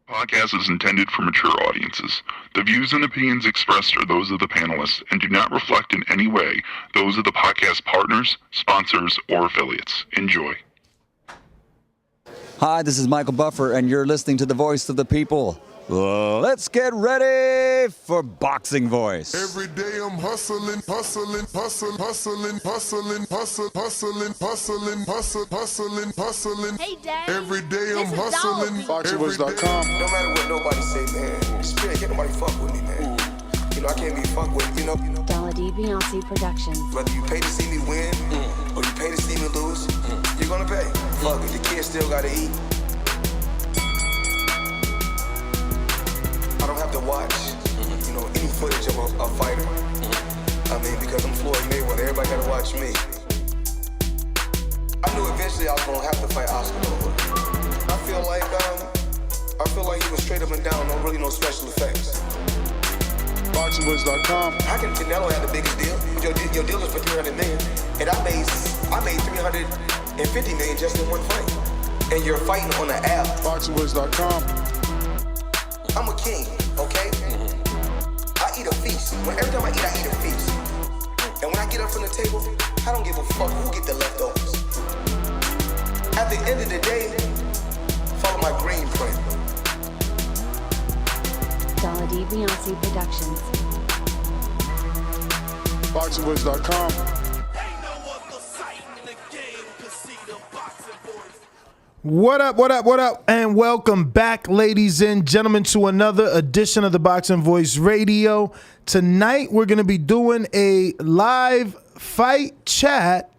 Podcast is intended for mature audiences. The views and opinions expressed are those of the panelists and do not reflect in any way those of the podcast partners, sponsors, or affiliates. Enjoy. Hi, this is Michael Buffer, and you're listening to the voice of the people. Let's get ready for Boxing Voice. Every day I'm hustling. Hey, Dad. Every day I'm This is hustling. AvilesLive.com. No matter what nobody say, man, spirit can't nobody fuck with me, man. You know, I can't be fucked with, you know. Dollar D Beyonce Productions. Whether you pay to see me win or you pay to see me lose, you're gonna pay. Fuck it, your kids still gotta eat. I don't have to watch, you know, any footage of a fighter. I mean, because I'm Floyd Mayweather, everybody gotta watch me. I knew eventually I was gonna have to fight Oscar Nova. I feel like he was straight up and down, no special effects. AvilesLive.com. How can Canelo have the biggest deal? Your deal is for $300 million, and I made $350 million just in one fight. And you're fighting on an app. AvilesLive.com. I'm a king, okay? I eat a feast. Every time I eat a feast. And when I get up from the table, I don't give a fuck who get the leftovers. At the end of the day, follow my green print. Dollar D Beyonce Productions. AvilesLive.com. What up, and welcome back, ladies and gentlemen, to another edition of the Boxing Voice Radio. Tonight, we're going to be doing a live fight chat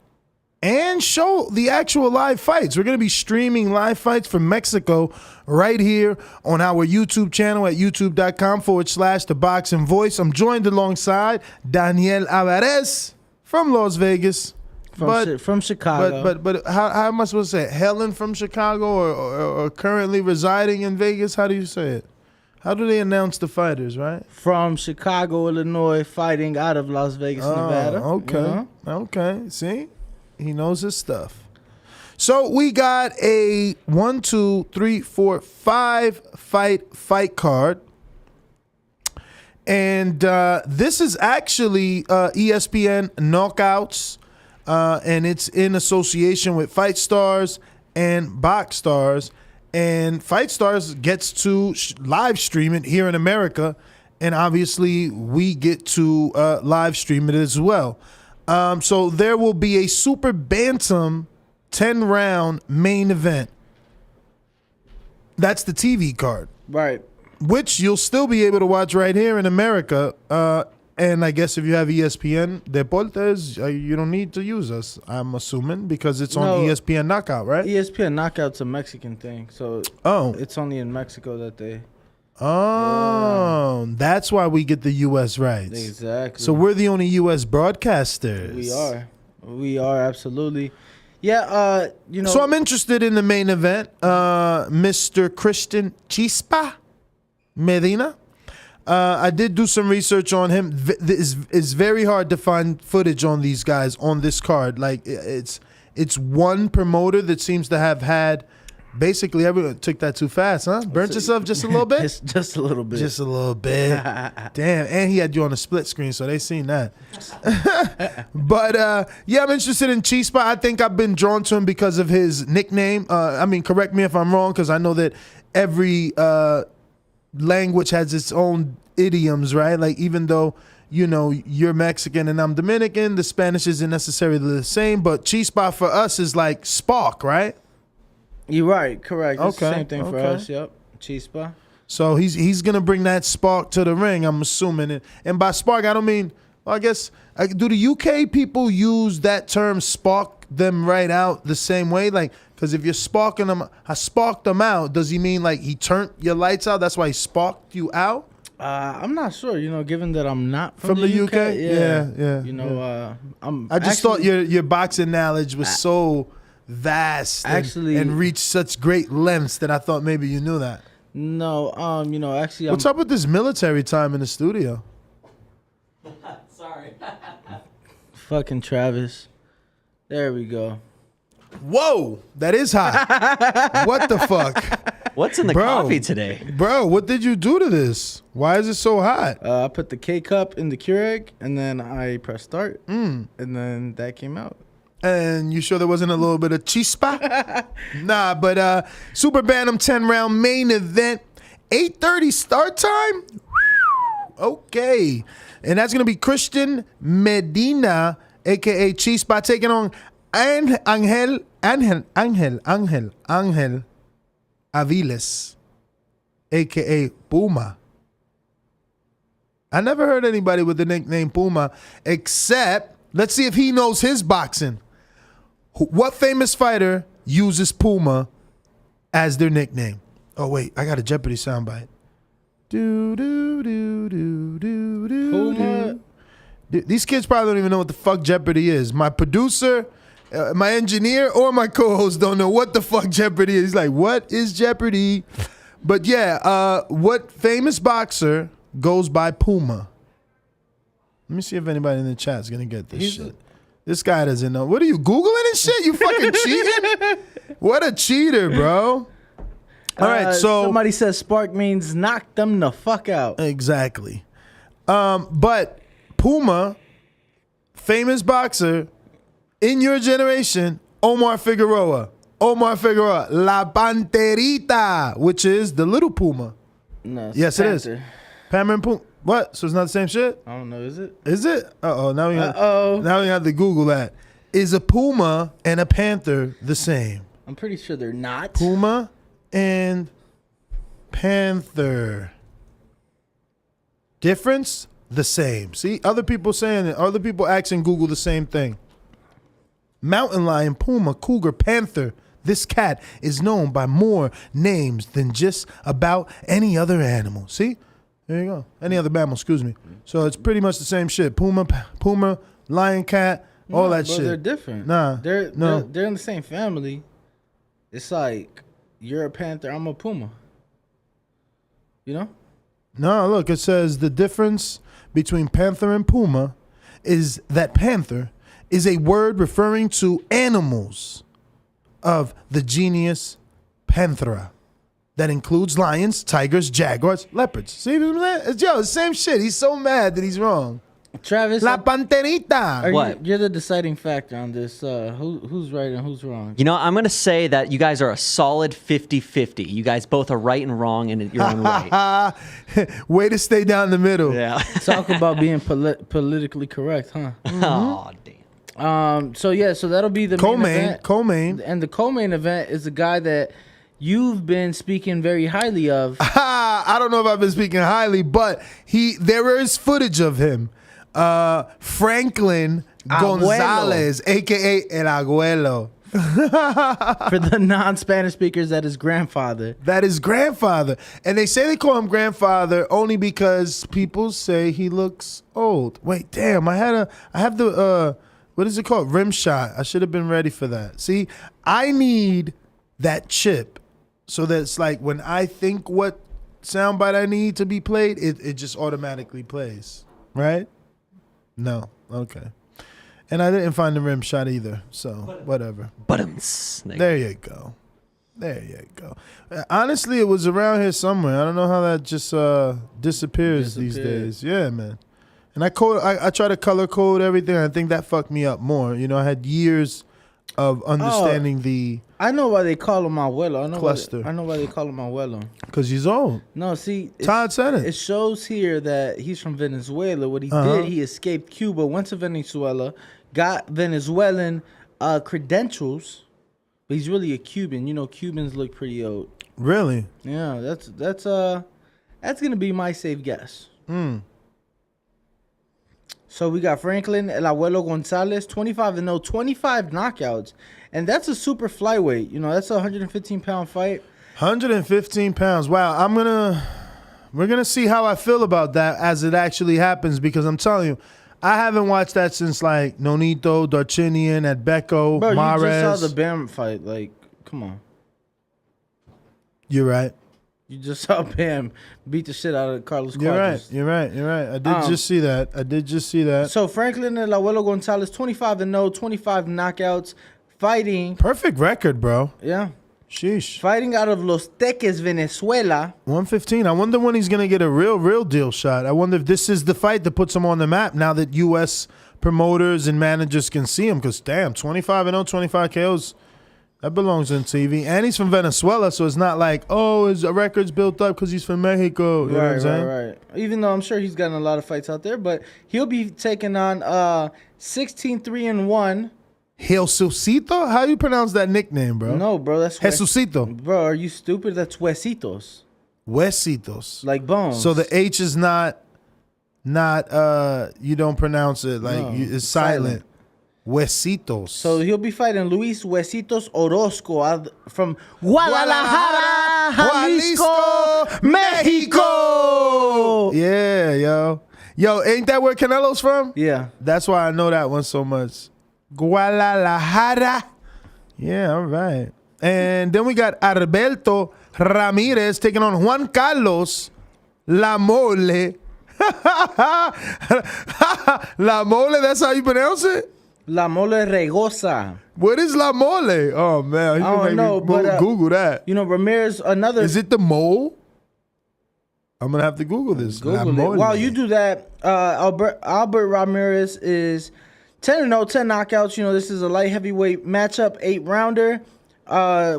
and show the actual live fights. We're going to be streaming live fights from Mexico right here on our YouTube channel at youtube.com/The Boxing Voice. I'm joined alongside Daniel Alvarez from Las Vegas. From Chicago. But how am I supposed to say it? Helen from Chicago or currently residing in Vegas? How do you say it? How do they announce the fighters, right? From Chicago, Illinois, fighting out of Las Vegas, Nevada. Okay. You know? Okay. See? He knows his stuff. So we got a 1, 2, 3, 4, 5 fight card. And this is actually ESPN Knockouts. And it's in association with Fight Stars and Box Stars. And Fight Stars gets to live stream it here in America. And obviously, we get to live stream it as well. So there will be a Super Bantam 10-round main event. That's the TV card. Right. Which you'll still be able to watch right here in America. And I guess if you have ESPN Deportes, you don't need to use us, I'm assuming, because it's on ESPN Knockout, right? ESPN Knockout's a Mexican thing, so it's only in Mexico that they... That's why we get the U.S. rights. Exactly. So we're the only U.S. broadcasters. We are, absolutely. Yeah, you know... So I'm interested in the main event. Mr. Christian Chispa Medina. I did do some research on him. It's very hard to find footage on these guys on this card. Like it's one promoter that seems to have had basically everyone. Took that too fast, huh? Burnt yourself just a little bit? Just a little bit. Just a little bit. Damn. And he had you on a split screen, so they seen that. But yeah, I'm interested in Chispa. I think I've been drawn to him because of his nickname. I mean, correct me if I'm wrong, because I know that every language has its own idioms, right? Like even though, you know, you're Mexican and I'm Dominican, the Spanish isn't necessarily the same, but Chispa for us is like spark, right? You're right, correct. It's Okay, the same thing for us, yep. Chispa. So he's going to bring that spark to the ring, I'm assuming. And by spark, I don't mean, well, I guess, do the UK people use that term spark them right out the same way? Like, because if you're sparking them, I sparked them out, does he mean like he turned your lights out? That's why he sparked you out? I'm not sure, you know, given that I'm not from the UK. Yeah. You know, I just thought your boxing knowledge was so vast and reached such great lengths that I thought maybe you knew that. No, you know, actually, what's up with this military time in the studio? Sorry. Fucking Travis. There we go. Whoa, that is hot. What the fuck? What's in the coffee today? Bro, what did you do to this? Why is it so hot? I put the K-cup in the Keurig, and then I pressed start, and then that came out. And you sure there wasn't a little bit of chispa? Nah, but Super Bantam 10-round main event, 8:30 start time? Okay. And that's going to be Christian Medina, a.k.a. Chispa, taking on Angel Aviles, a.k.a. Puma. I never heard anybody with the nickname Puma, except, let's see if he knows his boxing. What famous fighter uses Puma as their nickname? Oh, wait, I got a Jeopardy soundbite. Do, do, do, do, do, do, Puma. These kids probably don't even know what the fuck Jeopardy is. My producer, my engineer, or my co-host don't know what the fuck Jeopardy is. He's like, what is Jeopardy? But yeah, what famous boxer goes by Puma? Let me see if anybody in the chat is going to get this shit. This guy doesn't know. What are you, Googling and shit? You fucking cheating? What a cheater, bro. All right, so somebody says spark means knock them the fuck out. Exactly. But Puma, famous boxer in your generation, Omar Figueroa, La Panterita, which is the little Puma. No, yes, Panther. it is. Panther and Puma. What? So it's not the same shit? I don't know. Is it? Is it? Now we have to Google that. Is a Puma and a Panther the same? I'm pretty sure they're not. Puma and Panther. Difference? The same. See, other people saying it. Other people asking Google the same thing. Mountain lion, puma, cougar, panther. This cat is known by more names than just about any other animal. See? There you go. Any other mammal, excuse me. So it's pretty much the same shit. Puma, lion, cat, all that shit. They're different. They're in the same family. It's like you're a panther, I'm a puma. You know? No, look, it says the difference between panther and puma is that panther is a word referring to animals of the genus Panthera that includes lions, tigers, jaguars, leopards. See what I'm saying? Yo, the same shit. He's so mad that he's wrong. Travis, La Panterita. What? You're the deciding factor on this. Who's right and who's wrong? You know, I'm going to say that you guys are a solid 50-50. You guys both are right and wrong in your own right. Way to stay down the middle. Yeah. Talk about being politically correct, huh? Oh, damn. So that'll be the main event. Co-main. And the co-main event is the guy that you've been speaking very highly of. I don't know if I've been speaking highly, but there is footage of him. Franklin Gonzalez, a.k.a. El Abuelo. For the non-Spanish speakers, that is grandfather. That is grandfather. And they say they call him grandfather only because people say he looks old. Wait, damn, I have the, what is it called? Rim shot. I should have been ready for that. See, I need that chip so that it's like when I think what soundbite I need to be played, it just automatically plays. Right? No. Okay. And I didn't find the rim shot either. So, whatever. There you go. There you go. Honestly, it was around here somewhere. I don't know how that just disappears these days. Yeah, man. And I try to color code everything. I think that fucked me up more. You know, I had years of understanding the I know why they call him Abuelo. Cluster. I know why they call him Abuelo. Because he's old. No, see, Todd said it. It shows here that he's from Venezuela. What he did, he escaped Cuba, went to Venezuela, got Venezuelan credentials, but he's really a Cuban. You know, Cubans look pretty old. Really? Yeah, that's gonna be my safe guess. So we got Franklin El Abuelo Gonzalez, 25-0, 25 knockouts. And that's a super flyweight. You know, that's a 115-pound fight. 115 pounds. Wow. We're going to see how I feel about that as it actually happens, because I'm telling you, I haven't watched that since like Nonito, Darchinian, Adbeko, Bro, Mares. you just saw the Bam fight. Like, come on. You're right. You just saw Bam beat the shit out of Carlos Quadras. You're right. I did just see that. So Franklin El Abuelo Gonzalez, 25-0, 25 knockouts, fighting. Perfect record, bro. Yeah. Sheesh. Fighting out of Los Teques, Venezuela. 115. I wonder when he's going to get a real deal shot. I wonder if this is the fight that puts him on the map now that U.S. promoters and managers can see him. Because, damn, 25-0, 25 KOs, that belongs on TV. And he's from Venezuela, so it's not like, oh, his record's built up because he's from Mexico. You know what I'm saying? Right. Even though I'm sure he's gotten a lot of fights out there, but he'll be taking on 16-3-1. Jesucito? How do you pronounce that nickname, bro? No, bro, that's Jesucito. Bro, are you stupid? That's huesitos. Huesitos. Like bones. So the H is not you don't pronounce it like No, it's silent. Huesitos. So he'll be fighting Luis Huesitos Orozco from Guadalajara, Jalisco, Mexico. Yeah, yo. Yo, ain't that where Canelo's from? Yeah. That's why I know that one so much. Guadalajara. Yeah, all right. And then we got Alberto Ramirez taking on Juan Carlos La Mole. La Mole, that's how you pronounce it? La Mole Regosa. What is La Mole? Oh, man. I don't know, but Google that. You know, Ramirez, another... Is it the mole? I'm going to have to Google this. Google it. While you do that, Albert Ramirez is 10-0, 10 knockouts. You know, this is a light heavyweight matchup, 8-rounder.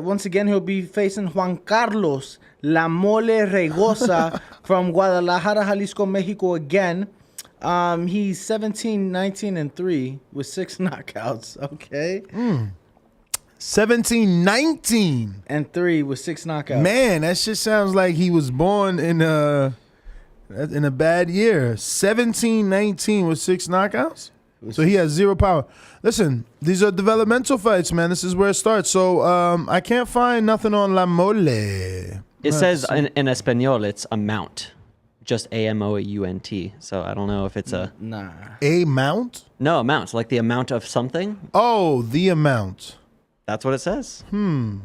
Once again, he'll be facing Juan Carlos La Mole Regosa from Guadalajara, Jalisco, Mexico again. He's 17-19-3 with 6 knockouts. Okay. 17-19 and 3 with 6 knockouts. Man, that shit sounds like he was born in a bad year. 17-19 with 6 knockouts. So he has 0 power. Listen, these are developmental fights, man. This is where it starts. So I can't find nothing on La Mole. It says in Espanol it's amount. Just A-M-O-U-N-T. So I don't know if it's a... Nah. A mount? No, amount. Like the amount of something. Oh, the amount. That's what it says. Mole?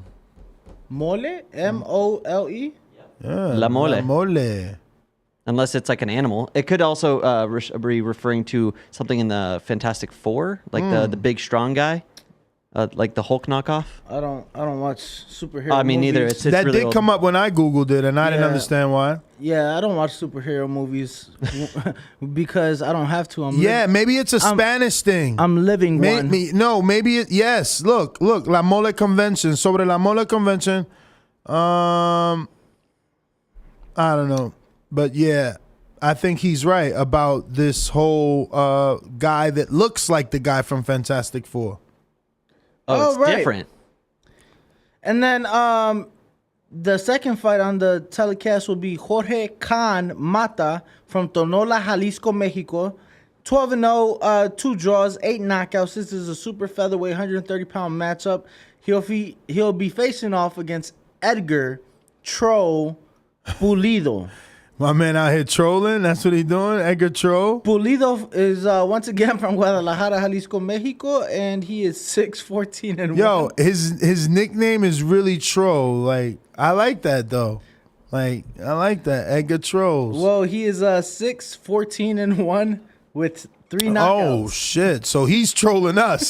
M-O-L-E? Yeah, La Mole. La Mole. Unless it's like an animal. It could also be referring to something in the Fantastic Four, like the big strong guy, like the Hulk knockoff. I don't watch superhero I mean, movies. neither. It's that really did old. come up when I Googled it, and I didn't understand why. Yeah, I don't watch superhero movies because I don't have to. Maybe it's a Spanish thing. I'm living one. Maybe it. Yes, look, La Mole Convention. Sobre La Mole Convention. I don't know, but yeah, I think he's right about this whole guy that looks like the guy from Fantastic Four. Oh, it's different. And then the second fight on the telecast will be Jorge Can Mata from Tonola, Jalisco, Mexico. 12-0, 2 draws, 8 knockouts. This is a super featherweight, 130-pound matchup. He'll be facing off against Edgar Tro Pulido. My man out here trolling. That's what he doing. Edgar Troll. Pulido is once again from Guadalajara, Jalisco, Mexico, and he is 6-14-1. Yo, his nickname is really Troll. Like, I like that though. Like, I like that. Edgar Trolls. Well, he is 6-14-1 with 3 knockouts. Oh shit! So he's trolling us.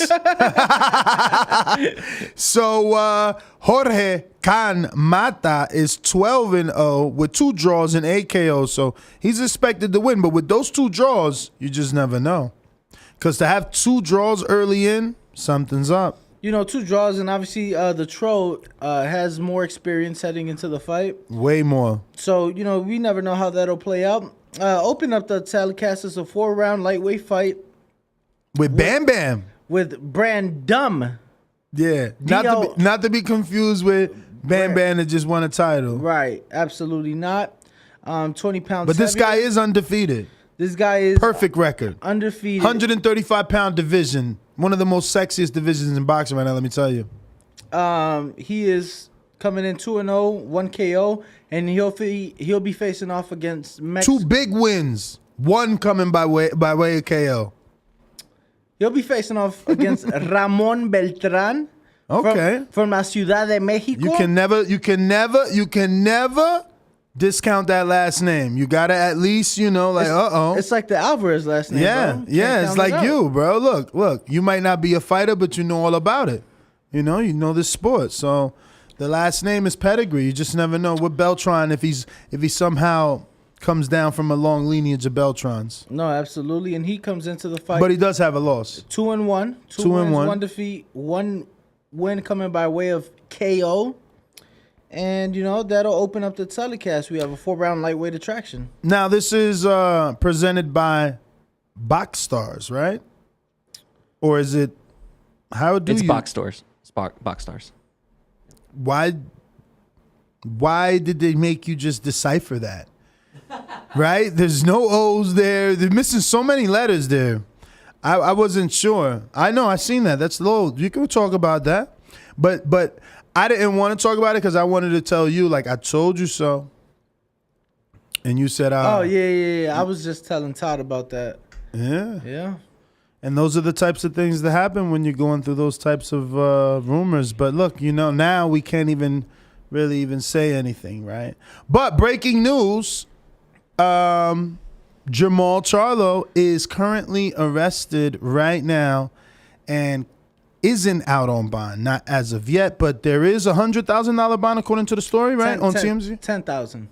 So Jorge Can Mata is 12-0 with 2 draws and 8 KOs. So he's expected to win, but with those 2 draws, you just never know. Because to have 2 draws early in, something's up. You know, 2 draws, and obviously the Tro has more experience heading into the fight. Way more. So, you know, we never know how that'll play out. Open up the telecast as a 4-round lightweight fight. With Bam Bam. With Brandum. Yeah. Not to be confused with Bam Bam that just won a title. Right. Absolutely not. 20 pounds. But this guy is undefeated. This guy is perfect record. Undefeated. 135-pound division. One of the most sexiest divisions in boxing right now, let me tell you. He is coming in 2-0, 1 KO, and he'll be facing off against 2 big wins. 1 coming by way of KO. He'll be facing off against Ramon Beltran. Okay. From la Ciudad de Mexico. You can never discount that last name. You gotta at least, It's like the Alvarez last name. Yeah, bro. yeah. It's like you, bro. Look. You might not be a fighter, but you know all about it. You know this sport. So The last name is pedigree. You just never know. With Beltran, if he somehow comes down from a long lineage of Beltrons. No, absolutely. And he comes into the fight. But he does have a loss. 2-1. 2 wins, 1 defeat, 1 win coming by way of KO. And, that'll open up the telecast. We have a 4-round lightweight attraction. Now, this is presented by Box Stars, right? Or is it, It's Box Stars. Box Stars. Why did they make you just decipher that? Right? There's no O's there. They're missing so many letters there. I wasn't sure. I know, I seen that. That's low. You can talk about that. But I didn't want to talk about it because I wanted to tell you, like, I told you so. And you said, oh, yeah. I was just telling Todd about that. Yeah. Yeah. And those are the types of things that happen when you're going through those types of rumors. But look, now we can't even really say anything, right? But breaking news, Jamal Charlo is currently arrested right now and isn't out on bond. Not as of yet, but there is $100,000 bond according to the story, right? On TMZ? 10,000.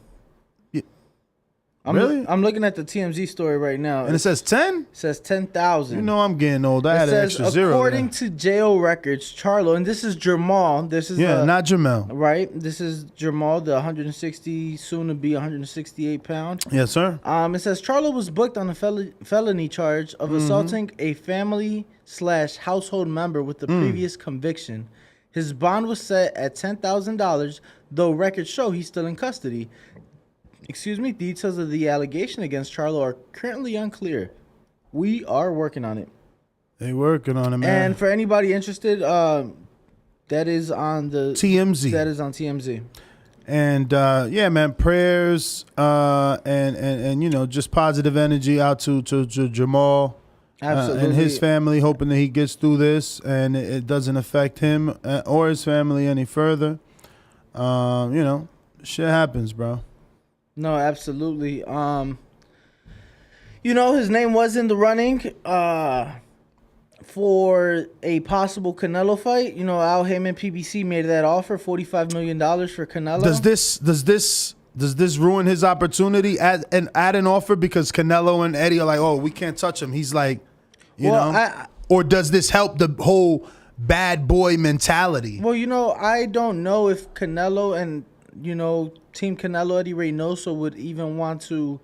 Really? I'm looking at the TMZ story right now. And it says 10? It says 10,000. I'm getting old. I had an extra zero. According to jail records, Charlo, and this is Jamal. This is not Jamel. Right. This is Jamal, the 160, soon to be 168 pound. Yes, sir. It says Charlo was booked on a felony charge of assaulting a family/household member with the previous conviction. His bond was set at $10,000, though records show he's still in custody. Details of the allegation against Charlo are currently unclear. We are working on it. They working on it, man. And for anybody interested, that is on the TMZ. That is on TMZ. And man, prayers and just positive energy out to Jamal. Absolutely. And his family, hoping that he gets through this and it doesn't affect him or his family any further. Shit happens, bro. No, absolutely. His name was in the running for a possible Canelo fight. Al Heyman PBC made that offer, $45 million for Canelo. Does this ruin his opportunity at an offer because Canelo and Eddie are like, oh, we can't touch him? He's like, or does this help the whole bad boy mentality? Well, I don't know if Canelo and Team Canelo, Eddie Reynoso would even want to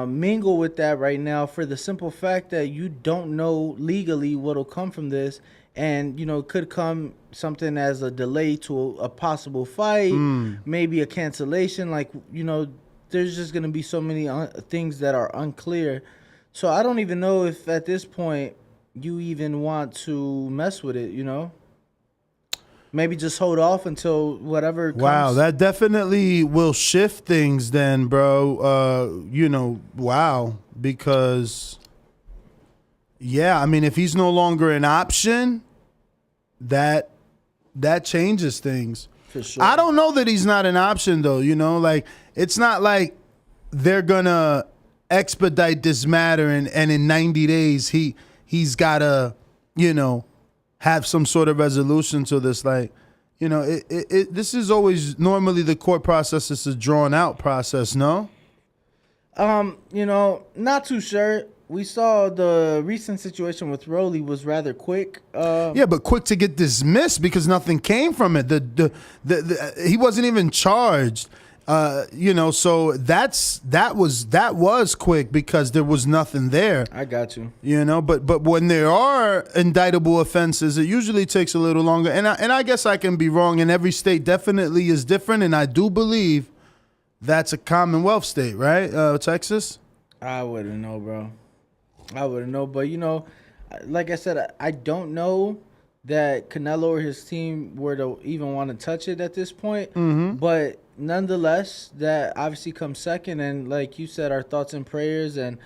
mingle with that right now for the simple fact that you don't know legally what'll come from this. And, it could come something as a delay to a possible fight, maybe a cancellation. There's just going to be so many things that are unclear. So I don't even know if at this point you even want to mess with it, Maybe just hold off until whatever comes. Wow, that definitely will shift things then, bro. Wow. Because, if he's no longer an option, that changes things. For sure. I don't know that he's not an option, though. It's not like they're going to expedite this matter and in 90 days he's got to, have some sort of resolution to this. This is always normally the court process is a drawn out process, no? Not too sure. We saw the recent situation with Rolly was rather quick. But quick to get dismissed because nothing came from it. He wasn't even charged. So that was quick because there was nothing there. I got you. But when there are indictable offenses, it usually takes a little longer. And I guess I can be wrong, and every state definitely is different. And I do believe that's a Commonwealth state, right? Texas? I wouldn't know, bro. I wouldn't know. But, like I said, I don't know that Canelo or his team were to even want to touch it at this point. Mm-hmm. But nonetheless, that obviously comes second. And like you said, our thoughts and prayers and,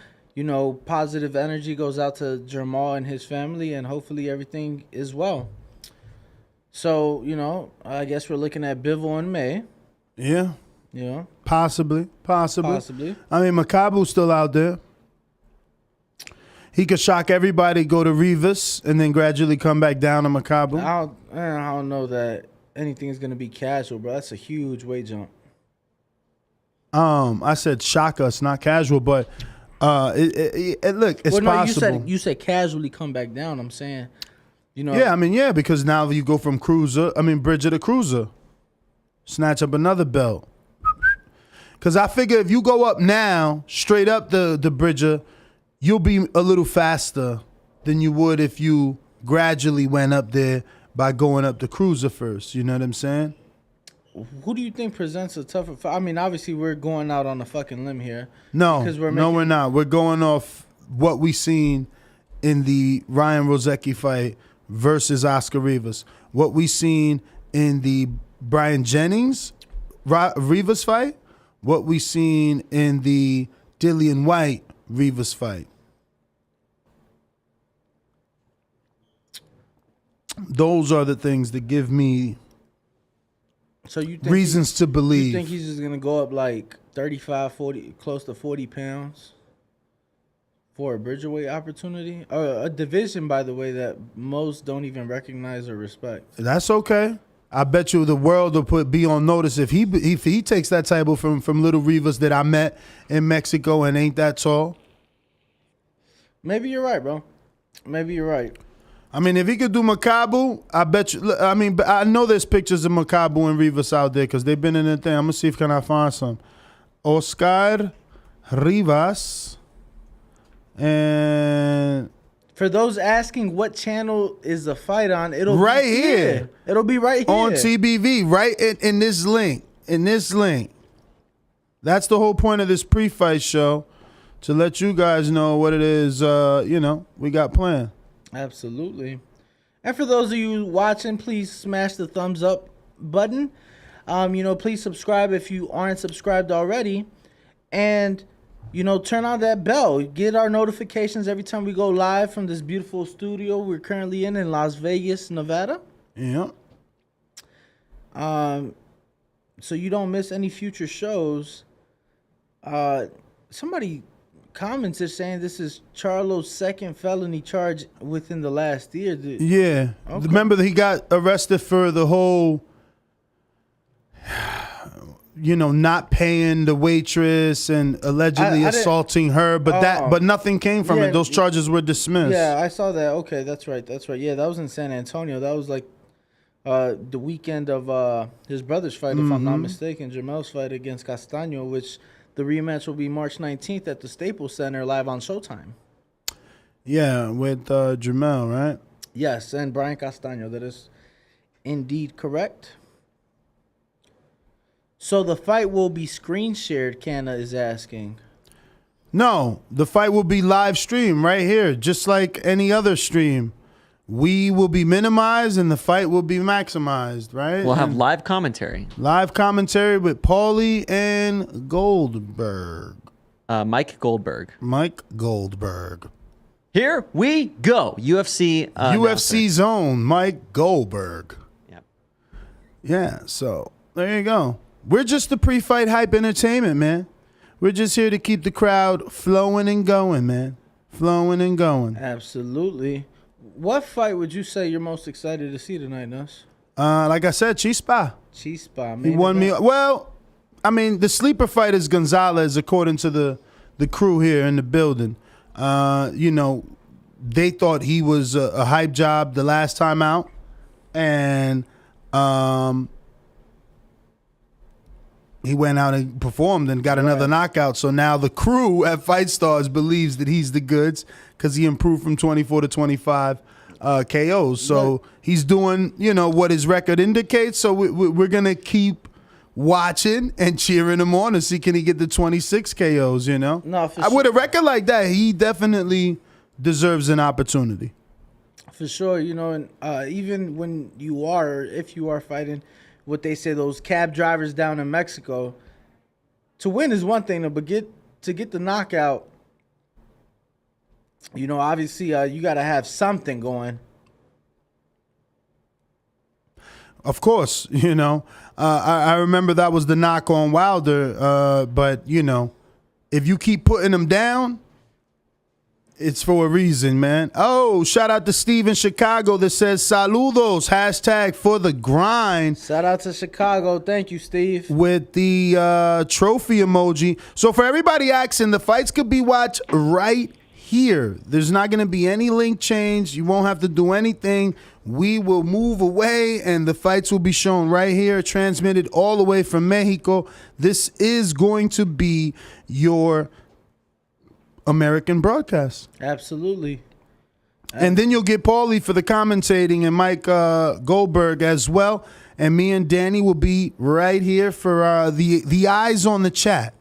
positive energy goes out to Jamal and his family. And hopefully everything is well. So, I guess we're looking at Bivol in May. Yeah. Yeah. Possibly. Possibly. Makabu's still out there. He could shock everybody, go to Rivas, and then gradually come back down to Makabu. I don't know that anything is gonna be casual, bro. That's a huge weight jump. I said shock us, not casual, but look, it's possible. You said casually come back down. I'm saying, Yeah, because now you go from Bridger to cruiser. Snatch up another belt. Because I figure if you go up now, straight up the Bridger, you'll be a little faster than you would if you gradually went up there by going up the cruiser first. You know what I'm saying? Who do you think presents a tougher fight? I mean, obviously we're going out on a fucking limb here. No, we're not. We're going off what we seen in the Ryan Rozecki fight versus Oscar Rivas. What we seen in the Brian Jennings Rivas fight. What we seen in the Dillian White Rivas fight. Those are the things that give me reasons to believe. You think he's just gonna go up like 35, 40, close to 40 pounds for a Bridgerweight opportunity? A division, by the way, that most don't even recognize or respect. That's okay. I bet you the world will be on notice if he takes that title from Little Rivas that I met in Mexico and ain't that tall. Maybe you're right, bro. Maybe you're right. I mean, if he could do Makabu, I bet you. I mean, I know there's pictures of Makabu and Rivas out there because they've been in the thing. I'm gonna see if I find some. Oscar Rivas, and for those asking what channel is the fight on, it'll right be here. It'll be right here on TBV, right in this link. In this link. That's the whole point of this pre-fight show, to let you guys know what it is. We got planned. Absolutely. And for those of you watching, please smash the thumbs up button. Please subscribe if you aren't subscribed already. And, turn on that bell. Get our notifications every time we go live from this beautiful studio we're currently in Las Vegas, Nevada. Yeah. So you don't miss any future shows. Somebody comments are saying this is Charlo's second felony charge within the last year. Yeah. Okay. Remember that he got arrested for the whole, not paying the waitress and allegedly assaulting her, but nothing came from it. Those charges were dismissed. Yeah, I saw that. Okay, that's right. Yeah, that was in San Antonio. That was like the weekend of his brother's fight, if I'm not mistaken, Jamel's fight against Castaño, which the rematch will be March 19th at the Staples Center live on Showtime. Yeah, with Jamel, right? Yes, and Brian Castaño. That is indeed correct. So the fight will be screen shared, Canna is asking. No, the fight will be live streamed right here, just like any other stream. We will be minimized and the fight will be maximized, right? We'll have live commentary. Live commentary with Paulie and Goldberg. Mike Goldberg. Mike Goldberg. Here we go. UFC. UFC Zone, Mike Goldberg. Yep. Yeah, so there you go. We're just the pre-fight hype entertainment, man. We're just here to keep the crowd flowing and going, man. Flowing and going. Absolutely. What fight would you say you're most excited to see tonight, Nuss? Like I said, Chispa. Chispa, man. He won me. Well, I mean, the sleeper fight is Gonzalez, according to the crew here in the building. They thought he was a hype job the last time out, and he went out and performed and got another knockout. So now the crew at Fight Stars believes that he's the goods because he improved from 24 to 25 KOs. So he's doing, what his record indicates. So we're going to keep watching and cheering him on to see can he get the 26 KOs, No, for sure. With a record like that, he definitely deserves an opportunity. For sure, and even when if you are fighting what they say, those cab drivers down in Mexico, to win is one thing, but to get the knockout, obviously you got to have something going. Of course, I remember that was the knock on Wilder, but if you keep putting him down, It's for a reason, man. Oh, shout out to Steve in Chicago that says saludos, hashtag for the grind. Shout out to Chicago. Thank you, Steve. With the trophy emoji. So for everybody asking, the fights could be watched right here. There's not going to be any link change. You won't have to do anything. We will move away and the fights will be shown right here, transmitted all the way from Mexico. This is going to be your American broadcast. Absolutely. And then you'll get Paulie for the commentating and Mike Goldberg as well. And me and Danny will be right here for the eyes on the chat.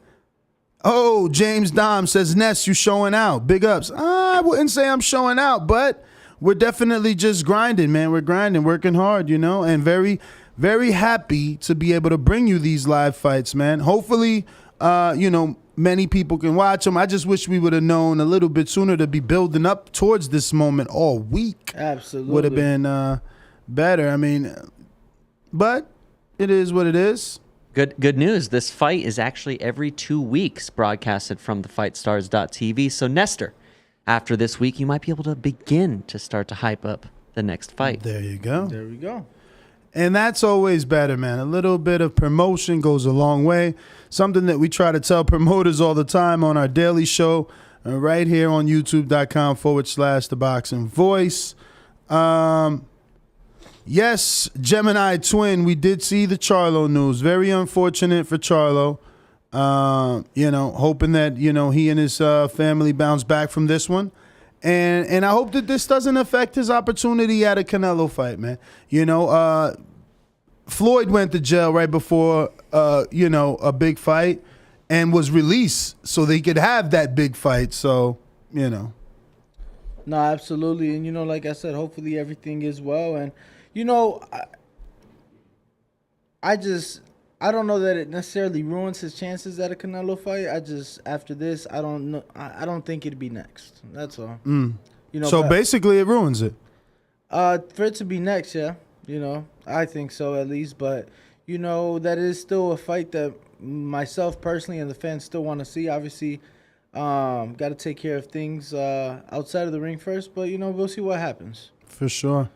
Oh, James Dom says, Ness, you showing out. Big ups. I wouldn't say I'm showing out, but we're definitely just grinding, man. We're grinding, working hard, and very, very happy to be able to bring you these live fights, man. Hopefully, many people can watch them. I just wish we would have known a little bit sooner to be building up towards this moment all week. Absolutely. Would have been better. I mean, but it is what it is. Good news. This fight is actually every 2 weeks broadcasted from thefightstars.tv. So, Nestor, after this week, you might be able to begin to start to hype up the next fight. There you go. There we go. And that's always better, man. A little bit of promotion goes a long way. Something that we try to tell promoters all the time on our daily show, right here on youtube.com/The Boxing Voice. Yes, Gemini Twin, we did see the Charlo news. Very unfortunate for Charlo. Hoping that, he and his family bounce back from this one. And I hope that this doesn't affect his opportunity at a Canelo fight, man. Floyd went to jail right before, a big fight and was released so they could have that big fight. So, No, absolutely. And, like I said, hopefully everything is well. And, I don't know that it necessarily ruins his chances at a Canelo fight. After this, I don't know. I don't think it'd be next. That's all. So basically it ruins it. For it to be next, yeah. I think so at least. But, that is still a fight that myself personally and the fans still want to see. Obviously, got to take care of things outside of the ring first. But, we'll see what happens. For sure.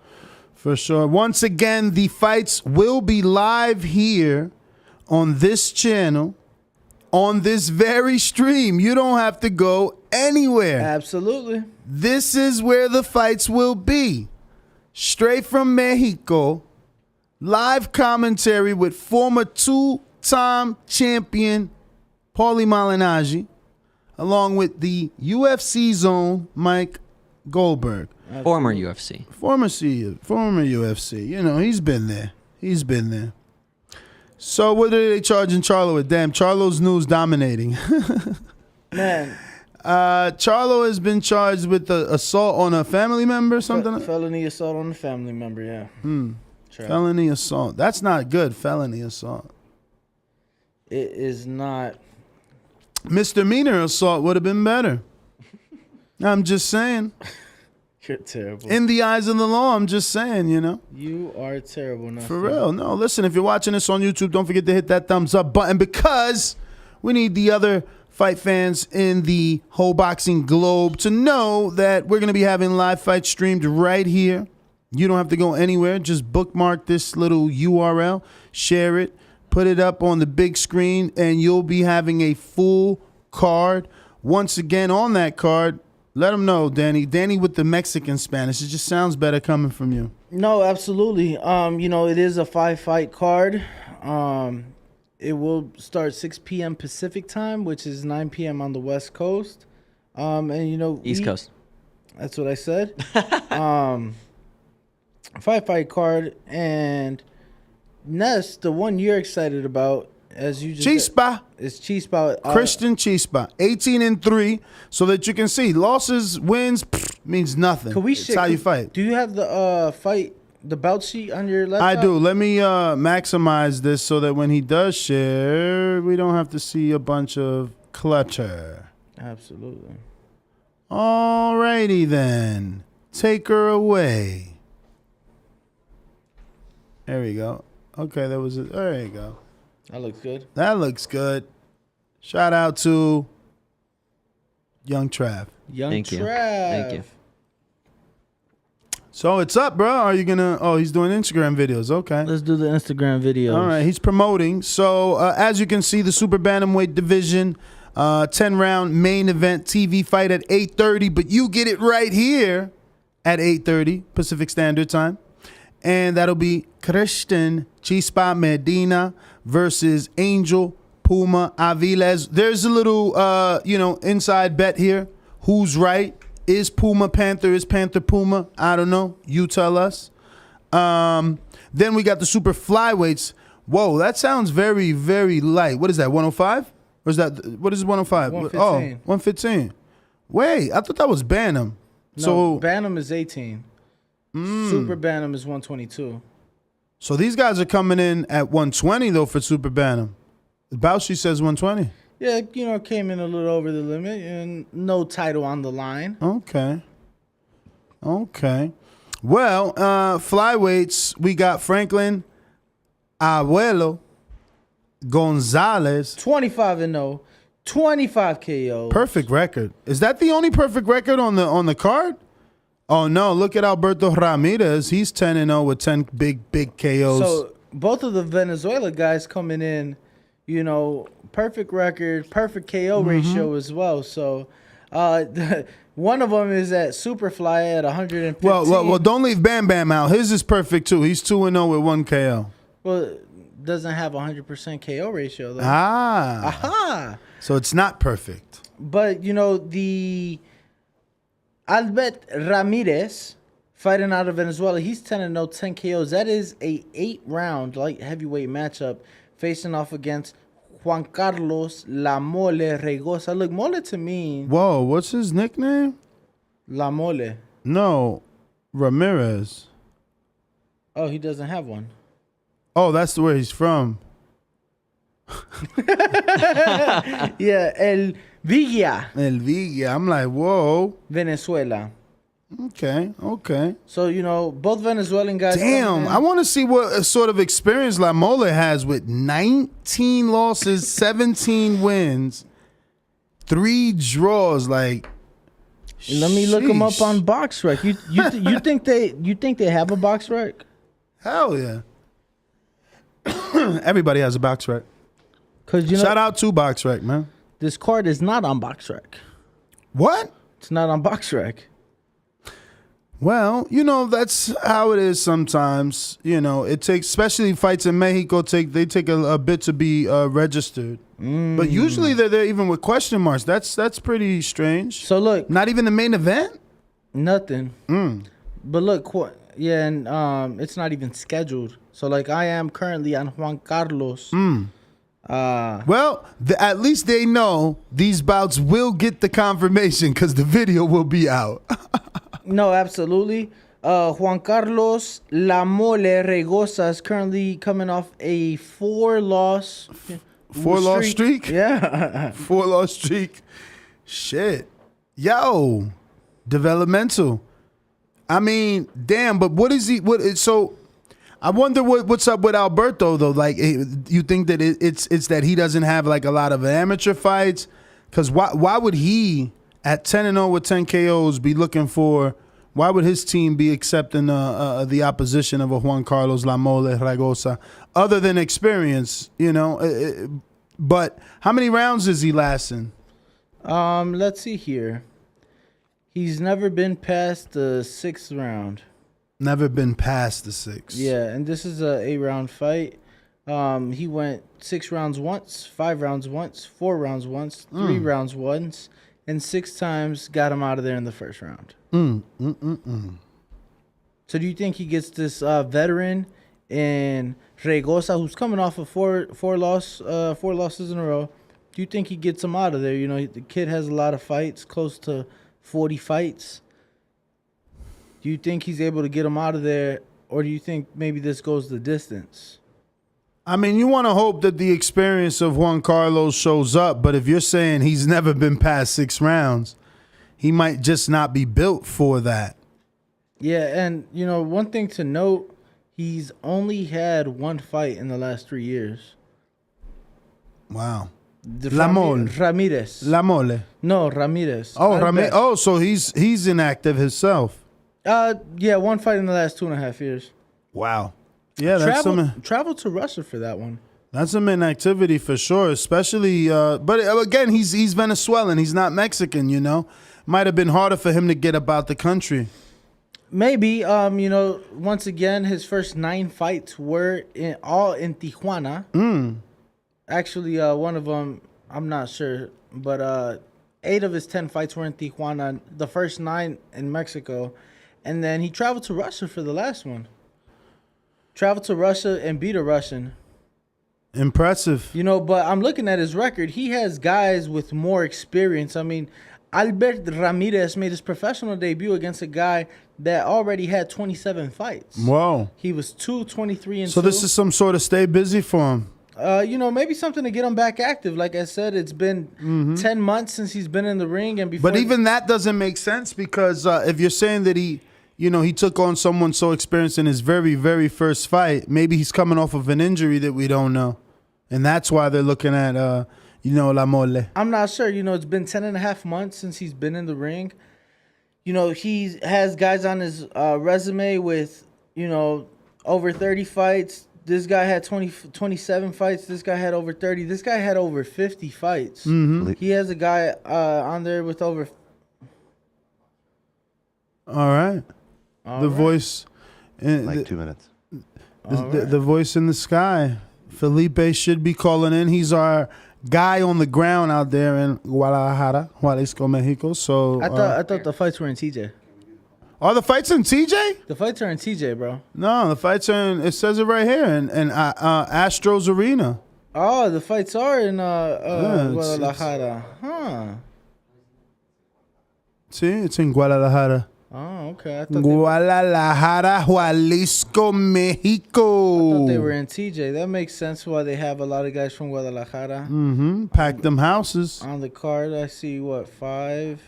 For sure. Once again, the fights will be live here on this channel, on this very stream. You don't have to go anywhere. Absolutely. This is where the fights will be. Straight from Mexico, live commentary with former two-time champion Paulie Malignaggi, along with the UFC Zone Mike Goldberg. Former UFC. Former UFC. He's been there. So what are they charging Charlo with? Damn, Charlo's news dominating. Man. Charlo has been charged with assault on a family member or something? Felony assault on a family member, yeah. Felony assault. That's not good, felony assault. It is not. Misdemeanor assault would have been better. I'm just saying. You're terrible. In the eyes of the law, I'm just saying, You are terrible. For real. No, listen, if you're watching this on YouTube, don't forget to hit that thumbs up button because we need the other fight fans in the whole boxing globe to know that we're going to be having live fights streamed right here. You don't have to go anywhere. Just bookmark this little URL, share it, put it up on the big screen, and you'll be having a full card. Once again, on that card, let them know, Danny. Danny with the Mexican Spanish. It just sounds better coming from you. No, absolutely. It is a 5-fight card. It will start 6 p.m. Pacific time, which is 9 p.m. on the West Coast. East Coast. That's what I said. 5-fight card, and Ness, the one you're excited about, as you just Chispa. It's Chispa. Christian Chispa. 18-3, so that you can see losses, wins means nothing. It's how you fight. Do you have the bout sheet on your laptop? I do. Let me maximize this so that when he does share, we don't have to see a bunch of clutter. Absolutely. Alrighty then. Take her away. There we go. Okay, that was it. There you go. That looks good. That looks good. Shout out to Young Trav. Young Thank you. Trav. Thank you. So it's up, bro. Are you gonna? Oh, he's doing Instagram videos. Okay. Let's do the Instagram video. All right. He's promoting. So as you can see, the super bantamweight division, 10-round main event TV fight at 8:30. But you get it right here at 8:30 Pacific Standard Time, and that'll be Christian Chispa Medina versus Angel Puma Aviles. There's a little, inside bet here. Who's right? Is Puma Panther? Is Panther Puma? I don't know. You tell us. Then we got the super flyweights. Whoa, that sounds very, very light. What is that, 105? Or is that, what is 105? 115. Oh, 115. Wait, I thought that was Bantam. No, So, Bantam is 18. Super Bantam is 122. so these guys are coming in at 120, though, for super Bantam. Bauchi says 120. Yeah, came in a little over the limit and no title on the line. Okay. Well, flyweights, we got Franklin Abuelo Gonzalez. 25-0, 25 KO. Perfect record. Is that the only perfect record on the card? Oh no, look at Alberto Ramirez. He's 10-0 with 10 big KOs. So both of the Venezuela guys coming in, perfect record, perfect KO ratio as well. So one of them is at Superfly at 115. Well, don't leave Bam Bam out. His is perfect too. He's 2-0 with 1 KO. Well, doesn't have 100% KO ratio though. Aha. So it's not perfect. But the Albert Ramirez fighting out of Venezuela, he's 10-0, 10 KOs. That is a 8-round light heavyweight matchup facing off against Juan Carlos La Mole Regosa. Look, Mole to me. Whoa, what's his nickname? La Mole. No, Ramirez. Oh, he doesn't have one. Oh, that's where he's from. Yeah, El Villa. El Villa. I'm like, whoa. Venezuela. Okay. So, both Venezuelan guys. Damn, I want to see what sort of experience La Mole has with 19 losses, 17 wins, 3 draws. Like, let me look them up sheesh. on BoxRec. You think they have a BoxRec? Hell yeah. Everybody has a box rec. Because Shout out to box rec, man. this card is not on BoxRec. What? It's not on BoxRec. Well, that's how it is sometimes. It takes, especially fights in Mexico, they take a bit to be registered. But usually they're there even with question marks. That's pretty strange. So look, Not even the main event? nothing. But look, and it's not even scheduled. So like I am currently on Juan Carlos. Well, at least they know these bouts will get the confirmation because the video will be out. No, absolutely. Juan Carlos La Mole Regosa is currently coming off a 4-loss streak? Yeah. 4-loss streak. Shit. Yo, developmental. I mean, damn, but what is he? So I wonder what's up with Alberto though. Like, you think that it's that he doesn't have like a lot of amateur fights? Because why would he at 10-0 with 10 KOs be looking for? Why would his team be accepting the opposition of a Juan Carlos La Mole Regosa, other than experience? But how many rounds is he lasting? Let's see here. He's never been past the 6th round. Never been past the 6. Yeah, and this is a 8-round fight. He went 6 rounds once, 5 rounds once, 4 rounds once, 3 rounds once, and 6 times got him out of there in the first round. So do you think he gets this veteran in Regosa, who's coming off of four losses in a row? Do you think he gets him out of there? The kid has a lot of fights, close to 40 fights. Do you think he's able to get him out of there, or do you think maybe this goes the distance? I mean, you want to hope that the experience of Juan Carlos shows up, but if you're saying he's never been past 6 rounds, he might just not be built for that. Yeah, and one thing to note, he's only had 1 fight in the last 3 years. Wow. La Mole. Ramirez. La Mole. No, Ramirez. Oh, Ramirez. Oh, so he's inactive himself. Yeah, one fight in the last 2.5 years. Wow. Yeah, that's Travel to Russia for that one. That's some inactivity for sure, especially. But again, he's Venezuelan. He's not Mexican. You know, might have been harder for him to get about the country. Maybe. Once again, his first 9 fights were all in Tijuana. Actually, one of them, I'm not sure, but 8 of his 10 fights were in Tijuana. The first 9 in Mexico, and then he traveled to Russia for the last one. Traveled to Russia and beat a Russian. Impressive. But I'm looking at his record. He has guys with more experience. I mean, Albert Ramirez made his professional debut against a guy that already had 27 fights. Whoa. He was 2-23-2. So this is some sort of stay busy for him. Maybe something to get him back active. Like I said, it's been 10 months since he's been in the ring, and before. But even that doesn't make sense because if you're saying that he took on someone so experienced in his very, very first fight, maybe he's coming off of an injury that we don't know, and that's why they're looking at La Mole. I'm not sure. It's been 10.5 months since he's been in the ring. He has guys on his resume with over 30 fights. This guy had 27 fights. This guy had over 30. This guy had over 50 fights. Mm-hmm. He has a guy on there with over. All right. Voice. Like 2 minutes. The voice in the sky. Felipe should be calling in. He's our guy on the ground out there in Guadalajara, Jalisco, Mexico. So I thought the fights were in TJ. Are the fights in TJ? The fights are in TJ, bro. No, the fights are in, it says it right here, in Astros Arena. Oh, the fights are in Guadalajara. Huh. See, it's in Guadalajara. Oh, okay. Guadalajara, Jalisco, Mexico. I thought they were in TJ. That makes sense why they have a lot of guys from Guadalajara. Mm-hmm. Pack them houses. On the card, I see, 5?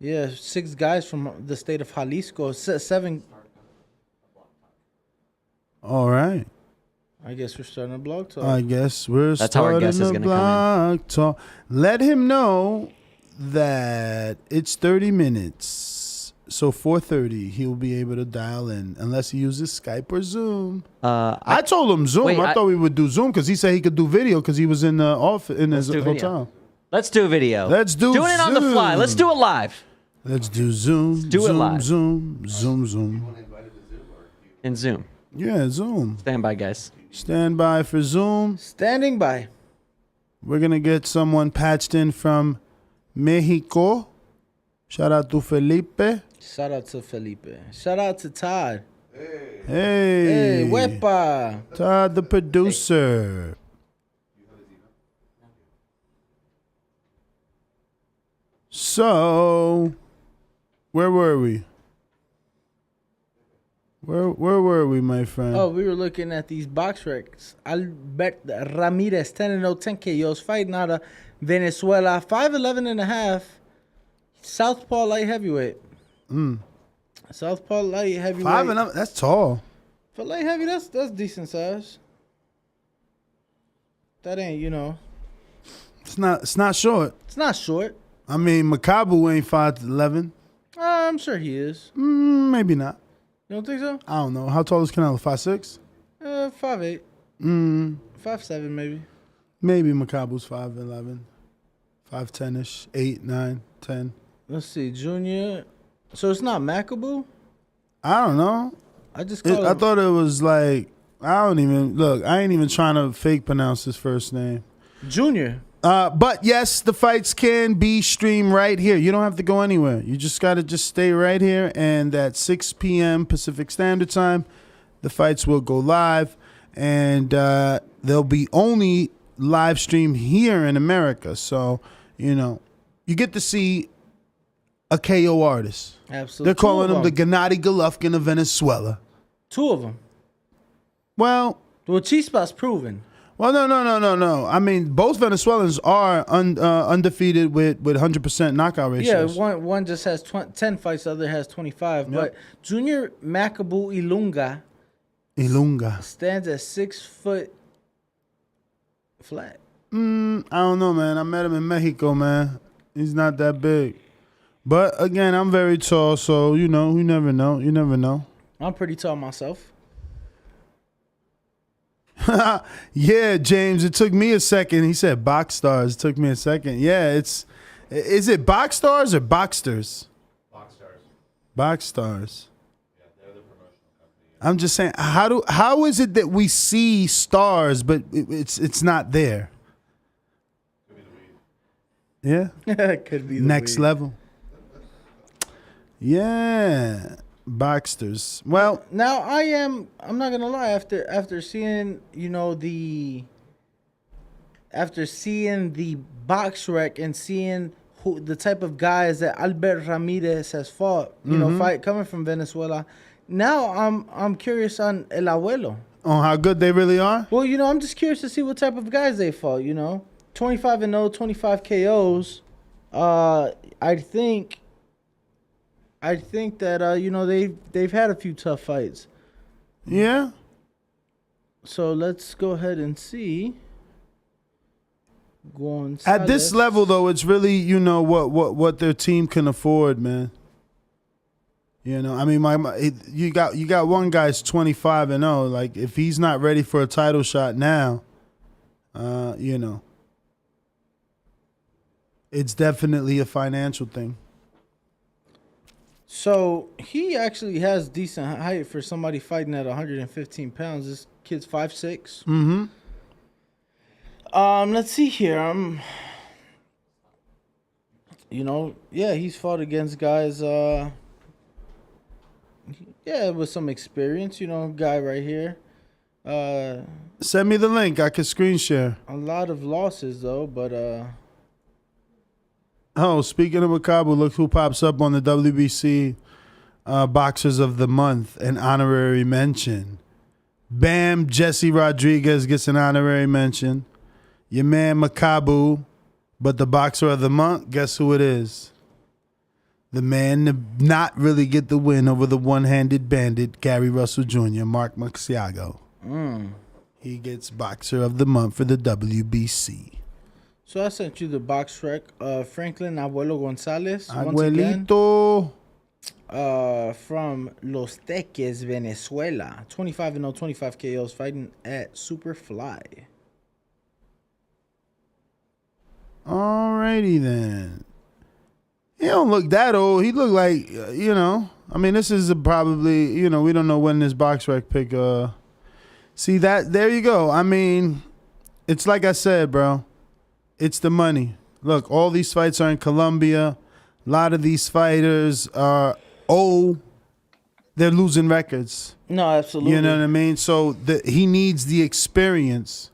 Yeah, 6 guys from the state of Jalisco. 7. All right. I guess we're starting a blog talk. I guess we're That's how our starting guest is a gonna come blog talk. Let him know that it's 30 minutes. So 4:30, he'll be able to dial in unless he uses Skype or Zoom. I told him Zoom. I thought we would do Zoom because he said he could do video because he was in the office in his hotel. Let's do video. Let's do Doing it on the fly. Let's do it live. Let's do Zoom. Do it live. Zoom. In Zoom. Yeah, Zoom. Stand by, guys. Stand by for Zoom. Standing by. We're going to get someone patched in from Mexico. Shout out to Felipe. Shout out to Felipe. Shout out to Todd. Hey. Hey, Wepa. Todd, the producer. So, where were we? Where were we, my friend? Oh, we were looking at these box records. Albert Ramirez, 10-0, 10 KOs, fighting out of Venezuela, 5'11.5", southpaw light heavyweight. Southpaw light heavyweight. 5'11", that's tall. For light heavy, that's decent size. That ain't, It's not short. It's not short. I mean, Makabu ain't 5'11". I'm sure he is. Maybe not. You don't think so? I don't know. How tall is Canelo? 5'6"? 5'8". 5'7", maybe. Maybe Makabu's 5'11". 5'10"-ish. 8, 9, 10. Let's see, Junior. So it's not Makabu? I don't know. I just call I thought it was like, I ain't even trying to fake pronounce his first name. Junior. But yes, the fights can be streamed right here. You don't have to go anywhere. You just got to stay right here. And at 6 p.m. Pacific Standard Time, the fights will go live. And they'll be only live streamed here in America. So, you get to see a KO artist. Absolutely. They're calling him the Gennady Golovkin of Venezuela. 2 of them. Well, Chispa's proven. Well, no. I mean, both Venezuelans are undefeated with 100% knockout ratios. Yeah, one just has 10 fights, the other has 25. Yep. But Junior Makabu Ilunga stands at 6 foot flat. I don't know, man. I met him in Mexico, man. He's not that big. But again, I'm very tall, so you never know. You never know. I'm pretty tall myself. Yeah, James, it took me a second. He said box stars. It took me a second. Yeah, is it box stars or boxsters? Box stars. Yeah, they're the promotional company. I'm just saying, how is it that we see stars but it's not there? Could be the weed. Yeah. Could be the next weed. level. Yeah. Boxsters. Well, now I'm not gonna lie, after seeing the box rec and seeing the type of guys that Albert Ramirez has fought, fight coming from Venezuela. Now I'm curious on El Abuelo. On how good they really are? Well, I'm just curious to see what type of guys they fought, 25-0, 25 KOs. I think that they've had a few tough fights. Yeah. So let's go ahead and see. At this level, though, it's really what their team can afford, man. I mean, you got one guy's 25-0. Like if he's not ready for a title shot now, it's definitely a financial thing. So he actually has decent height for somebody fighting at 115 pounds. This kid's 5'6". Mm-hmm. Let's see here. He's fought against guys. With some experience. Guy right here. Send me the link. I can screen share. A lot of losses though, but Oh, speaking of Makabu, look who pops up on the WBC Boxers of the Month, an honorary mention. Bam, Jesse Rodriguez gets an honorary mention. Your man Makabu, but the Boxer of the Month, guess who it is? The man to not really get the win over the one-handed bandit, Gary Russell Jr., Mark Maxiago. He gets Boxer of the Month for the WBC. So I sent you the box rec. Franklin Abuelo Gonzalez. Abuelito. From Los Teques, Venezuela. 25-0, 25 KOs, fighting at Superfly. Alrighty then. He don't look that old. He look like, I mean, this is probably, we don't know when this box rec pick. See that? There you go. I mean, it's like I said, bro. It's the money. Look, all these fights are in Colombia. A lot of these fighters are they're losing records. No, absolutely. You know what I mean? So he needs the experience.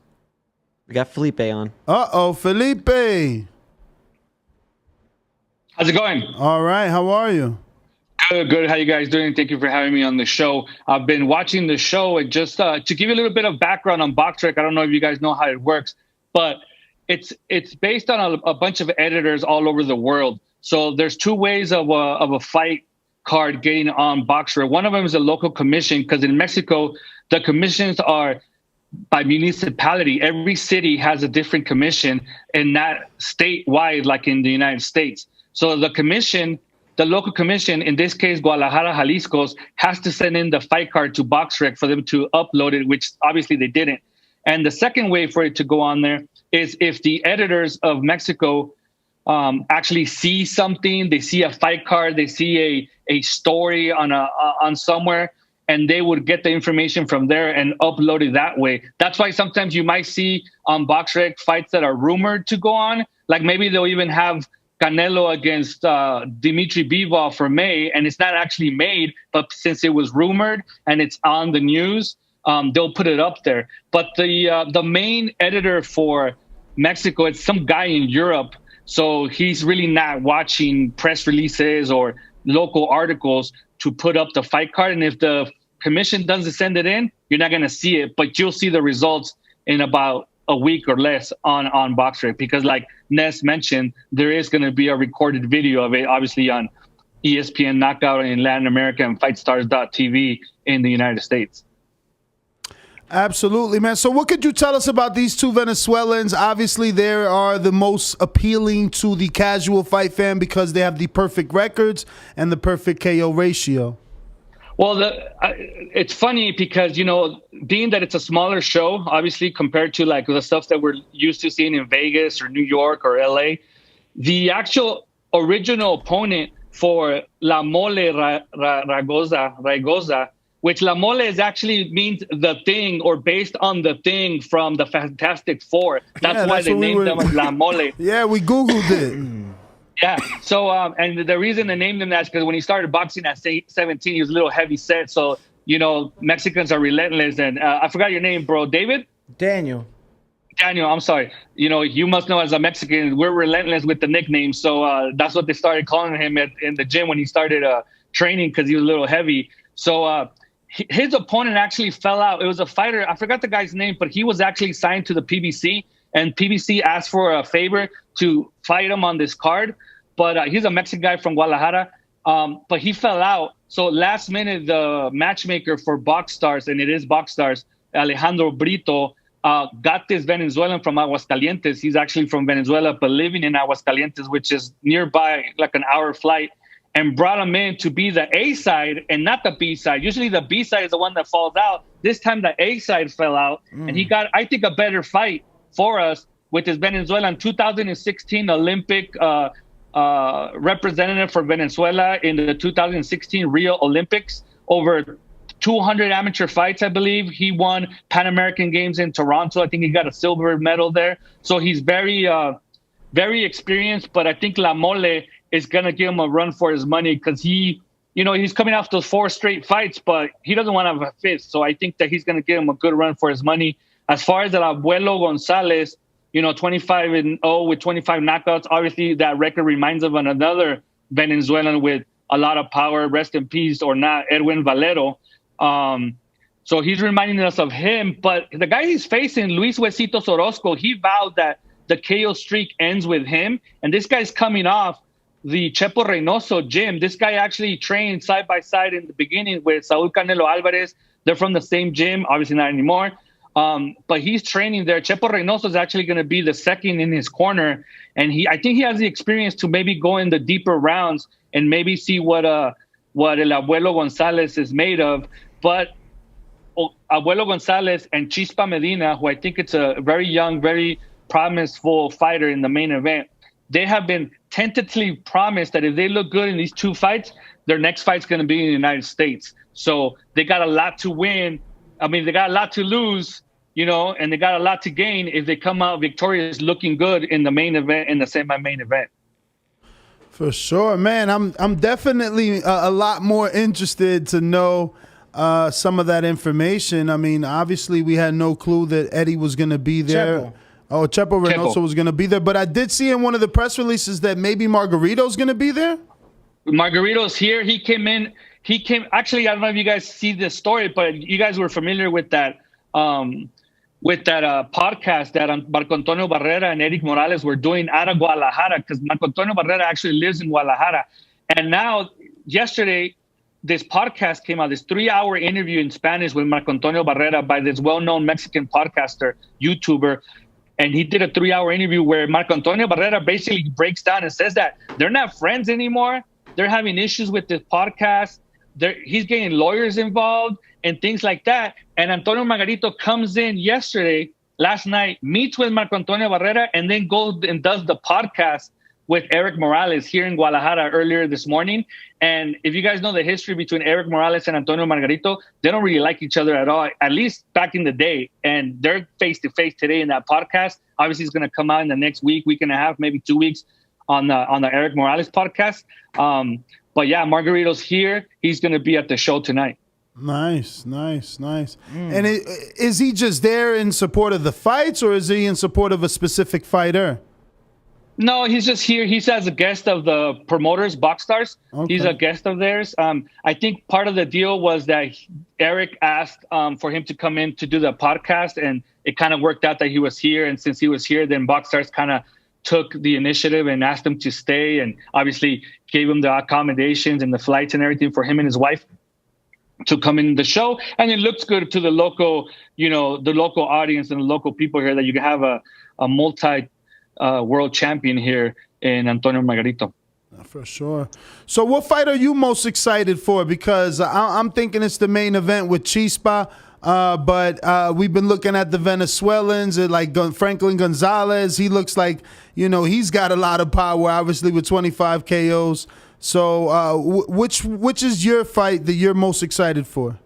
We got Felipe on. Uh-oh, Felipe. How's it going? All right. How are you? Good. How you guys doing? Thank you for having me on the show. I've been watching the show, and just to give you a little bit of background on BoxRec, I don't know if you guys know how it works, but it's based on a bunch of editors all over the world. So there's two ways of a fight card getting on BoxRec. One of them is a local commission, because in Mexico, the commissions are by municipality. Every city has a different commission, and not statewide like in the United States. So the local commission, in this case, Guadalajara, Jalisco's, has to send in the fight card to BoxRec for them to upload it, which obviously they didn't. And the second way for it to go on there is if the editors of Mexico actually see something, they see a fight card, they see a story on somewhere, and they would get the information from there and upload it that way. That's why sometimes you might see on BoxRec fights that are rumored to go on. Like maybe they'll even have Canelo against Dmitry Bivol for May, and it's not actually made, but since it was rumored and it's on the news, they'll put it up there. But the main editor for Mexico, it's some guy in Europe, so he's really not watching press releases or local articles to put up the fight card. And if the commission doesn't send it in, you're not going to see it, but you'll see the results in about a week or less on BoxRec, because like Ness mentioned, there is going to be a recorded video of it, obviously on ESPN Knockout in Latin America and FightStars.tv in the United States. Absolutely, man. So what could you tell us about these two Venezuelans? Obviously, they are the most appealing to the casual fight fan because they have the perfect records and the perfect KO ratio. Well, it's funny because, being that it's a smaller show, obviously, compared to like the stuff that we're used to seeing in Vegas or New York or LA, the actual original opponent for La Mole Raigosa, which La Mole is actually means the thing or based on the thing from the Fantastic Four. That's why they named them La Mole. Yeah, we Googled it. Yeah. So, and the reason they named him that is because when he started boxing at 17, he was a little heavy set. So, Mexicans are relentless. And I forgot your name, bro. David? Daniel, I'm sorry. You must know as a Mexican, we're relentless with the nickname. So that's what they started calling him in the gym when he started training because he was a little heavy. So his opponent actually fell out. It was a fighter. I forgot the guy's name, but he was actually signed to the PBC. And PBC asked for a favor to fight him on this card. But he's a Mexican guy from Guadalajara. But he fell out. So last minute, the matchmaker for Box Stars, and it is Box Stars, Alejandro Brito, got this Venezuelan from Aguascalientes. He's actually from Venezuela, but living in Aguascalientes, which is nearby, like an hour flight, and brought him in to be the A side and not the B side. Usually the B side is the one that falls out. This time the A side fell out, and he got, I think, a better fight for us with his Venezuelan 2016 Olympic representative for Venezuela in the 2016 Rio Olympics. Over 200 amateur fights, I believe. He won Pan American Games in Toronto. I think he got a silver medal there. So he's very, very experienced. But I think La Mole is going to give him a run for his money because he's coming off those 4 straight fights, but he doesn't want to have a fifth. So I think that he's going to give him a good run for his money. As far as El Abuelo Gonzalez, 25-0 with 25 knockouts. Obviously, that record reminds of another Venezuelan with a lot of power. Rest in peace, or not, Edwin Valero. So he's reminding us of him. But the guy he's facing, Luis Huesitos Orozco, he vowed that the KO streak ends with him. And this guy's coming off the Chepo Reynoso gym. This guy actually trained side by side in the beginning with Saul Canelo Alvarez. They're from the same gym, obviously not anymore. But he's training there. Chepo Reynoso is actually going to be the second in his corner. And I think he has the experience to maybe go in the deeper rounds and maybe see what El Abuelo Gonzalez is made of. But Abuelo Gonzalez and Chispa Medina, who I think it's a very young, very promiseful fighter in the main event, they have been tentatively promised that if they look good in these 2 fights, their next fight's going to be in the United States. So they got a lot to win. I mean, they got a lot to lose, and they got a lot to gain if they come out victorious looking good in the main event, in the semi-main event. For sure, man. I'm definitely a lot more interested to know some of that information. I mean, obviously, we had no clue that Eddie was going to be there. Chepo. Oh, Chepo Reynoso was going to be there. But I did see in one of the press releases that maybe Margarito's going to be there. Margarito's here. He came. Actually, I don't know if you guys see this story, but you guys were familiar with that podcast that Marco Antonio Barrera and Eric Morales were doing out of Guadalajara, because Marco Antonio Barrera actually lives in Guadalajara. And now, yesterday, this podcast came out, this 3-hour interview in Spanish with Marco Antonio Barrera by this well-known Mexican podcaster, YouTuber. And he did a 3-hour interview where Marco Antonio Barrera basically breaks down and says that they're not friends anymore. They're having issues with this podcast. He's getting lawyers involved and things like that. And Antonio Margarito comes in last night, meets with Marco Antonio Barrera, and then goes and does the podcast with Eric Morales here in Guadalajara earlier this morning. And if you guys know the history between Eric Morales and Antonio Margarito, they don't really like each other at all, at least back in the day. And they're face-to-face today in that podcast. Obviously, it's going to come out in the next week and a half, maybe 2 weeks on the Eric Morales podcast. But yeah, Margarito's here. He's going to be at the show tonight. Nice. And is he just there in support of the fights, or is he in support of a specific fighter? No, he's just here. He's as a guest of the promoters, Box Stars. Okay. He's a guest of theirs. I think part of the deal was that Eric asked for him to come in to do the podcast, and it kind of worked out that he was here. And since he was here, then Box Stars kind of took the initiative and asked him to stay, and obviously gave him the accommodations and the flights and everything for him and his wife. to come in the show, and it looks good to the local, the local audience and the local people here that you can have a multi world champion here in Antonio Margarito. For sure. So what fight are you most excited for? Because I'm thinking it's the main event with Chispa, but we've been looking at the Venezuelans, like Franklin Gonzalez. He looks like, he's got a lot of power, obviously, with 25 KOs. So which is your fight that you're most excited for?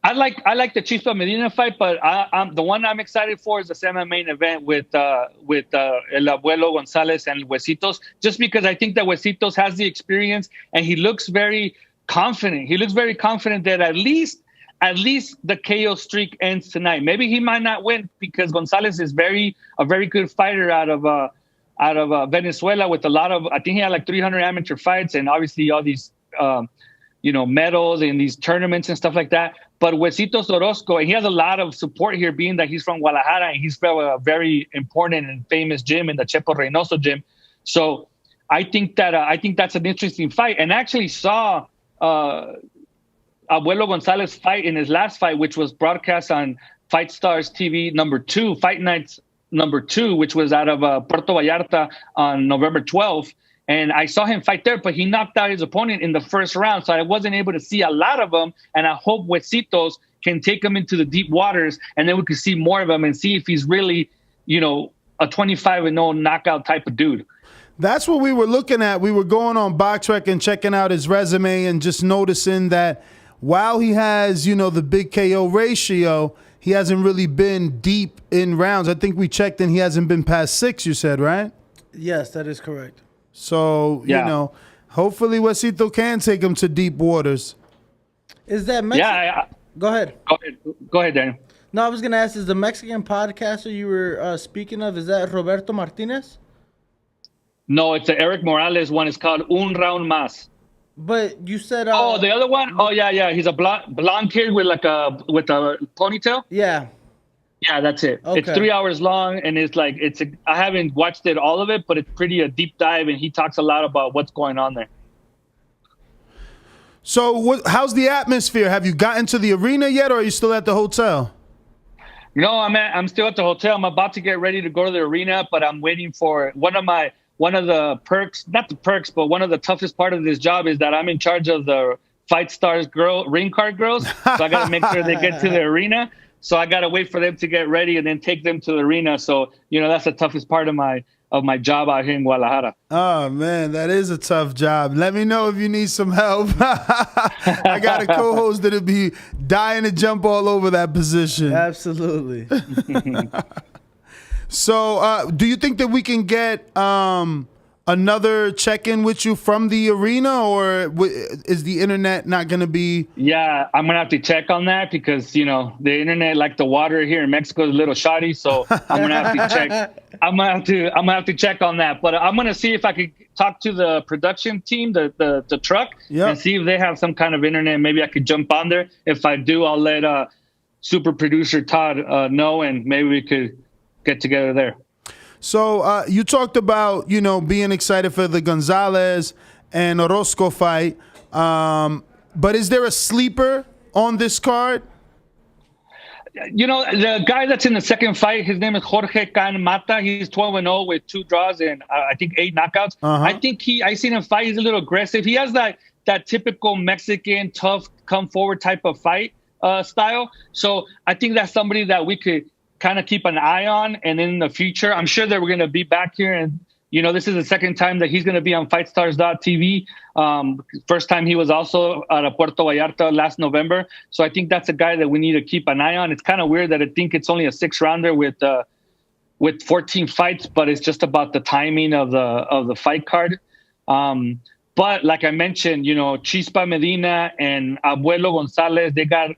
I like the Chispa Medina fight, but I'm the one I'm excited for is the semi-main event with El Abuelo Gonzalez and Huesitos, just because I think that Huesitos has the experience and he looks very confident. He looks very confident that at least the KO streak ends tonight. Maybe he might not win because Gonzalez is a very good fighter out of Venezuela with a lot of, I think he had like 300 amateur fights and obviously all these, medals in these tournaments and stuff like that. But Huesitos Orozco, and he has a lot of support here being that he's from Guadalajara and he's from a very important and famous gym in the Chepo Reynoso gym. So I think that's an interesting fight, and actually saw Abuelo Gonzalez fight in his last fight, which was broadcast on Fight Stars TV Fight Nights number 2, which was out of Puerto Vallarta on November 12th. And I saw him fight there, but he knocked out his opponent in the first round. So I wasn't able to see a lot of him. And I hope Huesitos can take him into the deep waters, and then we can see more of him and see if he's really, a 25-0 knockout type of dude. That's what we were looking at. We were going on BoxRec and checking out his resume and just noticing that while he has, the big KO ratio, he hasn't really been deep in rounds. I think we checked and he hasn't been past 6, you said, right? Yes, that is correct. So, hopefully Huesito can take him to deep waters. Is that Mexican? Yeah. Go ahead. Go ahead, Daniel. No, I was going to ask, is the Mexican podcaster you were speaking of, is that Roberto Martinez? No, it's the Eric Morales one. It's called Un Round Más. But you said... the other one? Oh, yeah. He's a blonde kid with a ponytail. Yeah. Yeah, that's it. Okay. It's 3 hours long, and I haven't watched it all of it, but it's pretty a deep dive, and he talks a lot about what's going on there. So how's the atmosphere? Have you gotten to the arena yet, or are you still at the hotel? No, I'm still at the hotel. I'm about to get ready to go to the arena, but I'm waiting for one of the perks, not the perks, but one of the toughest part of this job is that I'm in charge of the Fight Stars ring card girls. So I got to make sure they get to the arena. So I got to wait for them to get ready and then take them to the arena. So, that's the toughest part of my job out here in Guadalajara. Oh, man, that is a tough job. Let me know if you need some help. I got a co-host that'll be dying to jump all over that position. Absolutely. So do you think that we can get another check-in with you from the arena, or is the internet not going to be? Yeah, I'm going to have to check on that because, the internet, like the water here in Mexico, is a little shoddy. So I'm going to have to check. I'm going to have to check on that. But I'm going to see if I could talk to the production team, the truck, and see if they have some kind of internet. Maybe I could jump on there. If I do, I'll let super producer Todd know, and maybe we could get together there. So you talked about, being excited for the Gonzalez and Orozco fight. But is there a sleeper on this card? The guy that's in the second fight, his name is Jorge Can Mata. He's 12-0 with 2 draws and I think 8 knockouts. I think I seen him fight. He's a little aggressive. He has that typical Mexican tough come forward type of fight style. So I think that's somebody that we could kind of keep an eye on, and in the future, I'm sure that we're going to be back here. And this is the second time that he's going to be on FightStars.tv. First time he was also out of Puerto Vallarta last November. So I think that's a guy that we need to keep an eye on. It's kind of weird that I think it's only a 6-rounder with 14 fights, but it's just about the timing of the fight card. But like I mentioned, Chispa Medina and Abuelo Gonzalez, they got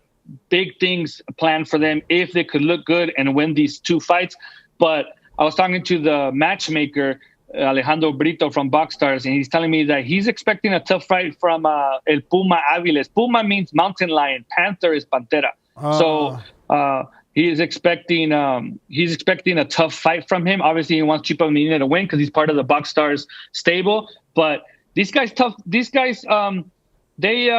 big things planned for them if they could look good and win these 2 fights. But I was talking to the matchmaker, Alejandro Brito from BoxStars, and he's telling me that he's expecting a tough fight from El Puma Aviles. Puma means mountain lion. Panther is Pantera. So he's expecting a tough fight from him. Obviously, he wants Chispa Medina to win because he's part of the BoxStars stable. But these guys tough. These guys they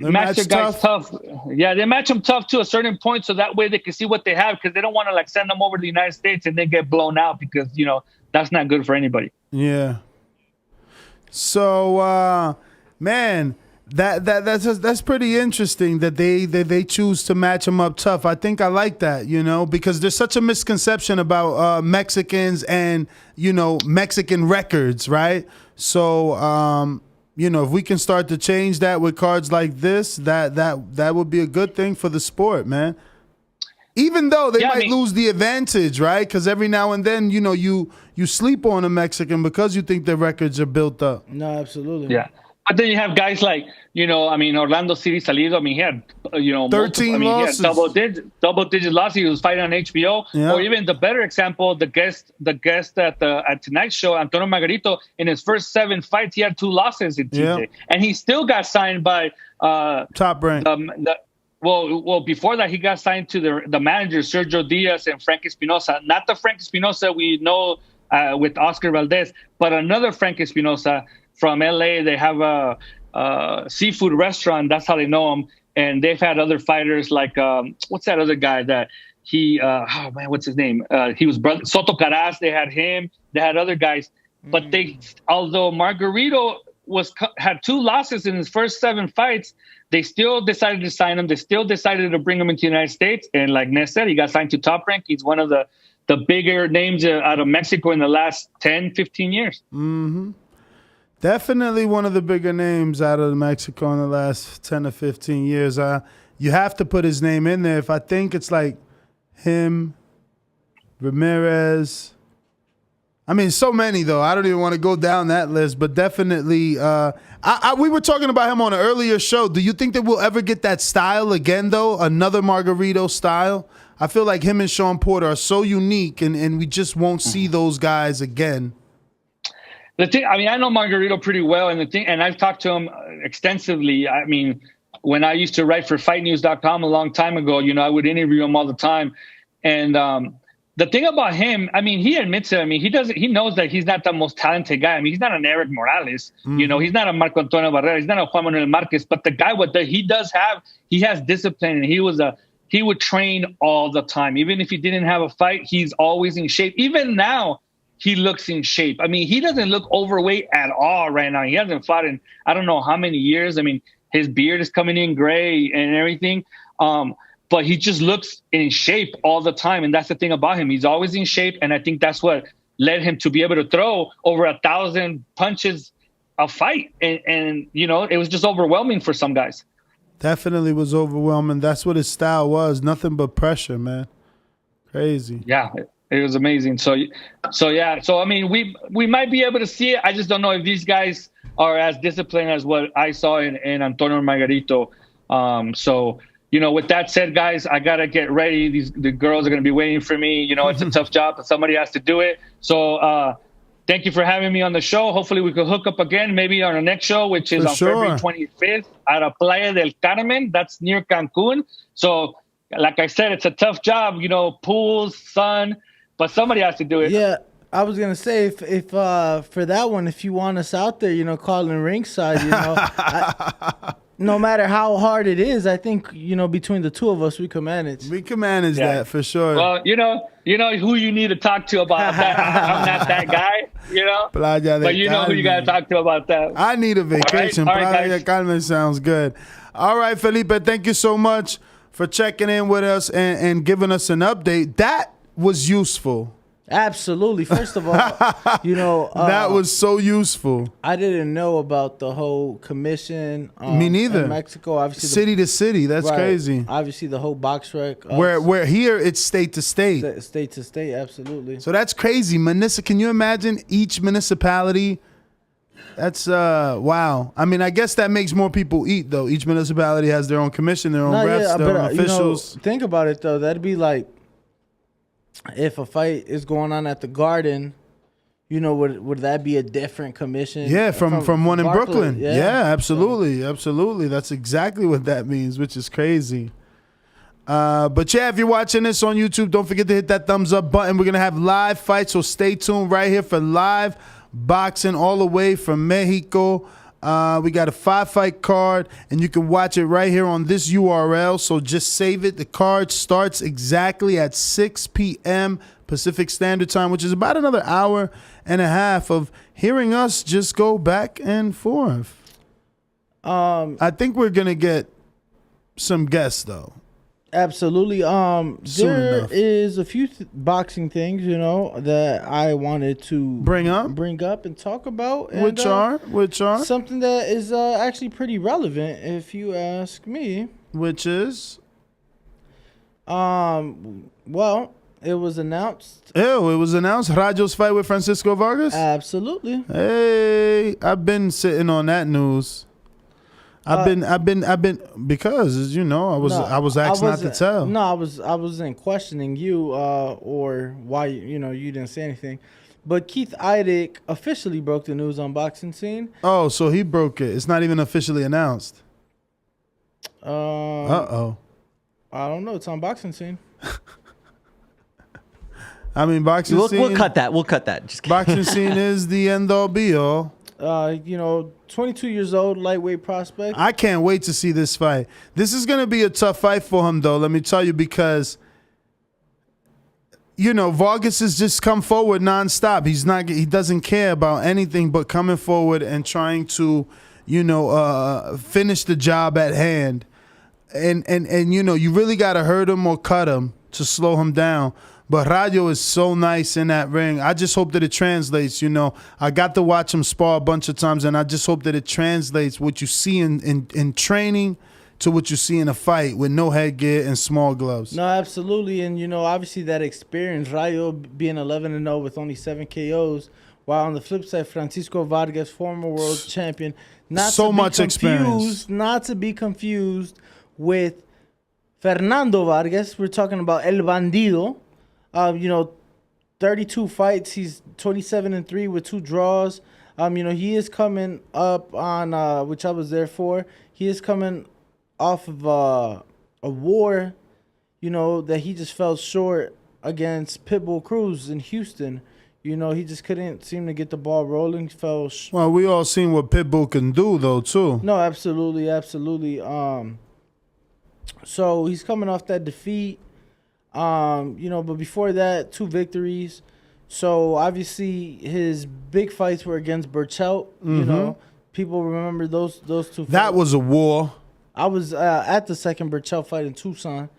match their guys tough. Yeah, they match them tough to a certain point, so that way they can see what they have, because they don't want to like send them over to the United States and then get blown out, because that's not good for anybody. Yeah. So, man, that's pretty interesting that they choose to match them up tough. I think I like that, because there's such a misconception about Mexicans and Mexican records, right? So, if we can start to change that with cards like this, that would be a good thing for the sport, man. Even though they might lose the advantage, right? Because every now and then, you sleep on a Mexican because you think their records are built up. No, absolutely. Yeah. But then you have guys like, Orlando City Salido. He had, 13 losses. He had double digit losses. He was fighting on HBO. Yeah. Or even the better example, the guest at tonight's show, Antonio Margarito, in his first 7 fights, he had 2 losses in TJ. Yeah. And he still got signed by Top Rank. Well, before that, he got signed to the managers, Sergio Diaz and Frank Espinosa. Not the Frank Espinosa we know with Oscar Valdez, but another Frank Espinosa from LA. They have a seafood restaurant. That's how they know him. And they've had other fighters like, what's that other guy that what's his name? He was Soto Caraz. They had him. They had other guys. But although Margarito had 2 losses in his first 7 fights, they still decided to sign him. They still decided to bring him into the United States. And like Ness said, he got signed to Top Rank. He's one of the bigger names out of Mexico in the last 10, 15 years. Mm-hmm. Definitely one of the bigger names out of Mexico in the last 10 or 15 years. You have to put his name in there. If I think it's like him, Ramirez. I mean, so many, though. I don't even want to go down that list, but definitely. We were talking about him on an earlier show. Do you think that we'll ever get that style again, though? Another Margarito style? I feel like him and Sean Porter are so unique, and we just won't see those guys again. The thing, I know Margarito pretty well, and I've talked to him extensively. I mean, when I used to write for FightNews.com a long time ago, I would interview him all the time. And the thing about him, he admits it. He knows that he's not the most talented guy. He's not an Eric Morales. Mm-hmm. He's not a Marco Antonio Barrera. He's not a Juan Manuel Marquez. But the guy, he has discipline, and he would train all the time. Even if he didn't have a fight, he's always in shape. Even now, he looks in shape. He doesn't look overweight at all right now. He hasn't fought in I don't know how many years. His beard is coming in gray and everything. But he just looks in shape all the time. And that's the thing about him. He's always in shape. And I think that's what led him to be able to throw over 1,000 punches a fight. And it was just overwhelming for some guys. Definitely was overwhelming. That's what his style was. Nothing but pressure, man. Crazy. Yeah. It was amazing. So yeah. So we might be able to see it. I just don't know if these guys are as disciplined as what I saw in Antonio Margarito. With that said, guys, I gotta get ready. The girls are gonna be waiting for me. It's a tough job, but somebody has to do it. So thank you for having me on the show. Hopefully we could hook up again, maybe on our next show, which is February 25th out of Playa del Carmen. That's near Cancun. So like I said, it's a tough job. Pools, sun. But somebody has to do it. Yeah, I was gonna say if for that one, if you want us out there, calling ringside, no matter how hard it is, I think between the two of us, we can manage. We can manage that for sure. Well, you know who you need to talk to about that. I'm not that guy, but you know who you got to talk to about that. I need a vacation. All right, Playa del Carmen sounds good. All right, Felipe, thank you so much for checking in with us and giving us an update. That was useful. Absolutely. First of all, that was so useful. I didn't know about the whole commission. Me neither. In Mexico, obviously, city to city. That's crazy. Obviously, the whole box rec. Where here it's state to state. State to state, absolutely. So that's crazy. Can you imagine each municipality? That's wow. I guess that makes more people eat though. Each municipality has their own commission, their own reps, their own officials. Think about it though. That'd be like, if a fight is going on at the Garden, would that be a different commission? Yeah, from one in Barclay? Brooklyn. Yeah, absolutely. Absolutely. That's exactly what that means, which is crazy. But yeah, if you're watching this on YouTube, don't forget to hit that thumbs up button. We're going to have live fights, so stay tuned right here for live boxing all the way from Mexico. We got a 5-fight card, and you can watch it right here on this URL. So just save it. The card starts exactly at 6 p.m. Pacific Standard Time, which is about another hour and a half of hearing us just go back and forth. I think we're gonna get some guests though. Absolutely. Soon There enough. is a few boxing things, that I wanted to Bring up and talk about. And, which are something that is actually pretty relevant, if you ask me. Which is well, it was announced. It was announced. Radio's fight with Francisco Vargas. Absolutely. Hey, I've been sitting on that news. I've been because I was asked not to tell. No, I wasn't questioning you or why you didn't say anything. But Keith Idec officially broke the news on Boxing Scene. Oh, so he broke it. It's not even officially announced. I don't know. It's on Boxing Scene. I mean, Boxing Scene. We'll cut that. We'll cut that. Just kidding. Boxing Scene is the end all be all. 22 years old, lightweight prospect. I can't wait to see this fight. This is going to be a tough fight for him, though. Let me tell you, because Vargas has just come forward nonstop. He doesn't care about anything but coming forward and trying to, finish the job at hand. And you really got to hurt him or cut him to slow him down. But Radio is so nice in that ring. I just hope that it translates. I got to watch him spar a bunch of times, and I just hope that it translates what you see in training to what you see in a fight with no headgear and small gloves. No, absolutely. And, obviously that experience, Rayo being 11-0 with only 7 KOs, while on the flip side, Francisco Vargas, former world champion, not to be confused with Fernando Vargas. We're talking about El Bandido. 32 fights. He's 27-3 with 2 draws. He is coming up on, which I was there for. He is coming off of a war, that he just fell short against Pitbull Cruz in Houston. He just couldn't seem to get the ball rolling. Well, we all seen what Pitbull can do, though, too. No, absolutely. So he's coming off that defeat. But before that, 2 victories. So obviously his big fights were against Burchelt. People remember those 2 fights. That was a war. I was at the second Burchelt fight in Tucson.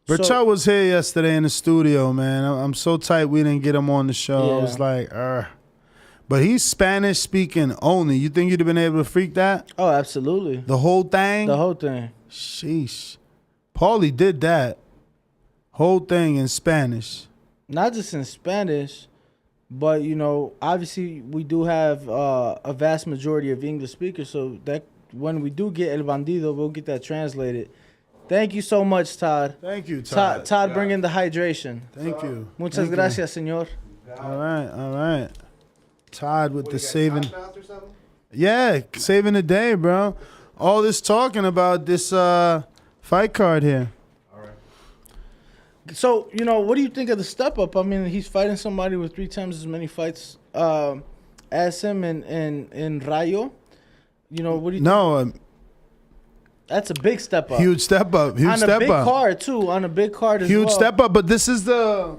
Burchelt was here yesterday in the studio, man. I'm so tight we didn't get him on the show. Yeah. I was like, But he's Spanish speaking only. You think you'd have been able to freak that? Oh, absolutely. The whole thing? The whole thing. Sheesh. Paulie did that. Whole thing in Spanish. Not just in Spanish, but obviously we do have a vast majority of English speakers, so that when we do get El Bandido, we'll get that translated. Thank you so much, Todd. Thank you, Todd. Todd, bring in the hydration. Thank you. Muchas gracias, señor. All right. Todd with the saving. Yeah, saving the day, bro. All this talking about this fight card here. So, what do you think of the step up? I mean, he's fighting somebody with 3 times as many fights as him in Rayo. What do you think? That's a big step up. Huge step up. On a big card, too. On a big card as well. Huge step up. But this is the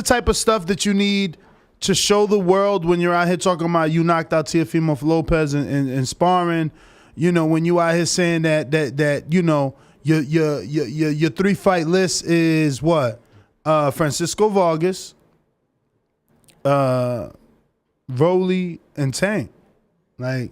type of stuff that you need to show the world when you're out here talking about you knocked out Teofimo Lopez and sparring. When you out here saying that your 3-fight list is what? Francisco Vargas, Rolly, and Tank. Like,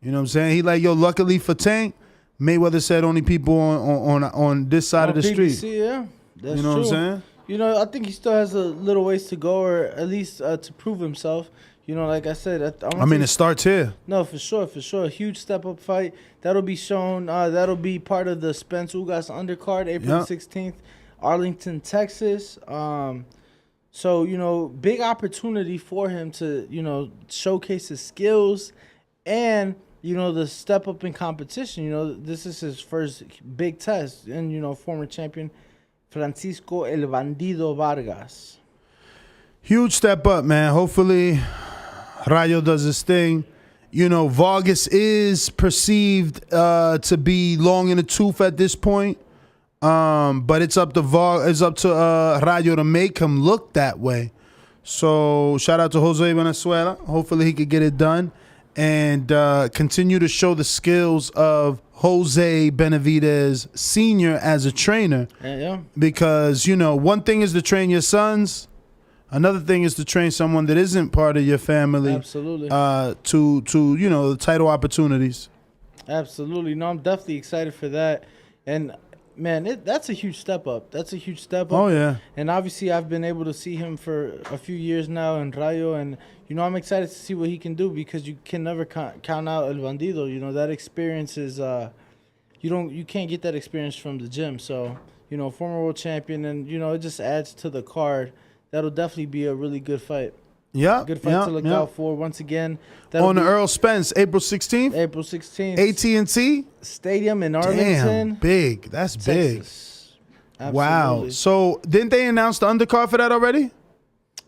you know what I'm saying? He like, luckily for Tank, Mayweather said only people on this side of the PBC, street. Yeah, that's you know true. What I'm saying? I think he still has a little ways to go, or at least to prove himself. Like I said, it starts here. No, for sure. A huge step-up fight. That'll be shown. That'll be part of the Spence Ugas undercard, April 16th, Arlington, Texas. So, big opportunity for him to, showcase his skills and, the step up in competition. This is his first big test. And, former champion Francisco El Bandido Vargas. Huge step up, man. Hopefully Rayo does his thing. Vargas is perceived to be long in the tooth at this point. But it's up to Rayo to make him look that way. So shout out to Jose Venezuela. Hopefully he could get it done and continue to show the skills of Jose Benavidez Sr. as a trainer. Yeah. Because, one thing is to train your sons. Another thing is to train someone that isn't part of your family. Absolutely. To the title opportunities. Absolutely. No, I'm definitely excited for that. And man, that's a huge step up. Oh, yeah. And obviously, I've been able to see him for a few years now in Rayo, and I'm excited to see what he can do because you can never count out El Bandido. That experience is you can't get that experience from the gym. So former world champion, and it just adds to the card. That'll definitely be a really good fight. Yeah, good fight to look out for. Once again, on the Earl Spence, April 16th. April 16th. AT&T Stadium in Arlington. Damn, big. That's Texas. Big. Wow. So didn't they announce the undercard for that already?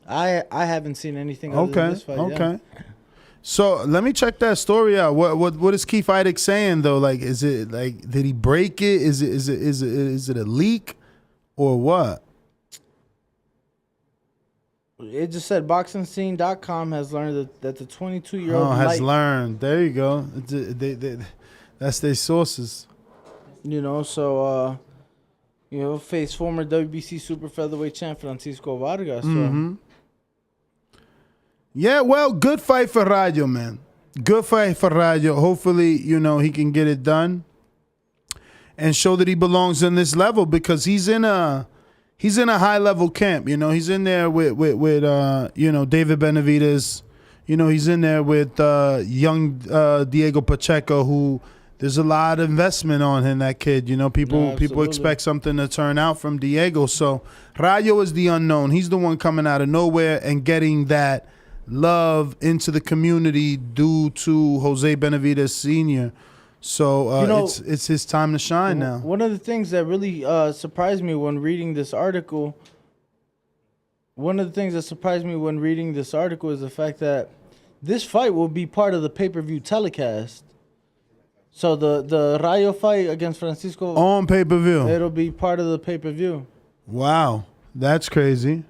I haven't seen anything other than this fight. Okay. Yeah. So let me check that story out. What is Keith Idec saying though? Like, is it like did he break it? Is it a leak or what? It just said BoxingScene.com has learned that the 22-year-old has learned. There you go. That's their sources. So face former WBC super featherweight champ Francisco Vargas. Mm-hmm. Yeah, well, good fight for Rayo, man. Good fight for Rayo. Hopefully, he can get it done and show that he belongs in this level because he's in a high level camp. He's in there with David Benavidez. He's in there with young Diego Pacheco, who there's a lot of investment on him, that kid. People expect something to turn out from Diego. So Rayo is the unknown. He's the one coming out of nowhere and getting that love into the community due to Jose Benavidez Sr. So it's his time to shine now. One of the things that really surprised me when reading this article is the fact that this fight will be part of the pay-per-view telecast. So the Rayo fight against Francisco on pay-per-view. It'll be part of the pay-per-view. Wow, that's crazy.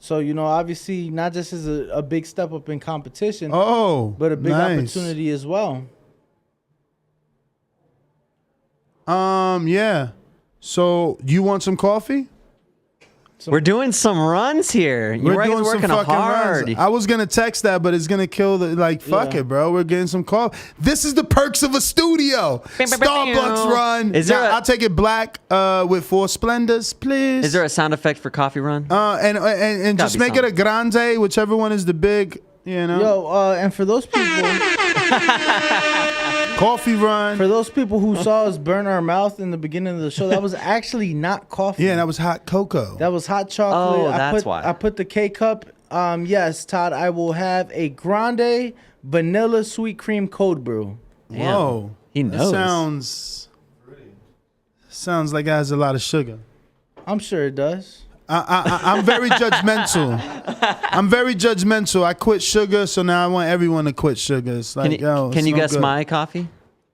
So, obviously not just as a big step up in competition, but a big opportunity as well. Yeah. So you want some coffee? We're doing some runs here. We're doing working some fucking hard. runs. I was gonna text that, but it's gonna kill the fuck it, bro. We're getting some coffee. This is the perks of a studio. Starbucks run. I'll take it black with 4 Splendors, please. Is there a sound effect for coffee run? And just make it a grande, whichever one is the big. And for those people. Coffee run. For those people who saw us burn our mouth in the beginning of the show, that was actually not coffee. Yeah, that was hot cocoa. That was hot chocolate. Oh, that's why. I put the K-cup. Yes, Todd, I will have a grande vanilla sweet cream cold brew. Damn. Whoa. He knows. That sounds like it has a lot of sugar. I'm sure it does. I'm very judgmental. I quit sugar, so now I want everyone to quit sugar. It's like, can you guess good. my coffee?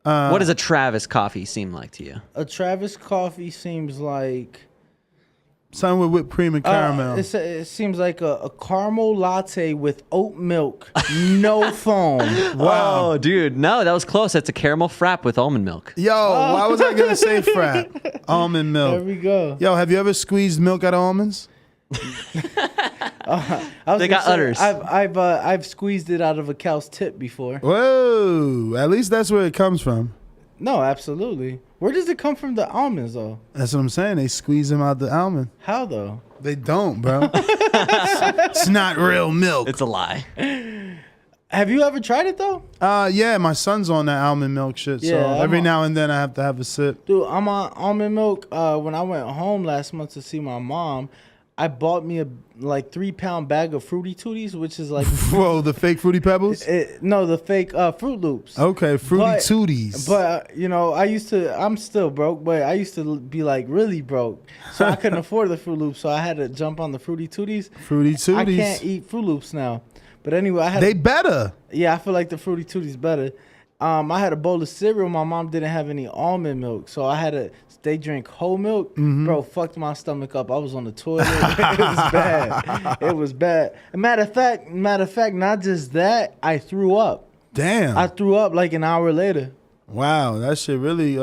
What does a Travis coffee seem like to you? A Travis coffee seems like something with whipped cream and caramel. It seems like a caramel latte with oat milk, no foam. Wow, oh, dude, no, that was close. It's a caramel frap with almond milk. Yo, why was I gonna say frap? Almond milk. There we go. Yo, have you ever squeezed milk out of almonds? They got udders. I've squeezed it out of a cow's tip before. Whoa, at least that's where it comes from. No, absolutely. Where does it come from? The almonds, though. That's what I'm saying. They squeeze them out the almond. How though? They don't, bro. It's not real milk. It's a lie. Have you ever tried it though? Yeah, my son's on that almond milk shit. Yeah, so every now and then I have to have a sip. Dude, I'm on almond milk. When I went home last month to see my mom, I bought me a 3-pound bag of Fruity Tooties, which is like whoa, the fake Fruity Pebbles? No, the fake Fruit Loops. Okay, Fruity Tooties. But I'm still broke, but I used to be like really broke, so I couldn't afford the Fruit Loops, so I had to jump on the Fruity Tooties. Fruity Tooties. I can't eat Fruit Loops now. But anyway, I had They better. Yeah, I feel like the Fruity Tooties better. I had a bowl of cereal. My mom didn't have any almond milk, so I had to. They drink whole milk. Bro, fucked my stomach up. I was on the toilet. It was bad. It was bad. Matter of fact, not just that, I threw up. Damn. I threw up like an hour later. Wow, that shit really.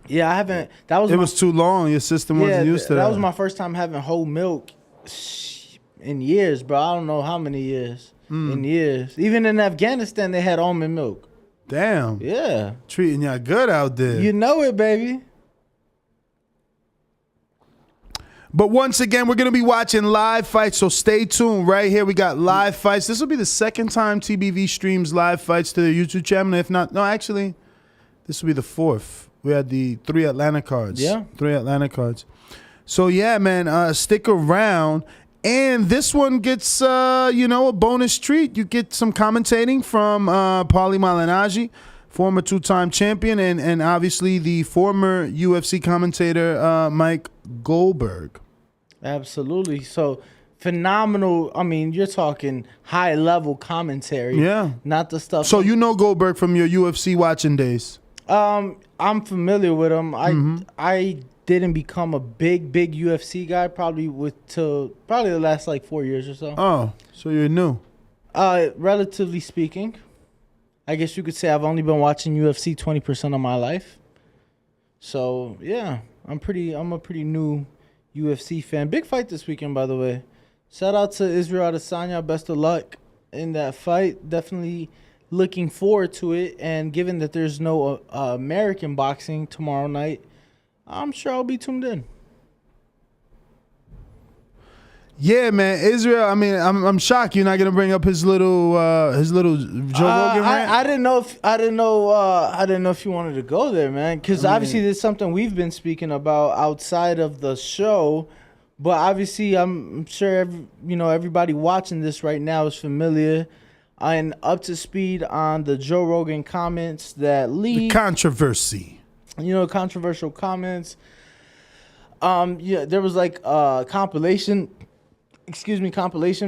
Yeah, I haven't. That was. It was too long. Your system wasn't used to that. That was my first time having whole milk in years, bro. I don't know how many years. In years. Even in Afghanistan, they had almond milk. Damn. Yeah. Treating y'all good out there. You know it, baby. But once again, we're going to be watching live fights, so stay tuned. Right here, we got live fights. This will be the second time TBV streams live fights to their YouTube channel. If not, no, actually, this will be the fourth. We had the 3 Atlanta cards. Yeah. 3 Atlanta cards. So, yeah, man, stick around. And this one gets, a bonus treat. You get some commentating from Paulie Malignaggi, former 2-time champion, and obviously the former UFC commentator, Mike Goldberg. Absolutely. So, phenomenal. I mean, you're talking high-level commentary. Yeah. Not the stuff. So you know Goldberg from your UFC watching days? I'm familiar with him. I didn't become a big UFC guy probably the last like 4 years or so. Oh, so you're new. Relatively speaking, I guess you could say I've only been watching UFC 20% of my life. So yeah, I'm a pretty new UFC fan. Big fight this weekend, by the way. Shout out to Israel Adesanya. Best of luck in that fight. Definitely looking forward to it. And given that there's no American boxing tomorrow night, I'm sure I'll be tuned in. Yeah, man, Israel. I mean, I'm shocked you're not gonna bring up his little Joe Rogan rant. I didn't know if you wanted to go there, man. Because obviously, there's something we've been speaking about outside of the show. But obviously, I'm sure everybody watching this right now is familiar and up to speed on the Joe Rogan comments that leaked. The controversy. Controversial comments. Yeah, there was like a compilation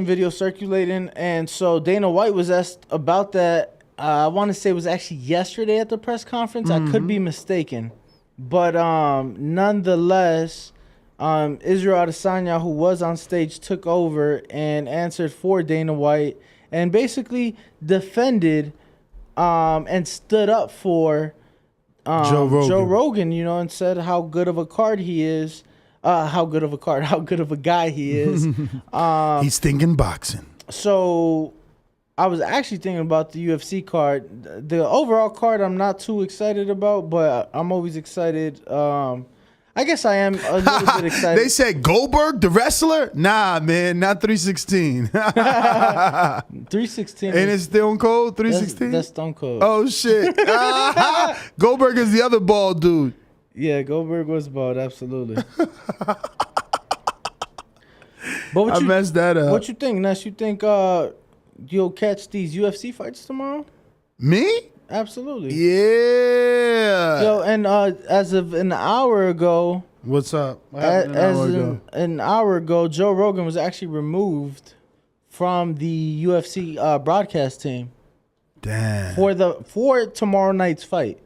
video circulating, and so Dana White was asked about that. I want to say it was actually yesterday at the press conference. I could be mistaken, but nonetheless, Israel Adesanya, who was on stage, took over and answered for Dana White, and basically defended and stood up for Joe Rogan, and said how good of a card he is. How good of a guy he is. He's thinking boxing. So I was actually thinking about the UFC card. The overall card I'm not too excited about, but I'm always excited. I guess I am a little bit excited. They said Goldberg, the wrestler? Nah, man, not 316. 316. Ain't it Stone Cold, 316? That's Stone Cold. Oh, shit. Goldberg is the other bald dude. Yeah, Goldberg was bald, absolutely. But I messed that up. What you think, Ness? You think you'll catch these UFC fights tomorrow? Me? Absolutely. Yeah. Yo, and as of an hour ago. What's up? An hour ago, Joe Rogan was actually removed from the UFC broadcast team. Damn. For tomorrow night's fight.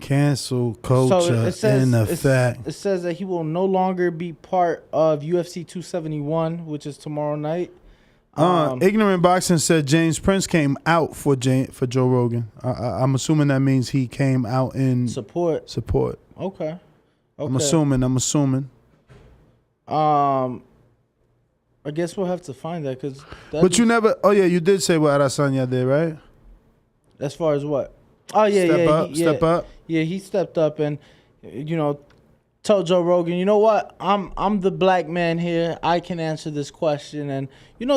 Cancel culture in effect. It says that he will no longer be part of UFC 271, which is tomorrow night. Ignorant Boxing said James Prince came out for Joe Rogan. I'm assuming that means he came out in support. Okay. I'm assuming. I guess we'll have to find that because. But you never. Oh yeah, you did say what Adesanya did, right? As far as what? Oh yeah, Step up. Yeah, he stepped up and told Joe Rogan, you know what? I'm the black man here. I can answer this question, and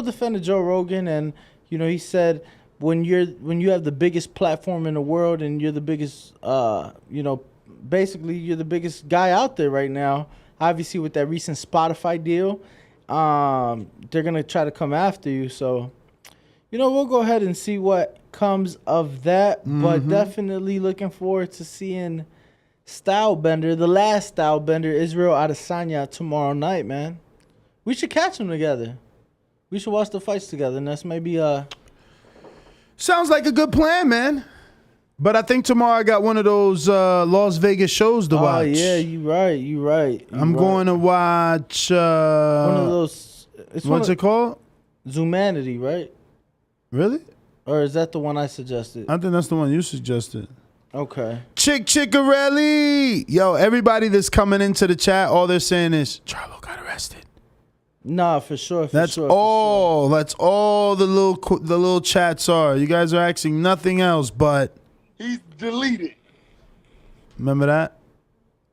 defended Joe Rogan, and he said when you have the biggest platform in the world and you're the biggest, basically you're the biggest guy out there right now. Obviously, with that recent Spotify deal, they're gonna try to come after you. So, we'll go ahead and see what comes of that, but definitely looking forward to seeing the last Stylebender, Israel Adesanya, tomorrow night, man. We should catch them together. We should watch the fights together, and that's maybe Sounds like a good plan, man. But I think tomorrow I got one of those Las Vegas shows to watch. Oh yeah, you right. I'm going to watch. One of those. What's it called? Zumanity, right? Really? Or is that the one I suggested? I think that's the one you suggested. Okay. Chickarelli. Yo, everybody that's coming into the chat, all they're saying is Charlo got arrested. Nah, for sure. That's all the little chats are. You guys are asking nothing else but. He's deleted. Remember that?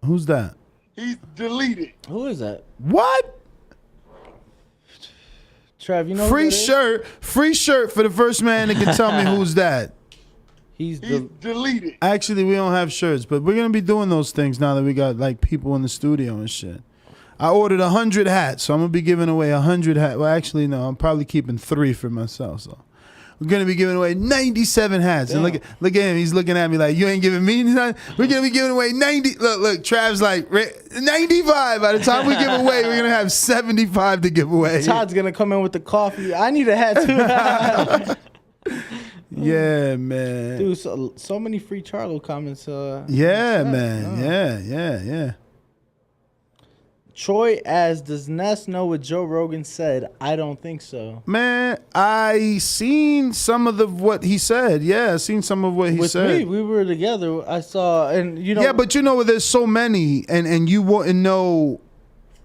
Who's that? He's deleted. Who is that? What? Trav, you know free shirt for the first man that can tell me who's that. He's deleted. Actually, we don't have shirts, but we're gonna be doing those things now that we got like people in the studio and shit. I ordered 100 hats, so I'm gonna be giving away 100 hats. Well, actually, no, I'm probably keeping 3 for myself. So we're gonna be giving away 97 hats. Damn. And look at him. He's looking at me like, you ain't giving me none. We're gonna be giving away 90. Look, Trav's like 95. By the time we give away, we're gonna have 75 to give away. Todd's gonna come in with the coffee. I need a hat too. Yeah, man. Dude, so many free Charlo comments. Yeah, man. Yeah. Troy as does Ness know what Joe Rogan said? I don't think so. Man, I seen some of what he said. Yeah, I seen some of what he said. With me, we were together. I saw, and you know. Yeah, but you know, there's so many, and you wouldn't know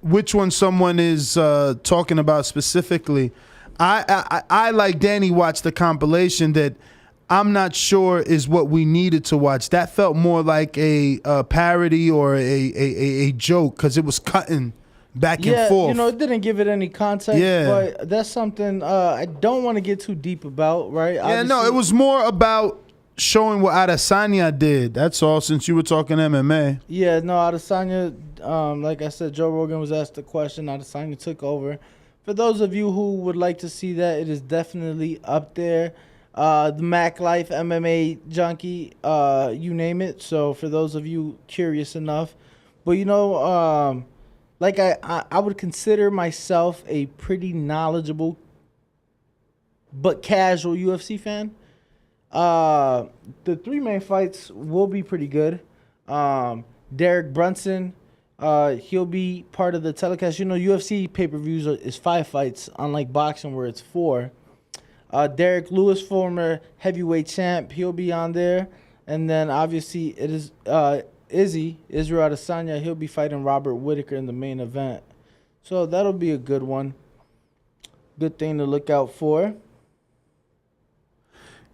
which one someone is talking about specifically. I like Danny watched the compilation that I'm not sure is what we needed to watch. That felt more like a parody or a joke because it was cutting back and forth. You know, it didn't give it any context. Yeah. But that's something I don't want to get too deep about, right? Yeah, no, it was more about showing what Adesanya did. That's all, since you were talking MMA. Yeah, no, Adesanya, like I said, Joe Rogan was asked the question. Adesanya took over. For those of you who would like to see that, it is definitely up there. The Mac Life MMA Junkie, you name it. So for those of you curious enough, but you know, like I would consider myself a pretty knowledgeable but casual UFC fan. The 3 main fights will be pretty good. Derek Brunson, he'll be part of the telecast. You know, UFC pay-per-views is 5 fights, unlike boxing where it's 4. Derek Lewis, former heavyweight champ, he'll be on there. And then obviously it is Israel Adesanya. He'll be fighting Robert Whittaker in the main event. So that'll be a good one. Good thing to look out for.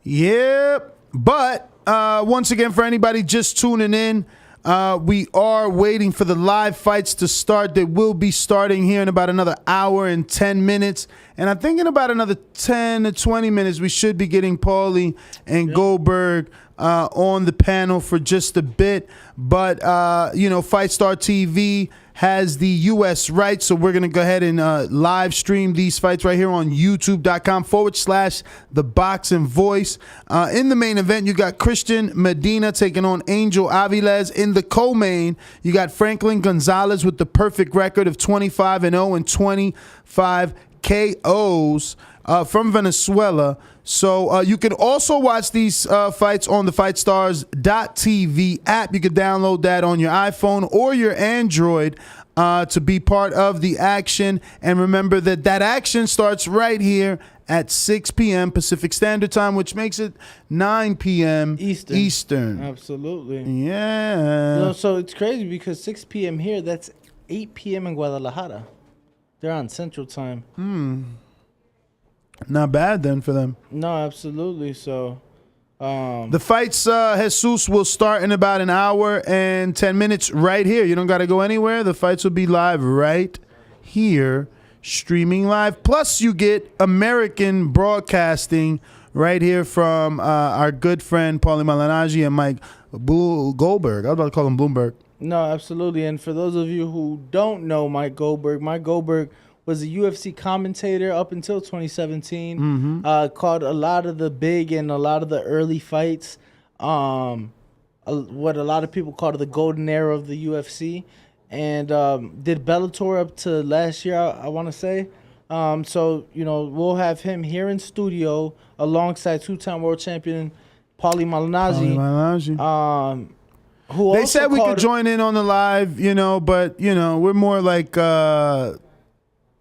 Yep. But once again, for anybody just tuning in, we are waiting for the live fights to start. They will be starting here in about another hour and 10 minutes. And I think in about another 10 to 20 minutes, we should be getting Paulie and Goldberg on the panel for just a bit. But, you know, Fight Star TV has the U.S. rights, so we're going to go ahead and live stream these fights right here on youtube.com/The Boxing Voice. In the main event, you got Christian Medina taking on Angel Aviles. In the co-main, you got Franklin Gonzalez with the perfect record of 25-0 and 25 KOs from Venezuela. So you can also watch these fights on the FightStars.tv app. You can download that on your iPhone or your Android to be part of the action. And remember that action starts right here at 6 p.m. Pacific Standard Time, which makes it 9 p.m. Eastern. Absolutely. Yeah. You know, so it's crazy because 6 p.m. here, that's 8 p.m. in Guadalajara. They're on Central Time. Not bad then for them. No, absolutely. So the fights, Jesus, will start in about an hour and 10 minutes right here. You don't got to go anywhere. The fights will be live right here, streaming live. Plus, you get American broadcasting right here from our good friend Paulie Malignaggi and Mike Goldberg. I was about to call him Bloomberg. No, absolutely. And for those of you who don't know Mike Goldberg was a UFC commentator up until 2017. Called a lot of the big and a lot of the early fights. What a lot of people call the golden era of the UFC. And did Bellator up to last year, I want to say. So we'll have him here in studio alongside two-time world champion Paulie Malignaggi. Who They also said we could called- join in on the live, but we're more like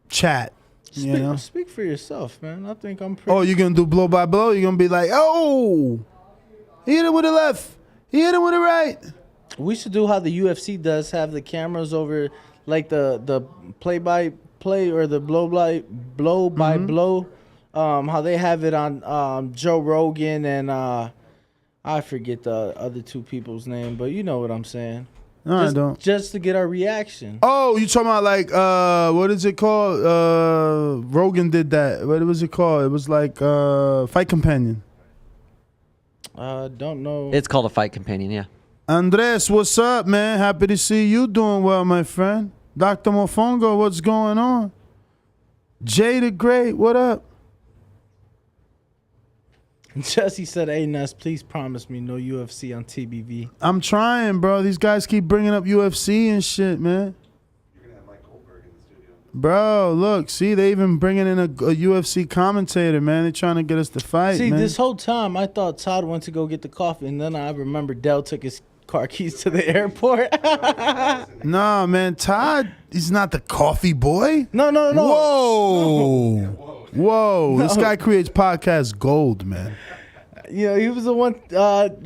chat. Speak for yourself, man. I think I'm pretty. Oh, you're gonna do blow by blow? You're gonna be like, oh, he hit it with the left, he hit it with the right. We should do how the UFC does, have the cameras over like the play by play or the blow by blow. How they have it on Joe Rogan and I forget the other two people's name, but you know what I'm saying. No, I don't. Just to get our reaction. Oh, you talking about like what is it called? Rogan did that. What was it called? It was like Fight Companion. Don't know. It's called a Fight Companion, yeah. Andres, what's up, man? Happy to see you doing well, my friend. Dr. Mofongo, what's going on? Jay the Great, what up? Jesse said, "Hey, Ness, please promise me no UFC on TBV." I'm trying, bro. These guys keep bringing up UFC and shit, man. Bro, look, see, they even bringing in a UFC commentator, man. They trying to get us to fight, See, man. this whole time I thought Todd went to go get the coffee, and then I remember Dell took his car keys to the airport. Nah, man, Todd, he's not the coffee boy. No. Whoa. This guy creates podcast gold, man. He was the one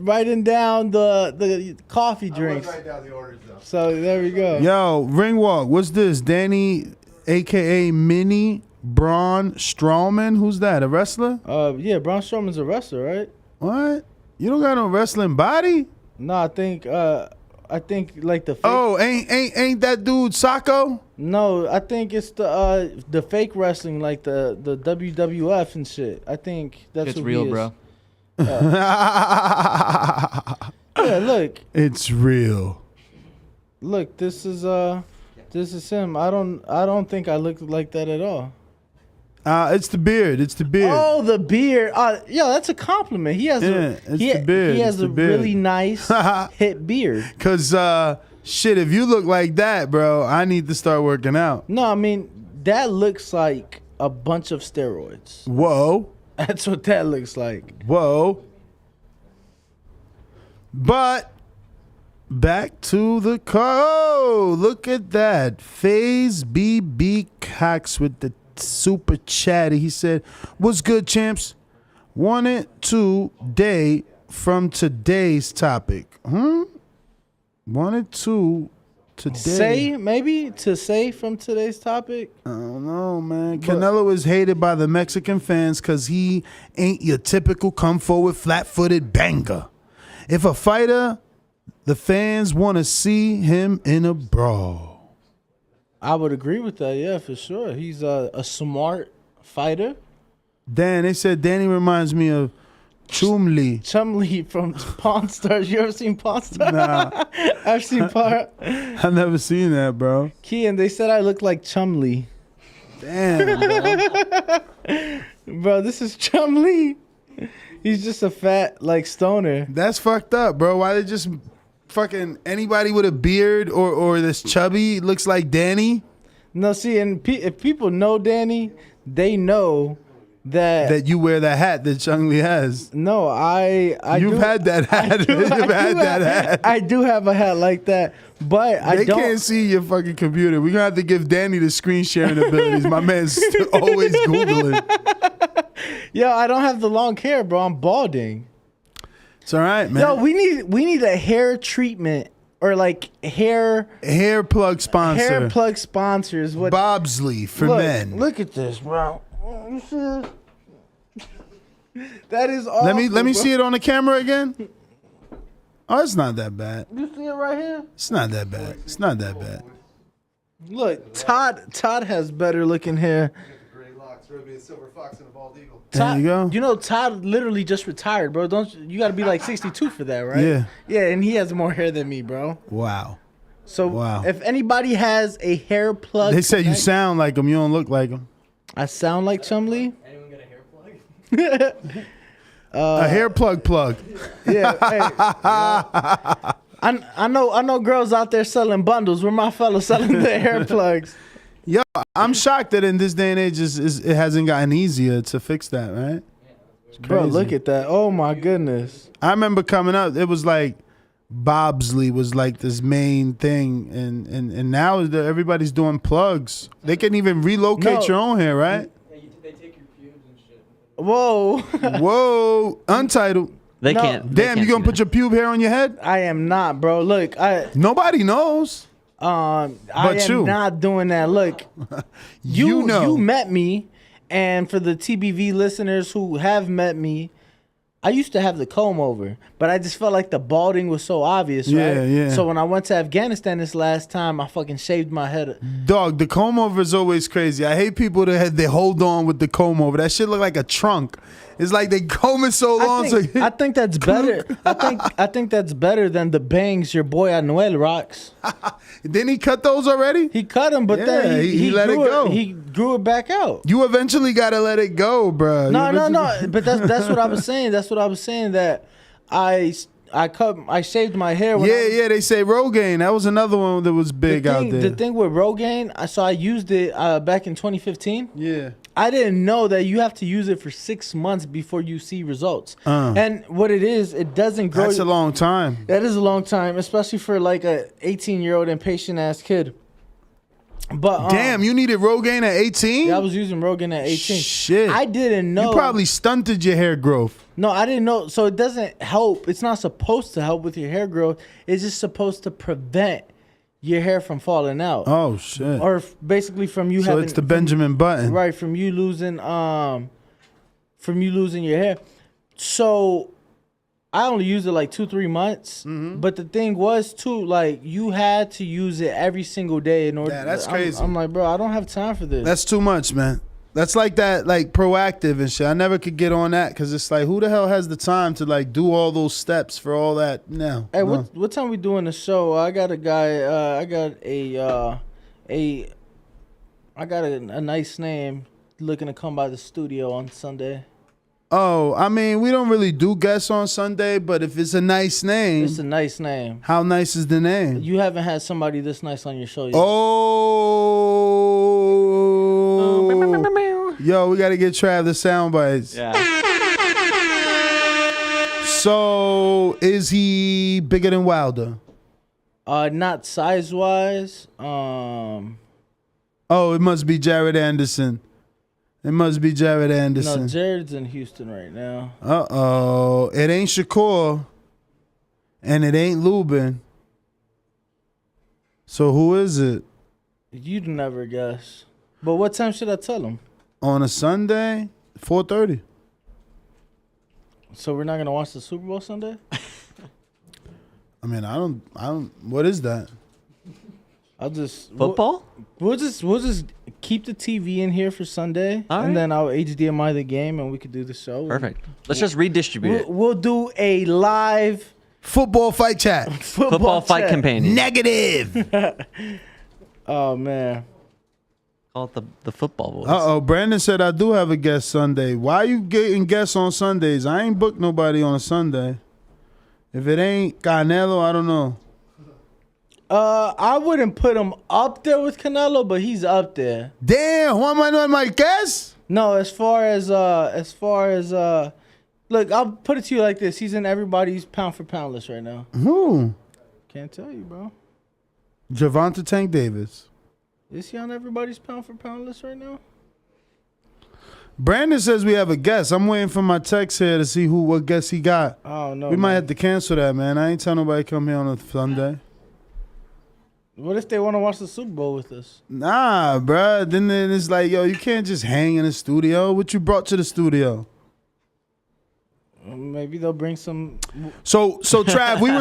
writing down the coffee drinks. Write down the orders, though. So there we go. Yo, ring walk. What's this? Danny, a.k.a. Mini Braun Strowman? Who's that, a wrestler? Yeah, Braun Strowman's a wrestler, right? What? You don't got no wrestling body? No, I think like the fake. Oh, ain't that dude Sacco? No, I think it's the fake wrestling, like the WWF and shit. I think that's It's who real, he is. bro. Yeah, look. It's real. Look, this is him. I don't think I look like that at all. It's the beard. It's the beard. Oh, the beard. That's a compliment. He has the beard. He It's has the a beard. really nice hip beard. Cause shit, if you look like that, bro, I need to start working out. No, I mean that looks like a bunch of steroids. Whoa. That's what that looks like. Whoa. But back to the car. Oh, look at that. FaZe BB Cox with the super chatty. He said, "What's good, champs? Wanted to day from today's topic." Wanted to today. Say from today's topic. I don't know, man. Canelo is hated by the Mexican fans because he ain't your typical come forward flat-footed banger. If a fighter, the fans want to see him in a brawl. I would agree with that. Yeah, for sure. He's a smart fighter. Dan, they said Danny reminds me of Chumli. Chumli from Pawn Stars. You ever seen Pawn Stars? Nah. I've seen Pawn. I've never seen that, bro. Kean, they said I look like Chumli. Damn, bro. Bro, this is Chumli. He's just a fat, like, stoner. That's fucked up, bro. Why they just fucking anybody with a beard or this chubby looks like Danny? No, see, and if people know Danny, they know that you wear that hat that Chung Lee has. No, You've had that hat. You've had that hat. I do have a hat like that, but They can't see your fucking computer. We're gonna have to give Danny the screen sharing abilities. My man's always Googling. Yo, I don't have the long hair, bro. I'm balding. It's all right, man. Yo, we need a hair treatment or like hair plug sponsor. Hair plug sponsors. What Bobsley for look, men. Look at this, bro. You see that is awesome. Let me see it on the camera again. Oh, it's not that bad. You see it right here? It's not that bad. It's not that bad. Look, Todd has better looking hair. Gray locks, ruby, a silver fox, and a bald eagle. There you go. You know, Todd literally just retired, bro. You got to be like 62 for that, right? Yeah. Yeah, and he has more hair than me, bro. Wow. So if anybody has a hair plug, They said you sound like him. You don't look like him. I sound like Chumlee. Anyone got a hair plug? A hair plug. Yeah. Hey, I know girls out there selling bundles. Where my fellas selling their hair plugs. Yo, I'm shocked that in this day and age, it hasn't gotten easier to fix that, right? Bro, look at that. Oh, my goodness. I remember coming up, it was like Bobsley was like this main thing, and now everybody's doing plugs. They can even relocate your own hair, right? They take your pubes and shit. Whoa. Whoa, Untitled. They can't. Damn, you gonna put your pube hair on your head? I am not, bro. Look, nobody knows. I am not doing that. Look, you met me, and for the TBV listeners who have met me, I used to have the comb over, but I just felt like the balding was so obvious, right? Yeah. So when I went to Afghanistan this last time, I fucking shaved my head. Dog, the comb over is always crazy. I hate people that they hold on with the comb over. That shit look like a trunk. It's like they comb it so long. I think that's better. I think that's better than the bangs your boy Anuel rocks. Didn't he cut those already? He cut them, but then he let it go. He grew it back out. You eventually gotta let it go, bro. No. But that's what I was saying. That's what I was saying, that I shaved my hair. They say Rogaine. That was another one that was big out there. The thing with Rogaine, I used it back in 2015. Yeah. I didn't know that you have to use it for 6 months before you see results. And what it is, it doesn't grow. That's a long time. That is a long time, especially for like a 18-year-old impatient ass kid. But damn, you needed Rogaine at 18? Yeah, I was using Rogaine at 18. Shit. I didn't know. You probably stunted your hair growth. No, I didn't know. So it doesn't help. It's not supposed to help with your hair growth. It's just supposed to prevent your hair from falling out. Oh shit. Or basically from you having. So it's the Benjamin Button. Right, from you losing your hair. So I only used it like 2-3 months. But the thing was too, like, you had to use it every single day in order. Yeah, that's crazy. I'm like, bro, I don't have time for this. That's too much, man. That's like that, like proactive and shit. I never could get on that because it's like, who the hell has the time to like do all those steps for all that now? Hey, what time we doing the show? I got a guy. I got a nice name looking to come by the studio on Sunday. Oh, I mean, we don't really do guests on Sunday, but if it's a nice name. It's a nice name. How nice is the name? You haven't had somebody this nice on your show yet. Yo, we got to get Trav the sound bites. Yeah. So, is he bigger than Wilder? Not size-wise. Oh, it must be Jared Anderson. No, Jared's in Houston right now. Uh-oh. It ain't Shakur. And it ain't Lubin. So who is it? You'd never guess. But what time should I tell him? On a Sunday? 4:30. So we're not going to watch the Super Bowl Sunday? I mean, I don't. What is that? I'll just football. We'll just keep the TV in here for Sunday, All right. and then I'll HDMI the game, and we could do the show. Perfect. Let's just redistribute it. We'll do a live football fight chat. Football fight chat. companion. Negative. Oh man. Call it the football voice. Brandon said I do have a guest Sunday. Why you getting guests on Sundays? I ain't booked nobody on a Sunday. If it ain't Canelo, I don't know. I wouldn't put him up there with Canelo, but he's up there. Damn, Juan Manuel Marquez? No, as far as look, I'll put it to you like this: he's in everybody's pound for pound list right now. Who? Can't tell you, bro. Gervonta Tank Davis. Is he on everybody's pound for pound list right now? Brandon says we have a guest. I'm waiting for my text here to see what guest he got. Oh no, we might have to cancel that, man. I ain't tell nobody come here on a Sunday. What if they want to watch the Super Bowl with us? Nah, bruh. Then it's like, yo, you can't just hang in the studio. What you brought to the studio? Maybe they'll bring some. So Trav, we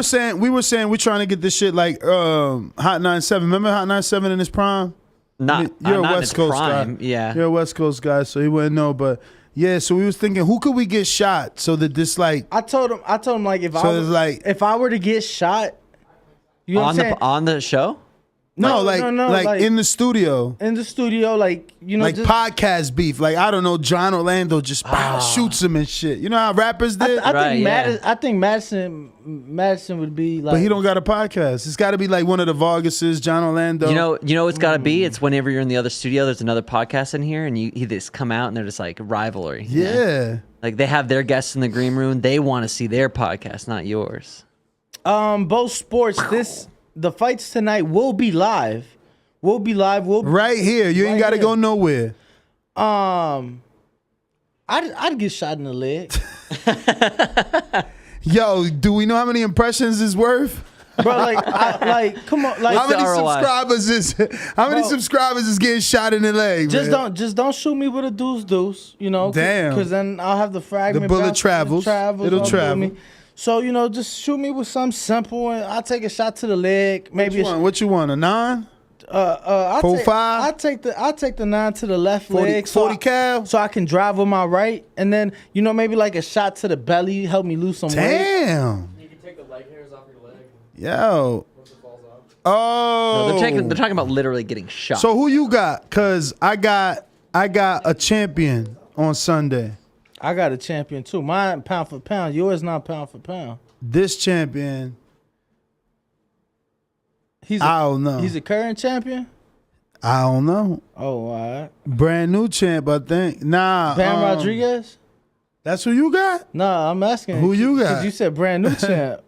were saying we're trying to get this shit like Hot 97. Remember Hot 97 in his prime? Not you're a not West in Coast its prime. guy. Yeah. You're a West Coast guy, so he wouldn't know. But yeah, so we was thinking, who could we get shot so that this like? I told him like if So it's like if I were to get shot, you know what I'm saying? On the show. No, like in the studio. In the studio, like like just, podcast beef. Like I don't know, John Orlando just shoots him and shit. You know how rappers did? I think Madison would be like. But he don't got a podcast. It's got to be like one of the Vargases, John Orlando. You know it's got to be. It's whenever you're in the other studio, there's another podcast in here, and you just come out and they're just like rivalry. Yeah. Like they have their guests in the green room. They want to see their podcast, not yours. Both sports. The fights tonight will be live. We'll be live. Right here. You ain't got to go nowhere. I'd get shot in the leg. Yo, do we know how many impressions it's worth? Bro, come on, like how many subscribers is getting shot in the leg? Just don't shoot me with a deuce, Damn. Because then I'll have the fragment. The bullet travels. It'll travel. So just shoot me with something simple, and I'll take a shot to the leg. Maybe what you want? A 9? 4-5. I'll take the 9 to the left leg. 40 cal. So I can drive with my right, and then maybe like a shot to the belly, help me lose some weight. Damn. You can take the leg hairs off your leg. Yo. Once it falls off. Oh. No, they're talking about literally getting shot. So who you got? Cause I got a champion on Sunday. I got a champion too. Mine pound for pound. Yours not pound for pound. This champion, I don't know. He's a current champion? I don't know. Oh, all right. Brand new champ, I think. Nah. Bam Rodriguez? That's who you got? Nah, I'm asking. Who you got? Because you said brand new champ.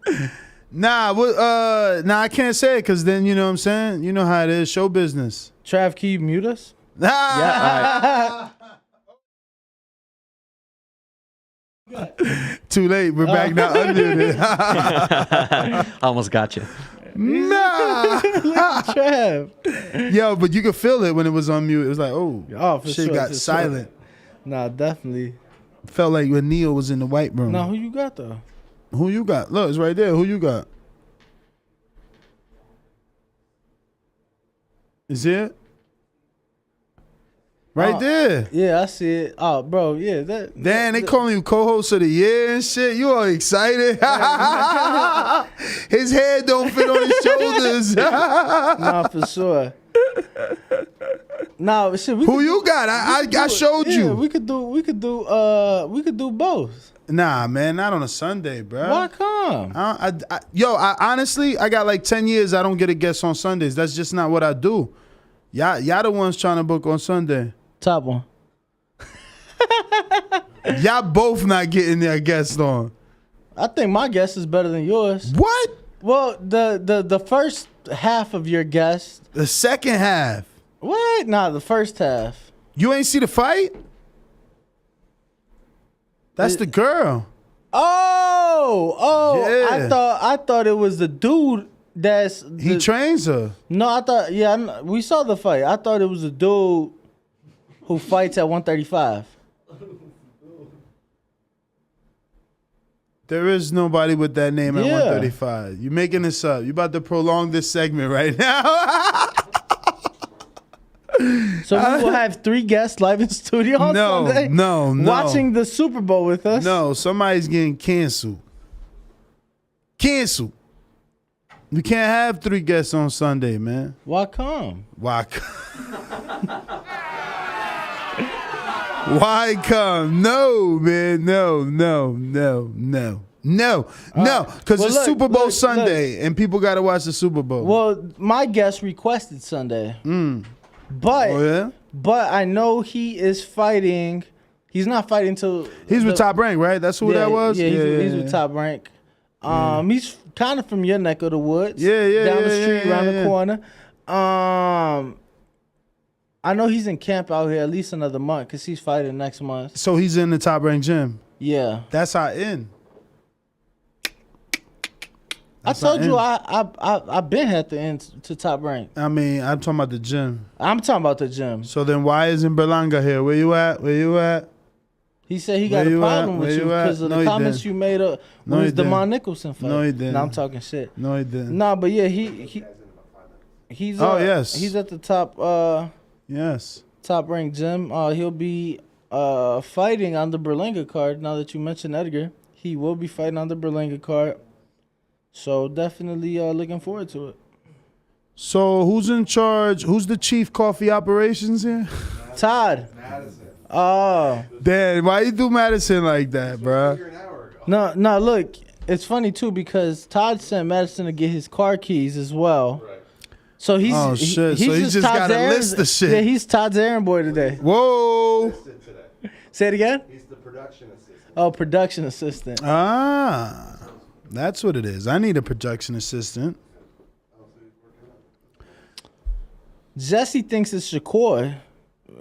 Nah, I can't say it because then you know what I'm saying? You know how it is, show business. Trav, can you mute us? Nah. Yeah, Too late. We're back now. Unmuted. Almost got you. Nah. Trav. Yo, but you could feel it when it was on mute. It was like, oh for shit sure, got for silent. Sure. Nah, definitely. Felt like when Neil was in the white room. Now, who you got, though? Who you got? Look, it's right there. Who you got? Is it? Right there. Yeah, I see it. Oh, bro, yeah. Damn, they calling you co-host of the year and shit. You all excited? His head don't fit on his shoulders. Nah, for sure. Nah, shit. Who you got? I showed you. We could do both. Nah, man, not on a Sunday, bro. Why come? I honestly, I got like 10 years I don't get a guest on Sundays. That's just not what I do. Y'all the ones trying to book on Sunday. Top one. Y'all both not getting their guest on. I think my guest is better than yours. What? Well, the first half of your guest. The second half. What? Nah, the first half. You ain't see the fight? That's the girl. Oh, yeah. I thought it was the dude he trains her. No, I thought we saw the fight. I thought it was a dude who fights at 135. There is nobody with that name at Yeah. 135. You making this up. You about to prolong this segment right now. So we will have 3 guests live in studio on Sunday. No. Watching the Super Bowl with us. No, somebody's getting canceled. Canceled. We can't have 3 guests on Sunday, man. Why come? Why come? No, man. No. Because it's look, Super Bowl look, Sunday, and people got to watch the Super Bowl. Well, my guest requested Sunday. But I know he is fighting. He's not fighting till he's with Top Rank, right? That's who that was. Yeah, he's with Top Rank. He's kind of from your neck of the woods. Yeah, down the street, around the corner. I know he's in camp out here at least another month because he's fighting next month. So he's in the Top Rank gym. Yeah, that's how in. I told you I've been at the end to Top Rank. I mean, I'm talking about the gym. I'm talking about the gym. So then why isn't Berlanga here? Where you at? He said he got a problem with you because of the comments you made up when it was Demond Nicholson fight. No, he didn't. Nah, I'm talking shit. No, he didn't. Nah, but yeah, he's yes. He's at the top Top Rank gym. He'll be fighting on the Berlanga card. Now that you mentioned Edgar, he will be fighting on the Berlanga card. So definitely looking forward to it. So who's in charge? Who's the chief coffee operations here? Todd. Oh. Damn, why you do Madison like that, bro? No, look, it's funny too because Todd sent Madison to get his car keys as well. So he's so he just Todd's gotta list the shit. Yeah, he's Todd's errand boy today. Whoa. Say it again? He's the production assistant. Oh, production assistant. Ah, that's what it is. I need a production assistant. Jesse thinks it's Shakur.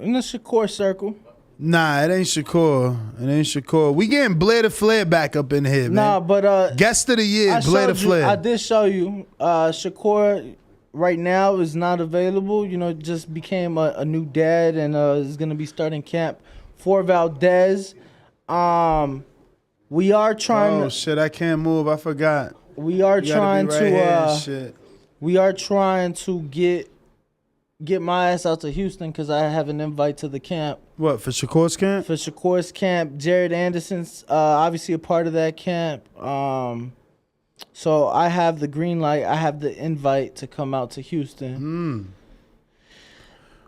In the Shakur circle. Nah, it ain't Shakur. We getting Blair the Flair back up in here, man. Nah, but guest of the year, Blair the Flair. I did show you. Shakur right now is not available. You know, just became a new dad and is gonna be starting camp for Valdez. We are trying. Oh shit! I can't move. I forgot. We are trying to. We are trying to get my ass out to Houston because I have an invite to the camp. What, for Shakur's camp? For Shakur's camp. Jared Anderson's obviously a part of that camp. So I have the green light. I have the invite to come out to Houston.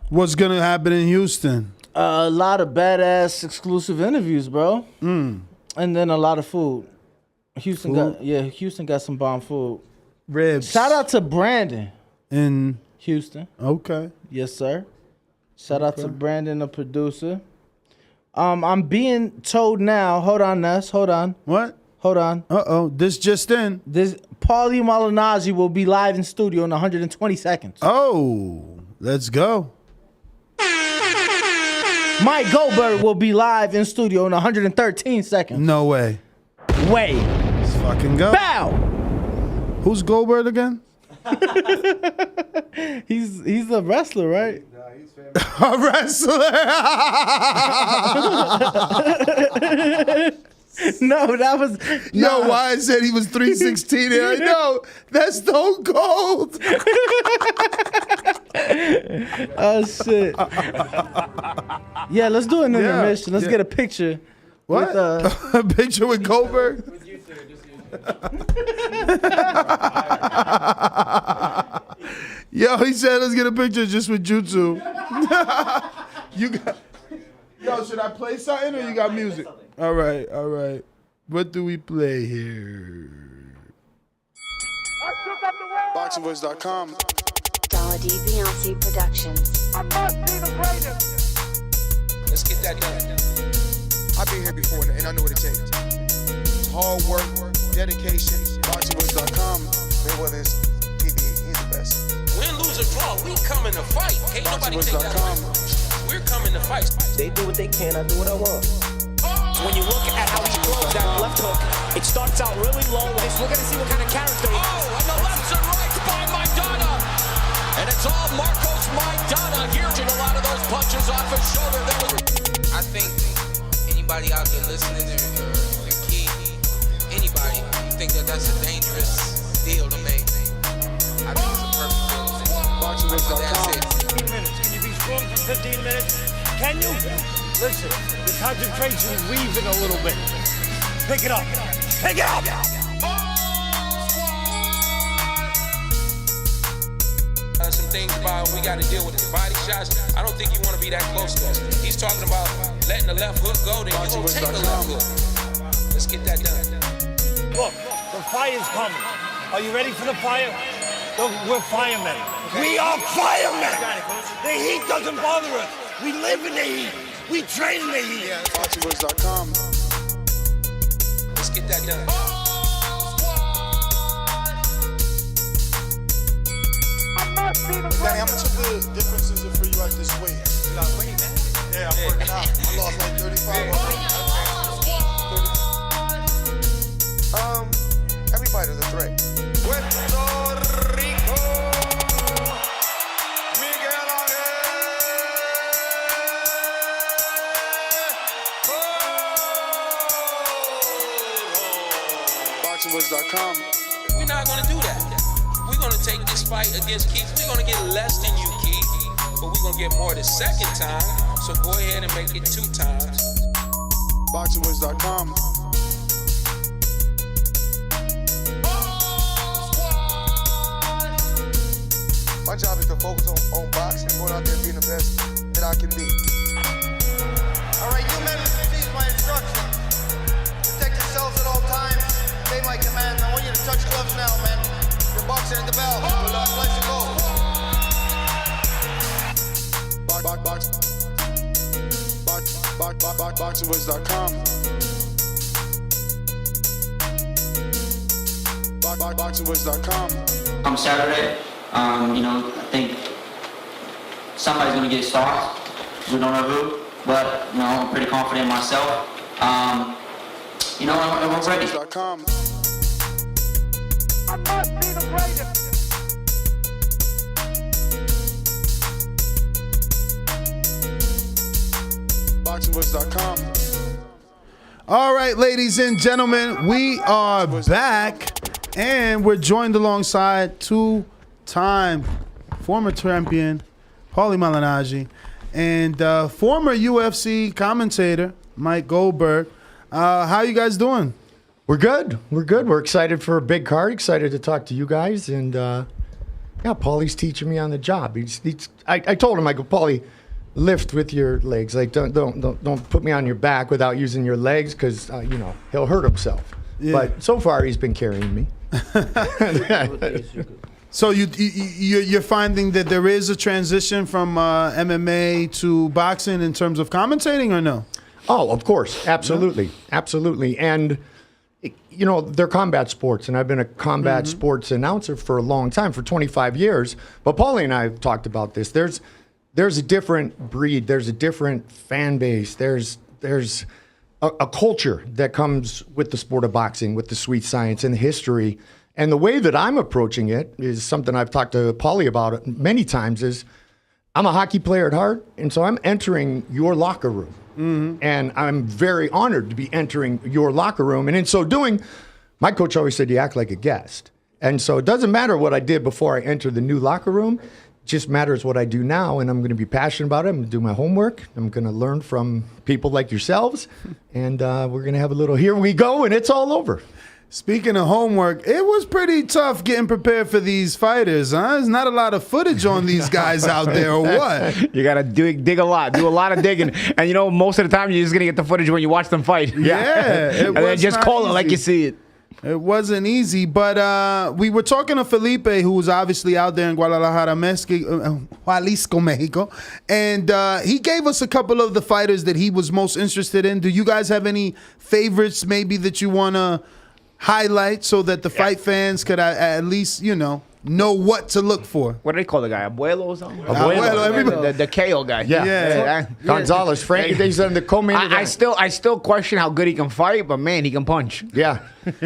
What's going to happen in Houston? A lot of badass exclusive interviews, bro. And then a lot of food. Houston got some bomb food. Ribs. Shout out to Brandon. In Houston. Okay. Yes, sir. Shout out to Brandon, the producer. I'm being told now. Hold on, Ness. Hold on. What? Hold on. This just in. This Paulie Malignaggi will be live in studio in 120 seconds. Oh, let's go. Mike Goldberg will be live in studio in 113 seconds. No way. Let's fucking go. Bow. Who's Goldberg again? He's a wrestler, right? Nah, he's famous. A wrestler. No, that was Yo, Wyatt said he was 316 and I know that's Stone Cold. Oh shit. Yeah, let's do an intermission. Let's get a picture. What? With, a picture with Goldberg? With you two, just you. Yo, he said let's get a picture just with Jutsu. You got. Yo, should I play something or you got music? All right. What do we play here? BoxingVoice.com. Dollar D Beyonce Productions. Let's get that done. I've been here before and I know what it takes. It's hard work, dedication. BoxingVoice.com. Mayweather is he's the best. Win, lose, or draw, we coming to fight. Can't nobody take that away. We're coming to fight. They do what they can, I do what I want. When you look at how he throws that left hook, it starts out really low. We're going to see what kind of character he has. And the lefts and rights by Maidana. And it's all Marcos Maidana here. A lot of those punches off his shoulder. I think anybody out there listening or key, anybody think that that's a dangerous deal to make. I think it's a perfect deal to make. BoxingVoice.com. 15 minutes. Can you be strong for 15 minutes? Can you? Listen, the concentration's leaving a little bit. Pick it up. Pick it up! Some things about we got to deal with his body shots. I don't think you want to be that close to us. He's talking about letting the left hook go, then you're going to take the left hook. Let's get that done. Look, the fire's coming. Are you ready for the fire? Look, we're firemen. We are firemen! The heat doesn't bother us. We live in the heat. We train in the heat. BoxingVoice.com. Let's get that done. Danny, how much of the difference is it for you at this weight? You lost weight, man. Yeah, I'm working out. I lost like 35 everybody's a threat. Puerto Rico. Miguel BoxingVoice.com. We're not going to do that. We're going to take this fight against Keith. We're going to get less than you, Keith, but we're going to get more the second time. So go ahead and make it 2 times. BoxingVoice.com. My job is to focus on boxing, going out there and being the best that I can be. All right, you men receive my instructions. Protect yourselves at all times. Obey my command. I want you to touch gloves now, man. You're boxing at the bell. Let's go. BoxingVoice.com. BoxingVoice.com. On Saturday, I think somebody's going to get stalked. We don't know who, but, I'm pretty confident in myself. And we're ready. I must be the greatest. BoxingVoice.com. All right, ladies and gentlemen, we are back, and we're joined alongside two-time former champion Paulie Malignaggi and former UFC commentator Mike Goldberg. How you guys doing? We're good. We're good. We're excited for a big card. Excited to talk to you guys. And Paulie's teaching me on the job. I told him, I go, Paulie, lift with your legs. Like don't put me on your back without using your legs, because he'll hurt himself. Yeah. But so far he's been carrying me. So you're finding that there is a transition from MMA to boxing in terms of commentating, or no? Oh, of course, absolutely, absolutely. And they're combat sports, and I've been a combat sports announcer for a long time, for 25 years. But Paulie and I have talked about this. There's a different breed. There's a different fan base. There's a culture that comes with the sport of boxing, with the sweet science and the history. And the way that I'm approaching it is something I've talked to Paulie about many times. Is I'm a hockey player at heart, and so I'm entering your locker room. And I'm very honored to be entering your locker room. And in so doing, my coach always said, you act like a guest. And so it doesn't matter what I did before I entered the new locker room. It just matters what I do now. And I'm going to be passionate about it. I'm going to do my homework. I'm going to learn from people like yourselves. And we're going to have a little here we go, and it's all over. Speaking of homework, it was pretty tough getting prepared for these fighters, huh? There's not a lot of footage on these guys out there, or what? You got to dig a lot, do a lot of digging. And, most of the time you're just going to get the footage when you watch them fight. Yeah. And then just call it like you see it. It wasn't easy, but we were talking to Felipe, who was obviously out there in Guadalajara, Jalisco, Mexico, and he gave us a couple of the fighters that he was most interested in. Do you guys have any favorites maybe that you want to highlight so that the fight fans could at least, know what to look for? What do they call the guy? Abuelo or something? Abuelo, everybody. The KO guy. Yeah. Gonzalez, Frank, he's on the co-main event. I still question how good he can fight, but man, he can punch. Yeah.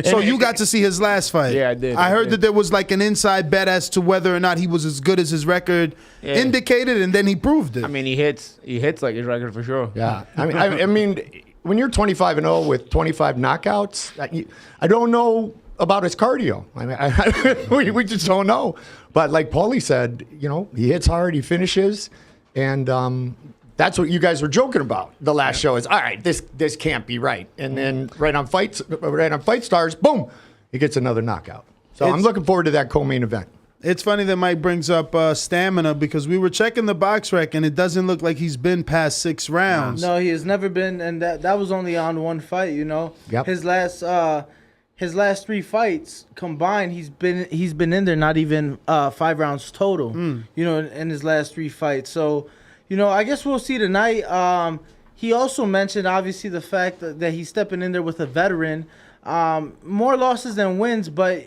So you got to see his last fight. Yeah, I did. I heard that there was like an inside bet as to whether or not he was as good as his record indicated, and then he proved it. I mean, he hits like his record for sure. Yeah. I mean, when you're 25-0 with 25 knockouts, I don't know about his cardio. I mean, we just don't know. But like Paulie said, he hits hard, he finishes, and that's what you guys were joking about the last show. Is all right, this can't be right. And then right on Fight Stars, boom, he gets another knockout. So I'm looking forward to that co-main event. It's funny that Mike brings up stamina, because we were checking the box rec, and it doesn't look like he's been past 6 rounds. No, he has never been, and that was only on one fight. Yep. His last 3 fights combined, he's been in there not even 5 rounds total. In his last 3 fights. So, I guess we'll see tonight. He also mentioned obviously the fact that he's stepping in there with a veteran. More losses than wins, but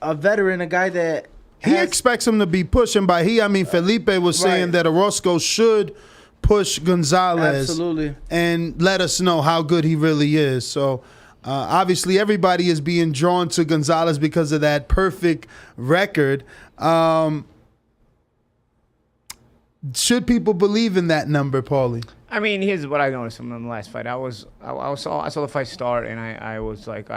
a veteran, a guy that he expects him to be pushing. By he, I mean Felipe was saying that Orozco should push Gonzalez, absolutely, and let us know how good he really is. So obviously everybody is being drawn to Gonzalez because of that perfect record. Should people believe in that number, Paulie? I mean, here's what I noticed from the last fight. I saw the fight start, and I was like,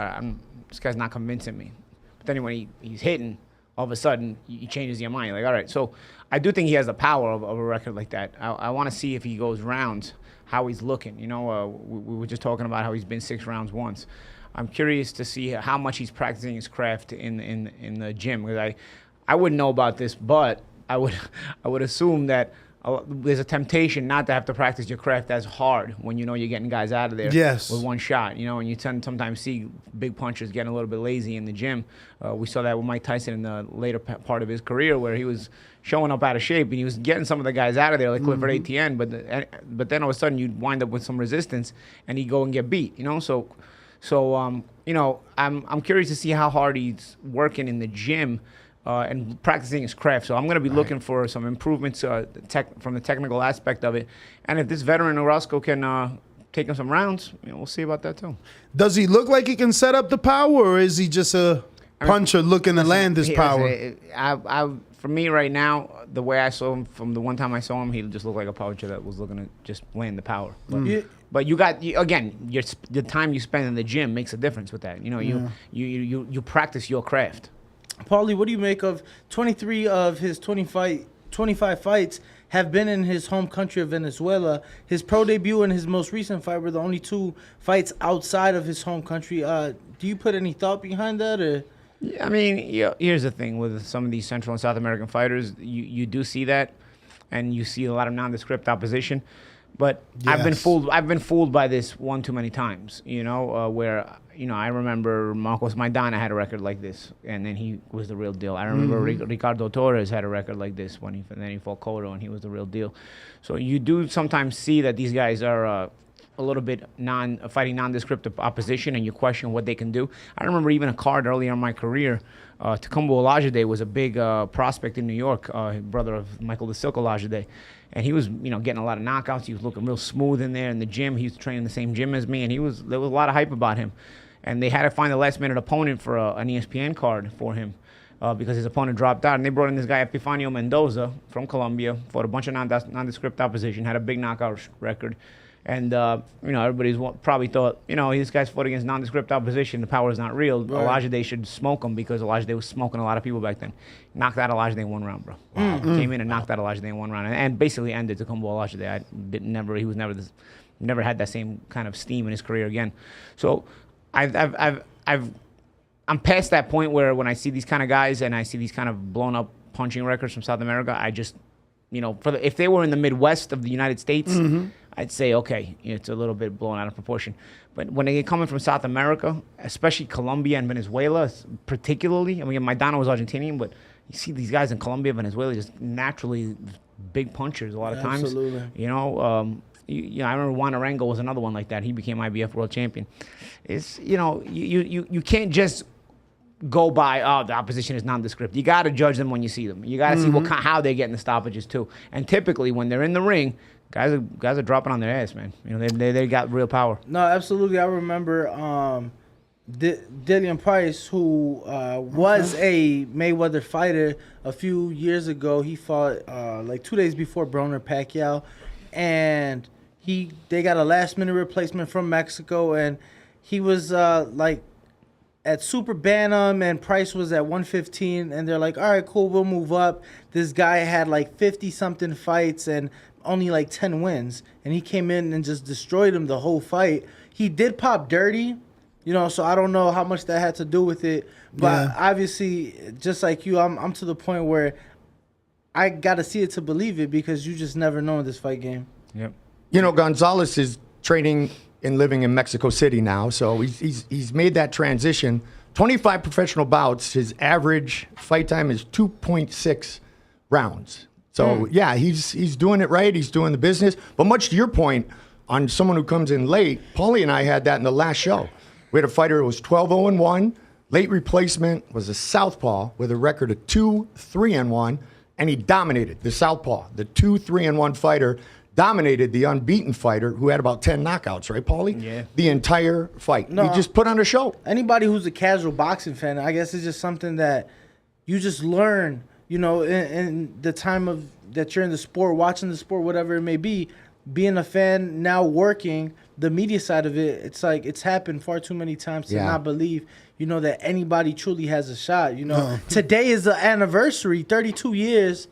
this guy's not convincing me. But then when he's hitting, all of a sudden he changes your mind. You're like, all right. So I do think he has the power of a record like that. I want to see if he goes rounds, how he's looking. We were just talking about how he's been 6 rounds once. I'm curious to see how much he's practicing his craft in the gym, because I wouldn't know about this, but I would assume that there's a temptation not to have to practice your craft as hard when you know you're getting guys out of there Yes. with one shot. You know, and you tend to sometimes see big punchers getting a little bit lazy in the gym. We saw that with Mike Tyson in the later part of his career, where he was showing up out of shape and he was getting some of the guys out of there, like Clifford Etienne. But then all of a sudden you'd wind up with some resistance and he'd go and get beat. You know, so you know, I'm curious to see how hard he's working in the gym. And practicing his craft. So I'm going to be looking for some improvements from the technical aspect of it. And if this veteran Orozco can take him some rounds, you know, we'll see about that too. Does he look like he can set up the power, or is he just a puncher looking to land his power? For me right now, the way I saw him from the one time I saw him, he just looked like a puncher that was looking to just land the power. But you got again, the time you spend in the gym makes a difference with that. You know, you practice your craft. Paulie, what do you make of 23 of his 25 fights have been in his home country of Venezuela? His pro debut and his most recent fight were the only 2 fights outside of his home country. Do you put any thought behind that? Or? Yeah, I mean, here's the thing with some of these Central and South American fighters, you do see that, and you see a lot of nondescript opposition. But Yes. I've been fooled by this one too many times. You know, where I remember Marcos Maidana had a record like this, and then he was the real deal. I remember Ricardo Torres had a record like this and then he fought Cotto, and he was the real deal. So you do sometimes see that these guys are a little bit fighting nondescript opposition, and you question what they can do. I remember even a card earlier in my career. Tecumbo Olajide was a big prospect in New York, brother of Michael the Silk Olajide. And he was, getting a lot of knockouts. He was looking real smooth in there in the gym. He was training the same gym as me, and there was a lot of hype about him. And they had to find a last-minute opponent for an ESPN card for him because his opponent dropped out. And they brought in this guy, Epifanio Mendoza, from Colombia, fought a bunch of nondescript opposition, had a big knockout record. And, everybody's probably thought, this guy's fought against nondescript opposition. The power is not real. Right. Olajide should smoke him because Olajide was smoking a lot of people back then. Knocked out Olajide in 1 round, bro. Came in and knocked out Olajide in 1 round. And basically ended Tecumbo Olajide. Never had that same kind of steam in his career again. So I'm past that point where when I see these kind of guys and I see these kind of blown up punching records from South America, I just, if they were in the Midwest of the United States, I'd say, okay, it's a little bit blown out of proportion. But when they get coming from South America, especially Colombia and Venezuela, particularly, I mean, Maidana was Argentinian, but you see these guys in Colombia, Venezuela, just naturally big punchers a lot of times. Absolutely. I remember Juan Arango was another one like that. He became IBF world champion. It's, you can't just go by, the opposition is nondescript. You got to judge them when you see them. You got to see how they're getting the stoppages too. And typically when they're in the ring, guys are dropping on their ass, man. They got real power. No, absolutely. I remember Dillian Price, who was a Mayweather fighter a few years ago. He fought like 2 days before Broner Pacquiao, and they got a last-minute replacement from Mexico, and he was at Super Bantam, and Price was at 115, and they're like, all right, cool, we'll move up. This guy had like 50-something fights and only like 10 wins, and he came in and just destroyed him the whole fight. He did pop dirty, so I don't know how much that had to do with it, but obviously, just like you, I'm to the point where I got to see it to believe it, because you just never know in this fight game. Yep. Gonzalez is training and living in Mexico City now, so he's made that transition. 25 professional bouts. His average fight time is 2.6 rounds. So yeah, he's doing it right. He's doing the business. But much to your point on someone who comes in late, Paulie and I had that in the last show. We had a fighter who was 12-0-1. Late replacement was a southpaw with a record of 2-3-1, and he dominated the southpaw. The 2-3-1 fighter dominated the unbeaten fighter who had about 10 knockouts, right, Paulie? Yeah. The entire fight. No, he just put on a show. Anybody who's a casual boxing fan, I guess it's just something that you just learn, in the time that you're in the sport, watching the sport, whatever it may be, being a fan, now working the media side of it, it's like it's happened far too many times to not believe, that anybody truly has a shot. Today is the anniversary, 32 years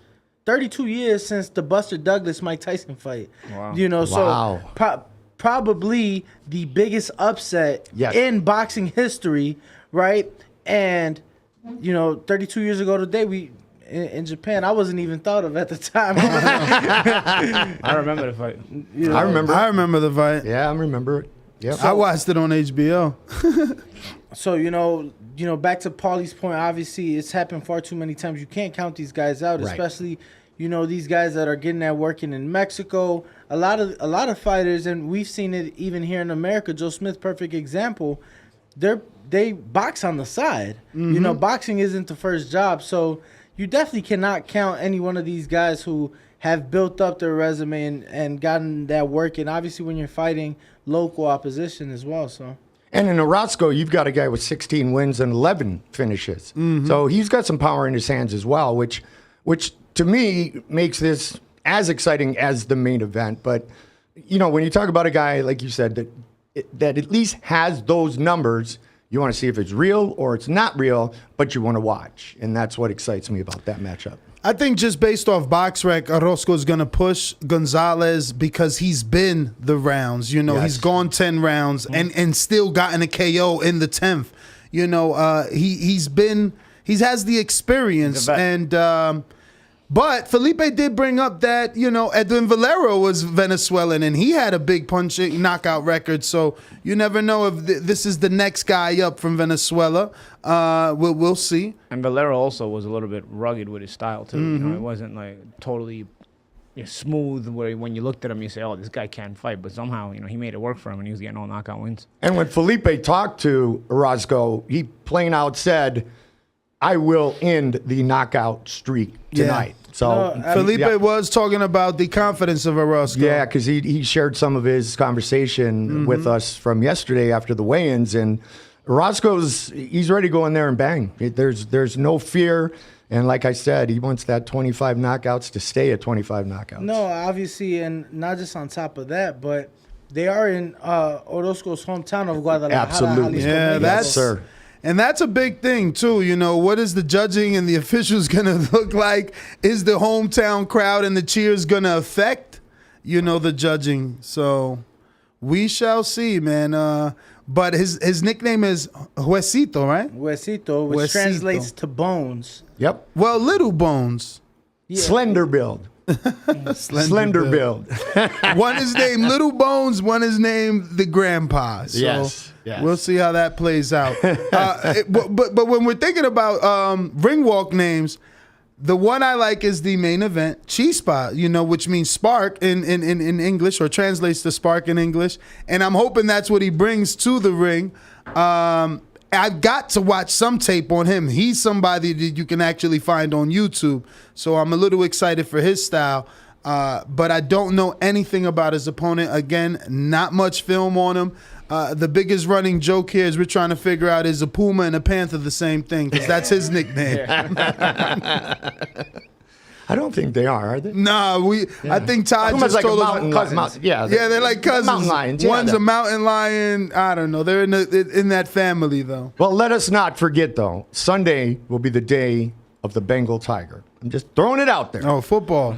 since the Buster Douglas Mike Tyson fight. Wow. So probably the biggest upset in boxing history, right? And 32 years ago today, in Japan, I wasn't even thought of at the time. I remember the fight. You know, I remember the fight. Yeah, I remember it. Yep. I watched it on HBO. So you know, back to Paulie's point. Obviously, it's happened far too many times. You can't count these guys out, Right. especially these guys that are getting that working in Mexico. A lot of fighters, and we've seen it even here in America. Joe Smith, perfect example. They box on the side. Mhm. Boxing isn't the first job, so you definitely cannot count any one of these guys who have built up their resume and gotten that work. And obviously, when you're fighting local opposition as well, so. And in Orozco, you've got a guy with 16 wins and 11 finishes. Mhm. So he's got some power in his hands as well, which to me makes this as exciting as the main event. But, when you talk about a guy, like you said, that at least has those numbers, you want to see if it's real or it's not real, but you want to watch. And that's what excites me about that matchup. I think just based off BoxRec, Orozco's going to push Gonzalez because he's been the rounds. Yes. He's gone 10 rounds and still gotten a KO in the 10th. He has the experience. But Felipe did bring up that, Edwin Valero was Venezuelan and he had a big punching knockout record. So you never know if this is the next guy up from Venezuela. We'll see. And Valero also was a little bit rugged with his style too. Mhm. It wasn't like totally smooth where when you looked at him you say, oh, this guy can't fight. But somehow, he made it work for him and he was getting all knockout wins. And when Felipe talked to Orozco, he plain out said, I will end the knockout streak tonight. So Felipe was talking about the confidence of Orozco. Yeah, because he shared some of his conversation with us from yesterday after the weigh-ins, and he's ready to go in there and bang. There's no fear, and like I said, he wants that 25 knockouts to stay at 25 knockouts. No, obviously, and not just on top of that, but they are in Orozco's hometown of Guadalajara. Absolutely. Yeah, Yes, sir. And that's a big thing, too. What is the judging and the officials going to look like? Is the hometown crowd and the cheers going to affect, the judging? So we shall see, man. But his nickname is Huesito, right? Huesito, which Huesito. translates to bones. Yep. Well, little bones. Slender build. Slender build. One is named Little Bones, one is named the Grandpa. So Yes. we'll see how that plays out. But when we're thinking about ring walk names, the one I like is the main event, Chispa, which means spark in English, or translates to spark in English. And I'm hoping that's what he brings to the ring. I've got to watch some tape on him. He's somebody that you can actually find on YouTube. So I'm a little excited for his style. But I don't know anything about his opponent. Again, not much film on him. The biggest running joke here is we're trying to figure out, is a puma and a panther the same thing? Because that's his nickname. I don't think they are they? Nah, I think Todd Puma's just like a told mountain us. lion. Yeah, they're like cousins. Mountain lions. Yeah, One's a mountain lion. I don't know. They're in that family, though. Well, let us not forget, though, Sunday will be the day of the Bengal Tiger. I'm just throwing it out there. Oh, football.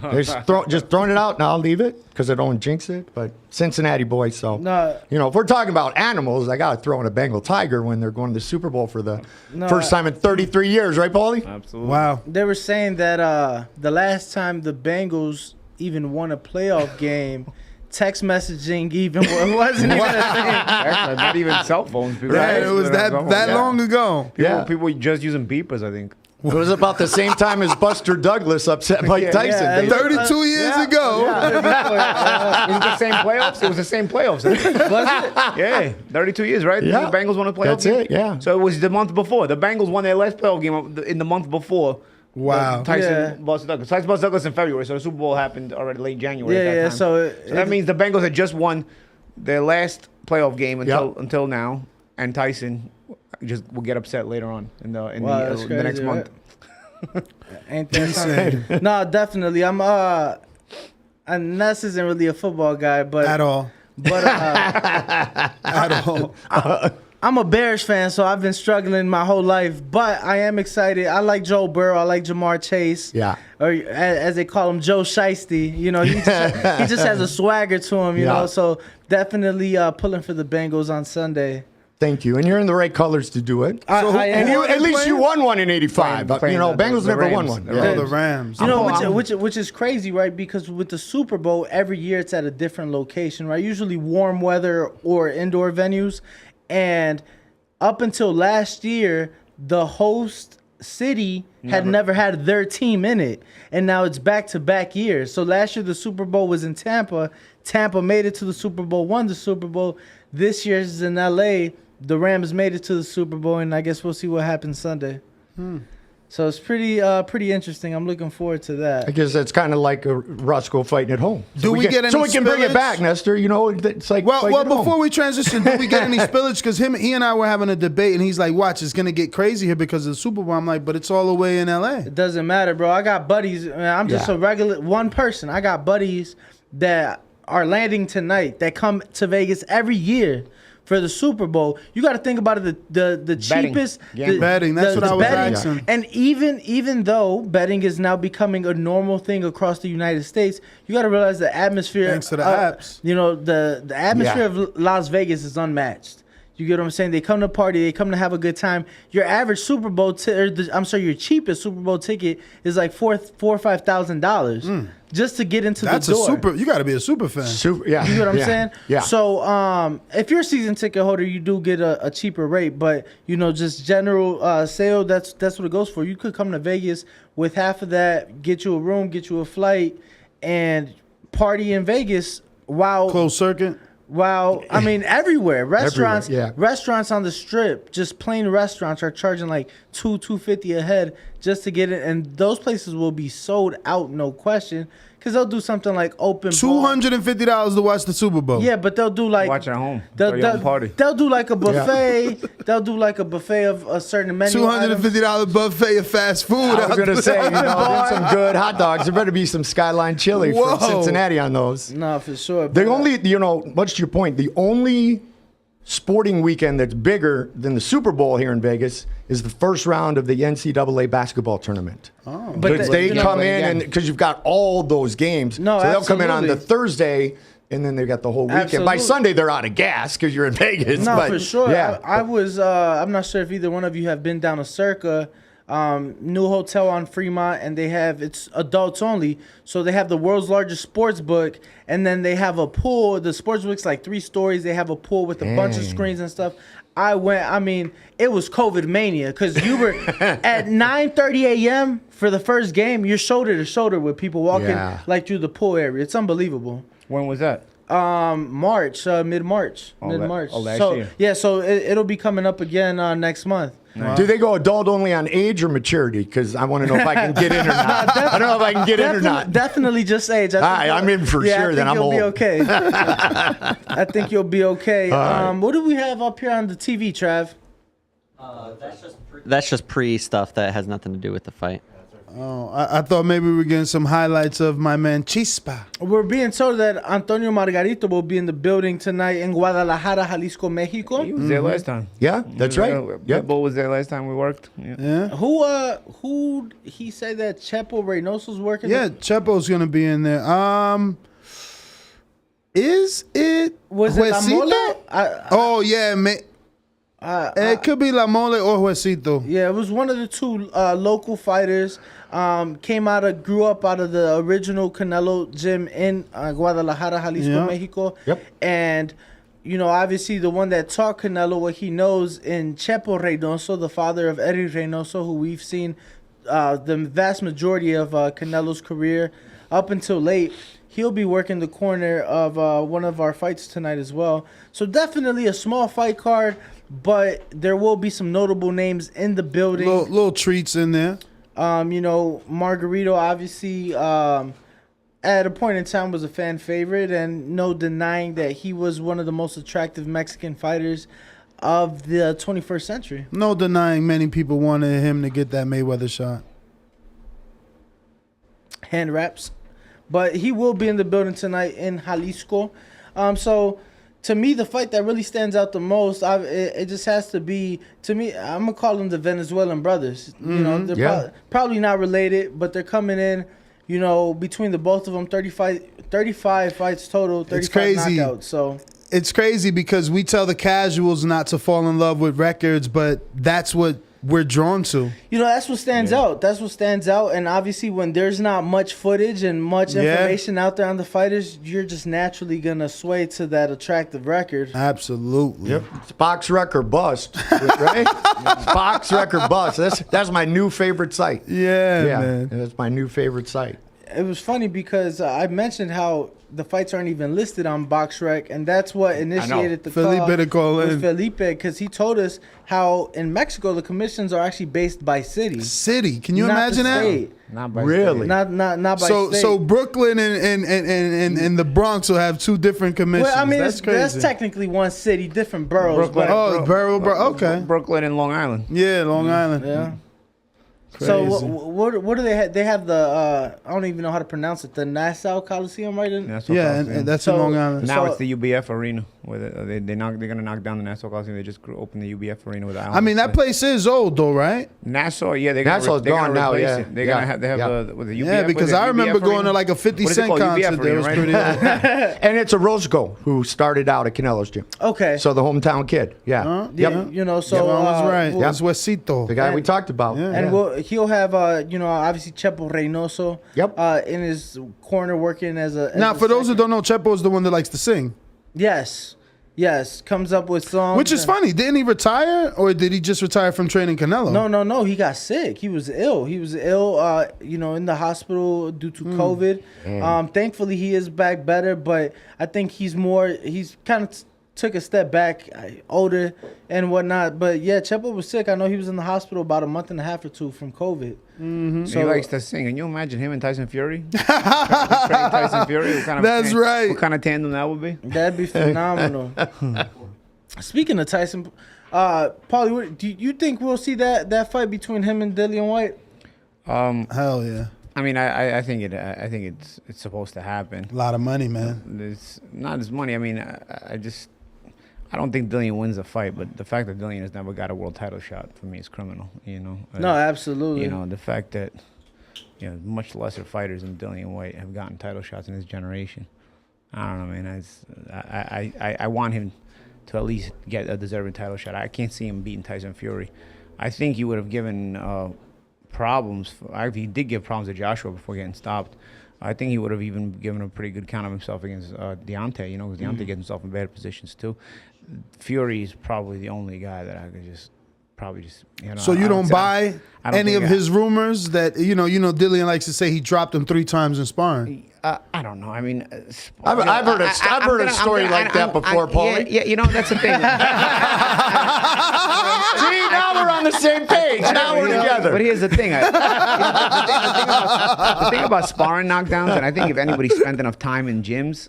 Just throwing it out, and I'll leave it because I don't jinx it. But Cincinnati boys, so No. if we're talking about animals, I got to throw in a Bengal Tiger when they're going to the Super Bowl for the first time in 33 years, right, Paulie? Absolutely. Wow. They were saying that the last time the Bengals even won a playoff game, text messaging wasn't even a thing. Actually, not even cell phones. People Right, it was that long ago. People just using beepers, I think. It was about the same time as Buster Douglas upset Mike Tyson. Yeah, 32 years ago. Was it the same playoffs? It was the same playoffs. Was it? Yeah, 32 years, right? Yeah. The Bengals won a playoff That's game? it, yeah. So it was the month before. The Bengals won their last playoff game in the month before. Wow. Tyson, Buster Douglas. Tyson, Buster Douglas in February, so the Super Bowl happened already late January at that Yeah, time. so that means the Bengals had just won their last playoff game until now, and Tyson just will get upset later on in the next month. Ain't that something? No, definitely. And Ness isn't really a football guy, but At all. But At all. I'm a Bears fan, so I've been struggling my whole life. But I am excited. I like Joe Burrow. I like Jamar Chase. Yeah. Or as they call him, Joe Shiesty. He just has a swagger to him. You know, so definitely pulling for the Bengals on Sunday. Thank you. And you're in the right colors to do it. And at least you won one in 85. Playing Bengals never won one. The Rams. You know, which is crazy, right? Because with the Super Bowl, every year it's at a different location, right? Usually warm weather or indoor venues. And up until last year, the host city had never had their team in it. And now it's back-to-back years. So last year the Super Bowl was in Tampa. Tampa made it to the Super Bowl, won the Super Bowl. This year's in LA. The Rams made it to the Super Bowl, and I guess we'll see what happens Sunday. So it's pretty interesting. I'm looking forward to that. I guess that's kind of like a Roscoe fighting at home. Do we get any so we can bring it spillage? back, Nestor? You know, it's like well, before we transition, do we get any spillage? Because he and I were having a debate, and he's like, "Watch, it's gonna get crazy here because of the Super Bowl." I'm like, "But it's all the way in LA." It doesn't matter, bro. I got buddies. I'm just a regular one person. I got buddies that are landing tonight that come to Vegas every year for the Super Bowl. You got to think about it. The cheapest betting. That's what I was asking. And even though betting is now becoming a normal thing across the United States, you got to realize the atmosphere. Thanks to the apps. You know, the atmosphere of Las Vegas is unmatched. You get what I'm saying? They come to party. They come to have a good time. Your average Super Bowl, your cheapest Super Bowl ticket is like $4,000 or $5,000 just to get into the door. You got to be a super fan. You know what I'm saying? Yeah. So if you're a season ticket holder, you do get a cheaper rate. But just general sale, that's what it goes for. You could come to Vegas with half of that, get you a room, get you a flight, and party in Vegas while closed circuit. Wow, I mean everywhere. Restaurants, Everywhere, restaurants on the strip, just plain restaurants are charging like $250 a head just to get it, and those places will be sold out, no question, because they'll do something like open $250 to watch the Super Bowl. Yeah, but they'll do like watch at home. They'll party. They'll do like a buffet. They'll do like a buffet of a certain menu. $250 buffet of fast food. I was gonna say, there's some good hot dogs. There better be some Skyline chili from Cincinnati on those. No, for sure. The only, much to your point, the only sporting weekend that's bigger than the Super Bowl here in Vegas is the first round of the NCAA basketball tournament. Oh, but they come in and because you've got all those games, No, so they'll come in on the absolutely. Thursday. And then they got the whole weekend. By Absolutely. Sunday, they're out of gas because you're in Vegas. No, but, for sure. Yeah, I was. I'm not sure if either one of you have been down to Circa, new hotel on Fremont, and it's adults only. So they have the world's largest sports book, and then they have a pool. The sports book's like 3 stories. They have a pool with a bunch of screens and stuff. I went. I mean, it was COVID mania because you were at 9:30 a.m. for the first game. You're shoulder to shoulder with people walking like through the pool area. It's unbelievable. When was that? March, mid-March. Mid-March. Last year. Yeah, so it'll be coming up again next month. Do they go adult only on age or maturity? Because I want to know if I can get in or not. I don't know if I can get in or not. Definitely just age. I'm in for sure. Then I'm old. I think you'll be okay. I think you'll be okay. What do we have up here on the TV, Trav? That's just pre stuff that has nothing to do with the fight. Oh, I thought maybe we were getting some highlights of my man Chispa. We're being told that Antonio Margarito will be in the building tonight in Guadalajara, Jalisco, Mexico. He was there last time. Yeah, that's right. Pitbull was there last time we worked. Yeah. Who he said that Chepo Reynoso's working? Yeah, Chepo's gonna be in there. Was it La Mole? Oh yeah, it could be La Mole or Juecito. Yeah, it was one of the 2 local fighters. Grew up out of the original Canelo gym in Guadalajara, Jalisco, Mexico. Yep. And, obviously the one that taught Canelo what he knows in Chepo Reynoso, the father of Eddie Reynoso, who we've seen the vast majority of Canelo's career up until late. He'll be working the corner of one of our fights tonight as well. So definitely a small fight card, but there will be some notable names in the building. Little treats in there. Margarito obviously at a point in time was a fan favorite, and no denying that he was one of the most attractive Mexican fighters of the 21st century. No denying many people wanted him to get that Mayweather shot. Hand wraps. But he will be in the building tonight in Jalisco. So to me, the fight that really stands out the most, it just has to be, to me, I'm going to call them the Venezuelan brothers. They're probably not related, but they're coming in, between the both of them, 35 fights total, 35 knockouts. So it's crazy because we tell the casuals not to fall in love with records, but that's what we're drawn to. You know, that's what stands out. That's what stands out. And obviously, when there's not much footage and much information out there on the fighters, you're just naturally going to sway to that attractive record. Absolutely. Yep. It's box record bust, right? It's box record bust. That's my new favorite site. Yeah, man. That's my new favorite site. It was funny because I mentioned how the fights aren't even listed on BoxRec, and that's what initiated the call with Felipe, because he told us how in Mexico the commissions are actually based by city. Can you imagine that? Not by really? state. Not by state. So Brooklyn and the Bronx will have two different commissions. Well, I mean, that's crazy. that's technically one city, different boroughs. Brooklyn, borough. Okay. Brooklyn and Long Island. Yeah, Long Island. Yeah. Crazy. So what do they have? They have the I don't even know how to pronounce it. The Nassau Coliseum, right? And that's in Long Island. Now it's the UBF Arena. Where they're gonna knock down the Nassau Coliseum. They just opened the UBF Arena with the Island. I mean, that place is old though, right? Nassau, yeah, Nassau's gone now. Yeah, they have the UBF. Yeah, because I remember going to like a 50 Cent concert. There was pretty old. And it's a Roscoe who started out at Canelo's gym. Okay. So the hometown kid. Yeah. Yep. You know, so was right. Yep. It's Huesito. The guy we talked about. Yeah. And he'll have obviously Chepo Reynoso. Yep. In his corner working as a. Now, for those who don't know, Chepo is the one that likes to sing. Yes, comes up with songs. Which is funny. Didn't he retire, or did he just retire from training Canelo? No. He got sick. He was ill. In the hospital due to COVID. Thankfully, he is back better, but I think he's kind of took a step back, older and whatnot. But yeah, Chepo was sick. I know he was in the hospital about a month and a half or two from COVID. Mm-hmm. So he likes to sing. Can you imagine him and Tyson Fury? Tyson Fury. Right. What kind of tandem that would be? That'd be phenomenal. Speaking of Tyson, Paulie, do you think we'll see that fight between him and Dillian White? Hell yeah. I mean, I think it's supposed to happen. A lot of money, man. It's not as money. I mean, I don't think Dillian wins the fight, but the fact that Dillian has never got a world title shot for me is criminal. No, absolutely. The fact that much lesser fighters than Dillian White have gotten title shots in this generation. I don't know, man. I want him to at least get a deserving title shot. I can't see him beating Tyson Fury. I think he would have given problems. He did give problems to Joshua before getting stopped. I think he would have even given a pretty good count of himself against Deontay, because Deontay gets himself in bad positions too. Fury is probably the only guy that I could just So you don't buy any of his rumors that Dillian likes to say he dropped him 3 times in sparring. I don't know. I mean, I've heard a story like that before, Paulie. Yeah, that's the thing. See, now we're on the same page. Now we're together. But here's the thing. The thing about sparring knockdowns, and I think if anybody spent enough time in gyms,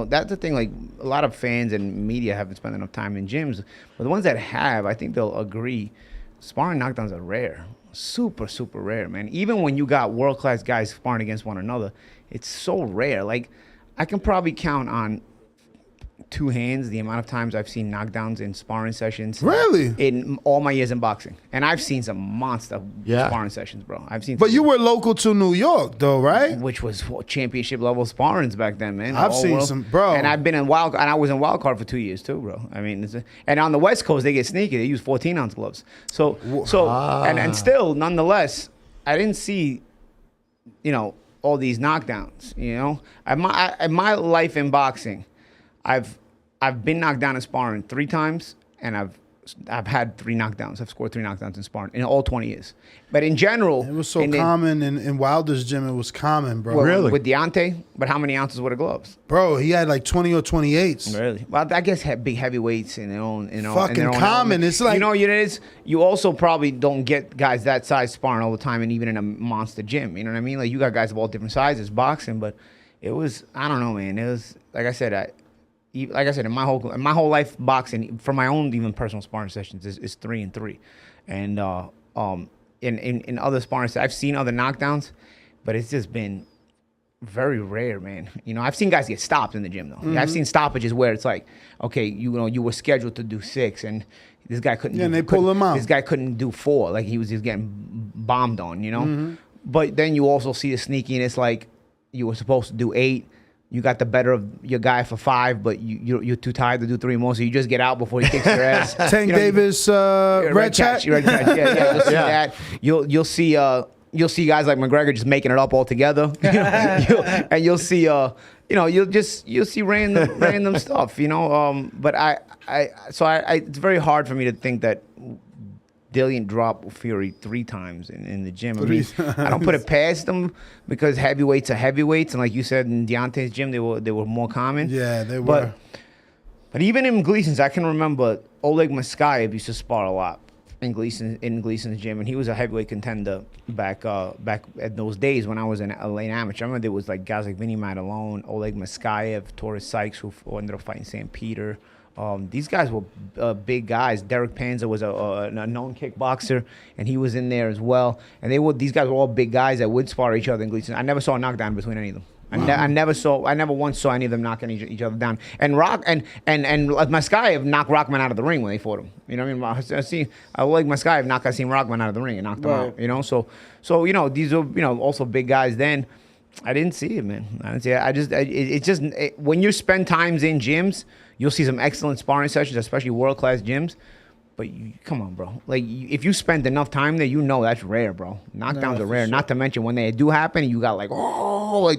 that's the thing. Like, a lot of fans and media haven't spent enough time in gyms, but the ones that have, I think they'll agree, sparring knockdowns are rare. Super, super rare, man. Even when you got world-class guys sparring against one another, it's so rare. Like, I can probably count on 2 hands the amount of times I've seen knockdowns in sparring sessions. Really? In all my years in boxing. And I've seen some monster sparring sessions, bro. But you were local to New York, though, right? Which was championship level sparrings back then, man. I've seen some, bro. And I've been in wild, and I was in wild card for 2 years too, bro. I mean, and on the West Coast they get sneaky. They use 14-ounce gloves. And still, nonetheless, I didn't see, all these knockdowns. In my life in boxing, I've been knocked down in sparring 3 times, and I've had 3 knockdowns. I've scored 3 knockdowns in sparring in all 20 years. But in general, it was so common in Wilder's gym. It was common, bro. Well, really? With Deontay, but how many ounces were the gloves? Bro, he had like 20 or 28s. Really? Well, I guess big heavyweights in their own, fucking common. It's like you also probably don't get guys that size sparring all the time, and even in a monster gym. You know what I mean? Like, you got guys of all different sizes boxing, but it was, I don't know, man. It was, like I said, in my whole life boxing, for my own even personal sparring sessions, is 3 and 3, and in other sparring, I've seen other knockdowns, but it's just been very rare, man. I've seen guys get stopped in the gym though. Mm-hmm. I've seen stoppages where it's like, okay, you were scheduled to do 6, and this guy couldn't. Yeah, and they pull him out. This guy couldn't do 4, like he was just getting bombed on, Mm-hmm. But then you also see the sneakiness, like you were supposed to do 8. you got the better of your guy for 5, but you're too tired to do 3 more, so you just get out before he kicks your ass. Tank Davis, red chat. Red chat. Yeah, you'll see that. You'll see guys like McGregor just making it up all together, and you'll see you'll see random stuff, But it's very hard for me to think that Dillian dropped Fury 3 times in the gym. I mean, I don't put it past them because heavyweights are heavyweights, and like you said in Deontay's gym, they were more common. Yeah, they were. But even in Gleason's, I can remember Oleg Maskayev used to spar a lot in Gleason's gym, and he was a heavyweight contender back at those days when I was a late amateur. I remember there was like guys like Vinny Matalone, Oleg Maskayev, Torres Sykes, who ended up fighting St. Peter. These guys were big guys. Derek Panzer was a known kickboxer, and he was in there as well. And these guys were all big guys that would spar each other in Gleason. I never saw a knockdown between any of them. I never once saw any of them knocking each other down. And Maskayev knocked Rockman out of the ring when they fought him. You know what I mean? I see Oleg Maskayev knocked Kasim Rockman out of the ring and knocked him out. You know, so these are also big guys. Then I didn't see it, man. I didn't see it. When you spend times in gyms, you'll see some excellent sparring sessions, especially world-class gyms. But come on, bro. Like, if you spend enough time there, that's rare, bro. Knockdowns are rare. Sure. Not to mention when they do happen, you got like the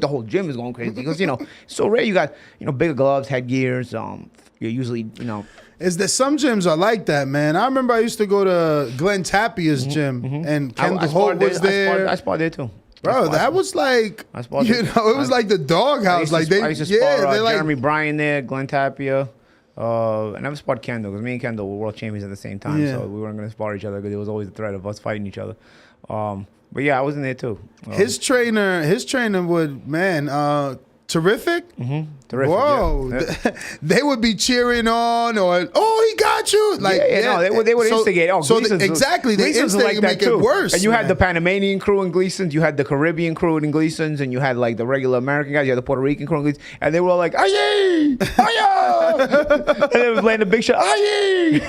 whole gym is going crazy. Because, it's so rare. You got, bigger gloves, headgears. You're usually, Is that some gyms are like that, man. I remember I used to go to Glenn Tapia's gym, and Kendall Holt was there. I sparred there, too. Bro, that was like, it was like the doghouse. I used to spar Jeremy Bryan there, Glenn Tapia. I never sparred Kendall because me and Kendall were world champions at the same time, so we weren't going to spar each other because there was always the threat of us fighting each other. But yeah, I was in there too. His trainer would, terrific. Terrific. Whoa, yeah. They would be cheering on, or he got you. Like, no, they would instigate. Exactly, they instigate and make it worse. And you had the Panamanian crew in Gleason's, you had the Caribbean crew in Gleason's, and you had like the regular American guys. You had the Puerto Rican crew in Gleason's, and they were all like, "Aye, aye!" And they was laying a big shot, "Aye!"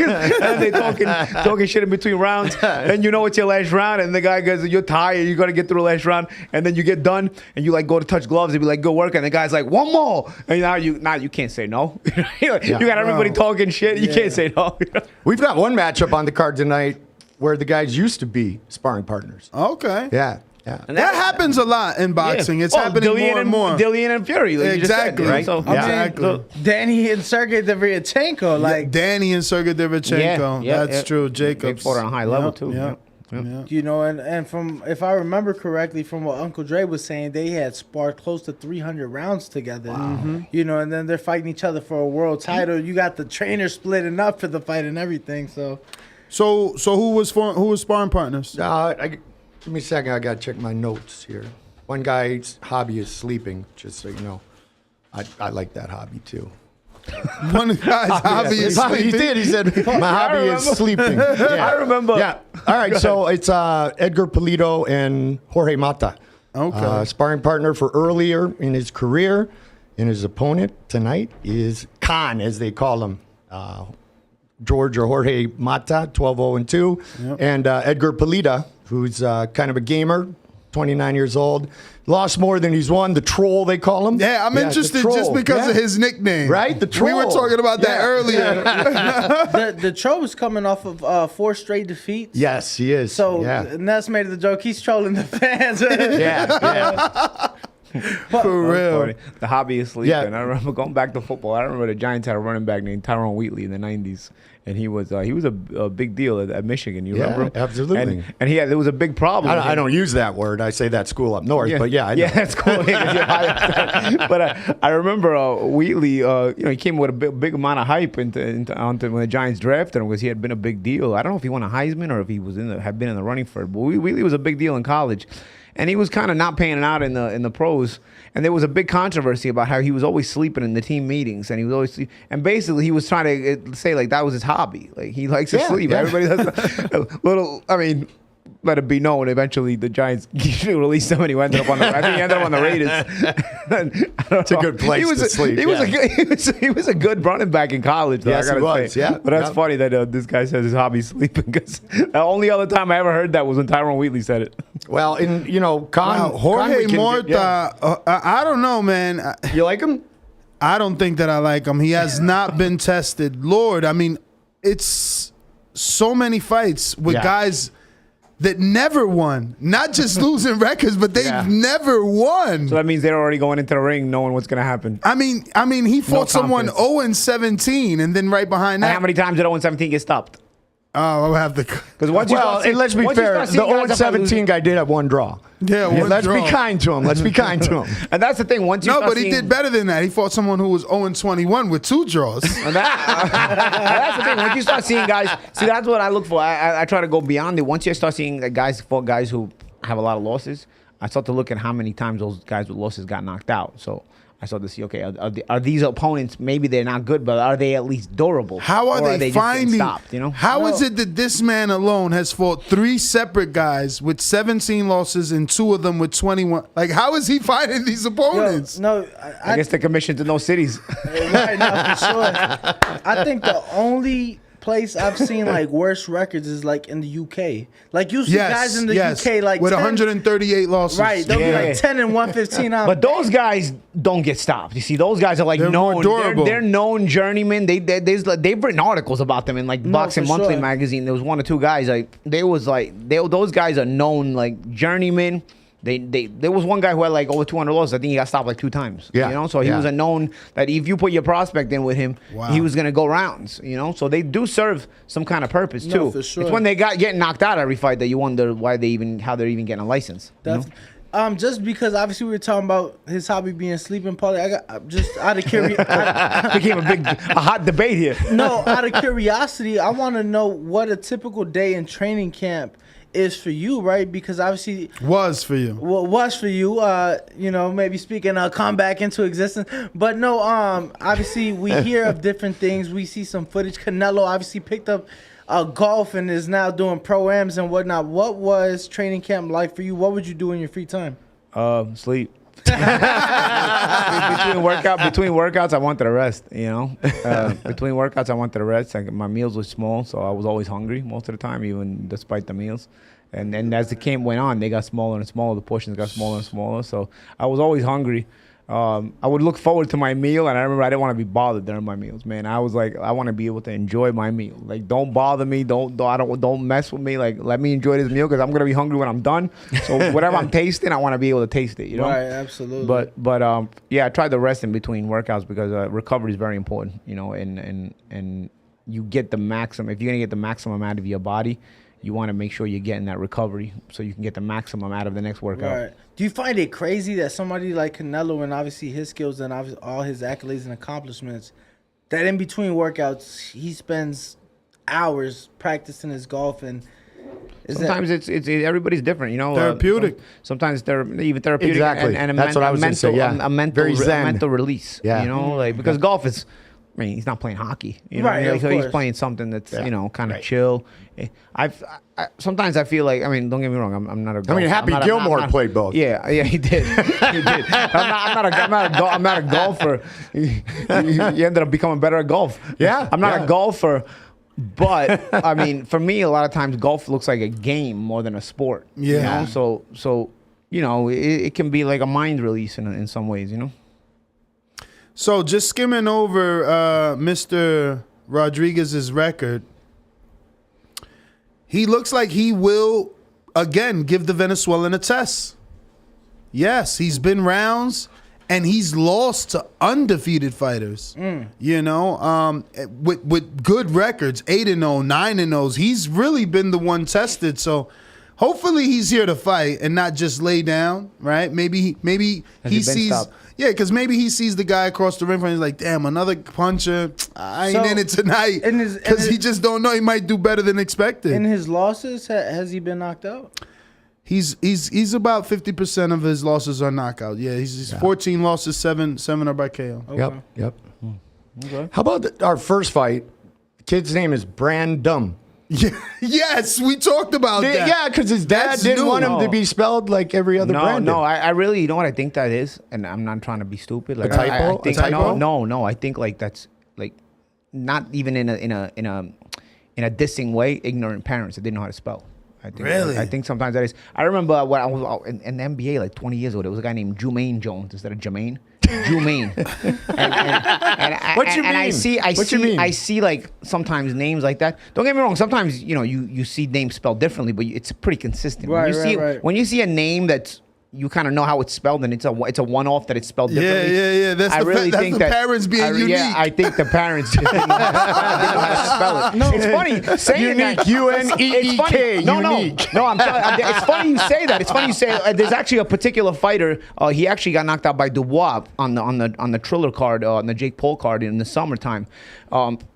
And they talking shit in between rounds. And it's your last round, and the guy goes, "You're tired. You got to get through the last round." And then you get done, and you like go to touch gloves, and be like, "Go work," and the guy's like, "One more." And now you can't say no. You got everybody talking shit. You can't say no. We've got one matchup on the card tonight where the guys used to be sparring partners. Okay. Yeah. And that happens a lot in boxing. It's happening more and more. Dillian and Fury. Like exactly. You just said, right? Exactly. Danny and Sergey Devryanchenko. Danny and Sergey Devryanchenko. That's true. Jacobs. They fought on a high level too. Yeah. And from, if I remember correctly, from what Uncle Dre was saying, they had sparred close to 300 rounds together. Wow. And then they're fighting each other for a world title. You got the trainer splitting up for the fight and everything. So who was sparring partners? Give me a second. I got to check my notes here. One guy's hobby is sleeping, just so you know. I like that hobby too. One guy's hobby is sleeping. He did. He said, my hobby is sleeping. Yeah. I remember. Yeah. All right. So it's Edgar Pulido and Jorge Mata. Okay. Sparring partner for earlier in his career. And his opponent tonight is Khan, as they call him. George or Jorge Mata, 12-0-2. Yep. And Edgar Pulido, who's kind of a gamer, 29 years old. Lost more than he's won. The Troll, they call him. Yeah, I'm interested just because of his nickname. Right? The Troll. We were talking about that earlier. The Troll was coming off of 4 straight defeats. Yes, he is. So Ness made the joke. He's trolling the fans. For real. Funny. The hobby is sleeping. I remember going back to football. I remember the Giants had a running back named Tyrone Wheatley in the 90s. And he was a big deal at Michigan. You remember him? Absolutely. And there was a big problem. I don't use that word. I say that school up north. But I know. That's cool. But I remember Wheatley. He came with a big amount of hype onto when the Giants drafted him because he had been a big deal. I don't know if he won a Heisman or if he was had been in the running for it. But Wheatley was a big deal in college. And he was kind of not paying it out in the pros. And there was a big controversy about how he was always sleeping in the team meetings. And he was always and basically he was trying to say like that was his hobby. Like he likes to sleep. Yeah. Everybody does let it be known. Eventually, the Giants released him, and he ended up on the. I think he ended up on the Raiders. It's a good place to sleep. He was a good running back in college. Though, Yes, I gotta he was, say. yeah. But that's funny that this guy says his hobby is sleeping, because the only other time I ever heard that was when Tyrone Wheatley said it. Well, Jorge Morta, I don't know, man. You like him? I don't think that I like him. He has not been tested. Lord, I mean, it's so many fights with guys that never won. Not just losing records, but they've never won. So that means they're already going into the ring knowing what's going to happen. I mean, he fought someone 0-17, and then right behind that. And how many times did 0-17 get stopped? Oh, I'll have to. Because let's be fair. The 0-17 guy did have one draw. Yeah, let's be kind to him. Let's be kind to him. And that's the thing. Once you but he did better than that. He fought someone who was 0-21 with 2 draws. That's the thing. Once you start seeing guys, that's what I look for. I try to go beyond it. Once you start seeing guys who have a lot of losses, I start to look at how many times those guys with losses got knocked out. So I started to see, okay, are these opponents, maybe they're not good, but are they at least durable? How are they finding? Stopped, How is it that this man alone has fought 3 separate guys with 17 losses and 2 of them with 21? Like, how is he finding these opponents? I guess they're commissioned in those cities. Right now, for sure. I think the only place I've seen like worse records is like in the UK. Like you see guys in the UK like with 10, 138 losses. Right, they'll be like 10 and 115 out. But those guys don't get stopped. You see, those guys are like known. They're known journeymen. They've written articles about them in like Boxing Monthly magazine. There was 1 or 2 guys those guys are known like journeymen. There was one guy who had like over 200 losses. I think he got stopped like 2 times. Yeah, so he was a known that if you put your prospect in with him, he was gonna go rounds. So they do serve some kind of purpose too. For sure. It's when they getting knocked out every fight that you wonder how they're even getting a license. Just because obviously we were talking about his hobby being sleeping, Paulie. I got just out of curiosity. Became a hot debate here. No, out of curiosity, I want to know what a typical day in training camp is for you, right? Because obviously was for you. Well, was for you. Maybe speaking come back into existence. But no, obviously we hear of different things. We see some footage. Canelo obviously picked up golf and is now doing pro-ams and whatnot. What was training camp like for you? What would you do in your free time? Sleep. between workouts, I wanted to rest. Between workouts, I wanted to rest. My meals were small, so I was always hungry most of the time, even despite the meals. And then as the camp went on, they got smaller and smaller. The portions got smaller and smaller. So I was always hungry. I would look forward to my meal, and I remember I didn't want to be bothered during my meals, man. I was like, I want to be able to enjoy my meal. Like, don't bother me. Don't mess with me. Like, let me enjoy this meal because I'm gonna be hungry when I'm done. So whatever I'm tasting, I want to be able to taste it. Right, absolutely. But I tried to rest in between workouts because recovery is very important. And you get the maximum. If you're gonna get the maximum out of your body, you want to make sure you're getting that recovery so you can get the maximum out of the next workout. Right. Do you find it crazy that somebody like Canelo and obviously his skills and obviously all his accolades and accomplishments, that in between workouts he spends hours practicing his golf and sometimes it's everybody's different, therapeutic. Sometimes they're even therapeutic. Exactly. And that's what I was going to say. Yeah. A mental release. Yeah. Because golf is. I mean, he's not playing hockey, right? He's playing something that's kind of chill. Sometimes I feel like, don't get me wrong, I'm not a golfer. Happy Gilmore played both. Yeah, he did. He did. I'm not a golfer. He ended up becoming better at golf. Yeah, I'm not a golfer. But for me, a lot of times golf looks like a game more than a sport. Yeah. So it can be like a mind release in some ways. So just skimming over Mr. Rodriguez's record, he looks like he will, again, give the Venezuelan a test. Yes, he's been rounds, and he's lost to undefeated fighters. With good records, 8-0, 9-0. He's really been the one tested. So hopefully he's here to fight and not just lay down, right? Maybe he sees. Stopped? Yeah, because maybe he sees the guy across the ring from him. He's like, damn, another puncher. I ain't in it tonight. Because he just don't know. He might do better than expected. In his losses, has he been knocked out? He's about 50% of his losses are knockout. Yeah, he's 14 losses, 7 are by KO. Okay. Yep. Okay. How about our first fight? The kid's name is Brandum. Yes, we talked about that. Yeah, because his dad That's didn't new. want him to be spelled like every other brand. No, I really, you know what I think that is, and I'm not trying to be stupid. Like typo? I think, A typo? No. I think like that's like not even in a dissing way. Ignorant parents that didn't know how to spell. I think, Really? I think sometimes that is. I remember when I was in the NBA like 20 years ago. There was a guy named Jumaine Jones instead of Jermaine. Jumaine. What you mean? I see What you mean? I see like sometimes names like that. Don't get me wrong. Sometimes you see names spelled differently, but it's pretty consistent. Right, When you see a name that's you kind of know how it's spelled, and it's a one-off that it's spelled differently. Yeah. That's the parents being unique. Yeah, I think the parents just didn't know how to spell it. No, it's funny saying that. UNEEK. No, I'm telling you, it's funny you say that. It's funny you say there's actually a particular fighter. He actually got knocked out by Dubois on the Triller card, on the Jake Paul card in the summertime.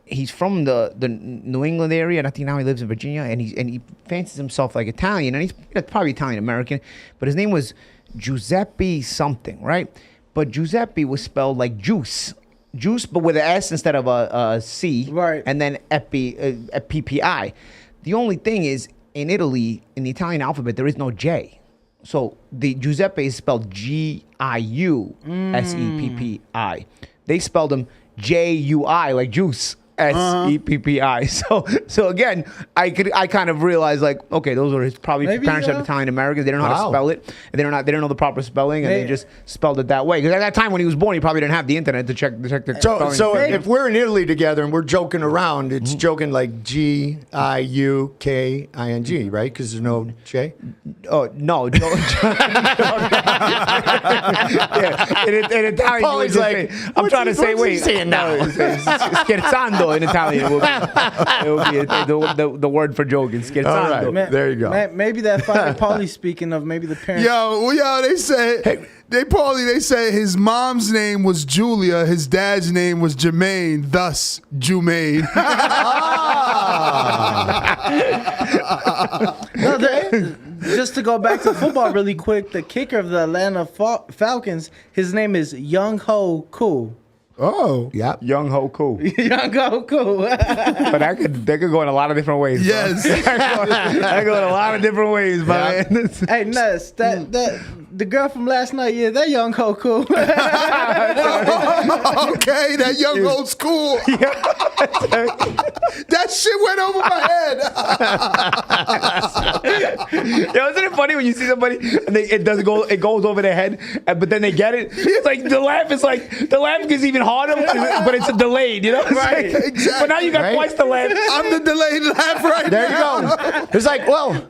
He's from the New England area, and I think now he lives in Virginia, and he fancies himself like Italian, and he's probably Italian American, but his name was Giuseppe something, right? But Giuseppe was spelled like juice, but with an S instead of a C, right? And then PPI. The only thing is, in Italy, in the Italian alphabet, there is no J. So the Giuseppe is spelled Giuseppei. They spelled him Jui, like juice. Seppi. So again, I kind of realized like, okay, those are his probably parents are Italian Americans. They don't know how to spell it, and they don't know the proper spelling, and they just spelled it that way. Because at that time when he was born, he probably didn't have the internet to check the spelling. So if we're in Italy together and we're joking around, it's joking like Giuking, right? Because there's no J. Oh no. In Italian, Paul's like, I'm trying to say, wait, saying now? Scherzando in Italian. It will be the word for joking. Scherzando. All right, there you go. Maybe that fighter Paulie speaking of, maybe the parents. Yo, they said they said his mom's name was Julia, his dad's name was Jermaine, thus Jumaine. Just to go back to football really quick, the kicker of the Atlanta Falcons, his name is Young Ho Koo. Oh, yeah, Young Ho Koo. Young Ho Koo. But that could go in a lot of different ways. Yes, that go in a lot of different ways, man. Hey, Ness, the girl from last night, yeah, that Young Ho Koo. Okay, that young old school. That shit went over my head. Yo, isn't it funny when you see somebody and it goes over their head, but then they get it? It's like the laugh is even harder, but it's delayed, you know? Right, like, exactly. But now you got twice the laugh. I'm the delayed laugh right There now. you go. It's like, well,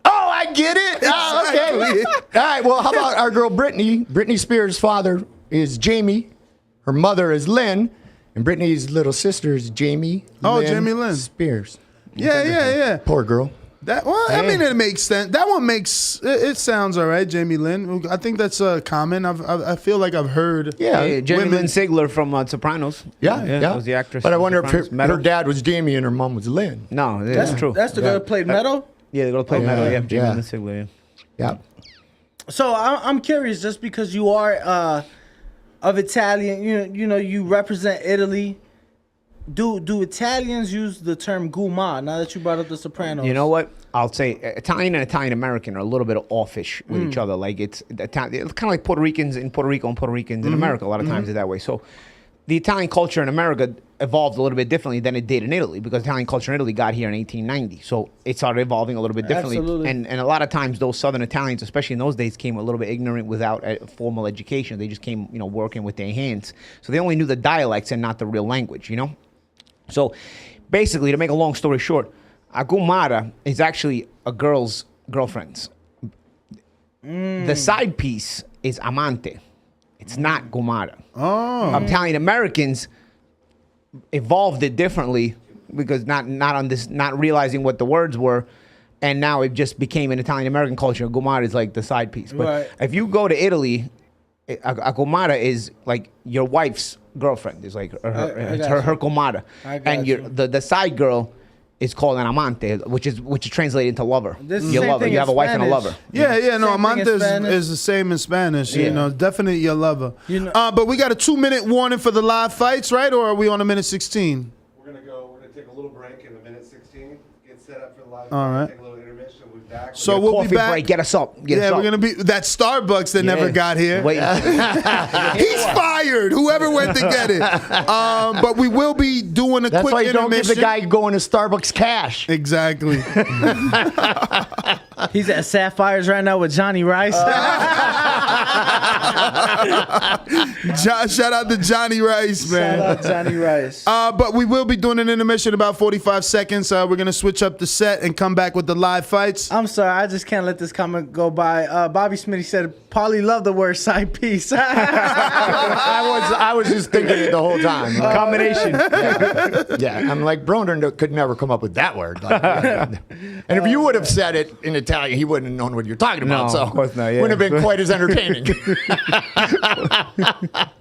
I get it. Oh, okay. All right, well, how about our girl Brittany? Britney Spears' father is Jamie. Her mother is Lynn. And Brittany's little sister is Jamie. Jamie Lynn Spears. Yeah. Poor girl. I mean, it makes sense. That one makes it sounds all right. Jamie Lynn. I think that's common. I feel like I've heard. Yeah, Jamie Lynn Sigler from Sopranos. Yeah. That was the actress. But I wonder if Sopranos. her dad was Jamie and her mom was Lynn. No, That's true. That's the girl who played Meadow. Yeah, the girl played Meadow. Yeah, Jamie yeah. Lynn Sigler. Yeah. So I'm curious, just because you are of Italian, you represent Italy. Do Italians use the term guma? Now that you brought up the Sopranos, You know what? I'll say Italian and Italian American are a little bit offish with each other. Like it's kind of like Puerto Ricans in Puerto Rico and Puerto Ricans in America. A lot of times it's that way. So the Italian culture in America evolved a little bit differently than it did in Italy, because Italian culture in Italy got here in 1890. So it started evolving a little bit differently. Absolutely. And a lot of times those Southern Italians, especially in those days, came a little bit ignorant without a formal education. They just came, working with their hands. So they only knew the dialects and not the real language, So basically, to make a long story short, a gumara is actually a girl's girlfriend. The side piece is amante. It's not gumara. Oh. Italian Americans evolved it differently because not realizing what the words were, and now it just became an Italian American culture. Gumara is like the side piece. But if you go to Italy, a gumara is like your wife's girlfriend. It's like her gumara, and the side girl is called an amante, which is translated into lover. Your lover. You have a wife and a lover. Yeah. No, amante is the same in Spanish. Definitely your lover. But we got a 2-minute warning for the live fights, right? Or are we on a minute 16? We're gonna take a little break in a minute 16. Get set up for the live. All right. Take a little intermission. We'll be back. So Get a we'll be coffee back. break. Get us up. Get us Yeah, up. we're gonna be that Starbucks that never got here. Wait. He's fired. Whoever went to get it. But we will be doing a That's quick why you don't give intermission. the guy going to Starbucks cash. Exactly. He's at Sapphires right now with Johnny Rice. Shout out to Johnny Rice, man. Shout out Johnny Rice. But we will be doing an intermission in about 45 seconds. We're going to switch up the set and come back with the live fights. I'm sorry, I just can't let this comment go by. Bobby Smitty said, Paulie loved the word side piece. I was just thinking it the whole time. Combination. Yeah, I'm like, Broner could never come up with that word. Like, and if you would have said it in Italian, he wouldn't have known what you're talking about. No, so of course not, yeah. wouldn't have been quite as entertaining.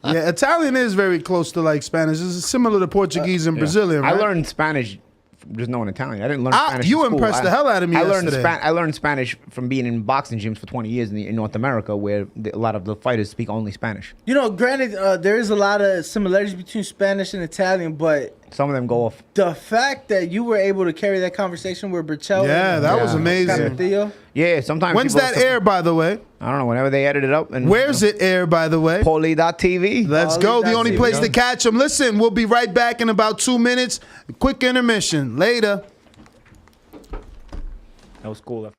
Yeah, Italian is very close to like Spanish. It's similar to Portuguese and Brazilian, right? I learned Spanish from just knowing Italian. I didn't learn Spanish. You in school. impressed the hell out of me I learned yesterday. I learned Spanish from being in boxing gyms for 20 years in North America, where a lot of the fighters speak only Spanish. You know, granted, there is a lot of similarities between Spanish and Italian, but some of them go off. The fact that you were able to carry that conversation with Berchel, Yeah, that was amazing. Theo. Yeah, sometimes. When's people that air, by the way? I don't know. Whenever they edit it up. And Where's it air, by the way? Paulie.tv. Let's go. The only place to catch them. Listen, we'll be right back in about 2 minutes. Quick intermission. Later. That was cool.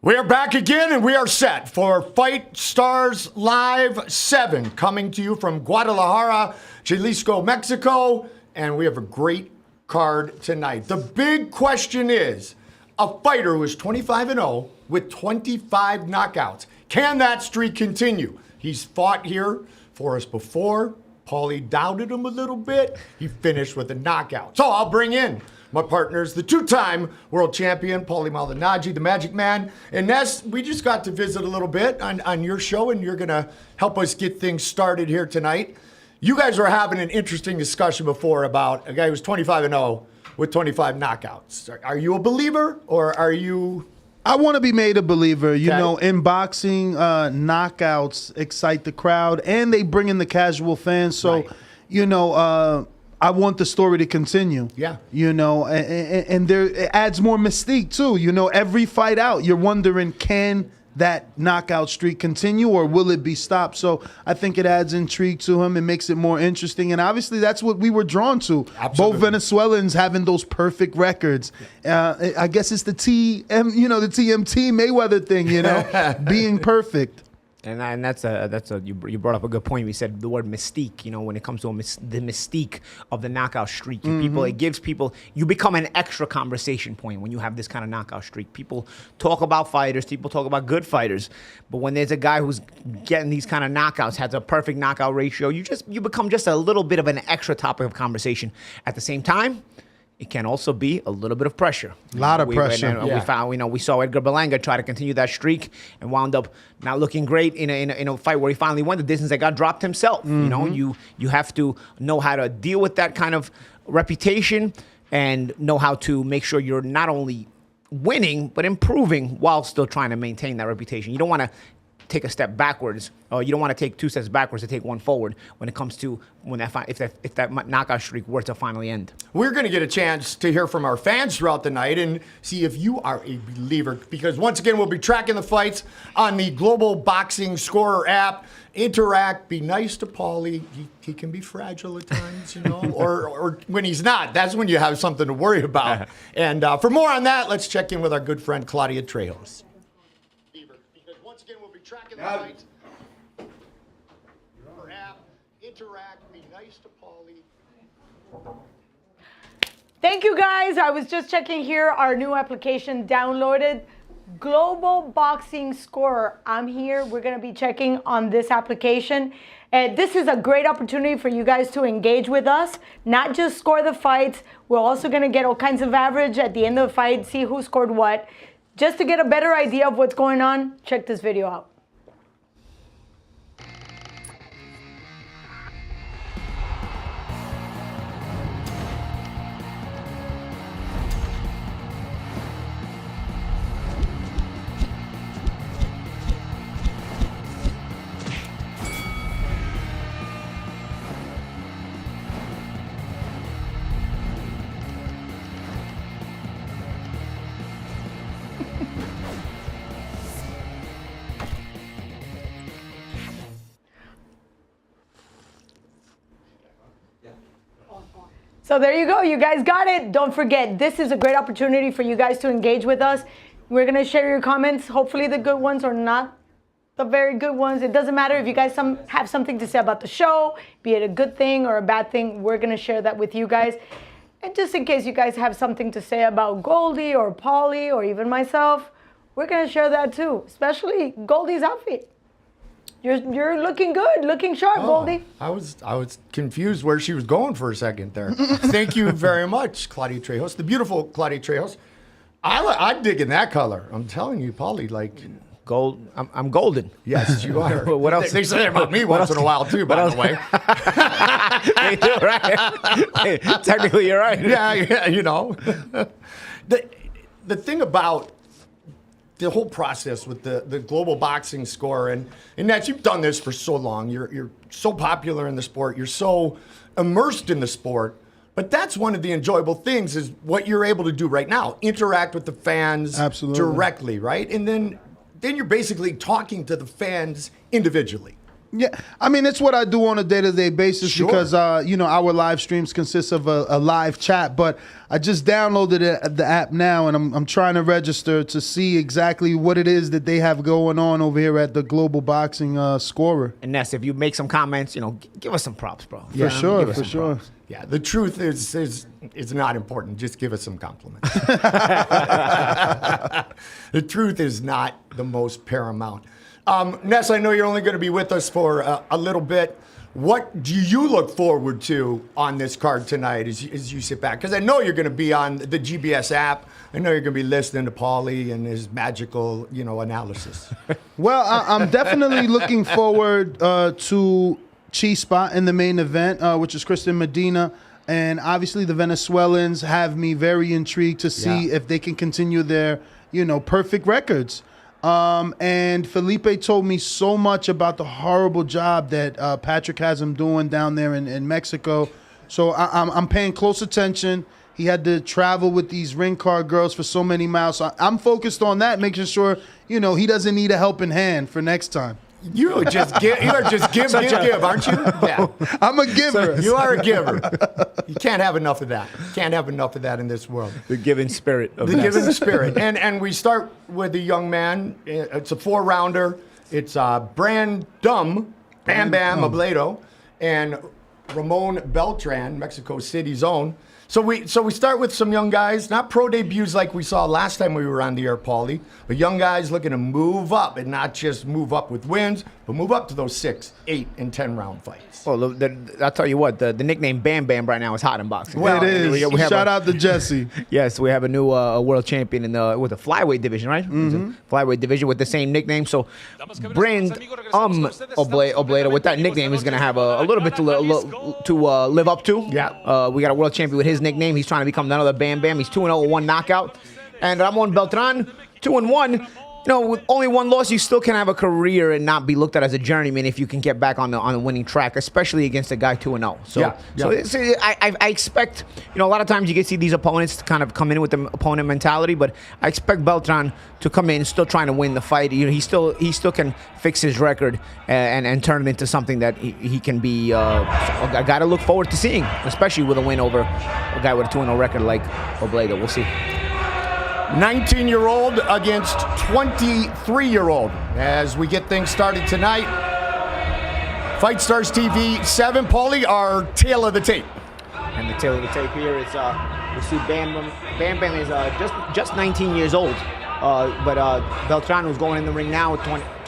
We are back again, and we are set for Fight Stars Live 7, coming to you from Guadalajara, Jalisco, Mexico, and we have a great card tonight. The big question is, a fighter who is 25-0 with 25 knockouts, can that streak continue? He's fought here for us before. Paulie doubted him a little bit. He finished with a knockout. So I'll bring in my partners, the two-time world champion, Paulie Malignaggi, the Magic Man. And Ness, we just got to visit a little bit on your show, and you're going to help us get things started here tonight. You guys were having an interesting discussion before about a guy who's 25-0 with 25 knockouts. Are you a believer, or are you... I want to be made a believer. You Okay. know, in boxing, knockouts excite the crowd, and they bring in the casual fans. So, you know, I want the story to continue. Yeah. You know, and there it adds more mystique too. You know, every fight out, you're wondering, can that knockout streak continue, or will it be stopped? So I think it adds intrigue to him and makes it more interesting. And obviously, that's what we were drawn to. Absolutely. Both Venezuelans having those perfect records. I guess it's the the TMT Mayweather thing. You know, being perfect. And that's you brought up a good point. You said the word mystique. You know, when it comes to the mystique of the knockout streak, it gives people, you become an extra conversation point when you have this kind of knockout streak. People talk about fighters, people talk about good fighters, but when there's a guy who's getting these kind of knockouts, has a perfect knockout ratio, you become just a little bit of an extra topic of conversation. At the same time, it can also be a little bit of pressure. A lot of pressure. We saw Edgar Berlanga try to continue that streak and wound up not looking great in a fight where he finally won the distance that got dropped himself. You know, you have to know how to deal with that kind of reputation and know how to make sure you're not only winning but improving while still trying to maintain that reputation. You don't want to take a step backwards. You don't want to take 2 steps backwards to take 1 forward when it comes to if that knockout streak were to finally end. We're going to get a chance to hear from our fans throughout the night and see if you are a believer. Because once again, we'll be tracking the fights on the Global Boxing Scorer app. Interact, be nice to Paulie. He can be fragile at times, you know, or when he's not, that's when you have something to worry about. And for more on that, let's check in with our good friend Claudia Trejos. Because once again, we'll be tracking the fights. Our app, interact, be nice to Paulie. Thank you guys. I was just checking here, our new application downloaded. Global Boxing Scorer. I'm here. We're going to be checking on this application. And this is a great opportunity for you guys to engage with us, not just score the fights. We're also going to get all kinds of average at the end of the fight, see who scored what. Just to get a better idea of what's going on, check this video out. So there you go. You guys got it. Don't forget, this is a great opportunity for you guys to engage with us. We're going to share your comments, hopefully the good ones or not the very good ones. It doesn't matter if you guys have something to say about the show, be it a good thing or a bad thing. We're going to share that with you guys. And just in case you guys have something to say about Goldie or Paulie or even myself, we're going to share that too, especially Goldie's outfit. You're looking good, looking sharp, Goldie. I was confused where she was going for a second there. Thank you very much, Claudia Trejos, the beautiful Claudia Trejos. I'm digging that color. I'm telling you, Paulie, like gold. I'm golden. Yes, you are. What else? They say that about me once in a while too, by the way. They do, right? Technically, you're right. Yeah, you know. The thing about the whole process with the Global Boxing Score, and that you've done this for so long. You're so popular in the sport. You're so immersed in the sport. But that's one of the enjoyable things is what you're able to do right now. Interact with the fans directly, right? And then you're basically talking to the fans individually. Yeah, I mean, it's what I do on a day-to-day basis because, you know, our live streams consist of a live chat. But I just downloaded the app now, and I'm trying to register to see exactly what it is that they have going on over here at the Global Boxing Scorer. And Ness, if you make some comments, you know, give us some props, bro. For sure, for sure. Props. Yeah, the truth is not important. Just give us some compliments. The truth is not the most paramount. Ness, I know you're only going to be with us for a little bit. What do you look forward to on this card tonight as you sit back? Because I know you're going to be on the GBS app. I know you're going to be listening to Paulie and his magical, you know, analysis. Well, I'm definitely looking forward to Chispa in the main event, which is Kristen Medina. And obviously the Venezuelans have me very intrigued to see if they can continue their, you know, perfect records. And Felipe told me so much about the horrible job that Patrick has him doing down there in Mexico. So I'm paying close attention. He had to travel with these ring card girls for so many miles. So I'm focused on that, making sure, you know, he doesn't need a helping hand for next time. You are just give, aren't you? Yeah. I'm a giver. You are a giver. You can't have enough of that. Can't have enough of that in this world. The giving spirit of the giving spirit. And we start with a young man. It's a 4-rounder. It's Bam Abledo and Ramon Beltran, Mexico City's own. So we start with some young guys, not pro debuts like we saw last time we were on the air, Paulie, but young guys looking to move up and not just move up with wins, but move up to those 6, 8, and 10 round fights. Well, I'll tell you what, the nickname Bam Bam right now is hot in boxing. Well, it is. Shout out to Jesse. Yes, we have a new world champion with the flyweight division, right? Mm-hmm. Flyweight division with the same nickname. So Brand Obledo with that nickname is going to have a little bit to live up to. Yeah. We got a world champion with his nickname. He's trying to become another Bam Bam. He's 2-0 with 1 knockout. And Ramon Beltran, 2-1. with only one loss, you still can have a career and not be looked at as a journeyman if you can get back on the winning track, especially against a guy 2-0. So I expect, a lot of times you can see these opponents kind of come in with the opponent mentality, but I expect Beltran to come in still trying to win the fight. He still can fix his record and turn it into something that he can be a guy to look forward to seeing, especially with a win over a guy with a 2-0 record like Robledo. We'll see. 19-year-old against 23-year-old as we get things started tonight. Fight Stars TV 7, Paulie, our tail of the tape. And the tail of the tape here is we see Bam Bam is just 19 years old, but Beltran, who's going in the ring now,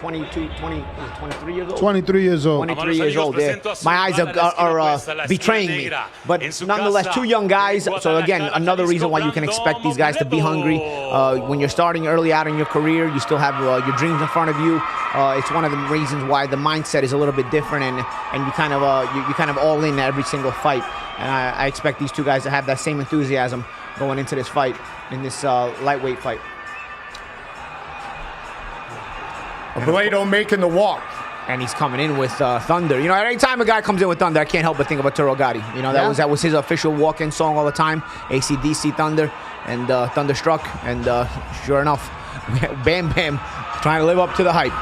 23 years old. 23 years old. 23 years old. My eyes are betraying me. But nonetheless, two young guys. So again, another reason why you can expect these guys to be hungry. When you're starting early out in your career, you still have your dreams in front of you. It's one of the reasons why the mindset is a little bit different, and you kind of all in every single fight. And I expect these two guys to have that same enthusiasm going into this fight, in this lightweight fight. Robledo making the walk. And he's coming in with Thunder. Any time a guy comes in with Thunder, I can't help but think about Turo Gotti. That was his official walk-in song all the time. AC/DC Thunder and Thunderstruck. And sure enough, Bam Bam trying to live up to the hype.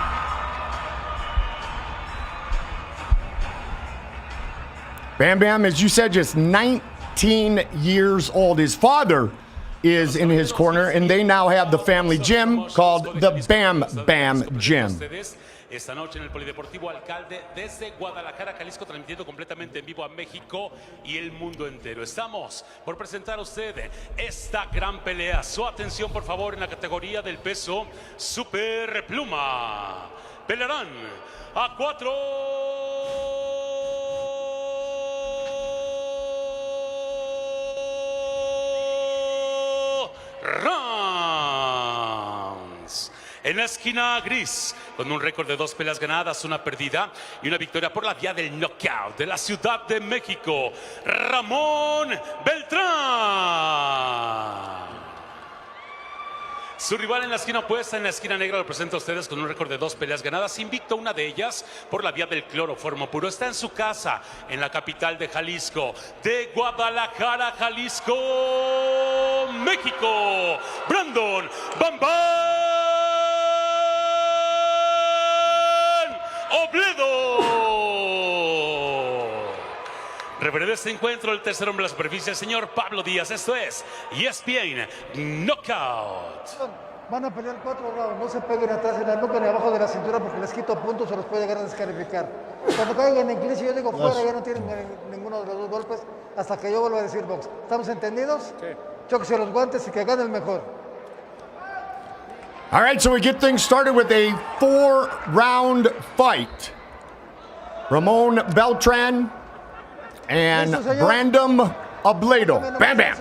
Bam Bam, as you said, just 19 years old. His father is in his corner, and they now have the family gym called the Bam Bam Gym. Esta noche en el Polideportivo Alcalde desde Guadalajara, Jalisco, transmitiendo completamente en vivo a México y el mundo entero. Estamos por presentar a usted esta gran pelea. Su atención, por favor, en la categoría del peso Super Pluma. Pelearán a 4 rounds. En la esquina gris, con un récord de 2 peleas ganadas, 1 perdida y una victoria por la vía del knockout de la Ciudad de México, Ramón Beltrán. Su rival en la esquina opuesta, en la esquina negra, lo presento a ustedes con un récord de 2 peleas ganadas, invicto, una de ellas por la vía del cloroformo puro. Está en su casa, en la capital de Jalisco, de Guadalajara, Jalisco, México, Brandon Bambán Robledo. Referee de este encuentro, el tercer hombre de la superficie, el señor Pablo Díaz. Esto es ESPN Knockout. Van a pelear 4 rounds, no se peguen atrás en la nuca ni abajo de la cintura porque les quito puntos o los puede llegar a descalificar. Cuando caigan en clinch y yo digo fuera, ya no tienen ninguno de los 2 golpes hasta que yo vuelva a decir box. ¿Estamos entendidos? Sí. Chóquese los guantes y que gane el mejor. All right, so we get things started with a 4-round fight. Ramon Beltran and Brandon Robledo. Bam Bam.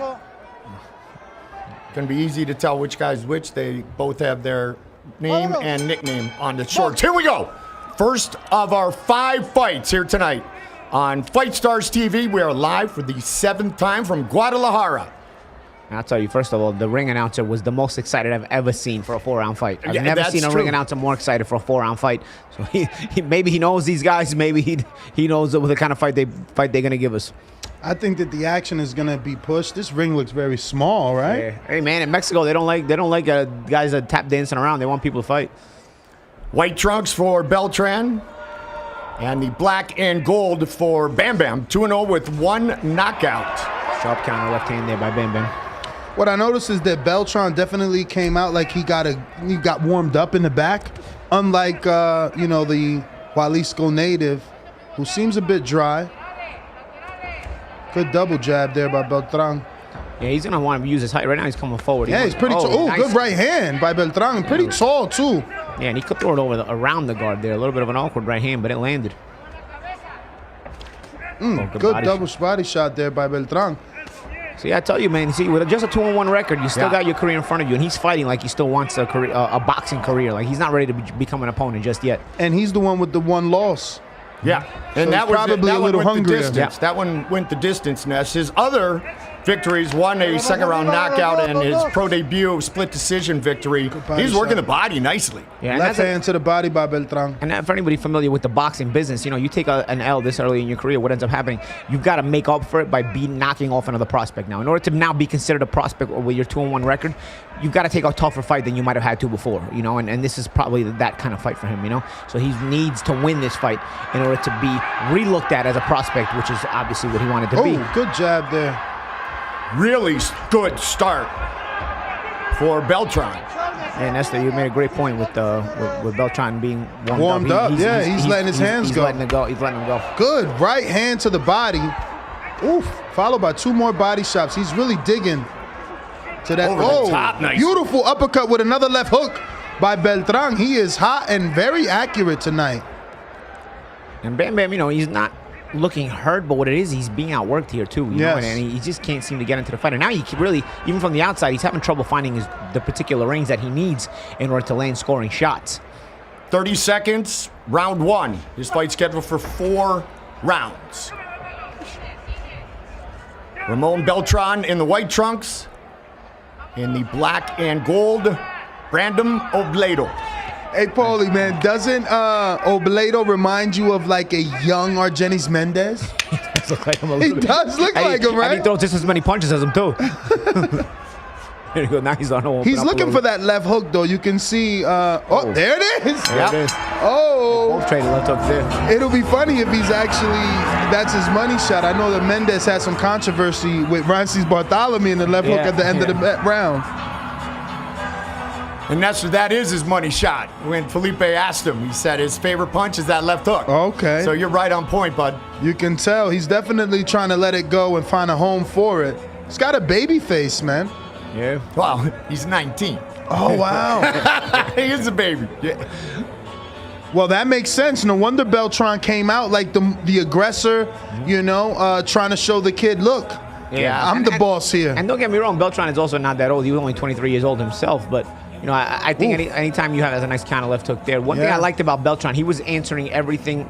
Gonna be easy to tell which guy's which. They both have their name and nickname on the shorts. Here we go. First of our 5 fights here tonight on Fight Stars TV. We are live for the 7th time from Guadalajara. And I'll tell you, first of all, the ring announcer was the most excited I've ever seen for a 4-round fight. I've never seen a ring announcer more excited for a 4-round fight. So maybe he knows these guys. Maybe he knows the kind of fight they're gonna give us. I think that the action is gonna be pushed. This ring looks very small, right? Yeah. Hey man, in Mexico they don't like guys that tap dancing around. They want people to fight. White trunks for Beltran, and the black and gold for Bam Bam. 2-0 with 1 knockout. Sharp counter left hand there by Bam Bam. What I noticed is that Beltran definitely came out like he got warmed up in the back, unlike the Jalisco native, who seems a bit dry. Good double jab there by Beltran. Yeah, he's gonna want to use his height. Right now he's coming forward. He's pretty tall. Oh, nice. Good right hand by Beltran. Pretty tall too. Yeah, and he could throw it around the guard there. A little bit of an awkward right hand, but it landed. Good double body shot there by Beltran. See, I tell you, man. See, with just a 2-1 record, you still got your career in front of you, and he's fighting like he still wants a boxing career. Like he's not ready to become an opponent just yet. And he's the one with the 1 loss. Yeah, and so that was probably a little hungrier. That one went the distance, Ness. His other victories, won a second-round knockout and his pro debut split decision victory. He's working the body nicely. Yeah, Left hand to the body by Beltran. And for anybody familiar with the boxing business, you take an L this early in your career, what ends up happening, you've got to make up for it by knocking off another prospect now. In order to now be considered a prospect with your 2-1 record, you've got to take a tougher fight than you might have had to before, and this is probably that kind of fight for him, So he needs to win this fight in order to be re-looked at as a prospect, which is obviously what he wanted to be. Oh, good jab there. Really good start for Beltran. And Nestor, you made a great point with Beltran being warmed up. He's letting his hands go. He's letting him go. Good right hand to the body. Oof. Followed by 2 more body shots. He's really digging to that. Over the top, nice. Beautiful uppercut with another left hook by Beltran. He is hot and very accurate tonight. And Bam Bam, he's not looking hurt, but what it is, he's being outworked here too. You know, and he just can't seem to get into the fight. And now he really, even from the outside, he's having trouble finding the particular range that he needs in order to land scoring shots. 30 seconds, round 1. His fight scheduled for 4 rounds. Ramon Beltran in the white trunks. In the black and gold, Brandon Obledo. Hey, Paulie, man, doesn't Obledo remind you of like a young Argenis Mendez? He does look like him a He little bit. does look like him, right? And he throws just as many punches as him, too. There you go. Now he's on a He's looking for that left hook, though. You can see. Oh, there it is. There it is. Oh. Both trading left hook there. It'll be funny if he's that's his money shot. I know that Mendez had some controversy with Francis Bartholomew in the left hook at the end of the round. And that is his money shot. When Felipe asked him, he said his favorite punch is that left hook. Okay. So you're right on point, bud. You can tell he's definitely trying to let it go and find a home for it. He's got a baby face, man. Yeah. Wow, he's 19. Oh, wow. He is a baby. Yeah. Well, that makes sense. No wonder Beltran came out like the aggressor, trying to show the kid, look, I'm the boss here. And don't get me wrong, Beltran is also not that old. He was only 23 years old himself, but I think anytime you have a nice counter left hook there. One thing I liked about Beltran, he was answering everything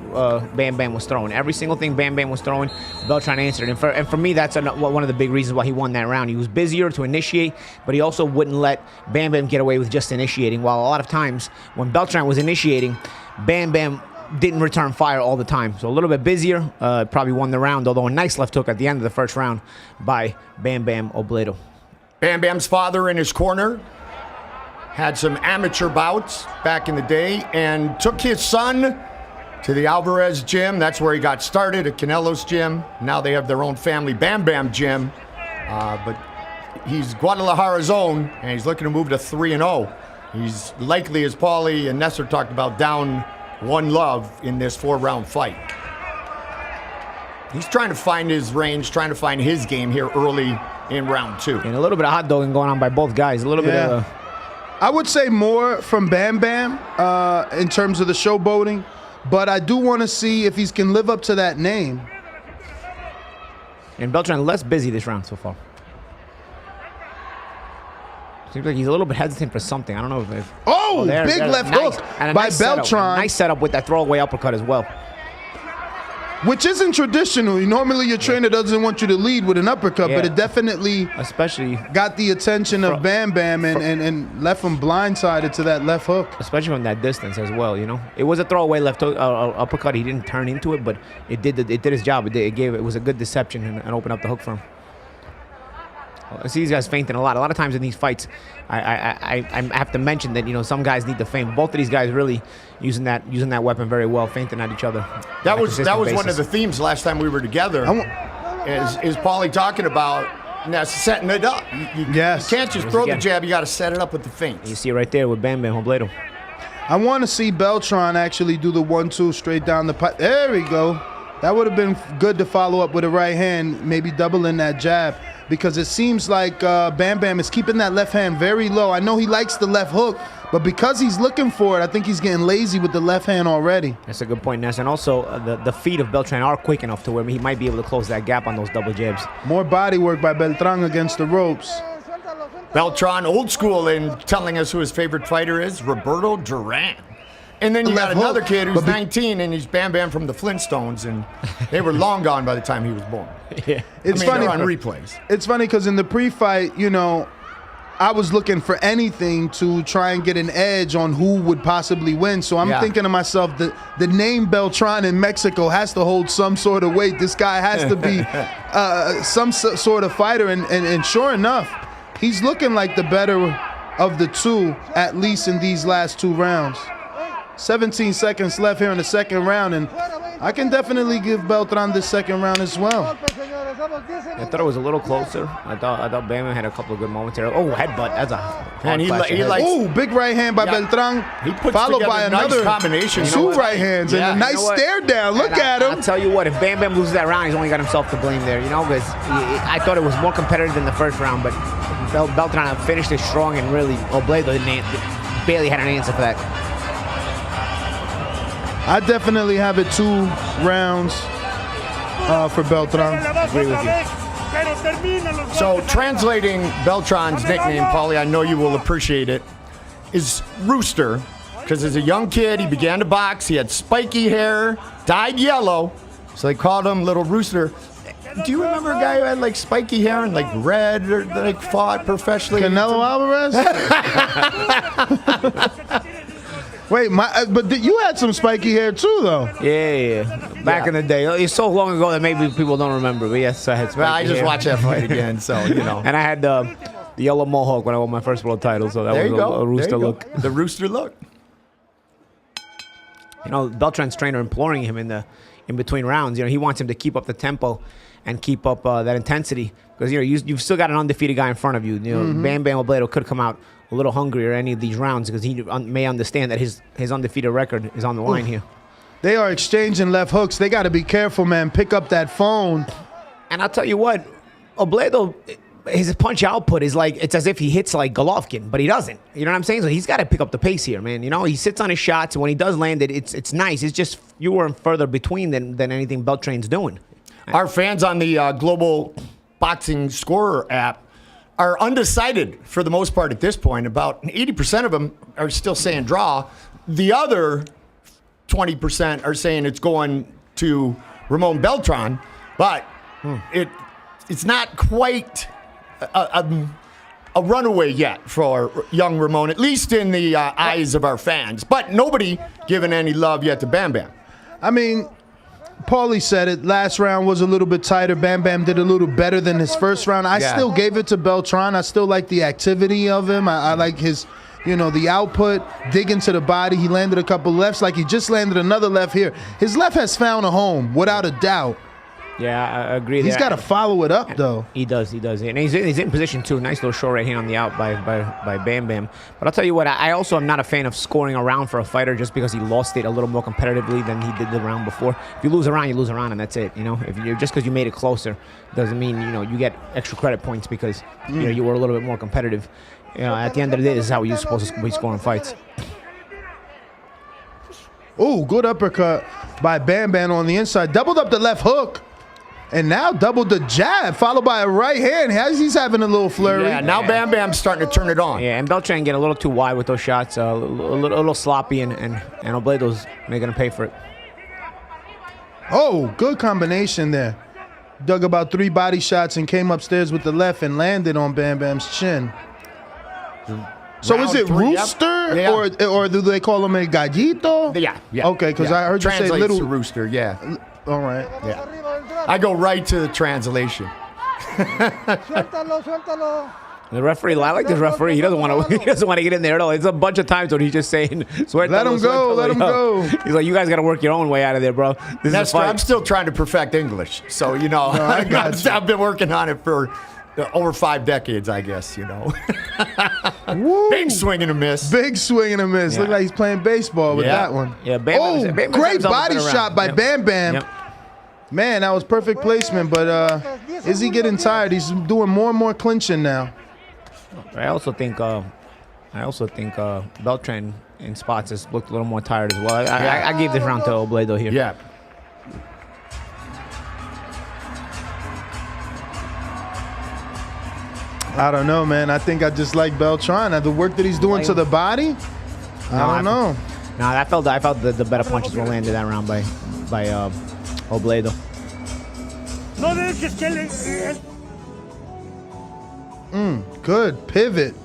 Bam Bam was throwing. Every single thing Bam Bam was throwing, Beltran answered. And for me, that's one of the big reasons why he won that round. He was busier to initiate, but he also wouldn't let Bam Bam get away with just initiating. While a lot of times when Beltran was initiating, Bam Bam didn't return fire all the time. So a little bit busier, probably won the round, although a nice left hook at the end of the first round by Bam Bam Obledo. Bam Bam's father in his corner. Had some amateur bouts back in the day and took his son to the Alvarez gym. That's where he got started, at Canelo's gym. Now they have their own family Bam Bam gym. But he's Guadalajara's own, and he's looking to move to 3-0. He's likely, as Paulie and Nestor talked about, down 1-love in this 4-round fight. He's trying to find his range, trying to find his game here early in round 2. And a little bit of hot dogging going on by both guys. A little bit of I would say more from Bam Bam in terms of the showboating, but I do want to see if he can live up to that name. And Beltran less busy this round so far. Seems like he's a little bit hesitant for something. I don't know if big left hook by Beltran. Nice setup with that throwaway uppercut as well. Which isn't traditional. Normally your trainer doesn't want you to lead with an uppercut, but it definitely got the attention of Bam Bam and left him blindsided to that left hook. Especially from that distance as well, It was a throwaway left hook, uppercut. He didn't turn into it, but it did his job. It was a good deception and opened up the hook for him. I see these guys feinting a lot. A lot of times in these fights, I have to mention that some guys need to feint. Both of these guys really using that weapon very well, feinting at each other. That was one of the themes last time we were together. Is Paulie talking about setting it up? You can't just throw the jab. You got to set it up with the feint. You see it right there with Bam Bam Obledo. I want to see Beltran actually do the 1-2 straight down the pipe. There we go. That would have been good to follow up with a right hand, maybe doubling that jab, because it seems like Bam Bam is keeping that left hand very low. I know he likes the left hook, but because he's looking for it, I think he's getting lazy with the left hand already. That's a good point, Ness. And also, the feet of Beltran are quick enough to where he might be able to close that gap on those double jabs. More body work by Beltran against the ropes. Beltran, old school, in telling us who his favorite fighter is, Roberto Duran. And then you got left another hook, kid who's but be- 19, and he's Bam Bam from the Flintstones, and they were long gone by the time he was born. Yeah. It's I mean, funny they're on replays. It's funny because in the pre-fight, you know, I was looking for anything to try and get an edge on who would possibly win. So I'm thinking to myself that the name Beltran in Mexico has to hold some sort of weight. This guy has to be some sort of fighter. And sure enough, he's looking like the better of the two, at least in these last 2 rounds. 17 seconds left here in the second round, and I can definitely give Beltran this second round as well. I thought it was a little closer. I thought Bam Bam had a couple of good moments there. Oh, headbutt. That's a hard clash to head. Oh, big right hand by Beltran, followed by another combination. two right hands and a nice stare down. Look at him. I'll tell you what, if Bam Bam loses that round, he's only got himself to blame there, you know, because I thought it was more competitive than the first round, but Beltran finished it strong, and really, Obledo barely had an answer for that. I definitely have it 2 rounds for Beltran. Agree with you. So translating Beltran's nickname, Paulie, I know you will appreciate it, is Rooster, because as a young kid, he began to box. He had spiky hair, dyed yellow, so they called him Little Rooster. Do you remember a guy who had like spiky hair and like red, or like fought professionally? Canelo Alvarez? Wait, but you had some spiky hair too, though. Yeah. Back in the day. It's so long ago that maybe people don't remember, but yes, I had spiky Well, I just hair. watched that fight again, so, you know. And I had the yellow mohawk when I won my first world title, so that There was you go. a rooster There you go. look. The rooster look. You know, Beltran's trainer imploring him in between rounds. You know, he wants him to keep up the tempo and keep up that intensity, because you know you've still got an undefeated guy in front of you. You know, Bam Bam Obledo could come out a little hungrier any of these rounds, because he may understand that his undefeated record is on the line here. They are exchanging left hooks. They got to be careful, man. Pick up that phone. And I'll tell you what, Obledo, his punch output is like, it's as if he hits like Golovkin, but he doesn't. You know what I'm saying? So he's got to pick up the pace here, man. You know, he sits on his shots, and when he does land it, it's nice. It's just fewer and further between than anything Beltran's doing. Our fans on the Global Boxing Scorer app are undecided for the most part at this point. About 80% of them are still saying draw. The other 20% are saying it's going to Ramon Beltran, but it's not quite a runaway yet for young Ramon, at least in the eyes of our fans. But nobody giving any love yet to Bam Bam. I mean, Paulie said it. Last round was a little bit tighter. Bam Bam did a little better than his first round. I still gave it to Beltran. I still like the activity of him. I like his, you know, the output, digging to the body. He landed a couple lefts, like he just landed another left here. His left has found a home, without a doubt. Yeah, I agree. He's got to follow it up, though. He does. And he's in position, too. Nice little short right hand on the out by Bam Bam. But I'll tell you what, I also am not a fan of scoring a round for a fighter just because he lost it a little more competitively than he did the round before. If you lose a round, you lose a round, and that's it. You know, if you're just because you made it closer doesn't mean, you know, you get extra credit points because you know you were a little bit more competitive. You know, at the end of the day, this is how you're supposed to be scoring fights. Oh, good uppercut by Bam Bam on the inside. Doubled up the left hook. And now doubled the jab, followed by a right hand. He's having a little flurry. Yeah, now Bam Bam's starting to turn it on. Yeah, and Beltran get a little too wide with those shots, a little sloppy, and Obledo's making him pay for it. Oh, good combination there. Dug about 3 body shots and came upstairs with the left and landed on Bam Bam's chin. So Round is it 3, rooster yep. or do they call him a gallito? Yeah. Okay, because I heard you say Translates little to rooster, yeah. All right. Yeah. I go right to the translation. Suéltalo, suéltalo. The referee, I like this referee. He doesn't want to get in there at all. It's a bunch of times when he's just saying, Let him go, let him go. He's like, you guys got to work your own way out of there, bro. This is a fight. I'm still trying to perfect English. So, you know, I've been working on it for over 5 decades, I guess, you know. Big swing and a miss. Big swing and a miss. Yeah. Look like he's playing baseball with that one. Yeah, Bam Bam great body shot by Bam Bam. Yep. Man, that was perfect placement, but is he getting tired? He's doing more and more clinching now. I also think Beltran in spots has looked a little more tired as well. I gave this round to Obledo here. Yeah. I don't know, man. I think I just like Beltran. The work that he's doing to the body, I don't know. No, I felt the better punches were landed that round by Robledo. Good pivot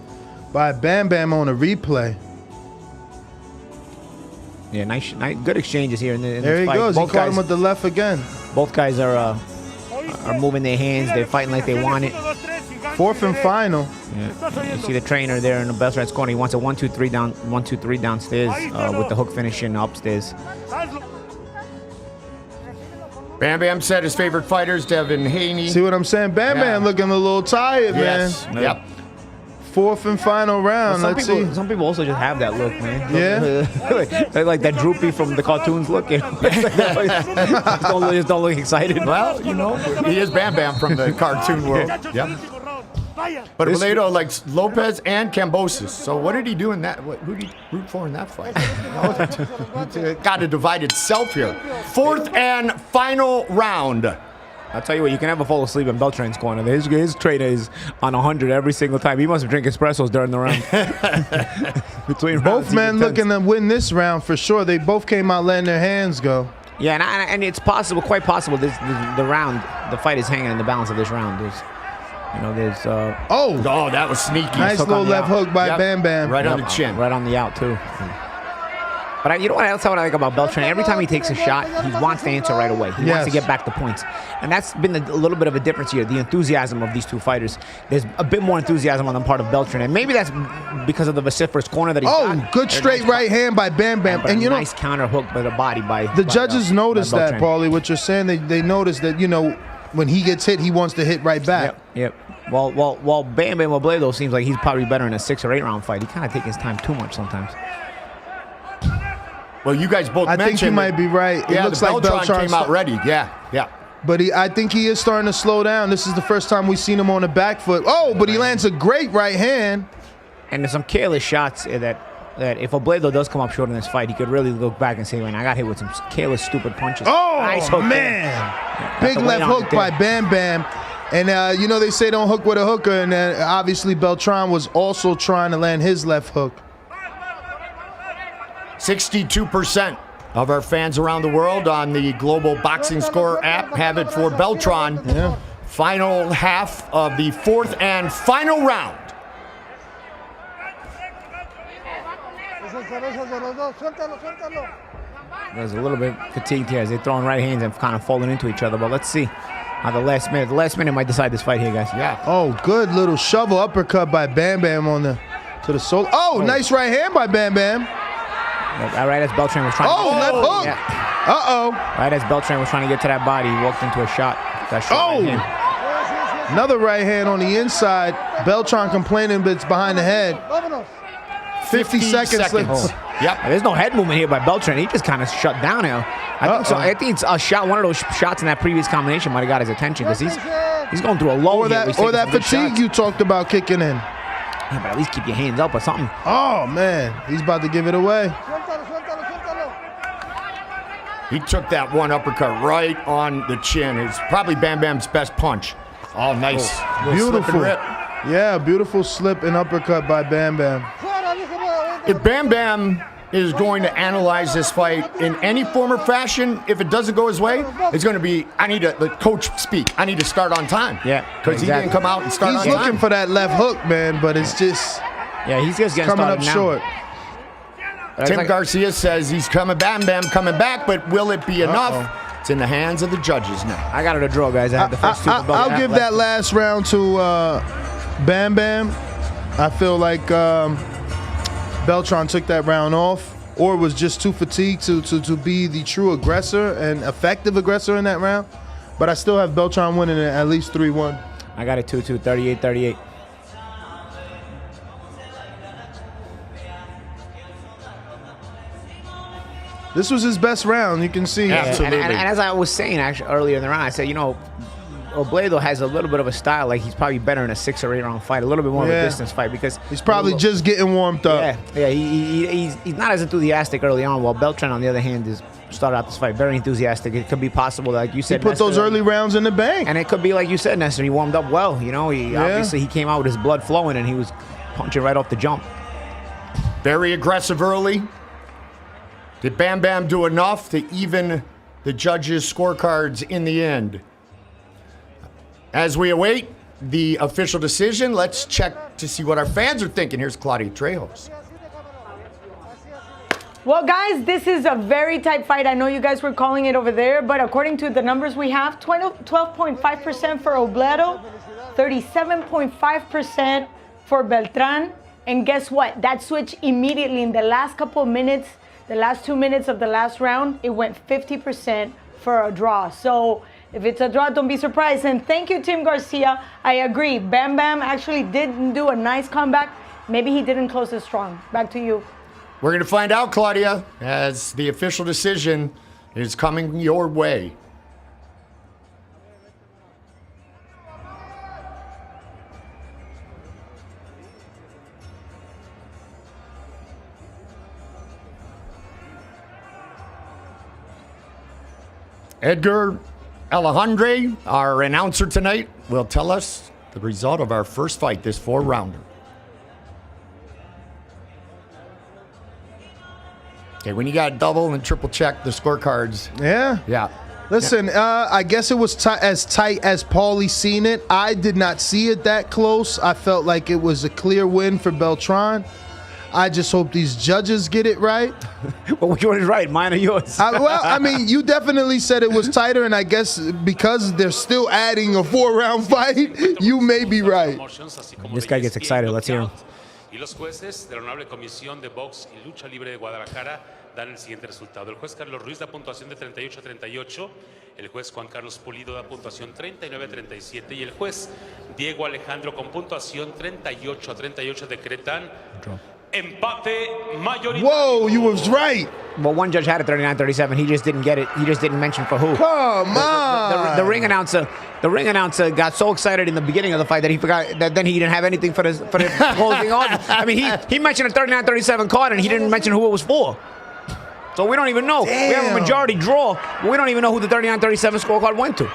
by Bam Bam on a replay. Yeah, nice, good exchanges here in There this he fight. goes. Both He caught guys, him with the left again. both guys are moving their hands. They're fighting like they want it. Fourth and final. Yeah. You see the trainer there in the Beltran's corner. He wants a 1-2-3 down, 1-2-3 downstairs with the hook finishing upstairs. Bam Bam said his favorite fighters, Devin Haney. See what I'm saying? Bam Bam looking a little tired, Yes. man. Yep. Fourth and final round. Let's see. Some people also just have that look, man. Yeah. They like that droopy from the cartoons look. You know? just don't look excited. Well, you know, he is Bam Bam from the cartoon world. Yep. But Robledo likes Lopez and Cambosis. So what did he do in that? Who did he root for in that fight? It's got to divide itself here. Fourth and final round. I'll tell you what, you can never fall asleep in Beltran's corner. His trainer is on 100 every single time. He must have drank espressos during the round. Between both men looking to win this round for sure. They both came out letting their hands go. Yeah, and it's possible, quite possible. The fight is hanging in the balance of this round. There's oh, that was sneaky. Nice little left hook by Bam Bam. Right on the chin. Right on the out, too. But you know what else I like about Beltran? Every time he takes a shot, he wants to answer right away. He wants to get back the points. And that's been a little bit of a difference here, the enthusiasm of these two fighters. There's a bit more enthusiasm on the part of Beltran. And maybe that's because of the vociferous corner that he's got. Good straight right hand by Bam Bam. And you know, nice counter hook by the body by the judges noticed that, Paulie, what you're saying. They noticed that, when he gets hit, he wants to hit right back. Yep. While Bam Bam Robledo seems like he's probably better in a 6 or 8 round fight. He kind of takes his time too much sometimes. Well, you guys both mentioned. I think you might be right. It looks like Beltran came out ready. Yeah. But I think he is starting to slow down. This is the first time we've seen him on the back foot. Oh, but he lands a great right hand. And there's some careless shots that if Robledo does come up short in this fight, he could really look back and say, man, I got hit with some careless, stupid punches. Oh, nice hook man. Big left hook by Bam Bam. And, they say don't hook with a hooker. And obviously Beltran was also trying to land his left hook. 62% of our fans around the world on the Global Boxing Score app have it for Beltran. Yeah. Final half of the fourth and final round. There's a little bit fatigued here as they're throwing right hands and kind of falling into each other. But let's see how the last minute might decide this fight here, guys. Yeah. Oh, good little shovel uppercut by Bam Bam to the soul. Oh, nice right hand by Bam Bam. Right as Beltran was trying to left hook. Yeah. Uh-oh. Right as Beltran was trying to get to that body, he walked into a shot. Right another right hand on the inside. Beltran complaining, but it's behind the head. 50 seconds. Yep. There's no head movement here by Beltran. He just kind of shut down now. I think it's a shot. One of those shots in that previous combination might have got his attention because he's going through a low. Or that fatigue you talked about kicking in. Yeah, but at least keep your hands up or something. Oh, man. He's about to give it away. He took that one uppercut right on the chin. It's probably Bam Bam's best punch. Oh, nice. Beautiful. Yeah, beautiful slip and uppercut by Bam Bam. If Bam Bam is going to analyze this fight in any form or fashion, if it doesn't go his way, it's going to be, the coach speak. I need to start on time. Yeah. Because he didn't come out and start on time. He's looking for that left hook, man, but it's just... Yeah, he's just getting coming up short. Tim Garcia says he's Bam Bam coming back, but will it be enough? It's in the hands of the judges now. I got it a draw, guys. I had the first I'll give that last round to Bam Bam. I feel like Beltran took that round off, or was just too fatigued to be the true aggressor and effective aggressor in that round. But I still have Beltran winning it at least 3-1. I got it 2-2, 38-38. This was his best round. You can see. Absolutely. And as I was saying actually earlier in the round, I said, Robledo has a little bit of a style. Like he's probably better in a 6 or 8 round fight, a little bit more of a distance fight because he's probably just getting warmed up. Yeah. He's not as enthusiastic early on. While Beltran, on the other hand, started out this fight very enthusiastic. It could be possible, like you said, he put those early rounds in the bank, and it could be like you said, Nestor. He warmed up well. Obviously he came out with his blood flowing, and he was punching right off the jump. Very aggressive early. Did Bam Bam do enough to even the judges' scorecards in the end? As we await the official decision, let's check to see what our fans are thinking. Here's Claudia Trejos. Well, guys, this is a very tight fight. I know you guys were calling it over there, but according to the numbers we have, 12.5% for Obledo, 37.5% for Beltran. And guess what? That switched immediately in the last couple of minutes, the last 2 minutes of the last round, it went 50% for a draw. So if it's a draw, don't be surprised. And thank you, Tim Garcia. I agree. Bam Bam actually did do a nice comeback. Maybe he didn't close it strong. Back to you. We're going to find out, Claudia, as the official decision is coming your way. Edgar Alejandre, our announcer tonight, will tell us the result of our first fight, this 4-rounder. Okay, when you got double and triple check the scorecards. Yeah. Yeah. Listen, I guess it was as tight as Paulie seen it. I did not see it that close. I felt like it was a clear win for Beltran. I just hope these judges get it right. Well, which one is right, mine or yours? Well, I mean, you definitely said it was tighter, and I guess because they're still adding a 4-round fight, you may be right. This guy gets excited. Let's hear him. Y los jueces de la Honorable Comisión de Box y Lucha Libre de Guadalajara dan el siguiente resultado. El juez Carlos Ruiz da puntuación de 38 a 38, el juez Juan Carlos Pulido da puntuación 39 a 37 y el juez Diego Alejandro con puntuación 38 a 38 decretan empate mayoritario. Whoa, you was right. Well, one judge had it 39-37. He just didn't get it. He just didn't mention for who. Come on. The ring announcer got so excited in the beginning of the fight that he forgot that then he didn't have anything for the closing on. I mean, he mentioned a 39-37 card and he didn't mention who it was for. So we don't even know. Damn. We have a majority draw, but we don't even know who the 39-37 scorecard went to.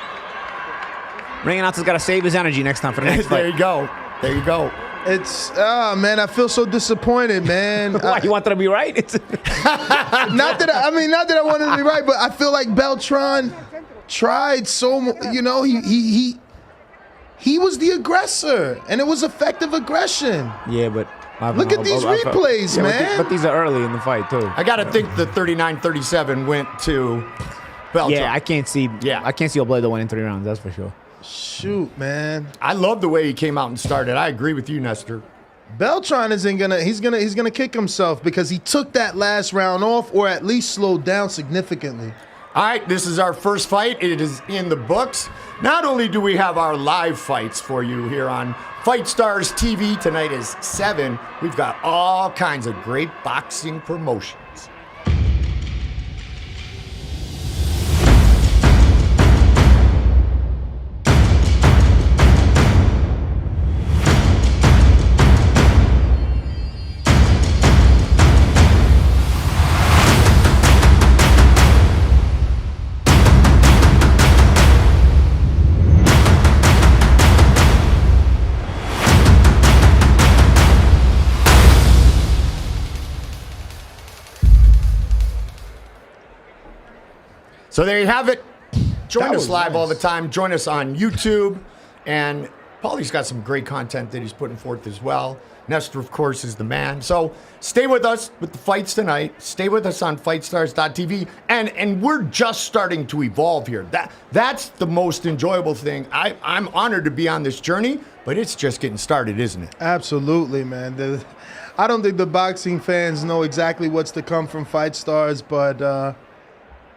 Ring announcer's got to save his energy next time for the next fight. There you go. There you go. It's man, I feel so disappointed, man. Why, you wanted to be right? Not that I wanted to be right, but I feel like Beltran tried so. You know, he was the aggressor, and it was effective aggression. Yeah, but look at these replays, man. But these are early in the fight too. I got to think the 39-37 went to Beltran. Yeah, I can't see Obledo winning 3 rounds. That's for sure. Shoot, man. I love the way he came out and started. I agree with you, Nestor. Beltran isn't gonna. He's gonna kick himself because he took that last round off, or at least slowed down significantly. All right, this is our first fight. It is in the books. Not only do we have our live fights for you here on Fight Stars TV, tonight is 7. We've got all kinds of great boxing promotions. So there you have it. Join us live all the time. Join us on YouTube. And Paulie's got some great content that he's putting forth as well. Nestor, of course, is the man. So stay with us with the fights tonight. Stay with us on FightStars.tv. And we're just starting to evolve here. That's the most enjoyable thing. I'm honored to be on this journey, but it's just getting started, isn't it? Absolutely, man. I don't think the boxing fans know exactly what's to come from Fight Stars, but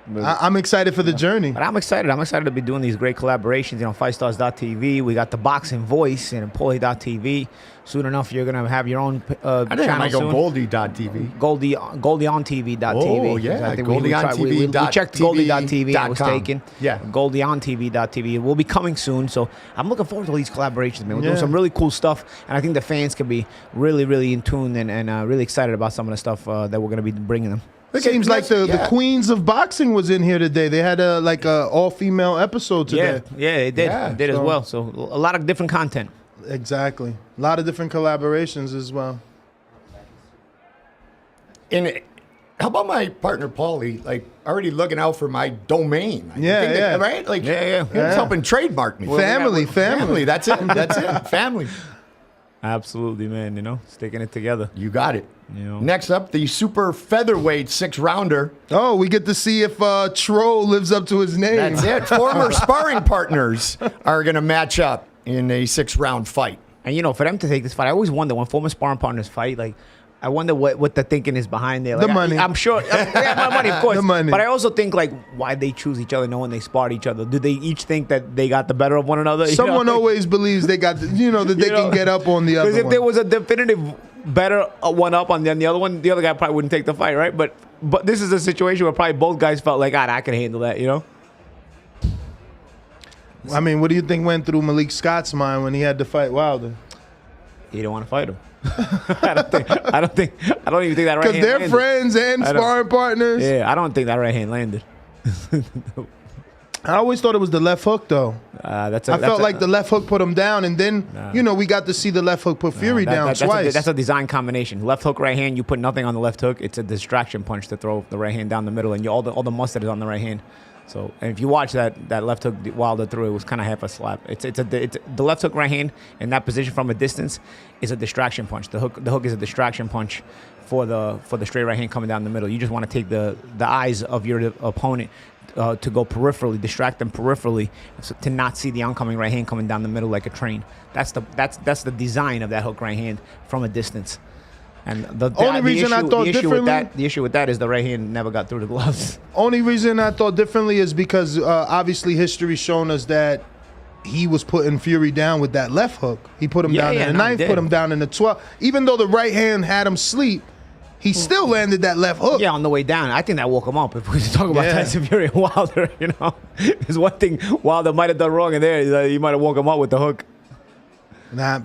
I'm excited for the journey. But I'm excited. I'm excited to be doing these great collaborations. You know, FightStars.tv. We got the Boxing Voice and Paulie.tv. Soon enough, you're going to have your own I think I might go soon. Goldie.tv. GoldieOnTV.tv. Oh, yeah. I think we checked Goldie.tv. It was taken. Yeah. GoldieOnTV.tv. It will be coming soon. So I'm looking forward to all these collaborations, man. We're doing some really cool stuff. And I think the fans can be really, really in tune and really excited about some of the stuff that we're going to be bringing them. It seems like the queens of boxing was in here today. They had a all-female episode today. Yeah, it did. Yeah, it did as well. So a lot of different content. Exactly. A lot of different collaborations as well. In how about my partner Paulie? Like already looking out for my domain. Right? Like, yeah. He was helping trademark me. Family. That's it. That's it. Family. Absolutely, man. You know, sticking it together. You got it. You know. Next up, the super featherweight 6-rounder. Oh, we get to see if Troll lives up to his name. That's it. Former sparring partners are going to match up in a 6-round fight. And, you know, for them to take this fight, I always wonder when former sparring partners fight, like, I wonder what the thinking is behind there. Like, The money. I'm sure. Yeah, money, of course. The money. But I also think, like, why they choose each other knowing they sparred each other. Do they each think that they got the better of one another? Someone always believes they got, that they can get up on the other one. Because if there was a definitive better one up on the other one, the other guy probably wouldn't take the fight, right? But this is a situation where probably both guys felt like, I can handle that, you know? I mean, what do you think went through Malik Scott's mind when he had to fight Wilder? He didn't want to fight him. I don't even think that right hand Because they're landed. friends and sparring partners. Yeah, I don't think that right hand landed. I always thought it was the left hook, though. I felt like the left hook put him down, and then, we got to see the left hook put Fury down twice. That's a design combination. Left hook, right hand, you put nothing on the left hook. It's a distraction punch to throw the right hand down the middle, and all the mustard is on the right hand. So, and if you watch that left hook Wilder threw, it was kind of half a slap. It's the left hook right hand in that position from a distance is a distraction punch. The hook is a distraction punch for the straight right hand coming down the middle. You just want to take the eyes of your opponent to go peripherally, distract them peripherally, to not see the oncoming right hand coming down the middle like a train. That's the design of that hook right hand from a distance. And the issue with that is the right hand never got through the gloves. Only reason I thought differently is because obviously history's shown us that he was putting Fury down with that left hook. He put him down in the 9th, put him down in the 12th. Even though the right hand had him sleep, he still landed that left hook. Yeah, on the way down. I think that woke him up. If we talk about Tyson Fury and Wilder, there's one thing Wilder might have done wrong in there. He might have woke him up with the hook. Nah,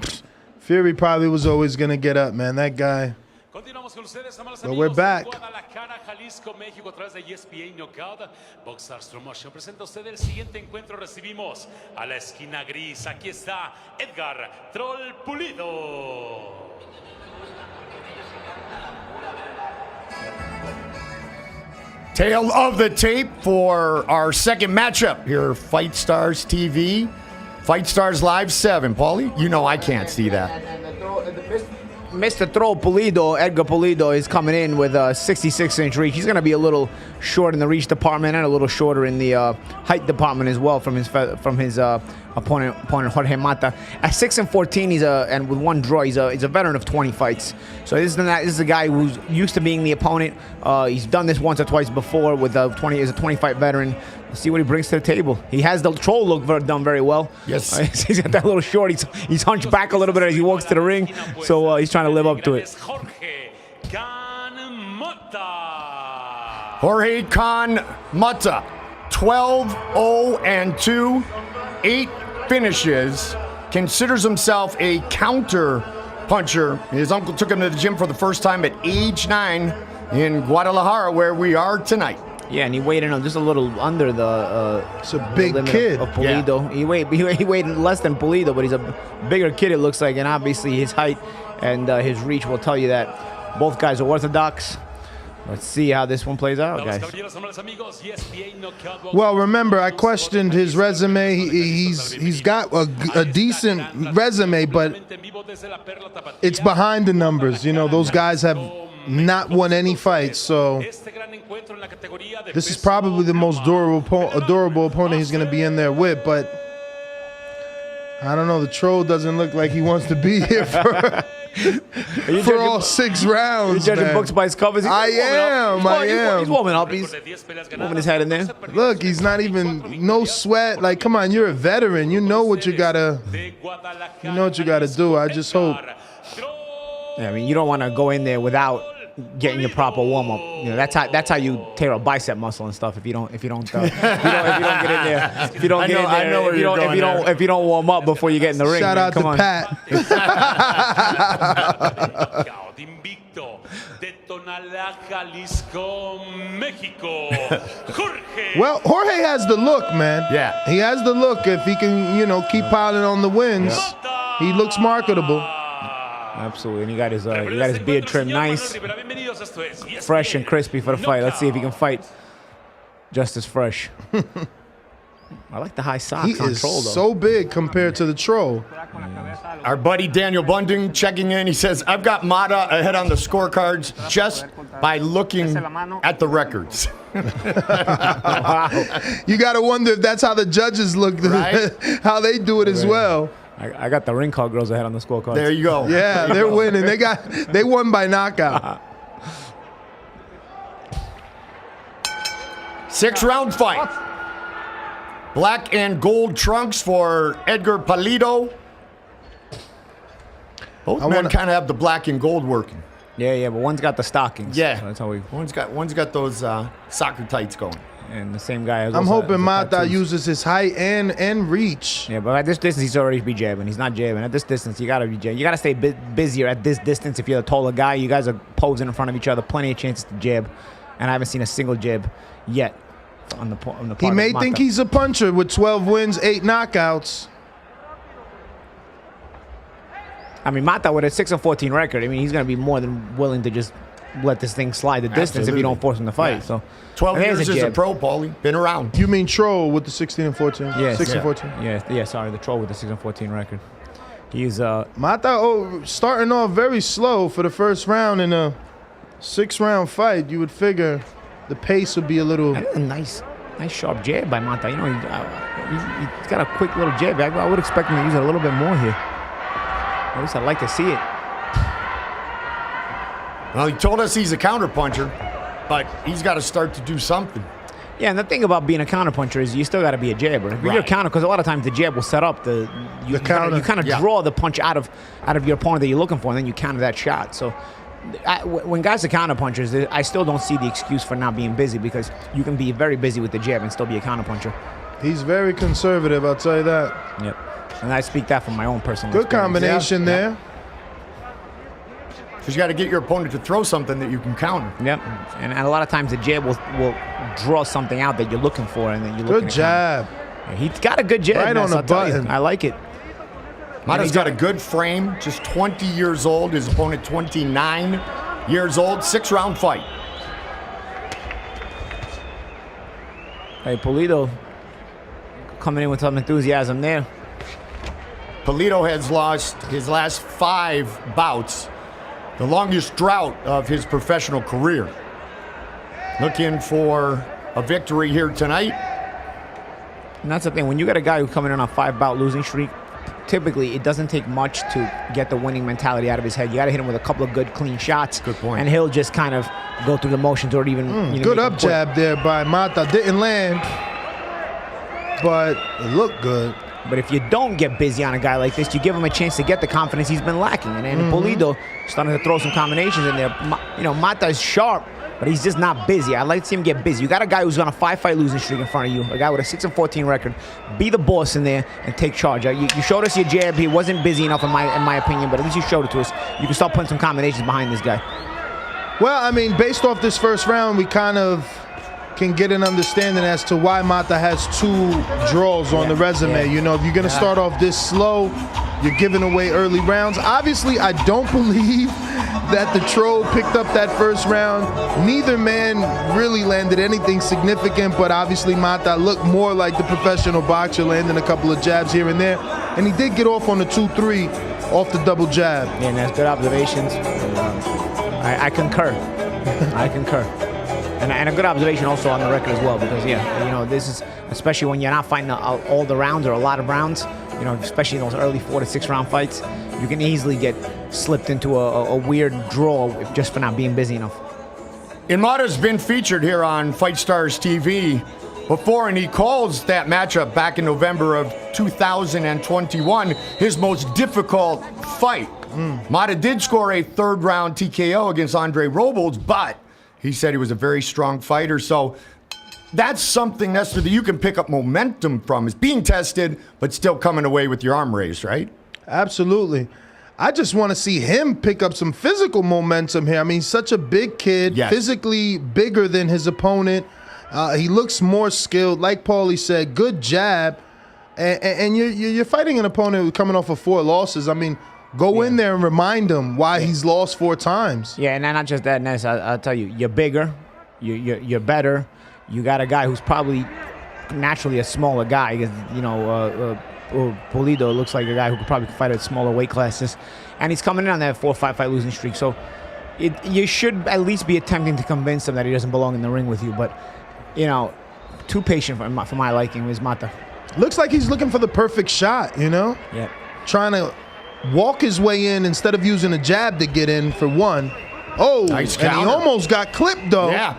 Fury probably was always going to get up, man. That guy. But we're back. Guadalajara, Jalisco, México, a través de ESPN Knockout. Boxstars Promotion presenta a usted el siguiente encuentro. Recibimos a la esquina gris. Aquí está Edgar Troll Pulido. Tail of the tape for our second matchup here, Fight Stars TV, Fight Stars Live 7. Paulie, I can't see that. Mr. Troll Pulido, Edgar Pulido, is coming in with a 66-inch reach. He's going to be a little short in the reach department and a little shorter in the height department as well from his opponent Jorge Mata. At 6'14", and with one draw, he's a veteran of 20 fights. So this is a guy who's used to being the opponent. He's done this once or twice before with a 20-fight veteran. Let's see what he brings to the table. He has the troll look done very well. Yes. He's got that little short. He's hunched back a little bit as he walks to the ring. So he's trying to live up to it. Jorge Khan Mata, 12-0-2, 8 finishes, considers himself a counter puncher. His uncle took him to the gym for the first time at age 9 in Guadalajara, where we are tonight. Yeah, and he weighed in just a little under the. It's a big kid of Pulido. Yeah. He weighed less than Pulido, but he's a bigger kid. It looks like, and obviously his height and his reach will tell you that. Both guys are orthodox. Let's see how this one plays out, guys. Well, remember, I questioned his resume. He's got a decent resume, but it's behind the numbers. Those guys have not won any fights, so this is probably the most durable opponent he's going to be in there with, but I don't know. The troll doesn't look like he wants to be here for all 6 rounds. You're judging books by his covers. I am. He's warming up. He's moving his head in there. Look, he's not even no sweat. Like, come on, you're a veteran. You know what you gotta do. I just hope. Yeah, I mean, you don't want to go in there without getting your proper warm up. That's how you tear a bicep muscle and stuff. If you don't get in there, if you don't warm up before you get in the ring. Shout out to Pat. Well, Jorge has the look, man. Yeah, he has the look. If he can, keep piling on the wins, he looks marketable. Absolutely. And he got his beard trimmed nice, fresh and crispy for the fight. Let's see if he can fight just as fresh. I like the high socks He on is Troll, though. so big compared to the Troll. Our buddy Daniel Bunting checking in. He says, I've got Mata ahead on the scorecards just by looking at the records. You got to wonder if that's how the judges look, Right? how they do it as well. I got the ring call girls ahead on the scorecards. There you go. Yeah, they're winning. They won by knockout. 6-round fight. Black and gold trunks for Edgar Pulido. Both men kind of have the black and gold working. Yeah, but one's got the stockings. Yeah, so that's how we. One's got those soccer tights going. And the same guy. I'm hoping Mata uses his height and reach. Yeah, but at this distance, he's already be jabbing. He's not jabbing. At this distance, you gotta be jabbing. You gotta stay busier at this distance. If you're a taller guy, you guys are posing in front of each other. Plenty of chances to jab, and I haven't seen a single jab yet. On the part He may of Mata. think he's a puncher with 12 wins, 8 knockouts. I mean, Mata with a 6-14 record. I mean, he's gonna be more than willing to just let this thing slide the distance if you don't force him to fight. Yeah. So 12 and there's years as a jab. pro, Paulie. Been around. You mean Troll with the 16 and 14? Yeah, 6 and 14. Yeah. Sorry, the Troll with the 6-14 record. He's Mata starting off very slow for the first round in a 6-round fight. You would figure the pace would be a little. a nice sharp jab by Mata. You know, he's got a quick little jab. I would expect him to use it a little bit more here. At least I'd like to see it. Well, he told us he's a counterpuncher, but he's got to start to do something. Yeah, and the thing about being a counterpuncher is you still got to be a jabber. If you're a counter, because a lot of times the jab will set up the counter. You kind of draw the punch out of your opponent that you're looking for, and then you counter that shot. So when guys are counterpunchers, I still don't see the excuse for not being busy, because you can be very busy with the jab and still be a counterpuncher. He's very conservative, I'll tell you that. Yep. And I speak that from my own personal Good experience. combination there. Because you got to get your opponent to throw something that you can counter. Yep. And a lot of times the jab will draw something out that you're looking for, and then you look. Good jab. He's got a good jab. Right on the button. I like it. Mata's got a good frame, just 20 years old. His opponent 29 years old. 6-round fight. Hey, Pulido coming in with some enthusiasm there. Pulido has lost his last 5 bouts, the longest drought of his professional career. Looking for a victory here tonight. And that's the thing. When you got a guy who's coming in on a 5-bout losing streak, typically it doesn't take much to get the winning mentality out of his head. You got to hit him with a couple of good, clean shots. Good point. And he'll just kind of go through the motions, or even good up jab there by Mata. Didn't land, but it looked good. But if you don't get busy on a guy like this, you give him a chance to get the confidence he's been lacking. And Pulido starting to throw some combinations in there. Mata is sharp, but he's just not busy. I'd like to see him get busy. You got a guy who's on a 5-fight losing streak in front of you, a guy with a 6-14 record. Be the boss in there and take charge. You showed us your jab. He wasn't busy enough, in my opinion, but at least you showed it to us. You can start putting some combinations behind this guy. Well, I mean, based off this first round, we kind of can get an understanding as to why Mata has 2 draws on the resume. You know, if you're going to start off this slow, you're giving away early rounds. Obviously, I don't believe that the Troll picked up that first round. Neither man really landed anything significant, but obviously Mata looked more like the professional boxer, landing a couple of jabs here and there. And he did get off on the 2-3 off the double jab. Yeah, and that's good observations. I concur. I concur. And a good observation also on the record as well, because, this is, especially when you're not fighting all the rounds or a lot of rounds, especially in those early 4 to 6 round fights, you can easily get slipped into a weird draw just for not being busy enough. Mata's been featured here on Fight Stars TV before, and he calls that matchup back in November of 2021 his most difficult fight. Mata did score a 3rd round TKO against Andre Robles, but he said he was a very strong fighter. So that's something, Nestor, that you can pick up momentum from, is being tested, but still coming away with your arm raised, right? Absolutely. I just want to see him pick up some physical momentum here. I mean, such a big kid, physically bigger than his opponent. He looks more skilled. Like Paulie said, good jab. And you're fighting an opponent who's coming off of 4 losses. I mean, Go in there and remind him why he's lost 4 times. Yeah, and not just that, Ness. I'll tell you, you're bigger, you're better. You got a guy who's probably naturally a smaller guy. Because, Pulido looks like a guy who could probably fight at smaller weight classes, and he's coming in on that 4 or 5 fight losing streak. So you should at least be attempting to convince him that he doesn't belong in the ring with you. But too patient for my liking is Mata. Looks like he's looking for the perfect shot. Yeah. Trying to walk his way in instead of using a jab to get in for one. Oh, nice and he counter. almost got clipped though. Yeah.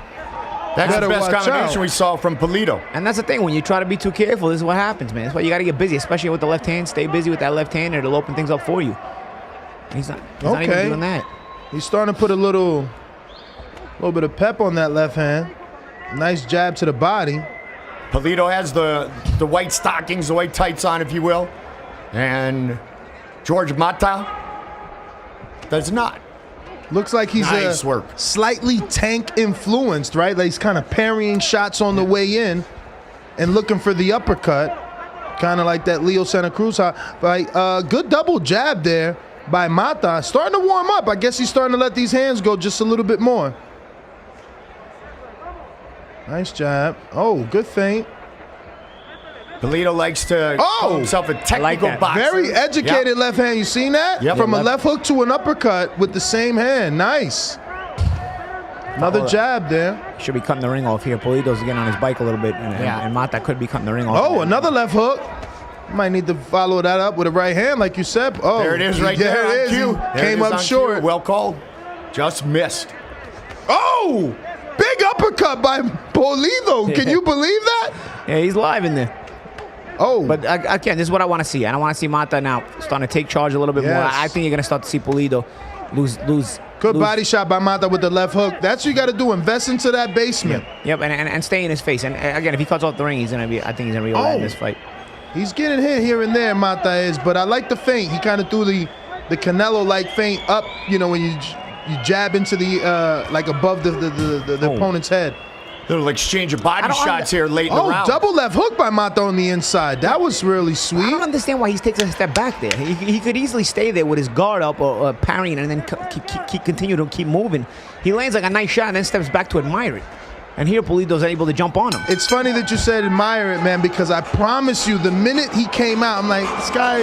That's the best combination we saw from Pulido. And that's the thing. When you try to be too careful, this is what happens, man. That's why you got to get busy, especially with the left hand. Stay busy with that left hand, and it'll open things up for you. He's not even doing that. He's starting to put a little bit of pep on that left hand. Nice jab to the body. Pulido has the white stockings, the white tights on, if you will. And George Mata does not. Looks like he's nice work. Slightly tank influenced, right? Like he's kind of parrying shots on the way in and looking for the uppercut. Kind of like that Leo Santa Cruz. Good double jab there by Mata. Starting to warm up. I guess he's starting to let these hands go just a little bit more. Nice jab. Oh, good feint. Pulido likes to call himself a technical boxer. Very educated left hand. You seen that? Yep. From a left hook to an uppercut with the same hand. Nice. Another jab there. Should be cutting the ring off here. Pulido's getting on his bike a little bit, and Mata could be cutting the ring off. Oh, another left hook. Might need to follow that up with a right hand, like you said. Oh, there it is right there. There it is. Came up short. Cue. Well called. Just missed. Oh! Big uppercut by Pulido. Can you believe that? Yeah, he's live in there. Oh. But again, this is what I want to see. I don't want to see Mata now starting to take charge a little bit more. I think you're going to start to see Pulido lose. Good body shot by Mata with the left hook. That's what you got to do. Invest into that basement. Yep, and stay in his face. And again, if he cuts off the ring, I think he's going to be all right in this fight. He's getting hit here and there, Mata is, but I like the feint. He kind of threw the Canelo-like feint up, when you jab into the, like above the opponent's head. Little exchange of body shots here late in the round. Double left hook by Mata on the inside. That was really sweet. I don't understand why he's taking a step back there. He could easily stay there with his guard up or parrying and then continue to keep moving. He lands like a nice shot and then steps back to admire it. And here Pulido's able to jump on him. It's funny that you said admire it, man, because I promise you, the minute he came out, I'm like, this guy,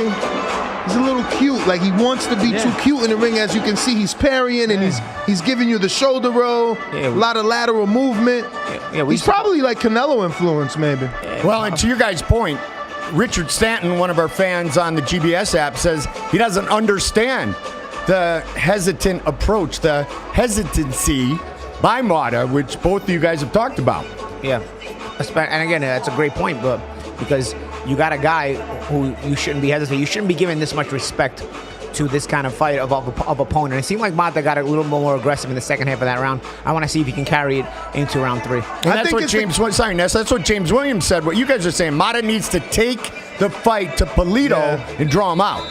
he's a little cute. Like, he wants to be too cute in the ring. As you can see, he's parrying and he's giving you the shoulder roll, a lot of lateral movement. He's probably like Canelo influence, maybe. Well, and to your guys' point, Richard Stanton, one of our fans on the GBS app, says he doesn't understand the hesitant approach, the hesitancy by Mata, which both of you guys have talked about. Yeah. And again, that's a great point, but because you got a guy who you shouldn't be hesitant. You shouldn't be giving this much respect to this kind of fight of opponent. It seemed like Mata got a little more aggressive in the second half of that round. I want to see if he can carry it into round 3. And that's what that's what James Williams said. What you guys are saying, Mata needs to take the fight to Pulido and draw him out.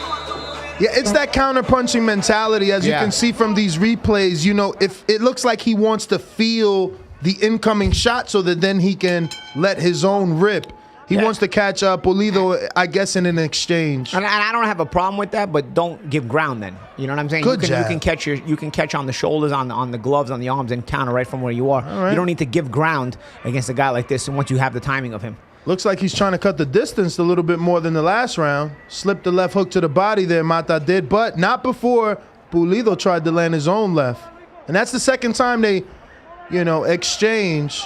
Yeah, it's that counter-punching mentality, as you can see from these replays. If it looks like he wants to feel the incoming shot so that then he can let his own rip. He wants to catch Pulido, I guess, in an exchange. And I don't have a problem with that, but don't give ground then. You know what I'm saying? Good jab. You can catch on the shoulders, on the gloves, on the arms, and counter right from where you are. All right. You don't need to give ground against a guy like this, and once you have the timing of him. Looks like he's trying to cut the distance a little bit more than the last round. Slipped the left hook to the body there, Mata did, but not before Pulido tried to land his own left. And that's the second time they, exchange.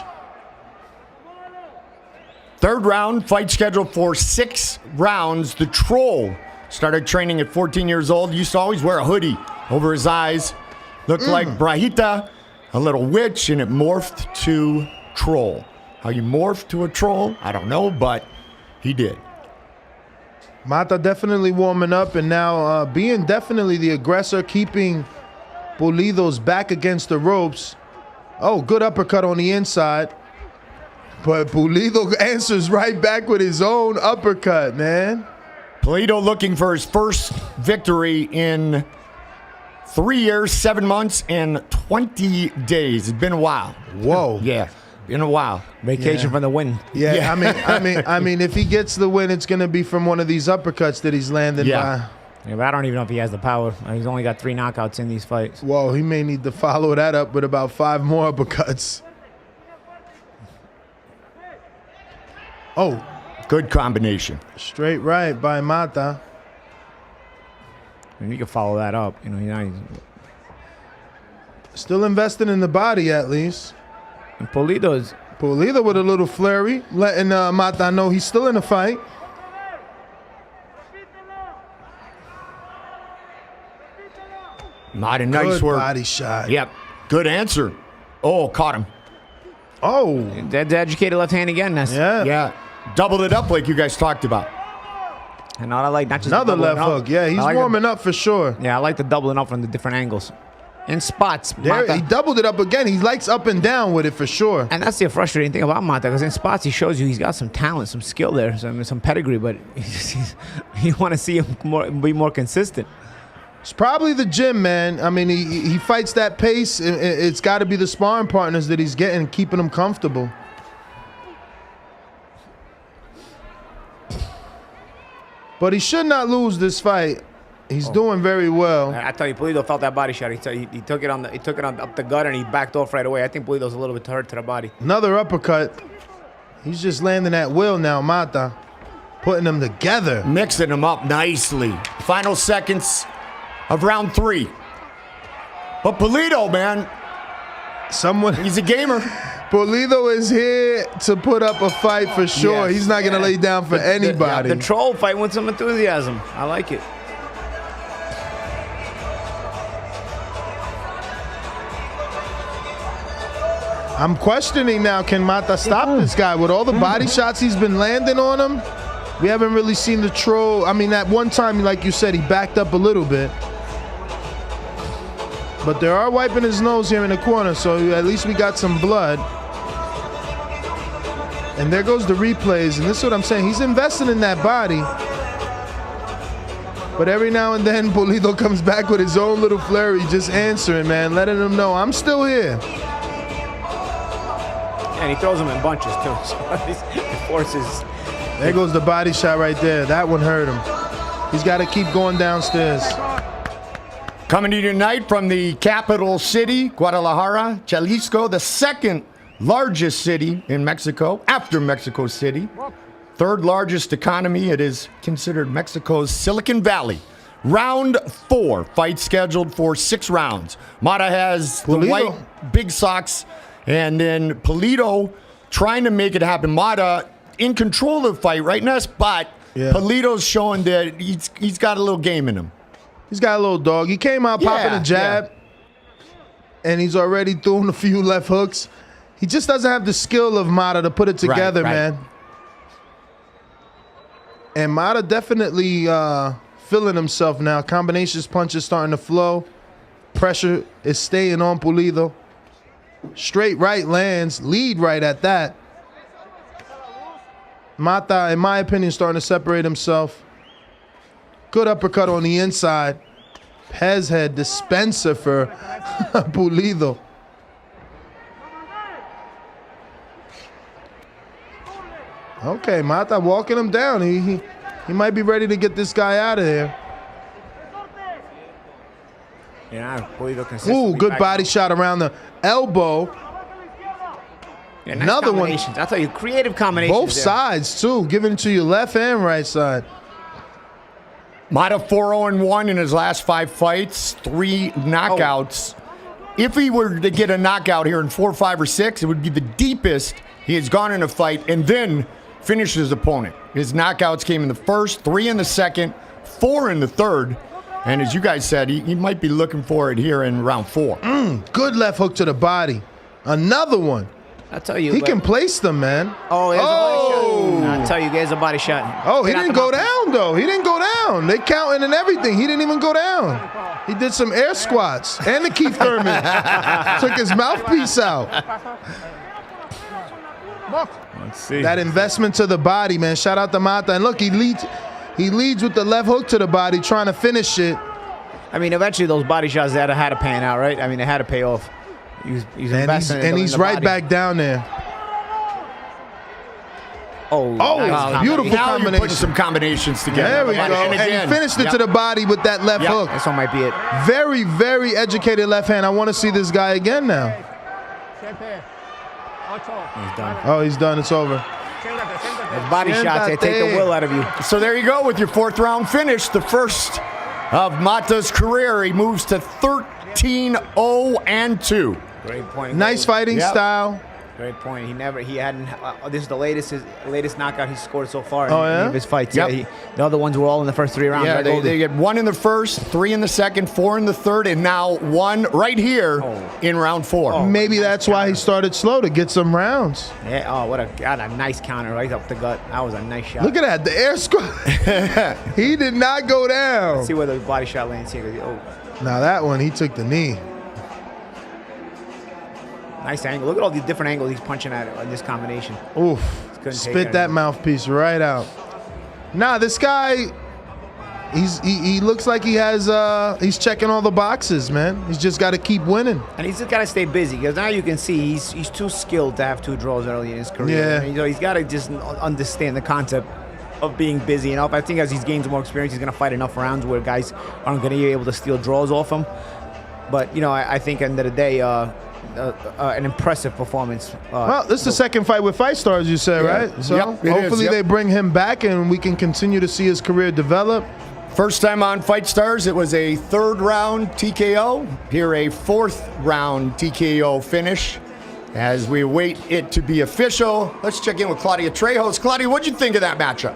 Third round, fight scheduled for 6 rounds. The Troll started training at 14 years old. Used to always wear a hoodie over his eyes. Looked like Brahita, a little witch, and it morphed to Troll. How you morphed to a troll, I don't know, but he did. Mata definitely warming up and now being definitely the aggressor, keeping Pulido's back against the ropes. Oh, good uppercut on the inside. But Pulido answers right back with his own uppercut, man. Pulido looking for his first victory in 3 years, 7 months, and 20 days. It's been a while. Whoa. Yeah, been a while. Vacation from the win. Yeah, I mean, if he gets the win, it's going to be from one of these uppercuts that he's landing by. Yeah, but I don't even know if he has the power. He's only got 3 knockouts in these fights. Whoa, he may need to follow that up with about 5 more uppercuts. Oh. Good combination. Straight right by Mata. And you can follow that up. You know, he's still investing in the body at least. And Pulido with a little flurry, letting Mata know he's still in the fight. Not a nice Good work. body shot. Yep. Good answer. Oh, caught him. Oh. That's educated left hand again. Yeah. Doubled it up like you guys talked about. And not I like not just another doubling left up. hook. Yeah, he's I like warming up for sure. Yeah, I like the doubling up from the different angles. In spots. There, Mata, he doubled it up again. He likes up and down with it for sure. and that's the frustrating thing about Mata, because in spots he shows you he's got some talent, some skill there, some pedigree, but you want to see him be more consistent. It's probably the gym, man. I mean, he fights that pace. It's got to be the sparring partners that he's getting, keeping him comfortable. But he should not lose this fight. He's doing very well. I tell you, Pulido felt that body shot. He took it up the gut and he backed off right away. I think Pulido's a little bit hurt to the body. Another uppercut. He's just landing at will now, Mata. Putting them together. Mixing them up nicely. Final seconds of round 3. But Pulido, man. He's a gamer. Pulido is here to put up a fight for sure. Yes. He's not going to lay down for anybody. The troll fight with some enthusiasm. I like it. I'm questioning now, can Mata stop this guy? With all the body shots he's been landing on him, we haven't really seen the troll. I mean, at one time, like you said, he backed up a little bit. But they are wiping his nose here in the corner, so at least we got some blood. And there goes the replays, and this is what I'm saying. He's investing in that body. But every now and then, Pulido comes back with his own little flurry, just answering, man, letting him know, I'm still here. And he throws them in bunches, too. So he forces. There goes the body shot right there. That one hurt him. He's got to keep going downstairs. Coming to you tonight from the capital city, Guadalajara, Jalisco, the second largest city in Mexico, after Mexico City. Third largest economy. It is considered Mexico's Silicon Valley. Round 4, fight scheduled for 6 rounds. Mata has the white big socks, and then Pulido trying to make it happen. Mata in control of the fight right now, but Pulido's showing that he's got a little game in him. He's got a little dog. He came out popping a jab, and he's already throwing a few left hooks. He just doesn't have the skill of Mata to put it together, man. And Mata definitely feeling himself now. Combinations punches starting to flow. Pressure is staying on Pulido. Straight right lands, lead right at that. Mata, in my opinion, starting to separate himself. Good uppercut on the inside. Pez head dispenser for Pulido. Okay, Mata walking him down. He might be ready to get this guy out of there. Yeah, Pulido consistently. Ooh, good body shot around the elbow. Yeah, nice Another one. I'll tell you, creative combinations. Both sides, too. Giving it to your left and right side. Mata 4-0-1 in his last 5 fights, 3 knockouts. If he were to get a knockout here in 4, 5, or 6, it would be the deepest he has gone in a fight, and then finished his opponent. His knockouts came in the first, 3 in the second, 4 in the third. And as you guys said, he might be looking for it here in round 4. Good left hook to the body. Another one. I'll tell you. He can place them, man. Oh, there's a body shot. I'll tell you, there's a body shot. Oh, he didn't go down, though. He didn't go down. They counting and everything. He didn't even go down. He did some air squats. And the Keith Thurman. Took his mouthpiece out. Let's see. That investment to the body, man. Shout out to Mata. And look, he leads with the left hook to the body, trying to finish it. I mean, eventually those body shots had to pan out, right? I mean, they had to pay off. He's investing and he's in the right body. back down there. Oh, nice beautiful now combination. you're putting some combinations together. There we go. And And again, he finished it to the body with that left hook. This one might be it. Very, very educated left hand. I want to see this guy again now. He's done. Oh, he's done. It's over. Those body shots, they take the will out of you. So there you go with your 4th round finish, the first of Mata's career. He moves to 13-0-2. Great point. Nice fighting style. Great point. He hadn't. This is the latest knockout he's scored so far in Oh, yeah? any of his fights. Yep. Yeah, the other ones were all in the first 3 rounds. Yeah, right, they Goldie? get 1 in the first, 3 in the second, 4 in the third, and now 1 right here in round 4. Maybe that's why he started slow, to get some rounds. Yeah. Oh, what a nice counter right up the gut. That was a nice shot. Look at that. The air squat. He did not go down. Let's see where the body shot lands here. Oh, Now that one, he took the knee. nice angle. Look at all the different angles he's punching at in this combination. Oof. Couldn't take Spit that anything. mouthpiece right out. Nah, this guy, he looks like he has, he's checking all the boxes, man. He's just got to keep winning. And he's just got to stay busy, because now you can see he's too skilled to have 2 draws early in his career. Yeah. And, he's got to just understand the concept of being busy enough. I think as he's gained more experience, he's going to fight enough rounds where guys aren't going to be able to steal draws off him. But, I think at the end of the day, an impressive performance. Well, this is the second fight with Fight Stars, you said, Yeah. right? So Yep, it hopefully is, they bring him back and we can continue to see his career develop. First time on Fight Stars, it was a 3rd round TKO. Here, a 4th round TKO finish. As we await it to be official, let's check in with Claudia Trejos. Claudia, what'd you think of that matchup?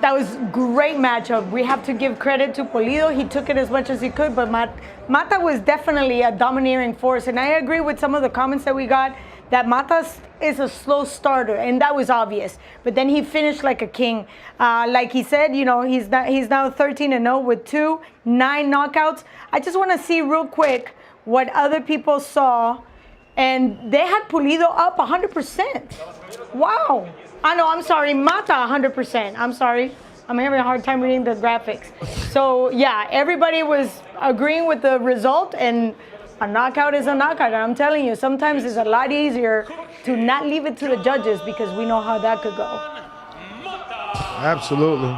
That was great matchup. We have to give credit to Pulido. He took it as much as he could, but Mata was definitely a domineering force. And I agree with some of the comments that we got that Mata is a slow starter, and that was obvious. But then he finished like a king. Like he said, he's now 13-0 with 9 knockouts. I just want to see real quick what other people saw, and they had Pulido up 100%. Wow. I'm sorry, Mata 100%. I'm sorry. I'm having a hard time reading the graphics. So, yeah, everybody was agreeing with the result, and a knockout is a knockout. And I'm telling you, sometimes it's a lot easier to not leave it to the judges, because we know how that could go. Absolutely.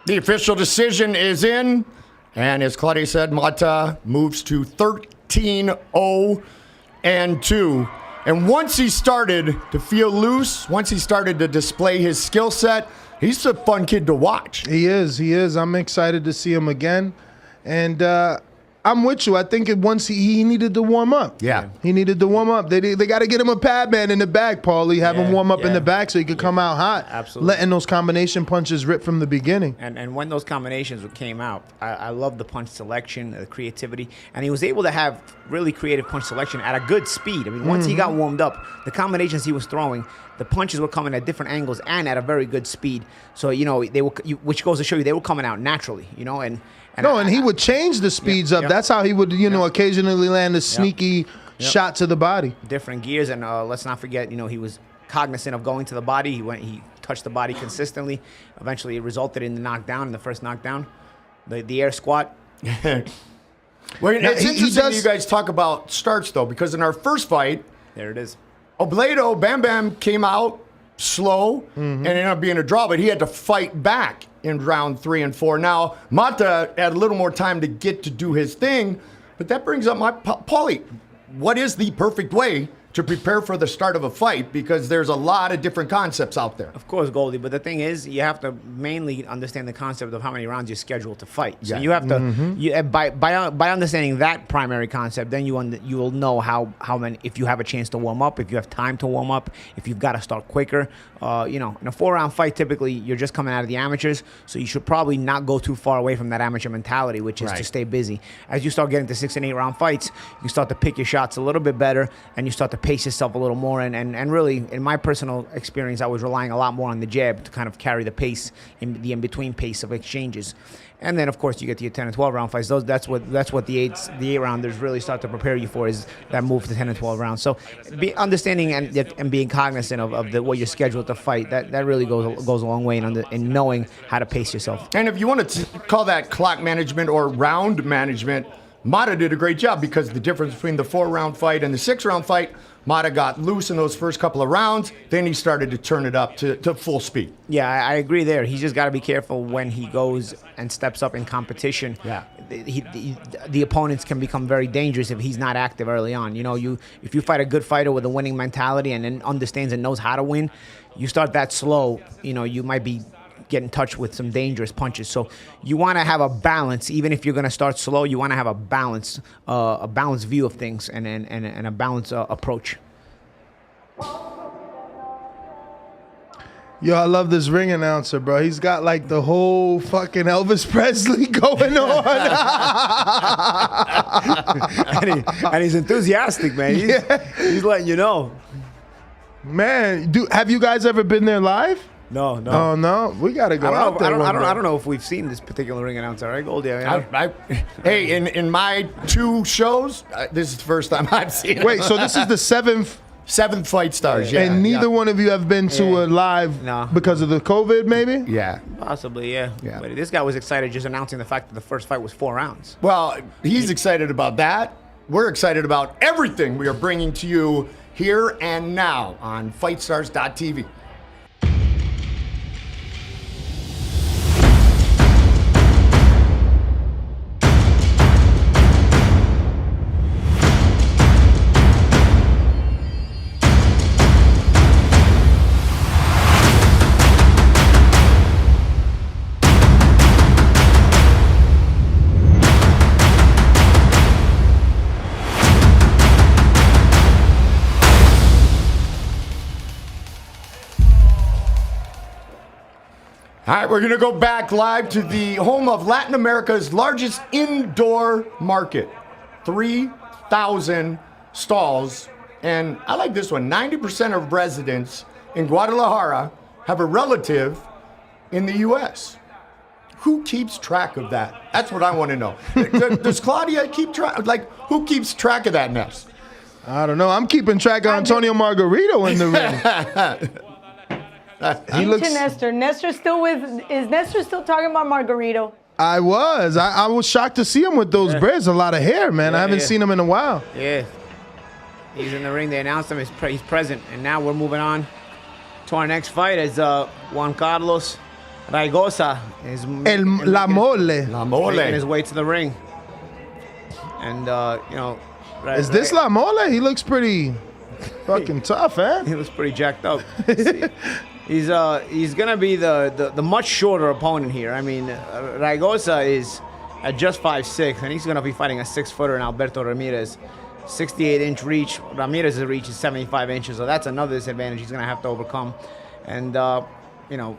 The official decision is in, and as Claudia said, Mata moves to 13-0-2. And once he started to feel loose, once he started to display his skill set, he's a fun kid to watch. He is. I'm excited to see him again. And I'm with you. I think once he needed to warm up. Yeah. He needed to warm up. They got to get him a pad man in the back, Paulie. Have him warm up in the back so he could come out hot. Absolutely. Letting those combination punches rip from the beginning. And when those combinations came out, I love the punch selection, the creativity, and he was able to have really creative punch selection at a good speed. I mean, once he got warmed up, the combinations he was throwing, the punches were coming at different angles and at a very good speed. So they were, which goes to show you they were coming out naturally. And he would change the speeds up. That's how he would, occasionally land a sneaky shot to the body. Different gears, and let's not forget, he was cognizant of going to the body. He touched the body consistently. Eventually, it resulted in the knockdown, in the first knockdown, the air squat. Well, it's interesting that you guys talk about starts, though, because in our first fight, there it is. Obledo, Bam Bam came out slow and ended up being a draw, but he had to fight back in round 3 and 4. Now, Mata had a little more time to get to do his thing, but that brings up Paulie, what is the perfect way to prepare for the start of a fight? Because there's a lot of different concepts out there. Of course, Goldie, but the thing is, you have to mainly understand the concept of how many rounds you're scheduled to fight. So you have to, by understanding that primary concept, then you will know how many, if you have a chance to warm up, if you have time to warm up, if you've got to start quicker. In a 4-round fight, typically you're just coming out of the amateurs, so you should probably not go too far away from that amateur mentality, which is to stay busy. As you start getting to 6 and 8 round fights, you start to pick your shots a little bit better, and you start to pace yourself a little more. And really, in my personal experience, I was relying a lot more on the jab to kind of carry the pace, the in-between pace of exchanges. And then, of course, you get to your 10 and 12 round fights. That's what the 8-rounders really start to prepare you for, is that move to 10 and 12 rounds. So, understanding and being cognizant of what you're scheduled to fight, that really goes a long way in knowing how to pace yourself. And if you want to call that clock management or round management, Mata did a great job because the difference between the 4-round fight and the 6-round fight, Mata got loose in those first couple of rounds. Then he started to turn it up to full speed. Yeah, I agree there. He's just got to be careful when he goes and steps up in competition. Yeah. The opponents can become very dangerous if he's not active early on. You know, if you fight a good fighter with a winning mentality and then understands and knows how to win, you start that slow, you know, you might be get in touch with some dangerous punches. So you want to have a balance, even if you're going to start slow. You want to have a balanced view of things and a balanced approach. Yo, I love this ring announcer, bro. He's got like the whole fucking Elvis Presley going on. and he's enthusiastic, man. He's letting you know. Man, have you guys ever been there live? No. Oh no, we gotta go out there. I don't know if we've seen this particular ring announcer, right, Goldie? Hey, in my 2 shows, this is the first time I've seen it. Wait, so this is the seventh Fight Stars, yeah. And neither one of you have been to a live because of the COVID, maybe? Yeah. Possibly, yeah. But this guy was excited just announcing the fact that the first fight was 4 rounds. Well, he's excited about that. We're excited about everything we are bringing to you here and now on FightStars.tv. All right, we're going to go back live to the home of Latin America's largest indoor market. 3,000 stalls. And I like this one. 90% of residents in Guadalajara have a relative in the U.S. Who keeps track of that? That's what I want to know. Does Claudia keep track? Like, who keeps track of that mess? I don't know. I'm keeping track of Antonio Margarito in the ring. He looks. Nestor. Nestor still with? Is Nestor still talking about Margarito? I was. I was shocked to see him with those braids. A lot of hair, man. I haven't seen him in a while. Yeah. He's in the ring. They announced him. He's present. And now we're moving on to our next fight. As Juan Carlos Raigosa is La Mole. making his way to the ring. And you know, is this La Mole? He looks pretty fucking tough, eh? He looks pretty jacked up. He's gonna be the much shorter opponent here. I mean, Raigosa is at just 5'6", and he's gonna be fighting a 6-footer in Alberto Ramirez. 68-inch reach. Ramirez's reach is 75 inches, so that's another disadvantage he's gonna have to overcome. And you know,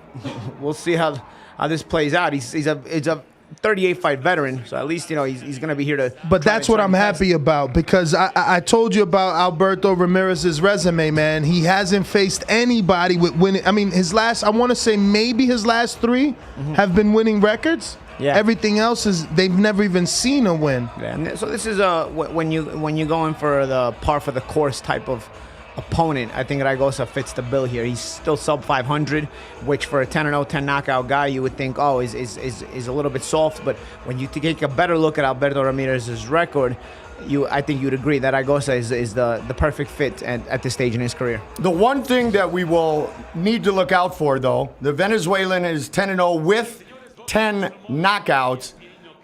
we'll see how this plays out. He's a 38-fight veteran, so at least, you know, he's going to be here to. But that's what I'm happy about, because I told you about Alberto Ramirez's resume, man. He hasn't faced anybody with winning. I mean, I want to say maybe his last 3 have been winning records. Yeah. Everything else they've never even seen a win. Yeah. And so this is when you go in for the par for the course type of opponent, I think Raigosa fits the bill here. He's still sub 500, which for a 10-0, 10 knockout guy, you would think, is a little bit soft. But when you take a better look at Alberto Ramirez's record, I think you'd agree that Raigosa is the perfect fit at this stage in his career. The one thing that we will need to look out for, though, the Venezuelan is 10-0 with 10 knockouts.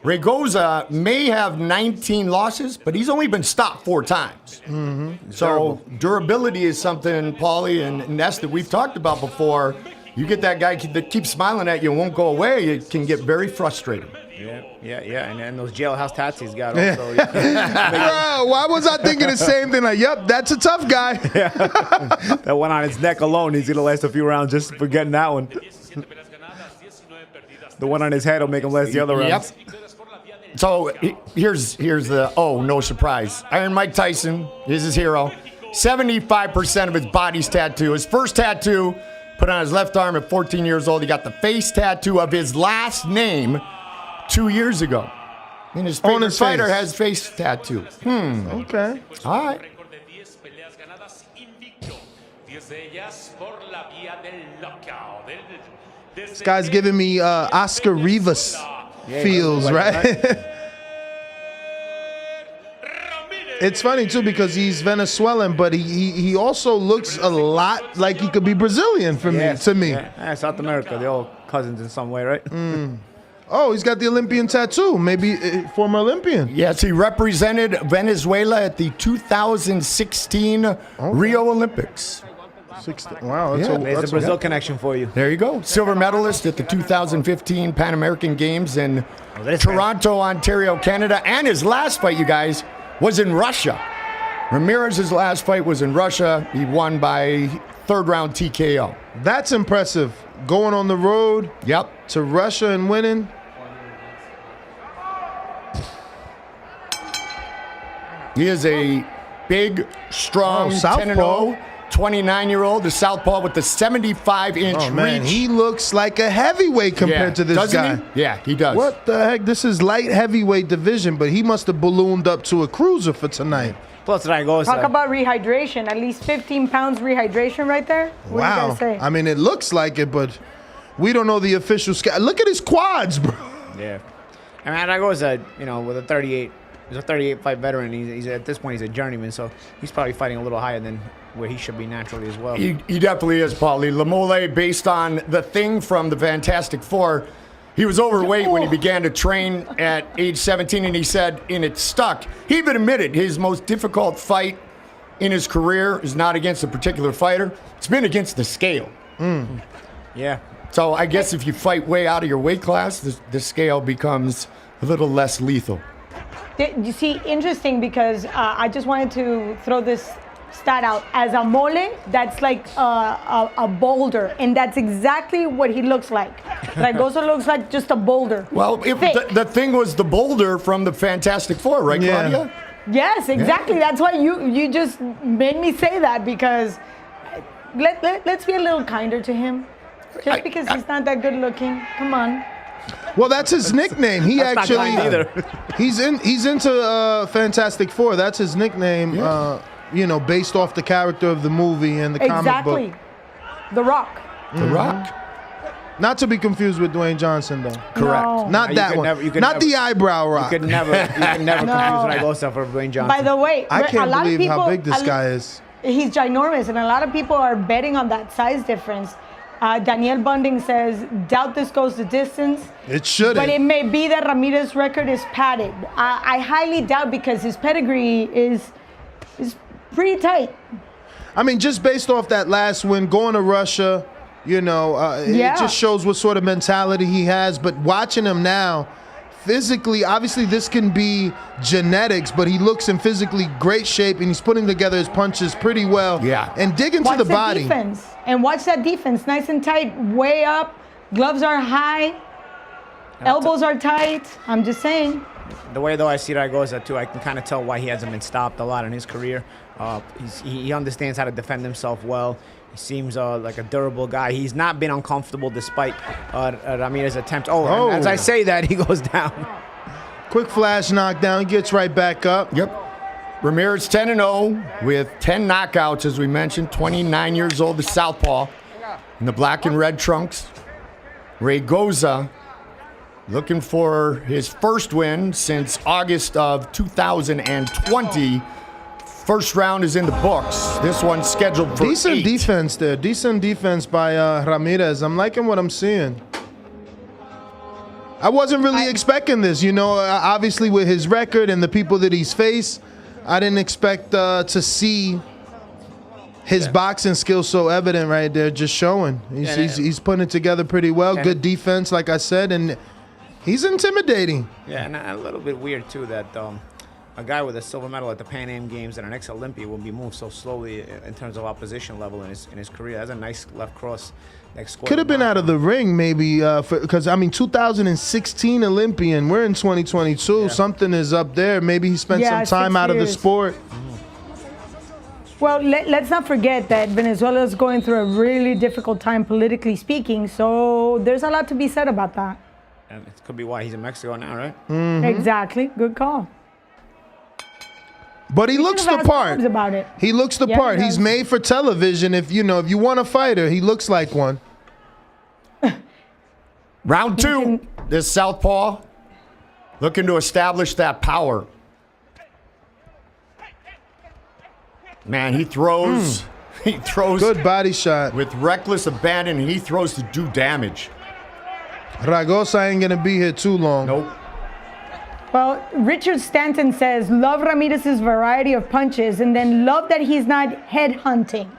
Raigosa may have 19 losses, but he's only been stopped 4 times. So durability is something, Paulie and Ness, that we've talked about before. You get that guy that keeps smiling at you and won't go away, it can get very frustrating. Yeah, and those jailhouse tats he's got also. Bro, why was I thinking the same thing? Like, yep, that's a tough guy. That one on his neck alone, he's going to last a few rounds just for getting that one. The one on his head will make him last the other rounds. So here's the, no surprise. Iron Mike Tyson is his hero. 75% of his body's tattoo. His first tattoo put on his left arm at 14 years old. He got the face tattoo of his last name 2 years ago. And his favorite fighter has face tattoo. Okay. All right. This guy's giving me Oscar Rivas feels, right? It's funny too because he's Venezuelan, but he also looks a lot like he could be Brazilian to me. Yeah, South America, they're all cousins in some way, right? Oh, he's got the Olympian tattoo. Maybe former Olympian. Yes, he represented Venezuela at the 2016 Rio Olympics. Wow, There's a Brazil connection for you. There you go. Silver medalist at the 2015 Pan American Games in Toronto, Ontario, Canada. And his last fight, you guys, was in Russia. Ramirez's last fight was in Russia. He won by third round TKO. That's impressive. Going on the road to Russia and winning. He is a big, strong, 10-0, 29-year-old, the southpaw with the 75-inch Oh, man, reach. he looks like a heavyweight compared to this Doesn't guy. he? Yeah, he does. What the heck? This is light heavyweight division, but he must have ballooned up to a cruiser for tonight. Plus, Ragosa. Talk about rehydration. At least 15 pounds rehydration right there. What do you Wow. guys say? I mean, it looks like it, but we don't know the official scale. Look at his quads, bro. Yeah. I mean, Ragosa, with a 38, he's a 38 fight veteran. He's at this point, he's a journeyman, so he's probably fighting a little higher than where he should be naturally as well. He definitely is, Paulie. Lamole, based on the thing from the Fantastic Four, he was overweight when he began to train at age 17, and he said, and it stuck. He even admitted his most difficult fight in his career is not against a particular fighter. It's been against the scale. Yeah. So I guess if you fight way out of your weight class, the scale becomes a little less lethal. You see, interesting because I just wanted to throw this stat out. As a mole, that's like a boulder, and that's exactly what he looks like. Ragosa looks like just a boulder. Well, the thing was the boulder from the Fantastic Four, right, Claudia? Yes, exactly. Yeah. That's why you just made me say that because let's be a little kinder to him. Just because he's not that good looking. Come on. Well, that's his nickname. He That's not actually kind either. he's into Fantastic Four. That's his nickname. Based off the character of the movie and the comic book. Exactly. The Rock. The Rock. Not to be confused with Dwayne Johnson, though. Correct. No. Not that one. Not the eyebrow Rock. You could never confuse Ragosa for Dwayne Johnson. By the way, I can't a lot believe of people, how big this guy is. He's ginormous, and a lot of people are betting on that size difference. Danielle Bunding says, doubt this goes the distance. It shouldn't. But it may be that Ramirez's record is padded. I highly doubt because his pedigree is pretty tight. I mean, just based off that last win, going to Russia, it just shows what sort of mentality he has. But watching him now, physically, obviously this can be genetics, but he looks in physically great shape, and he's putting together his punches pretty well. Yeah. And dig into the body. Defense. And watch that defense, nice and tight, way up. Gloves are high. Elbows are tight. I'm just saying. The way, though, I see Ragosa, too, I can kind of tell why he hasn't been stopped a lot in his career. He understands how to defend himself well. He seems like a durable guy. He's not been uncomfortable despite Ramirez's attempts. And as I say that, he goes down. Quick flash knockdown. He gets right back up. Yep. Ramirez 10-0 with 10 knockouts, as we mentioned. 29 years old, the southpaw in the black and red trunks. Ragosa looking for his first win since August of 2020. First round is in the books. This one's scheduled for Decent 8. defense there. Decent defense by Ramirez. I'm liking what I'm seeing. I wasn't really expecting this. Obviously with his record and the people that he's faced, I didn't expect to see his boxing skills so evident right there, just showing. He's putting it together pretty well. Good defense, like I said, and he's intimidating. Yeah, and a little bit weird, too, that a guy with a silver medal at the Pan Am Games and an ex-Olympian will be moved so slowly in terms of opposition level in his career. That's a nice left cross. Could have been out of the ring maybe because, 2016 Olympian. We're in 2022. Yeah. Something is up there. Maybe he spent some time out of the sport. Well, let's not forget that Venezuela is going through a really difficult time politically speaking. So there's a lot to be said about that. And it could be why he's in Mexico now, right? Mm-hmm. Exactly. Good call. But he looks the part. About it. He looks the part. He's made for television. If you want a fighter, he looks like one. Round 2, this southpaw looking to establish that power. Man, he throws. He throws. Good body shot. With reckless abandon, he throws to do damage. Ragosa ain't going to be here too long. Nope. Well, Richard Stanton says, love Ramirez's variety of punches, and then love that he's not head hunting.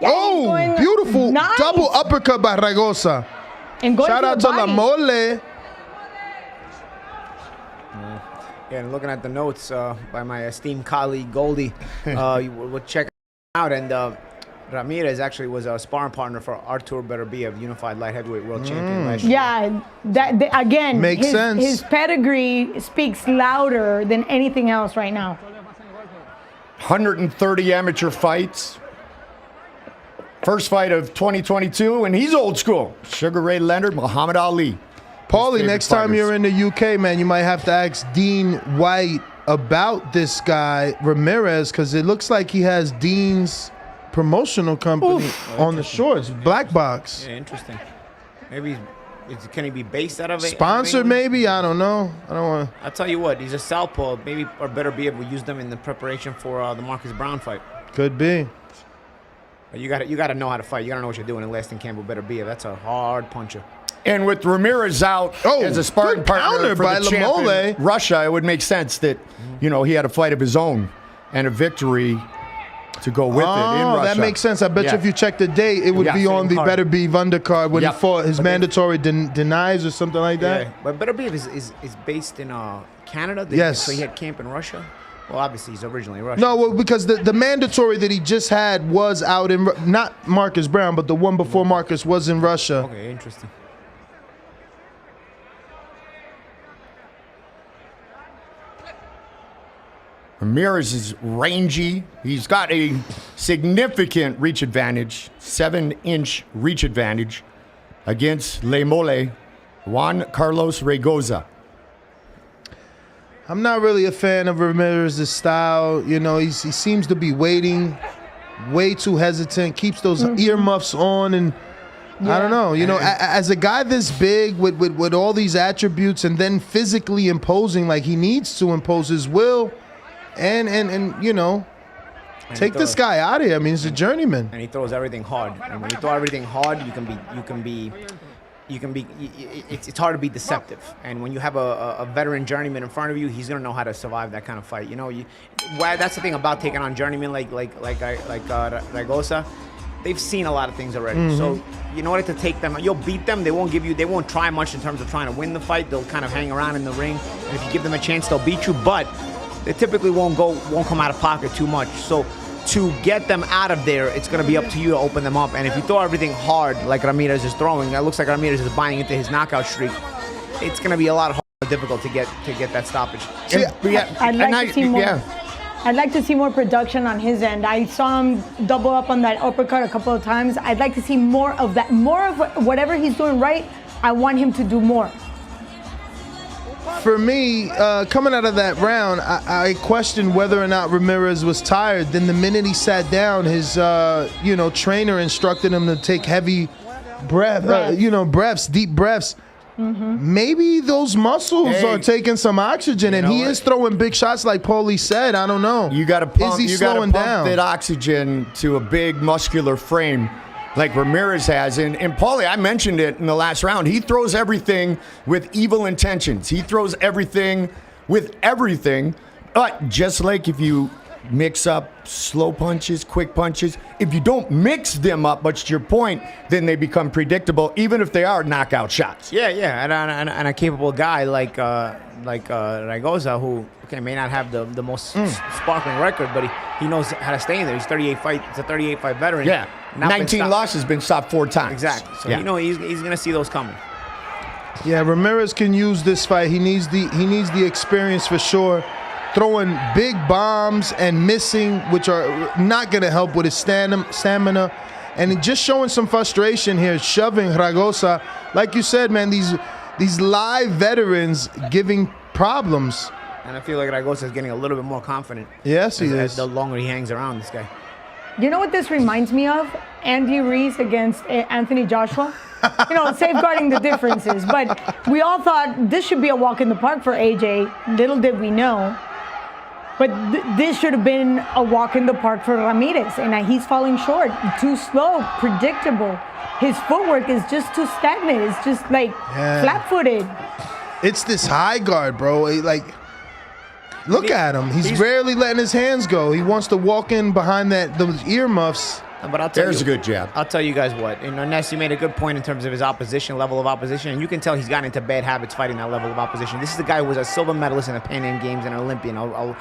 Yeah, oh, beautiful. Nice. Double uppercut by Ragosa. And going Shout out to La Mole. Yeah, and looking at the notes by my esteemed colleague Goldie, we'll check out. And Ramirez actually was a sparring partner for Artur Beterbiev, unified light heavyweight world champion last year. Yeah, again, makes sense. His pedigree speaks louder than anything else right now. 130 amateur fights. First fight of 2022, and he's old school. Sugar Ray Leonard, Muhammad Ali. Paulie, next time you're in the UK, man, you might have to ask Dean White about this guy, Ramirez, because it looks like he has Dean's promotional company on the shorts, Black Box. Yeah, interesting. Maybe can he be based out of it? Sponsored, maybe? I don't know. I don't want to. I'll tell you what, he's a southpaw. Maybe or Beterbiev will use them in the preparation for the Marcus Brown fight. Could be. But you got to know how to fight. You got to know what you're doing. And Laston Campbell Beterbiev, that's a hard puncher. And with Ramirez out as a sparring partner for the champ in Russia, it would make sense that, he had a fight of his own and a victory to go with it in Russia. That makes sense. I bet you if you check the date, it would be on the Beterbiev undercard when he fought his mandatory denies or something like that. Yeah, but Beterbiev is based in Canada. Yes. So he had camp in Russia. Well, obviously he's originally Russian. No, well, because the mandatory that he just had was out in, not Marcus Brown, but the one before Marcus was in Russia. Okay, interesting. Ramirez is rangy. He's got a significant reach advantage, 7-inch reach advantage against Le Mole, Juan Carlos Ragosa. I'm not really a fan of Ramirez's style. He seems to be waiting, way too hesitant, keeps those earmuffs on, and I don't know. As a guy this big with all these attributes and then physically imposing like he needs to impose his will, and take this guy out of here. I mean, he's a journeyman. And he throws everything hard. And when you throw everything hard, it's hard to be deceptive. And when you have a veteran journeyman in front of you, he's gonna know how to survive that kind of fight. That's the thing about taking on journeymen like Ragosa. They've seen a lot of things already. So in order to take them, you'll beat them. They won't try much in terms of trying to win the fight. They'll kind of hang around in the ring, and if you give them a chance, they'll beat you. But they typically won't come out of pocket too much. So to get them out of there, it's going to be up to you to open them up. And if you throw everything hard like Ramirez is throwing, that looks like Ramirez is buying into his knockout streak. It's going to be a lot more difficult to get that stoppage. I'd like to see more production on his end. I saw him double up on that uppercut a couple of times. I'd like to see more of that, more of whatever he's doing right. I want him to do more. For me, coming out of that round, I questioned whether or not Ramirez was tired. Then the minute he sat down, his trainer instructed him to take heavy breaths, deep breaths. Maybe those muscles are taking some oxygen, and he is throwing big shots like Paulie said. I don't know. You got to pump. Is he slowing down? That oxygen to a big muscular frame like Ramirez has. And Paulie, I mentioned it in the last round. He throws everything with evil intentions. He throws everything with everything. But just like if you mix up slow punches, quick punches, if you don't mix them up, much to your point, then they become predictable, even if they are knockout shots. Yeah, and a capable guy like Ragosa, who may not have the most sparkling record, but he knows how to stay in there. He's 38 fights. It's a 38-fight veteran. Yeah, 19 losses, been stopped 4 times. Exactly. So he's going to see those coming. Yeah, Ramirez can use this fight. He needs the experience for sure. Throwing big bombs and missing, which are not going to help with his stamina. And just showing some frustration here, shoving Ragosa. Like you said, man, these live veterans giving problems. And I feel like Ragosa is getting a little bit more confident. Yes, he is. The longer he hangs around this guy. You know what this reminds me of? Andy Ruiz against Anthony Joshua. Safeguarding the differences. But we all thought this should be a walk in the park for AJ. Little did we know. But this should have been a walk in the park for Ramirez, and he's falling short. Too slow, predictable. His footwork is just too stagnant. It's just like flat-footed. It's this high guard, bro. Like, look at him. He's rarely letting his hands go. He wants to walk in behind those earmuffs. But I'll tell There's you, a good jab. I'll tell you guys what. Ness, you made a good point in terms of his opposition, level of opposition, and you can tell he's gotten into bad habits fighting that level of opposition. This is a guy who was a silver medalist in the Pan Am Games and an Olympian. I'll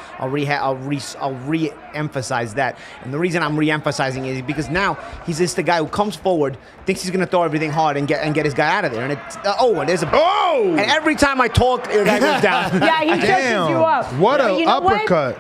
re-emphasize that. And the reason I'm re-emphasizing it is because now he's just the guy who comes forward, thinks he's going to throw everything hard and get his guy out of there. And it's and there's a and every time I talk, the guy goes down. Yeah, he catches you up. What But an you know uppercut.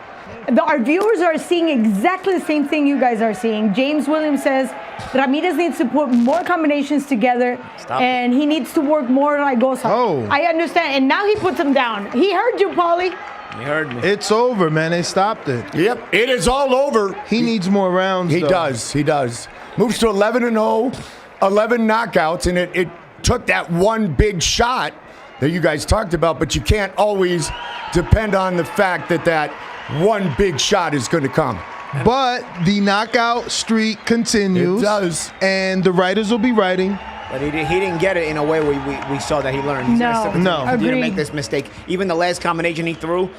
Our viewers are seeing exactly the same thing you guys are seeing. James Williams says Ramirez needs to put more combinations together, and he needs to work more like Gosa. Oh. I understand, and now he puts him down. He heard you, Paulie. He heard me. It's over, man. They stopped it. Yep, it is all over. He needs more rounds, He though. does. Moves to 11-0, 11 knockouts, and it took that one big shot that you guys talked about, but you can't always depend on the fact that one big shot is going to come. But the knockout streak continues. It does. And the writers will be writing. But he didn't get it in a way where we saw that he learned. He's No. gonna continue to Agreed. make this mistake. Even the last combination he threw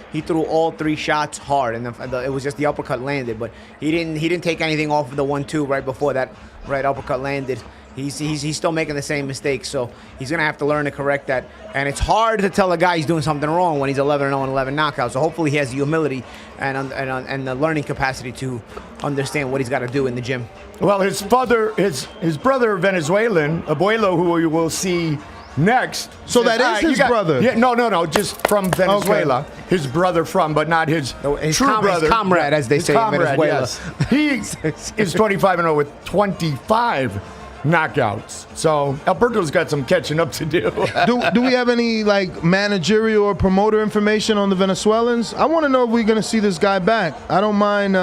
all 3 shots hard, and it was just the uppercut landed. But he didn't take anything off of the 1-2 right before that right uppercut landed. He's still making the same mistake, so he's gonna have to learn to correct that. And it's hard to tell a guy he's doing something wrong when he's 11-0 and 11 knockouts. So hopefully he has the humility and the learning capacity to understand what he's got to do in the gym. Well, his brother Venezuelan, Abuelo, who we will see next. So that is his brother? Yeah, no, just from Venezuela. Okay. His brother but not his true brother. His comrade, as they say in Venezuela. Yes. He is 25-0 with 25 knockouts. So Alberto's got some catching up to do. Do we have any managerial or promoter information on the Venezuelans? I want to know if we're going to see this guy back. I don't mind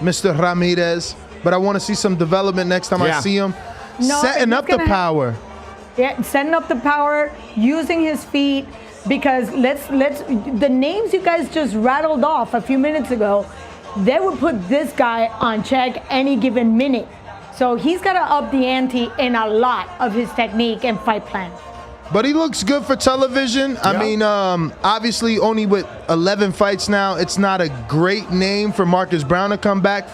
Mr. Ramirez, but I want to see some development next time I see him. Setting up the power. Yeah, setting up the power, using his feet, because let's the names you guys just rattled off a few minutes ago, they would put this guy on check any given minute. So he's got to up the ante in a lot of his technique and fight plan. But he looks good for television. I mean, obviously only with 11 fights now, it's not a great name for Marcus Brown to come back,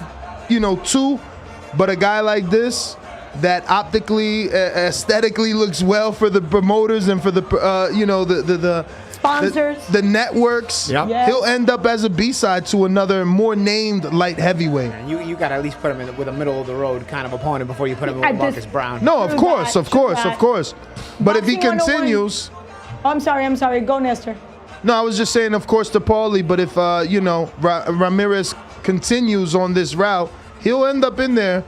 to. But a guy like this that optically, aesthetically looks well for the promoters and for the, the sponsors, the networks. Yep. Yes. He'll end up as a B-side to another more named light heavyweight. You got to at least put him with a middle of the road kind of opponent before you put him with Marcus Brown. No, of course. But if he continues, I'm sorry. Go, Nestor. No, I was just saying, of course, to Paulie. But if Ramirez continues on this route, he'll end up in there,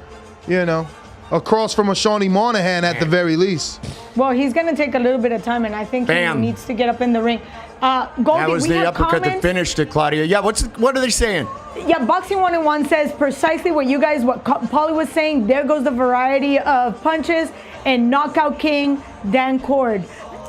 across from a Shawnee Monahan at the very least. Well, he's going to take a little bit of time, and I think he needs to get up in the ring. Goldie, that was the uppercut that comments? finished it, Claudia. Yeah, what are they saying? Yeah, Boxing 101 says precisely what Paulie was saying. There goes the variety of punches and knockout king Dan Cord.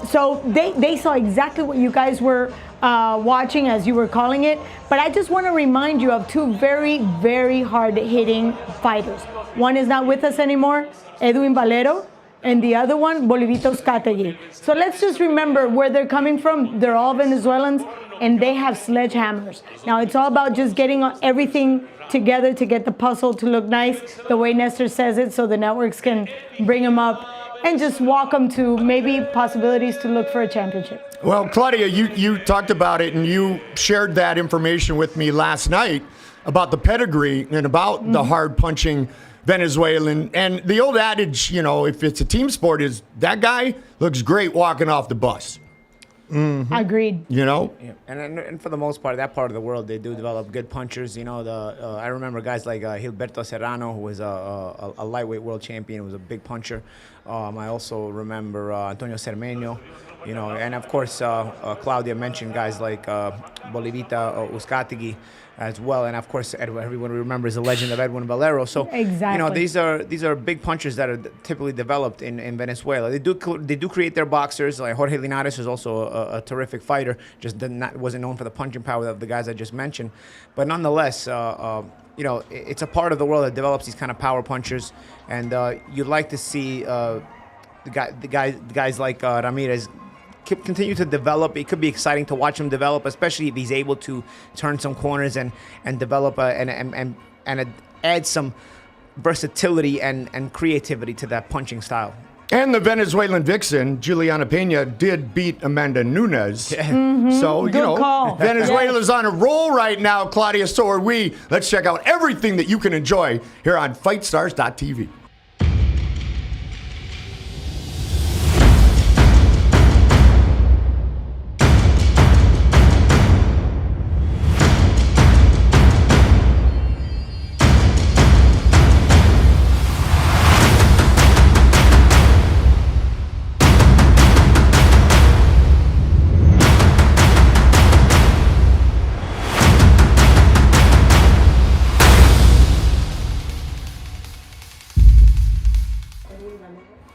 So they saw exactly what you guys were watching as you were calling it. But I just want to remind you of 2 very, very hard-hitting fighters. One is not with us anymore, Edwin Valero, and the other one, Bolivito Uzcategui. So let's just remember where they're coming from. They're all Venezuelans, and they have sledgehammers. Now, it's all about just getting everything together to get the puzzle to look nice, the way Nestor says it, so the networks can bring them up and just walk them to maybe possibilities to look for a championship. Well, Claudia, you talked about it, and you shared that information with me last night about the pedigree and about the hard-punching Venezuelan. And the old adage, if it's a team sport, is that guy looks great walking off the bus. Mm-hmm. Agreed. Yeah. And for the most part, that part of the world, they do develop good punchers. I remember guys like Gilberto Serrano, who was a lightweight world champion, was a big puncher. I also remember Antonio Cermeño, and of course, Claudia mentioned guys like Bolivita Uzcategui. as well. And of course, everyone remembers the legend of Edwin Valero. So Exactly. these are big punchers that are typically developed in Venezuela. They do create their boxers. Like Jorge Linares is also a terrific fighter. Just wasn't known for the punching power of the guys I just mentioned. But nonetheless, it's a part of the world that develops these kind of power punchers, and you'd like to see the guys like Ramirez continue to develop. It could be exciting to watch him develop, especially if he's able to turn some corners and develop and add some versatility and creativity to that punching style. And the Venezuelan vixen, Juliana Pena, did beat Amanda Nunes. So, Good call. Venezuela's on a roll right now, Claudia. So are we. Let's check out everything that you can enjoy here on FightStars.tv.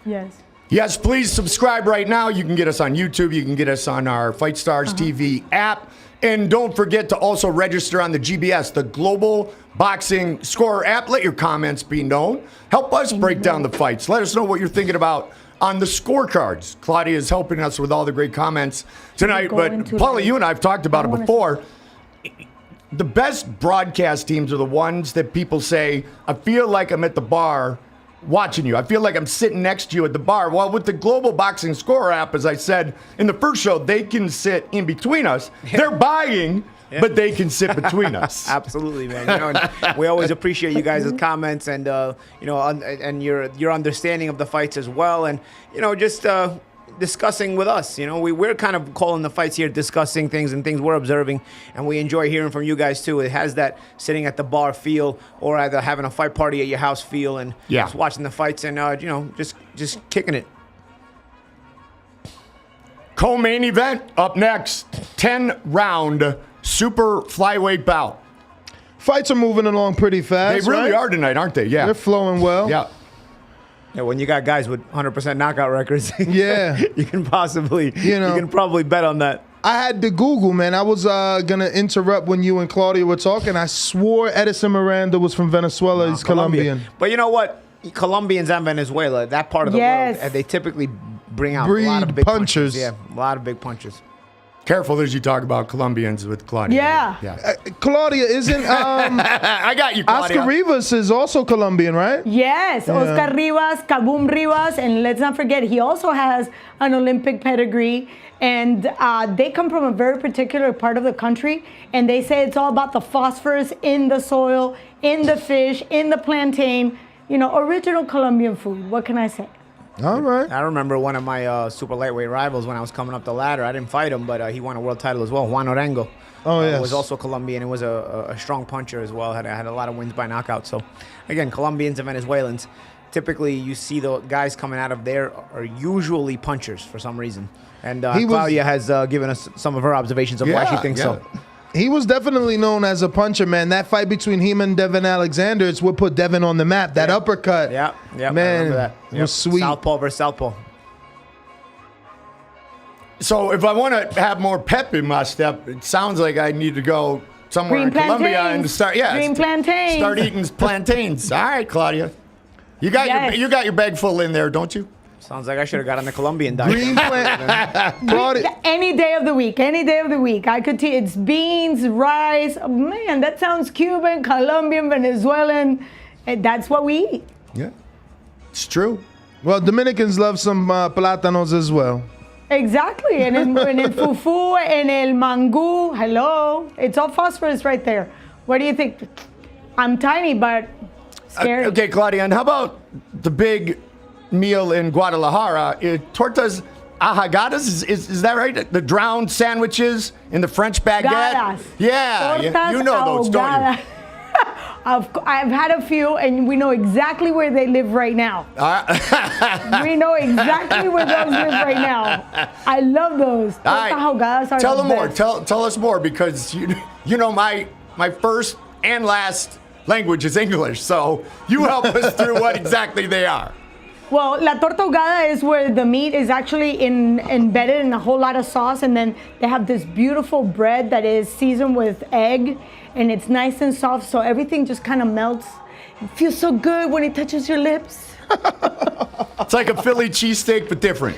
Yes. Yes, please subscribe right now. You can get us on YouTube. You can get us on our Fight Stars TV app. And don't forget to also register on the GBS, the Global Boxing Scorer app. Let your comments be known. Help us break down the fights. Let us know what you're thinking about on the scorecards. Claudia is helping us with all the great comments tonight. But Paula, you and I have talked about it before. The best broadcast teams are the ones that people say, I feel like I'm at the bar watching you. I feel like I'm sitting next to you at the bar. Well, with the Global Boxing Scorer app, as I said in the first show, they can sit in between us. They're buying, but they can sit between us. Absolutely, man. And we always appreciate you guys' comments and and your understanding of the fights as well, and just discussing with us. We're kind of calling the fights here, discussing things and things we're observing, and we enjoy hearing from you guys too. It has that sitting at the bar feel, or either having a fight party at your house feel, and just watching the fights and just kicking it. Co-main event up next, 10-round super flyweight bout. Fights are moving along pretty fast. They really are tonight, aren't they? Yeah, they're flowing well. Yeah. Yeah, when you got guys with 100% knockout records, yeah, you can probably you can probably bet on that. I had to Google, man. I was gonna interrupt when you and Claudia were talking. I swore Edison Miranda was from Venezuela. He's Colombian. But you know what? Colombians and Venezuela, that part of the world, they typically bring out a lot of big punchers. Yeah, a lot of big punchers. Careful as you talk about Colombians with Claudia. Yeah. Claudia isn't. I got you, Claudia. Oscar Rivas is also Colombian, right? Yes, Yeah. Oscar Rivas, Kaboom Rivas, and let's not forget, he also has an Olympic pedigree. And they come from a very particular part of the country, and they say it's all about the phosphorus in the soil, in the fish, in the plantain. Original Colombian food. What can I say? All right. I remember one of my super lightweight rivals when I was coming up the ladder. I didn't fight him, but he won a world title as well. Juan Orengo. Oh, yes. Was also Colombian. It was a strong puncher as well. Had a lot of wins by knockout. So, again, Colombians and Venezuelans. Typically, you see the guys coming out of there are usually punchers for some reason. And Claudia has given us some of her observations of why she thinks so. He was definitely known as a puncher, man. That fight between him and Devin Alexander, it's what put Devin on the map. That uppercut. Yeah, man, I remember that. was sweet. Southpaw versus Southpaw. So if I want to have more pep in my step, it sounds like I need to go somewhere Green in Colombia plantains. and start. Yeah, Green plantains. Start eating plantains. All right, Claudia. You got your bag full in there, don't you? Sounds like I should have got on the Colombian diet. Green plant. Any day of the week. Any day of the week. I could tell it's beans, rice. Oh, man, that sounds Cuban, Colombian, Venezuelan. That's what we eat. Yeah, it's true. Well, Dominicans love some plátanos as well. Exactly. And in el fufu, and el mangú. Hello. It's all phosphorus right there. What do you think? I'm tiny, but scary. Okay, Claudia, and how about the big meal in Guadalajara? Tortas ahagadas, is that right? The drowned sandwiches in the French baguette? Gadas. Yeah, you know those, don't you? I've had a few, and we know exactly where they live right now. We know exactly where those live right now. I love those. All right. Ahogadas are Tell the them more. best. Tell us more, because you know my my first and last language is English, so you help us through what exactly they are. Well, la torta ahogada is where the meat is actually embedded in a whole lot of sauce, and then they have this beautiful bread that is seasoned with egg, and it's nice and soft, so everything just kind of melts. It feels so good when it touches your lips. It's like a Philly cheesesteak, but different.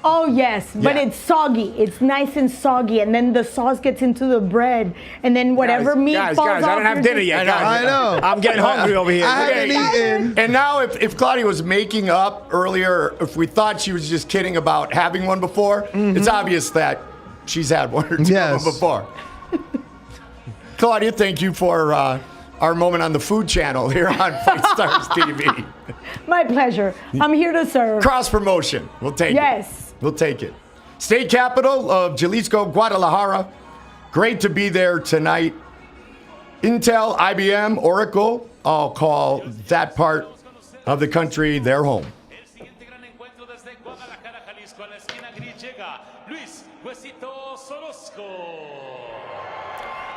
Oh, yes, but Yeah. it's soggy. It's nice and soggy, and then the sauce gets into the bread, and then whatever meat falls off. I don't have you're dinner just- yet. I know. I'm getting hungry over here. I haven't eaten. And now, if Claudia was making up earlier, if we thought she was just kidding about having one before, it's obvious that she's had one or two of them before. Claudia, thank you for our moment on the food channel here on Fight Stars TV. My pleasure. I'm here to serve. Cross promotion. We'll take it. Yes. We'll take it. State capital of Jalisco, Guadalajara. Great to be there tonight. Intel, IBM, Oracle, all call that part of the country their home.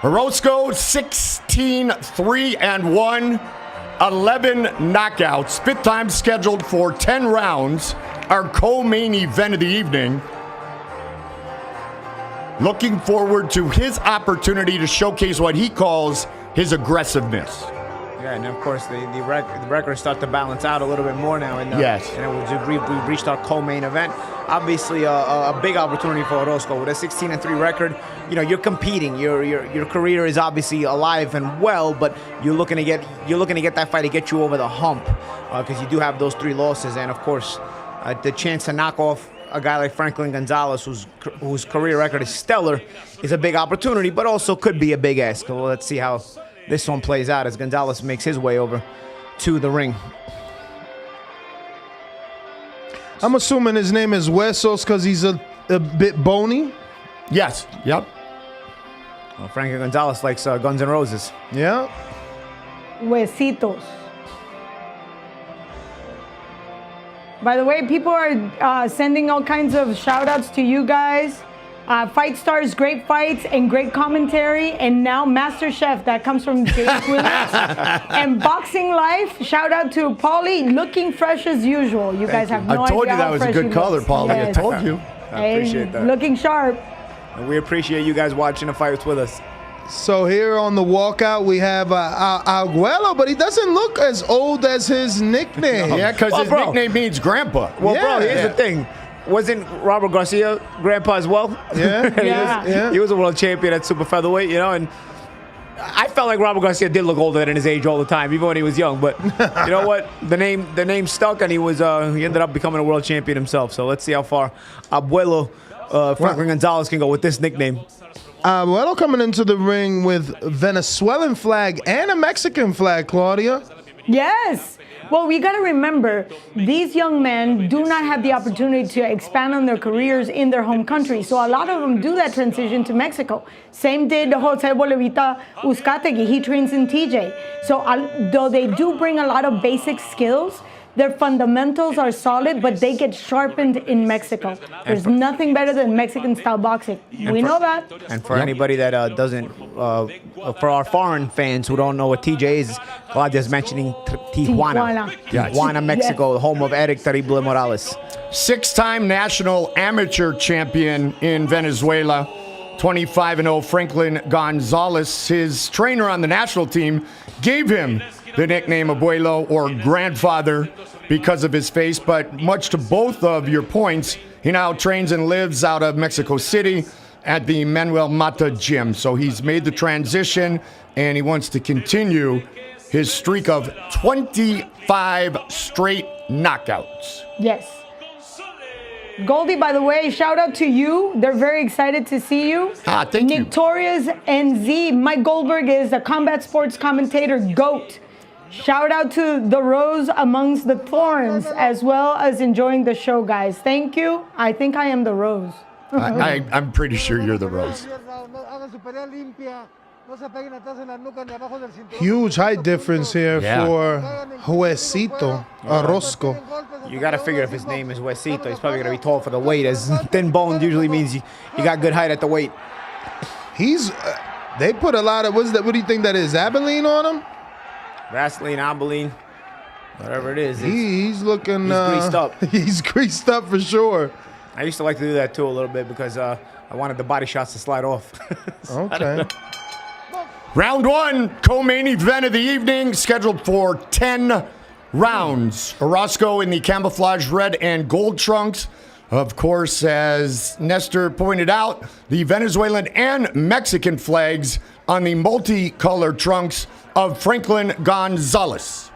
Orozco, 16-3-1, 11 knockouts. Pit time scheduled for 10 rounds. Our co-main event of the evening. Looking forward to his opportunity to showcase what he calls his aggressiveness. Yeah, and of course the records start to balance out a little bit more now. And, Yes. And we've reached our co-main event. Obviously, a big opportunity for Orozco with a 16-3 record. You know, you're competing. Your career is obviously alive and well, but you're looking to get that fight to get you over the hump because you do have those 3 losses, and of course, the chance to knock off a guy like Franklin Gonzalez, whose career record is stellar, is a big opportunity, but also could be a big ask. Well, let's see how this one plays out as Gonzalez makes his way over to the ring. I'm assuming his name is Huesos because he's a bit bony. Yes. Yep. Well, Franklin Gonzalez likes Guns N' Roses. Yeah. Huesitos. By the way, people are sending all kinds of shout outs to you guys. Fight Stars, great fights and great commentary. And now Master Chef, that comes from James Williams. And Boxing Life, shout out to Paulie, looking fresh as usual. You guys have no idea. I told you how that was a fresh good he color, looks. Paulie. Yes. I told you. I appreciate that. Looking sharp. And we appreciate you guys watching the fights with us. So here on the walkout, we have Abuelo, but he doesn't look as old as his nickname. Yeah, because his nickname means grandpa. Well, bro, here's the thing. Wasn't Robert Garcia grandpa as well? Yeah. He was a world champion at super featherweight, you know, and I felt like Robert Garcia did look older than his age all the time, even when he was young. But you know what? The name stuck, and he ended up becoming a world champion himself. So let's see how far Abuelo Franklin Gonzalez can go with this nickname. Abuelo coming into the ring with Venezuelan flag and a Mexican flag, Claudia. Yes. Well, we got to remember, these young men do not have the opportunity to expand on their careers in their home country. So a lot of them do that transition to Mexico. Same did Jose Bolivita Uzcategui. He trains in TJ. So though they do bring a lot of basic skills, their fundamentals are solid, but they get sharpened in Mexico. There's nothing better than Mexican-style boxing. We know that. And for anybody that doesn't, for our foreign fans who don't know what TJ is, Claudia's mentioning Tijuana. Tijuana, Mexico, the home of Eric Terrible Morales. 6-time national amateur champion in Venezuela. 25-0 Franklin Gonzalez. His trainer on the national team gave him the nickname Abuelo or grandfather because of his face, but much to both of your points, he now trains and lives out of Mexico City at the Manuel Mata gym. So he's made the transition and he wants to continue his streak of 25 straight knockouts. Yes. Goldie, by the way, shout out to you. They're very excited to see you. Thank you. Victoria's NZ. Mike Goldberg is a combat sports commentator GOAT. Shout out to the rose amongst the thorns, as well as enjoying the show, guys. Thank you. I think I am the rose. I'm pretty sure you're the rose. Huge height difference here for Huesito Orozco. You got to figure if his name is Huesito, he's probably going to be tall for the weight, as thin boned usually means you got good height at the weight. He's They put a lot of, what do you think that is, Abilene on him? Vaseline, Abilene, whatever it is. He's looking... He's greased up. He's greased up for sure. I used to like to do that too a little bit because I wanted the body shots to slide off. Okay. Round one, co-main event of the evening, scheduled for 10 rounds. Orozco in the camouflage red and gold trunks. Of course, as Nestor pointed out, the Venezuelan and Mexican flags on the multicolored trunks of Franklin Gonzalez.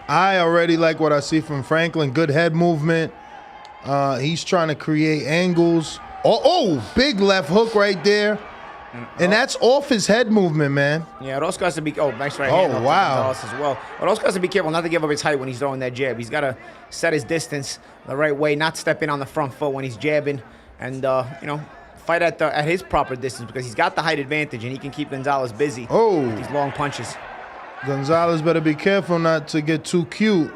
I already like what I see from Franklin. Good head movement. He's trying to create angles. Oh, big left hook right there. And that's off his head movement, man. Yeah, Orozco has to be... Oh, nice right hand. Oh, wow. As well. Orozco has to be careful not to give up his height when he's throwing that jab. He's got to set his distance the right way, not step in on the front foot when he's jabbing, and, fight at his proper distance because he's got the height advantage and he can keep Gonzalez busy with these long punches. Gonzalez better be careful not to get too cute.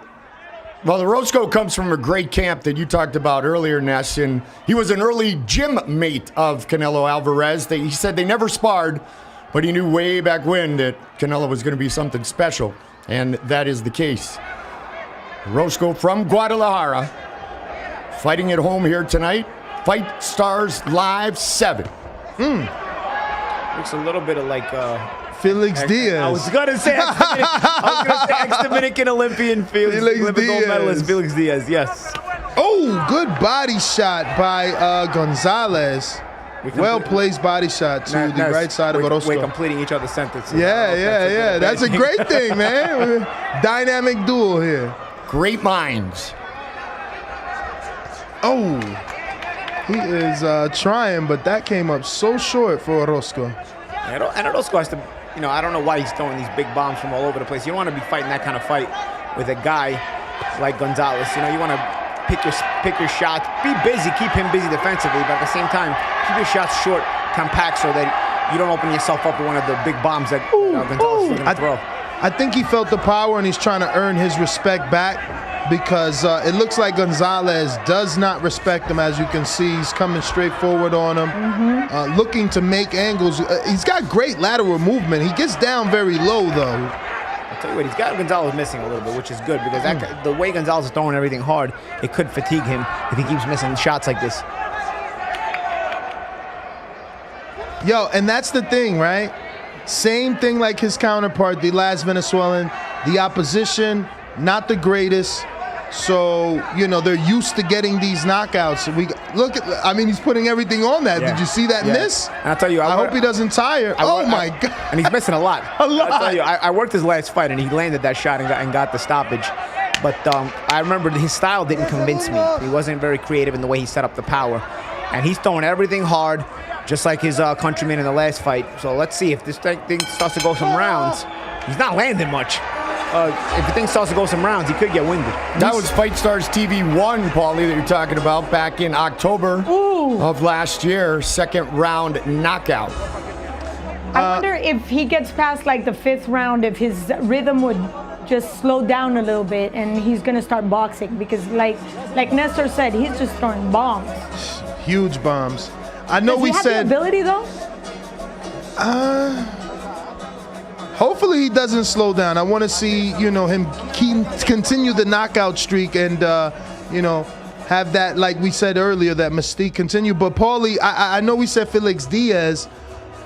Well, Orozco comes from a great camp that you talked about earlier, Ness, and he was an early gym mate of Canelo Alvarez. He said they never sparred, but he knew way back when that Canelo was going to be something special, and that is the case. Orozco from Guadalajara, fighting at home here tonight. Fight Stars Live 7. Looks a little bit of like... Felix Diaz. I was gonna say ex-Dominican Olympian Felix Olympic gold medalist Felix Diaz. Yes. Oh, good body shot by Gonzalez. Well placed body shot to the right side of Orozco. We're completing each other's sentences. Yeah. That's a great thing, man. Dynamic duel here. Great minds. Oh, he is trying, but that came up so short for Orozco. And Orozco has to, I don't know why he's throwing these big bombs from all over the place. You don't want to be fighting that kind of fight with a guy like Gonzalez. You want to pick your shots, be busy, keep him busy defensively, but at the same time, keep your shots short, compact, so that you don't open yourself up to one of the big bombs that Gonzalez is going to throw. I think he felt the power and he's trying to earn his respect back because it looks like Gonzalez does not respect him. As you can see, he's coming straight forward on him, looking to make angles. He's got great lateral movement. He gets down very low, though. I'll tell you what, he's got Gonzalez missing a little bit, which is good because the way Gonzalez is throwing everything hard, it could fatigue him if he keeps missing shots like this. Yo, and that's the thing, right? Same thing like his counterpart, the last Venezuelan. The opposition, not the greatest. So, they're used to getting these knockouts. He's putting everything on that. Yeah. Did you see that miss? And I'll tell you, I hope he doesn't tire. My God. And he's missing a lot. A lot. I'll tell you, I worked his last fight, and he landed that shot and got the stoppage. But I remember his style didn't convince me. He wasn't very creative in the way he set up the power. And he's throwing everything hard, just like his countryman in the last fight. So let's see if this thing starts to go some rounds. He's not landing much. If the thing starts to go some rounds, he could get winded. That was Fight Stars TV 1, Paulie, that you're talking about, back in October of last year. Second round knockout. I wonder if he gets past like the 5th round, if his rhythm would just slow down a little bit and he's going to start boxing. Because like Nestor said, he's just throwing bombs. Huge bombs. I know Does he have the ability, though? Hopefully he doesn't slow down. I want to see, him continue the knockout streak and, have that, like we said earlier, that mystique continue. But, Paulie, I know we said Felix Diaz.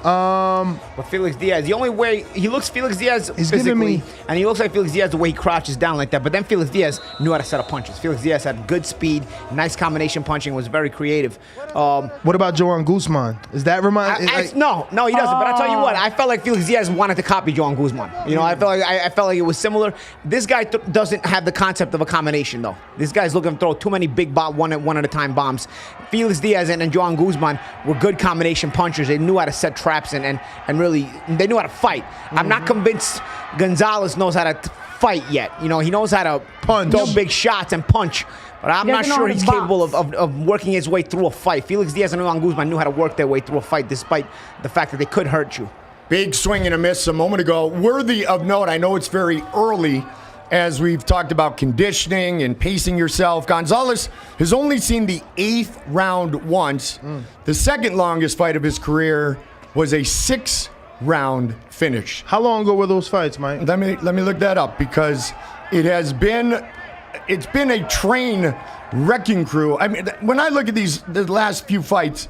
But Felix Diaz, the only way he looks Felix Diaz physically, and he looks like Felix Diaz the way he crouches down like that. But then Felix Diaz knew how to set up punches. Felix Diaz had good speed, nice combination punching, was very creative. What about Joan Guzman? Is that no, he doesn't. But I tell you what, I felt like Felix Diaz wanted to copy Joan Guzman. I felt like it was similar. This guy doesn't have the concept of a combination though. This guy's looking to throw too many big one at a time bombs. Felix Diaz and Joan Guzman were good combination punchers. They knew how to set traps and really they knew how to fight. I'm not convinced Gonzalez knows how to fight yet. He knows how to punch, throw big shots and punch. But I'm not sure he's capable of working his way through a fight. Felix Diaz and Joan Guzman knew how to work their way through a fight despite the fact that they could hurt you. Big swing and a miss a moment ago. Worthy of note, I know it's very early as we've talked about conditioning and pacing yourself. Gonzalez has only seen the 8th round once. The second longest fight of his career was a 6 round finish. How long ago were those fights, Mike? Let me look that up because it's been a train wrecking crew. I mean, when I look at the last few fights,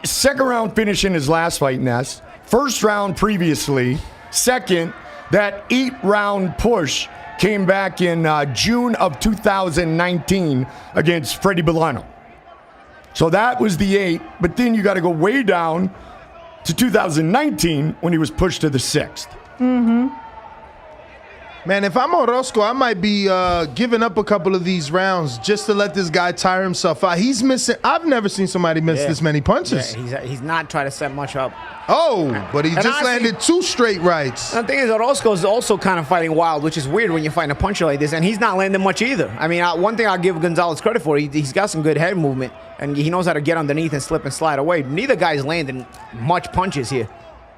second round finish in his last fight, Ness. First round previously. Second, that 8-round push came back in June of 2019 against Freddie Bolano. So that was the 8, but then you got to go way down to 2019 when he was pushed to the 6th. Mm-hmm. Man, if I'm Orozco, I might be giving up a couple of these rounds just to let this guy tire himself out. He's missing. I've never seen somebody miss this many punches. Yeah, he's not trying to set much up. Oh, but he And just honestly, landed 2 straight rights. The thing is, Orozco is also kind of fighting wild, which is weird when you find a puncher like this, and he's not landing much either. I mean, one thing I'll give Gonzalez credit for, he's got some good head movement, and he knows how to get underneath and slip and slide away. Neither guy's landing much punches here.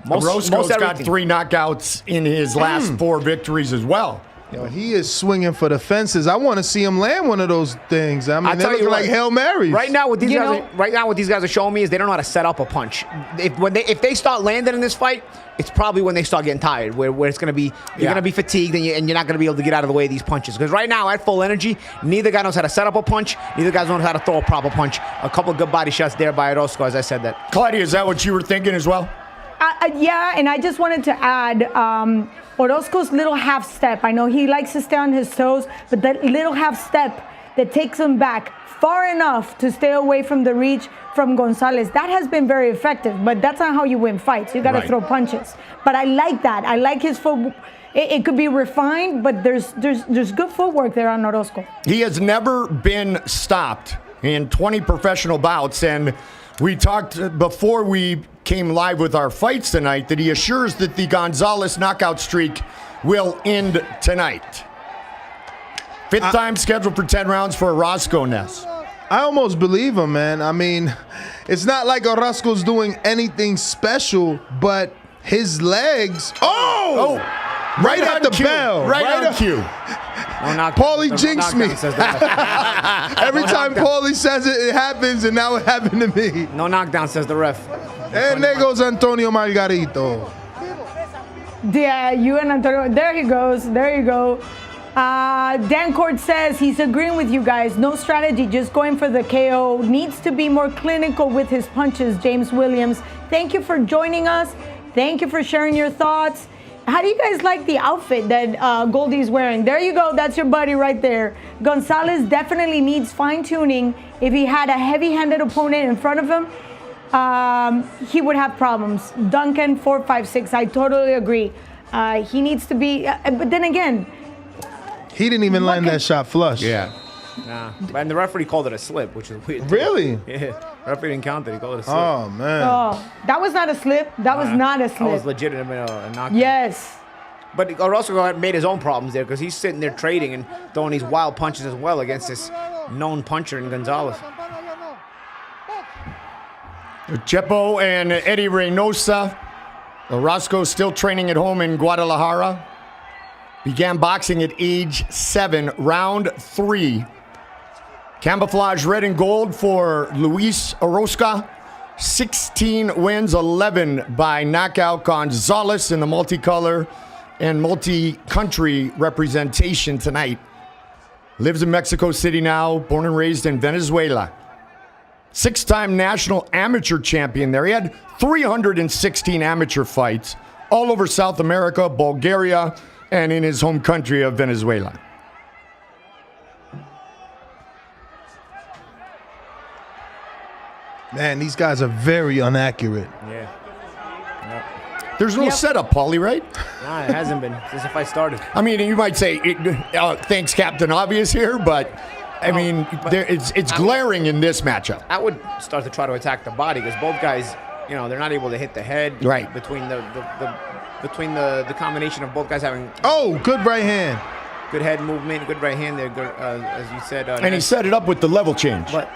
Orozco's got 3 knockouts in his last 4 victories as well. Yo, he is swinging for the fences. I want to see him land one of those things. I mean, they're looking like Hail Marys. Right now, what these guys are showing me is they don't know how to set up a punch. If they start landing in this fight, it's probably when they start getting tired, where it's going to be you're going to be fatigued and you're not going to be able to get out of the way of these punches. Because right now, at full energy, neither guy knows how to set up a punch. Neither guy knows how to throw a proper punch. A couple of good body shots there by Orozco, as I said that. Claudia, is that what you were thinking as well? Yeah, and I just wanted to add Orozco's little half step. I know he likes to stay on his toes, but that little half step that takes him back far enough to stay away from the reach from Gonzalez, that has been very effective, but that's not how you win fights. You got to throw punches. But I like that. I like his foot. It could be refined, but there's good footwork there on Orozco. He has never been stopped in 20 professional bouts, and we talked before we came live with our fights tonight that he assures that the Gonzalez knockout streak will end tonight. 5th time scheduled for 10 rounds for Orozco, Ness. I almost believe him, man. I mean, it's not like Orozco's doing anything special, but his legs. Oh! Right at the bell. Right on cue. Paulie jinxed me. Every time Paulie says it, it happens, and now it happened to me. No knockdown, says the ref. And there goes Antonio Margarito. Yeah, you and Antonio. There he goes. There you go. Dan Court says he's agreeing with you guys. No strategy, just going for the KO. Needs to be more clinical with his punches, James Williams. Thank you for joining us. Thank you for sharing your thoughts. How do you guys like the outfit that Goldie's wearing? There you go. That's your buddy right there. Gonzalez definitely needs fine-tuning. If he had a heavy-handed opponent in front of him, he would have problems. Duncan, 456. I totally agree. He needs to be, but then again, he didn't even land that shot flush. Yeah. Nah. And the referee called it a slip, which is weird. Really? Yeah. Referee didn't count it. He called it a slip. Oh, man. Oh, that was not a slip. That was not a slip. That was legitimate a knockdown. Yes. But Orozco made his own problems there because he's sitting there trading and throwing these wild punches as well against this known puncher in Gonzalez. Chepo and Eddie Reynosa. Orozco still training at home in Guadalajara. Began boxing at age 7, round 3. Camouflage red and gold for Luis Orozco. 16 wins, 11 by knockout. Gonzalez in the multicolor and multi-country representation tonight. Lives in Mexico City now, born and raised in Venezuela. 6-time national amateur champion there. He had 316 amateur fights all over South America, Bulgaria, and in his home country of Venezuela. Man, these guys are very inaccurate. Yeah. There's no setup, Paulie, right? Nah, it hasn't been since the fight started. I mean, you might say, thanks, Captain Obvious here, but I mean, it's glaring in this matchup. I would start to try to attack the body because both guys, they're not able to hit the head. Right. Between the combination of both guys having. Oh, good right hand. Good head movement, good right hand there, good, as you said. And he set it up with the level change. But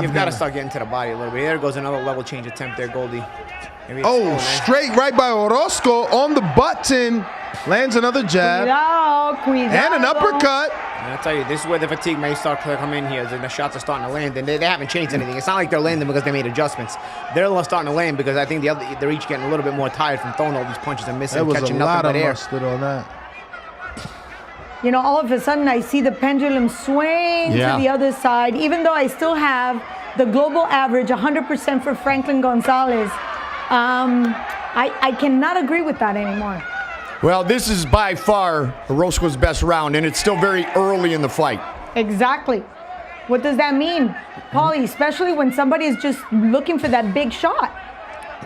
you've got to start getting to the body a little bit. There goes another level change attempt there, Goldie. Oh, straight right by Orozco on the button. Lands another jab. Cuidado. And an uppercut. And I tell you, this is where the fatigue may start to come in here. And the shots are starting to land, and they haven't changed anything. It's not like they're landing because they made adjustments. They're starting to land because I think they're each getting a little bit more tired from throwing all these punches and missing, There was catching a nothing lot of but air. mustard on that. You know, all of a sudden I see the pendulum swing to the other side, even though I still have the global average 100% for Franklin Gonzalez. I cannot agree with that anymore. Well, this is by far Orozco's best round, and it's still very early in the fight. Exactly. What does that mean, Paulie? Especially when somebody is just looking for that big shot.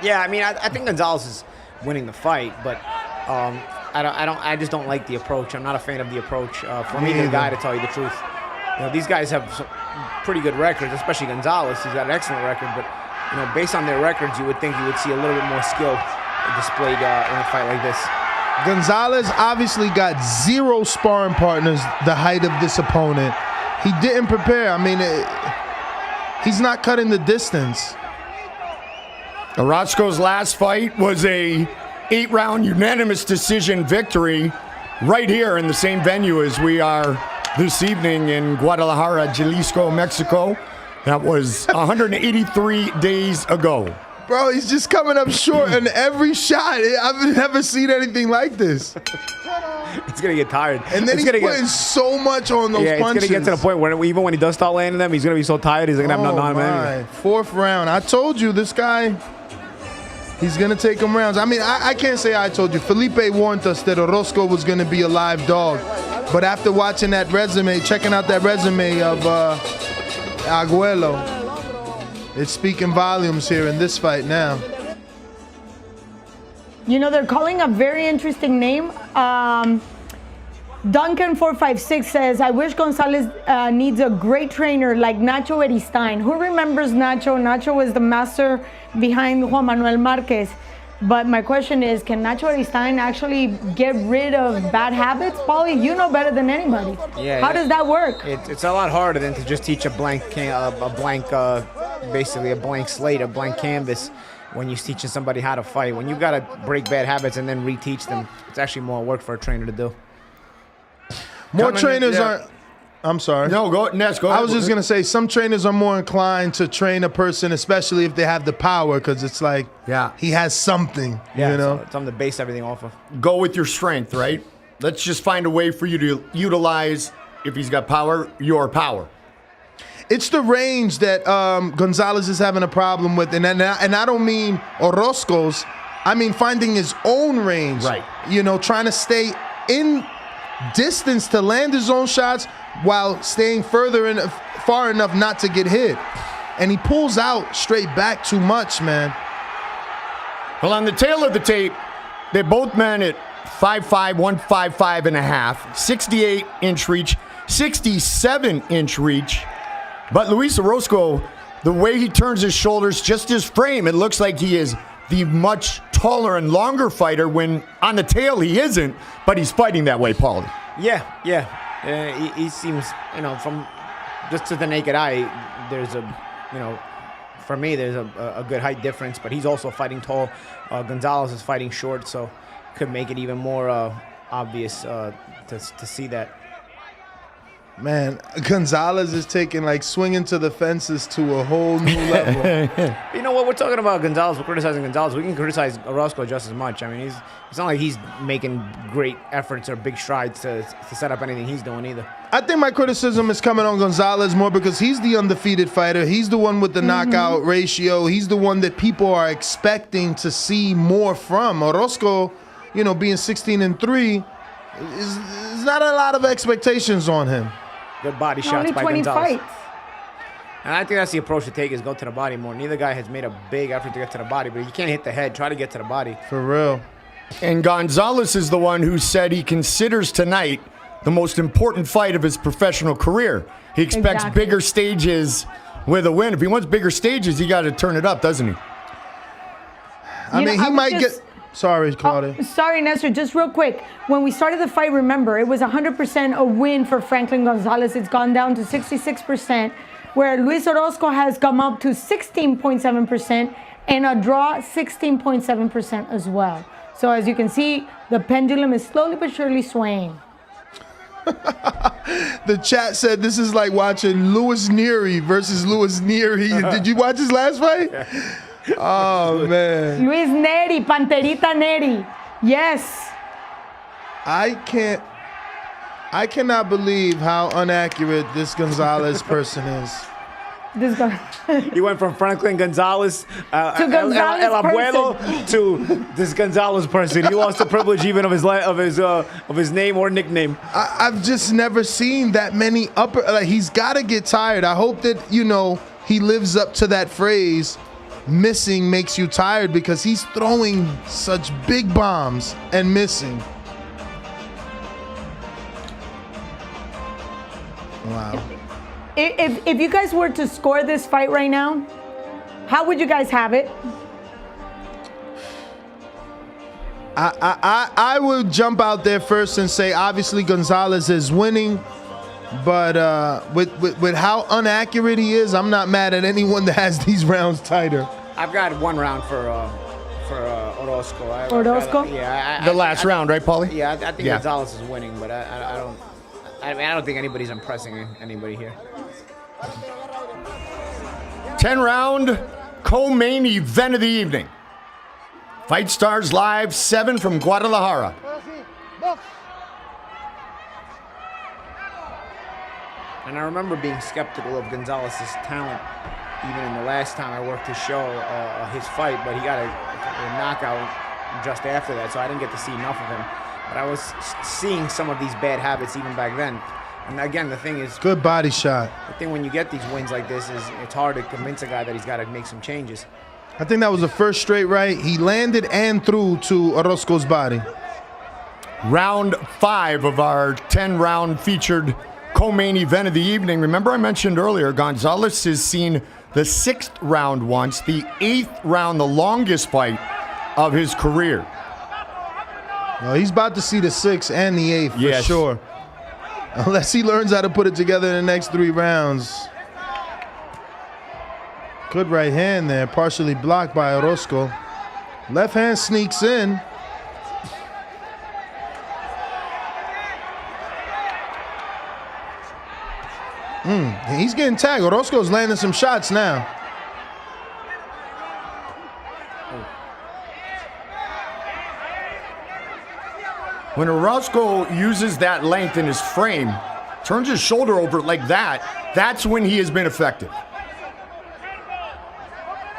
Yeah, I mean, I think Gonzalez is winning the fight, but I just don't like the approach. I'm not a fan of the approach. For me, the guy, to tell you the truth, you know, these guys have some pretty good records, especially Gonzalez. He's got an excellent record, but you know, based on their records, you would think you would see a little bit more skill displayed in a fight like this. Gonzalez obviously got 0 sparring partners the height of this opponent. He didn't prepare. I mean, he's not cutting the distance. Orozco's last fight was a 8-round unanimous decision victory right here in the same venue as we are this evening in Guadalajara, Jalisco, Mexico. That was 183 days ago. Bro, he's just coming up short in every shot. I've never seen anything like this. He's going to get tired. And then he's putting so much on those punches. It's going to get to the point where even when he does start landing them, he's going to be so tired, he's going to have nothing on him anyway. 4th round. I told you, this guy, he's going to take him rounds. I mean, I can't say I told you. Felipe warned us that Orozco was going to be a live dog. But after watching that resume, checking out that resume of Aguelo, it's speaking volumes here in this fight now. You know, they're calling a very interesting name. Duncan456 says, I wish Gonzalez needs a great trainer like Nacho Beristain. Who remembers Nacho? Nacho was the master behind Juan Manuel Marquez. But my question is, can Nacho Beristain actually get rid of bad habits? Paulie, you know better than anybody. Yeah, How does that work? It's a lot harder than to just teach a blank basically a blank slate, a blank canvas when you're teaching somebody how to fight. When you got to break bad habits and then reteach them, it's actually more work for a trainer to do. More trainers are... I'm sorry. No, go ahead. I was just going to say, some trainers are more inclined to train a person, especially if they have the power, because it's like, he has something, you know? So something to base everything off of. Go with your strength, right? Let's just find a way for you to utilize, if he's got power, your power. It's the range that Gonzalez is having a problem with, and I don't mean Orozco's. I mean finding his own range. Right. You know, trying to stay in distance to land his own shots while staying far enough not to get hit. And he pulls out straight back too much, man. Well, on the tail of the tape, they both men at 5'5", 155 and a half, 68-inch reach, 67-inch reach. But Luis Orozco, the way he turns his shoulders, just his frame, it looks like he is the much taller and longer fighter when on the tail he isn't, but he's fighting that way, Paulie. Yeah. He seems, you know, from just to the naked eye, there's for me, there's a good height difference, but he's also fighting tall. Gonzalez is fighting short, so could make it even more obvious to see that. Man, Gonzalez is taking swinging to the fences to a whole new level. You know what? We're talking about Gonzalez. We're criticizing Gonzalez. We can criticize Orozco just as much. I mean, it's not like he's making great efforts or big strides to set up anything he's doing either. I think my criticism is coming on Gonzalez more because he's the undefeated fighter. He's the one with the knockout ratio. He's the one that people are expecting to see more from. Orozco, you know, being 16-3, is not a lot of expectations on him. Good body shots only by 20 Gonzalez. fights. And I think that's the approach to take, is go to the body more. Neither guy has made a big effort to get to the body, but you can't hit the head. Try to get to the body. For real. And Gonzalez is the one who said he considers tonight the most important fight of his professional career. He expects bigger stages with a win. If he wants bigger stages, he got to turn it up, doesn't he? I mean, he might get... Sorry, Claudia. Sorry, Nestor. Just real quick. When we started the fight, remember, it was 100% a win for Franklin Gonzalez. It's gone down to 66%, where Luis Orozco has come up to 16.7% and a draw 16.7% as well. So as you can see, the pendulum is slowly but surely swaying. The chat said this is like watching Louis Neary versus Louis Neary. Did you watch his last fight? Oh, man. Luis Neri, Panterita Neri. Yes. I cannot believe how inaccurate this Gonzalez person is. This guy. He went from Franklin Gonzalez, To Gonzalez El Abuelo, to this Gonzalez person. He lost the privilege even of his name or nickname. I've just never seen that many upper. Like, he's got to get tired. I hope that he lives up to that phrase. Missing makes you tired, because he's throwing such big bombs and missing. Wow. If you guys were to score this fight right now, how would you guys have it? I would jump out there first and say obviously Gonzalez is winning, but with how inaccurate he is, I'm not mad at anyone that has these rounds tighter. I've got one round for Orozco. Orozco? The last round, right, Paulie? Yeah, I think Gonzalez is winning, but I don't think anybody's impressing anybody here. 10-round co-main event of the evening. Fight Stars Live 7 from Guadalajara. And I remember being skeptical of Gonzalez's talent even in the last time I worked his show, his fight, but he got a knockout just after that, so I didn't get to see enough of him. But I was seeing some of these bad habits even back then. And again, the thing is... Good body shot. The thing when you get these wins like this is it's hard to convince a guy that he's got to make some changes. I think that was the first straight right. He landed and threw to Orozco's body. Round 5 of our 10-round featured co-main event of the evening. Remember I mentioned earlier, Gonzalez has seen the 6th round once, the 8th round, the longest fight of his career. Well, he's about to see the 6th and the 8th for Yes. sure. Unless he learns how to put it together in the next 3 rounds. Good right hand there, partially blocked by Orozco. Left hand sneaks in. He's getting tagged. Orozco's landing some shots now. When Orozco uses that length in his frame, turns his shoulder over like that, that's when he has been effective.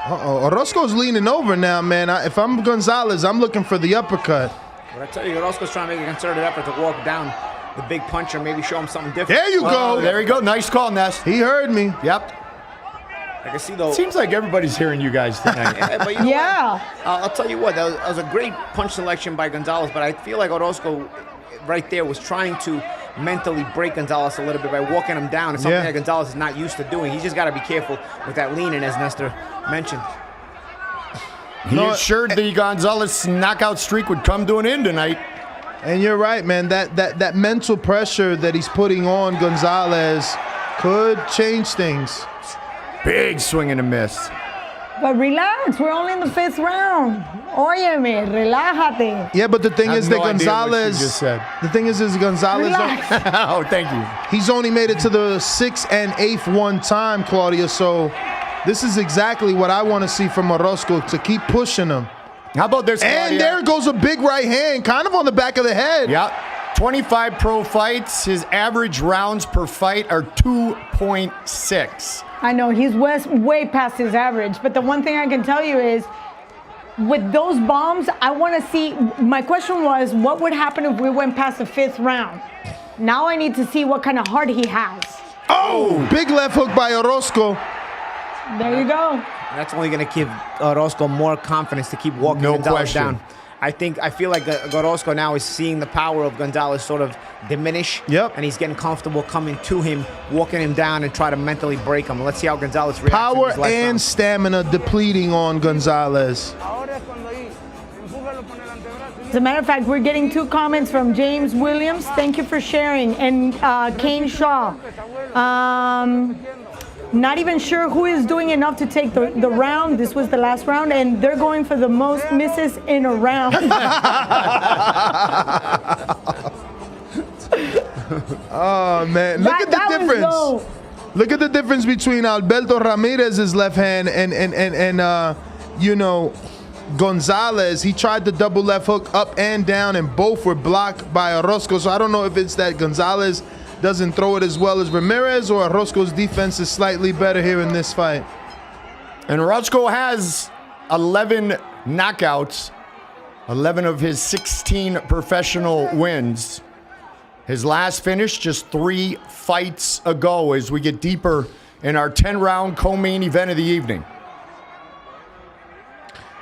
Orozco's leaning over now, man. If I'm Gonzalez, I'm looking for the uppercut. But I tell you, Orozco's trying to make a concerted effort to walk down the big puncher, maybe show him something different. There you go. There you go. Nice call, Ness. He heard me. Yep. I can see though. Seems like everybody's hearing you guys tonight. But you know what? I'll tell you what. That was a great punch selection by Gonzalez, but I feel like Orozco right there was trying to mentally break Gonzalez a little bit by walking him down. It's something that Gonzalez is not used to doing. He's just got to be careful with that leaning, as Nestor mentioned. He assured the Gonzalez knockout streak would come to an end tonight. And you're right, man. That mental pressure that he's putting on Gonzalez could change things. Big swing and a miss. But relax, we're only in the 5th round. Óyeme, relájate. Yeah, but the thing is that no idea what Gonzalez. she just said. The thing is Gonzalez. Oh, thank you. He's only made it to the 6th and 8th one time, Claudia. So this is exactly what I want to see from Orozco, to keep pushing him. How about this, Claudia? And there goes a big right hand, kind of on the back of the head. Yep. 25 pro fights. His average rounds per fight are 2.6. I know, he's way past his average. But the one thing I can tell you is, with those bombs, I want to see, my question was, what would happen if we went past the 5th round? Now I need to see what kind of heart he has. Oh, big left hook by Orozco. There you go. That's only going to give Orozco more confidence to keep walking Gonzalez down. I feel like Orozco now is seeing the power of Gonzalez sort of diminish. Yep. And he's getting comfortable coming to him, walking him down, and try to mentally break him. Let's see how Gonzalez reacts. Power and stamina depleting on Gonzalez. As a matter of fact, we're getting 2 comments from James Williams. Thank you for sharing. And Kane Shaw. Not even sure who is doing enough to take the round. This was the last round, and they're going for the most misses in a round. Oh man, look at the difference. Look at the difference between Alberto Ramirez's left hand and Gonzalez. He tried the double left hook up and down, and both were blocked by Orozco. So I don't know if it's that Gonzalez doesn't throw it as well as Ramirez, or Orozco's defense is slightly better here in this fight. And Orozco has 11 knockouts, 11 of his 16 professional wins. His last finish just 3 fights ago as we get deeper in our 10-round co-main event of the evening.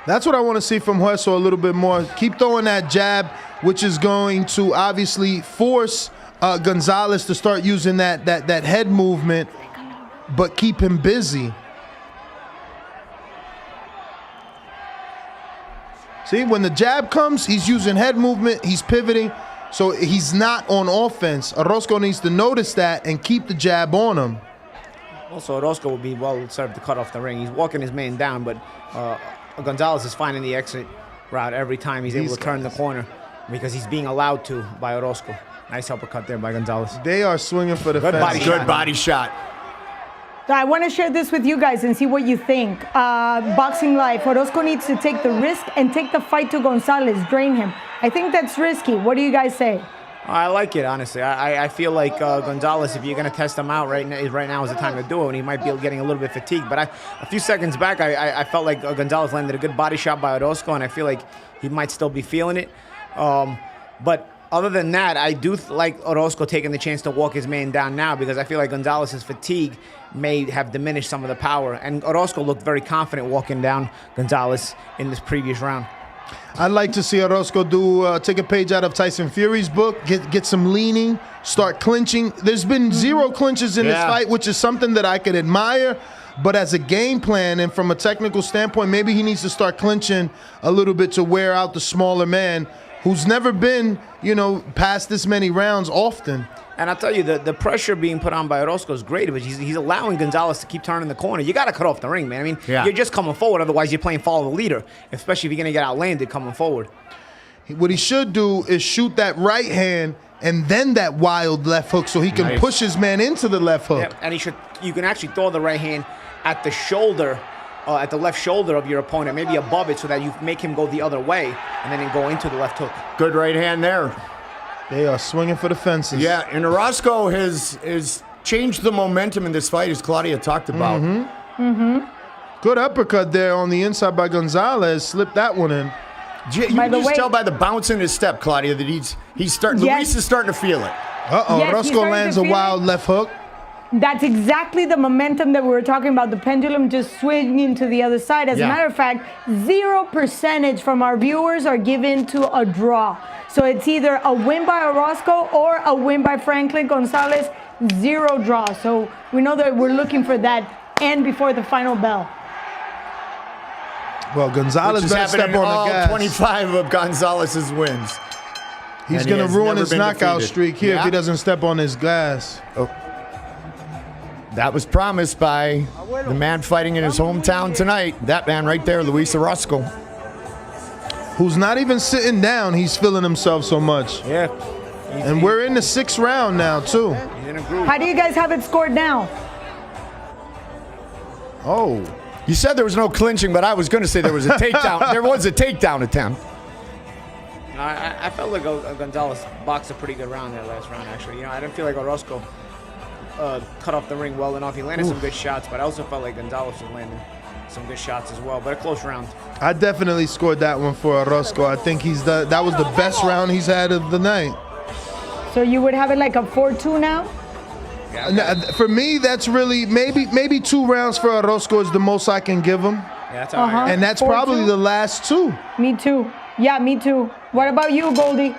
That's what I want to see from Hueso a little bit more. Keep throwing that jab, which is going to obviously force Gonzalez to start using that head movement, but keep him busy. See, when the jab comes, he's using head movement, he's pivoting, so he's not on offense. Orozco needs to notice that and keep the jab on him. Also, Orozco would be well served to cut off the ring. He's walking his man down, but Gonzalez is finding the exit route every time he's able to turn the corner because he's being allowed to by Orozco. Nice uppercut there by Gonzalez. They are swinging for the fence. Good body shot. I want to share this with you guys and see what you think. Boxing Live, Orozco needs to take the risk and take the fight to Gonzalez, drain him. I think that's risky. What do you guys say? I like it, honestly. I feel like Gonzalez, if you're going to test him out right now is the time to do it, and he might be getting a little bit fatigued. But a few seconds back, I felt like Gonzalez landed a good body shot by Orozco, and I feel like he might still be feeling it. But other than that, I do like Orozco taking the chance to walk his man down now because I feel like Gonzalez's fatigue may have diminished some of the power. And Orozco looked very confident walking down Gonzalez in this previous round. I'd like to see Orozco take a page out of Tyson Fury's book, get some leaning, start clinching. There's been 0 clinches in this fight, which is something that I could admire. But as a game plan and from a technical standpoint, maybe he needs to start clinching a little bit to wear out the smaller man who's never been, past this many rounds often. And I'll tell you, the pressure being put on by Orozco is great, but he's allowing Gonzalez to keep turning the corner. You got to cut off the ring, man. I mean, you're just coming forward. Otherwise, you're playing follow the leader, especially if you're going to get outlanded coming forward. What he should do is shoot that right hand and then that wild left hook so he can push his man into the left hook. Yep. And you can actually throw the right hand at the shoulder, at the left shoulder of your opponent, maybe above it so that you make him go the other way and then go into the left hook. Good right hand there. They are swinging for the fences. Yeah, and Orozco has changed the momentum in this fight, as Claudia talked about. Good uppercut there on the inside by Gonzalez. Slipped that one in. You can just tell by the bounce in his step, Claudia, that he's starting. Luis is starting to feel it. Orozco lands a wild left hook. That's exactly the momentum that we were talking about. The pendulum just swinging to the other side. As a matter of fact, 0% from our viewers are given to a draw. So it's either a win by Orozco or a win by Franklin Gonzalez. 0 draw. So we know that we're looking for that and before the final bell. Well, Gonzalez better step on the gas. 25 of Gonzalez's wins. He's going to ruin his knockout streak here if he doesn't step on his gas. That was promised by the man fighting in his hometown tonight. That man right there, Luis Orozco. Who's not even sitting down. He's feeling himself so much. Yeah. And we're in the 6th round now, too. He's in a groove. How do you guys have it scored now? Oh. You said there was no clinching, but I was going to say there was a takedown. There was a takedown attempt. I felt like Gonzalez boxed a pretty good round that last round, actually. I didn't feel like Orozco cut off the ring well enough. He landed some good shots, but I also felt like Gonzalez was landing some good shots as well. But a close round. I definitely scored that one for Orozco. I think that was the best round he's had of the night. So you would have it like a 4-2 now? For me, that's really maybe 2 rounds for Orozco is the most I can give him. Yeah, that's all right. And that's probably the last 2. Me too. Yeah, me too. What about you, Goldie?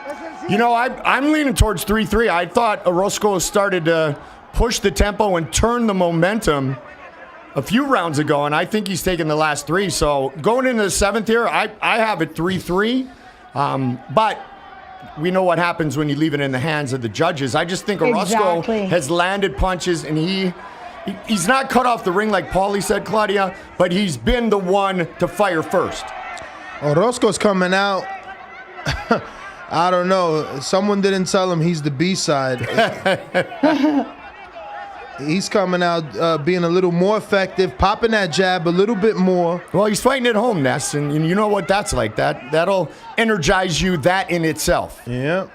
I'm leaning towards 3-3. I thought Orozco started to push the tempo and turn the momentum a few rounds ago, and I think he's taken the last 3. So going into the 7th here, I have it 3-3. But we know what happens when you leave it in the hands of the judges. I just think Orozco has landed punches, and he he's not cut off the ring like Paulie said, Claudia, but he's been the one to fire first. Orozco's coming out. I don't know. Someone didn't tell him he's the B-side. He's coming out being a little more effective, popping that jab a little bit more. Well, he's fighting at home, Ness, and you know what that's like. That'll energize you, that in itself. Yeah.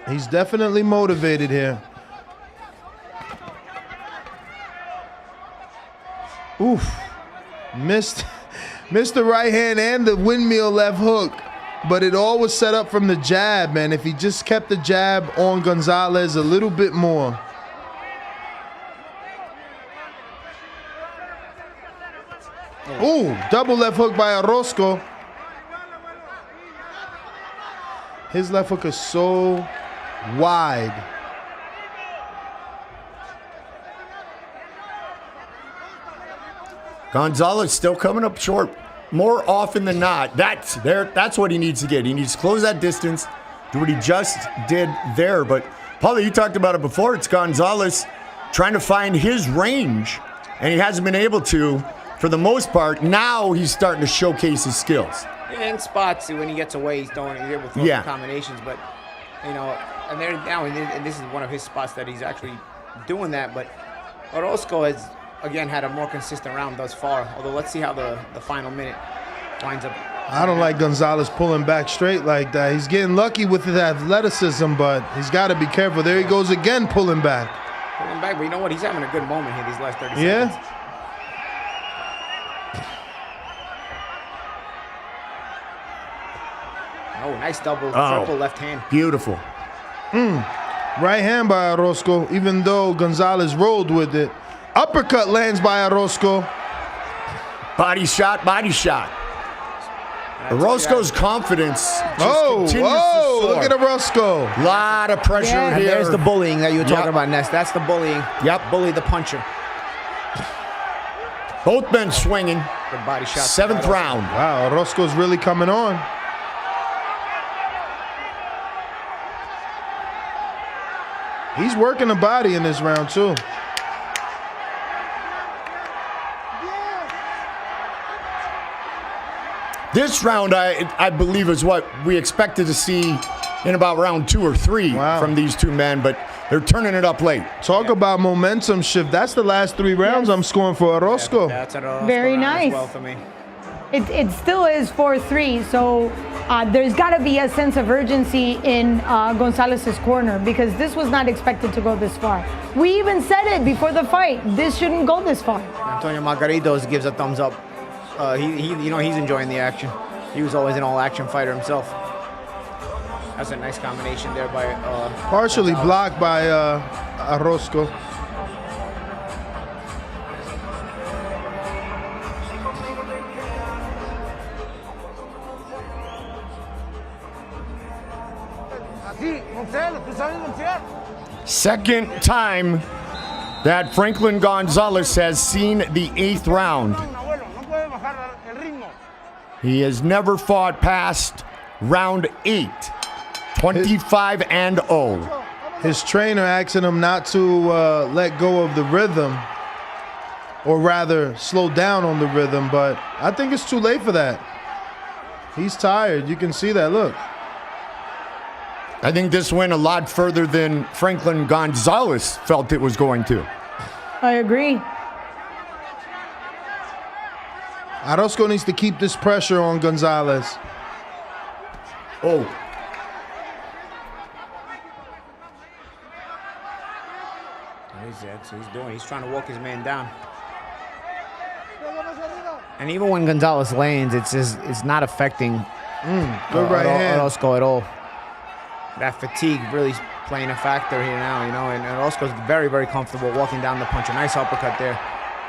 He's definitely motivated here. Oof. Missed the right hand and the windmill left hook. But it all was set up from the jab, man. If he just kept the jab on Gonzalez a little bit more. Ooh, double left hook by Orozco. His left hook is so wide. Gonzalez still coming up short. More often than not, that's what he needs to get. He needs to close that distance, do what he just did there. But, Paulie, you talked about it before. It's Gonzalez trying to find his range, and he hasn't been able to for the most part. Now he's starting to showcase his skills. In spots, when he gets away, he's able to throw some combinations. But, and there now, and this is one of his spots that he's actually doing that. But Orozco has, again, had a more consistent round thus far. Although let's see how the final minute winds up. I don't like Gonzalez pulling back straight like that. He's getting lucky with his athleticism, but he's got to be careful. There he goes again, pulling back. Pulling back, but you know what? He's having a good moment here these last 30 seconds. Yeah. Oh, nice double, triple left hand. Beautiful. Right hand by Orozco, even though Gonzalez rolled with it. Uppercut lands by Orozco. Body shot, body shot. Orozco's confidence continues to soar. Look at Orozco. Lot of pressure And here. there's the bullying that you were talking about, Ness. That's the bullying. Yep. Bully the puncher. Both men swinging. Good body shot. 7th round. Wow, Orozco's really coming on. He's working the body in this round, too. This round, I believe, is what we expected to see in about round 2 or 3 from these two men, but they're turning it up late. Talk about momentum shift. That's the last 3 rounds I'm scoring for Orozco. That's Orozco Very nice. as well for me. It still is 4-3, so there's got to be a sense of urgency in Gonzalez's corner because this was not expected to go this far. We even said it before the fight. This shouldn't go this far. Antonio Margaritos gives a thumbs up. He's enjoying the action. He was always an all-action fighter himself. That's a nice combination there by partially blocked by Orozco. Second time that Franklin Gonzalez has seen the 8th round. He has never fought past round 8. 25-0. His trainer asking him not to let go of the rhythm, or rather slow down on the rhythm, but I think it's too late for that. He's tired. You can see that. Look. I think this went a lot further than Franklin Gonzalez felt it was going to. I agree. Orozco needs to keep this pressure on Gonzalez. Oh. That's what he's doing. He's trying to walk his man down. And even when Gonzalez lands, it's not affecting good right hand. Orozco at all. That fatigue really playing a factor here now, and Orozco's very, very comfortable walking down the punch. A nice uppercut there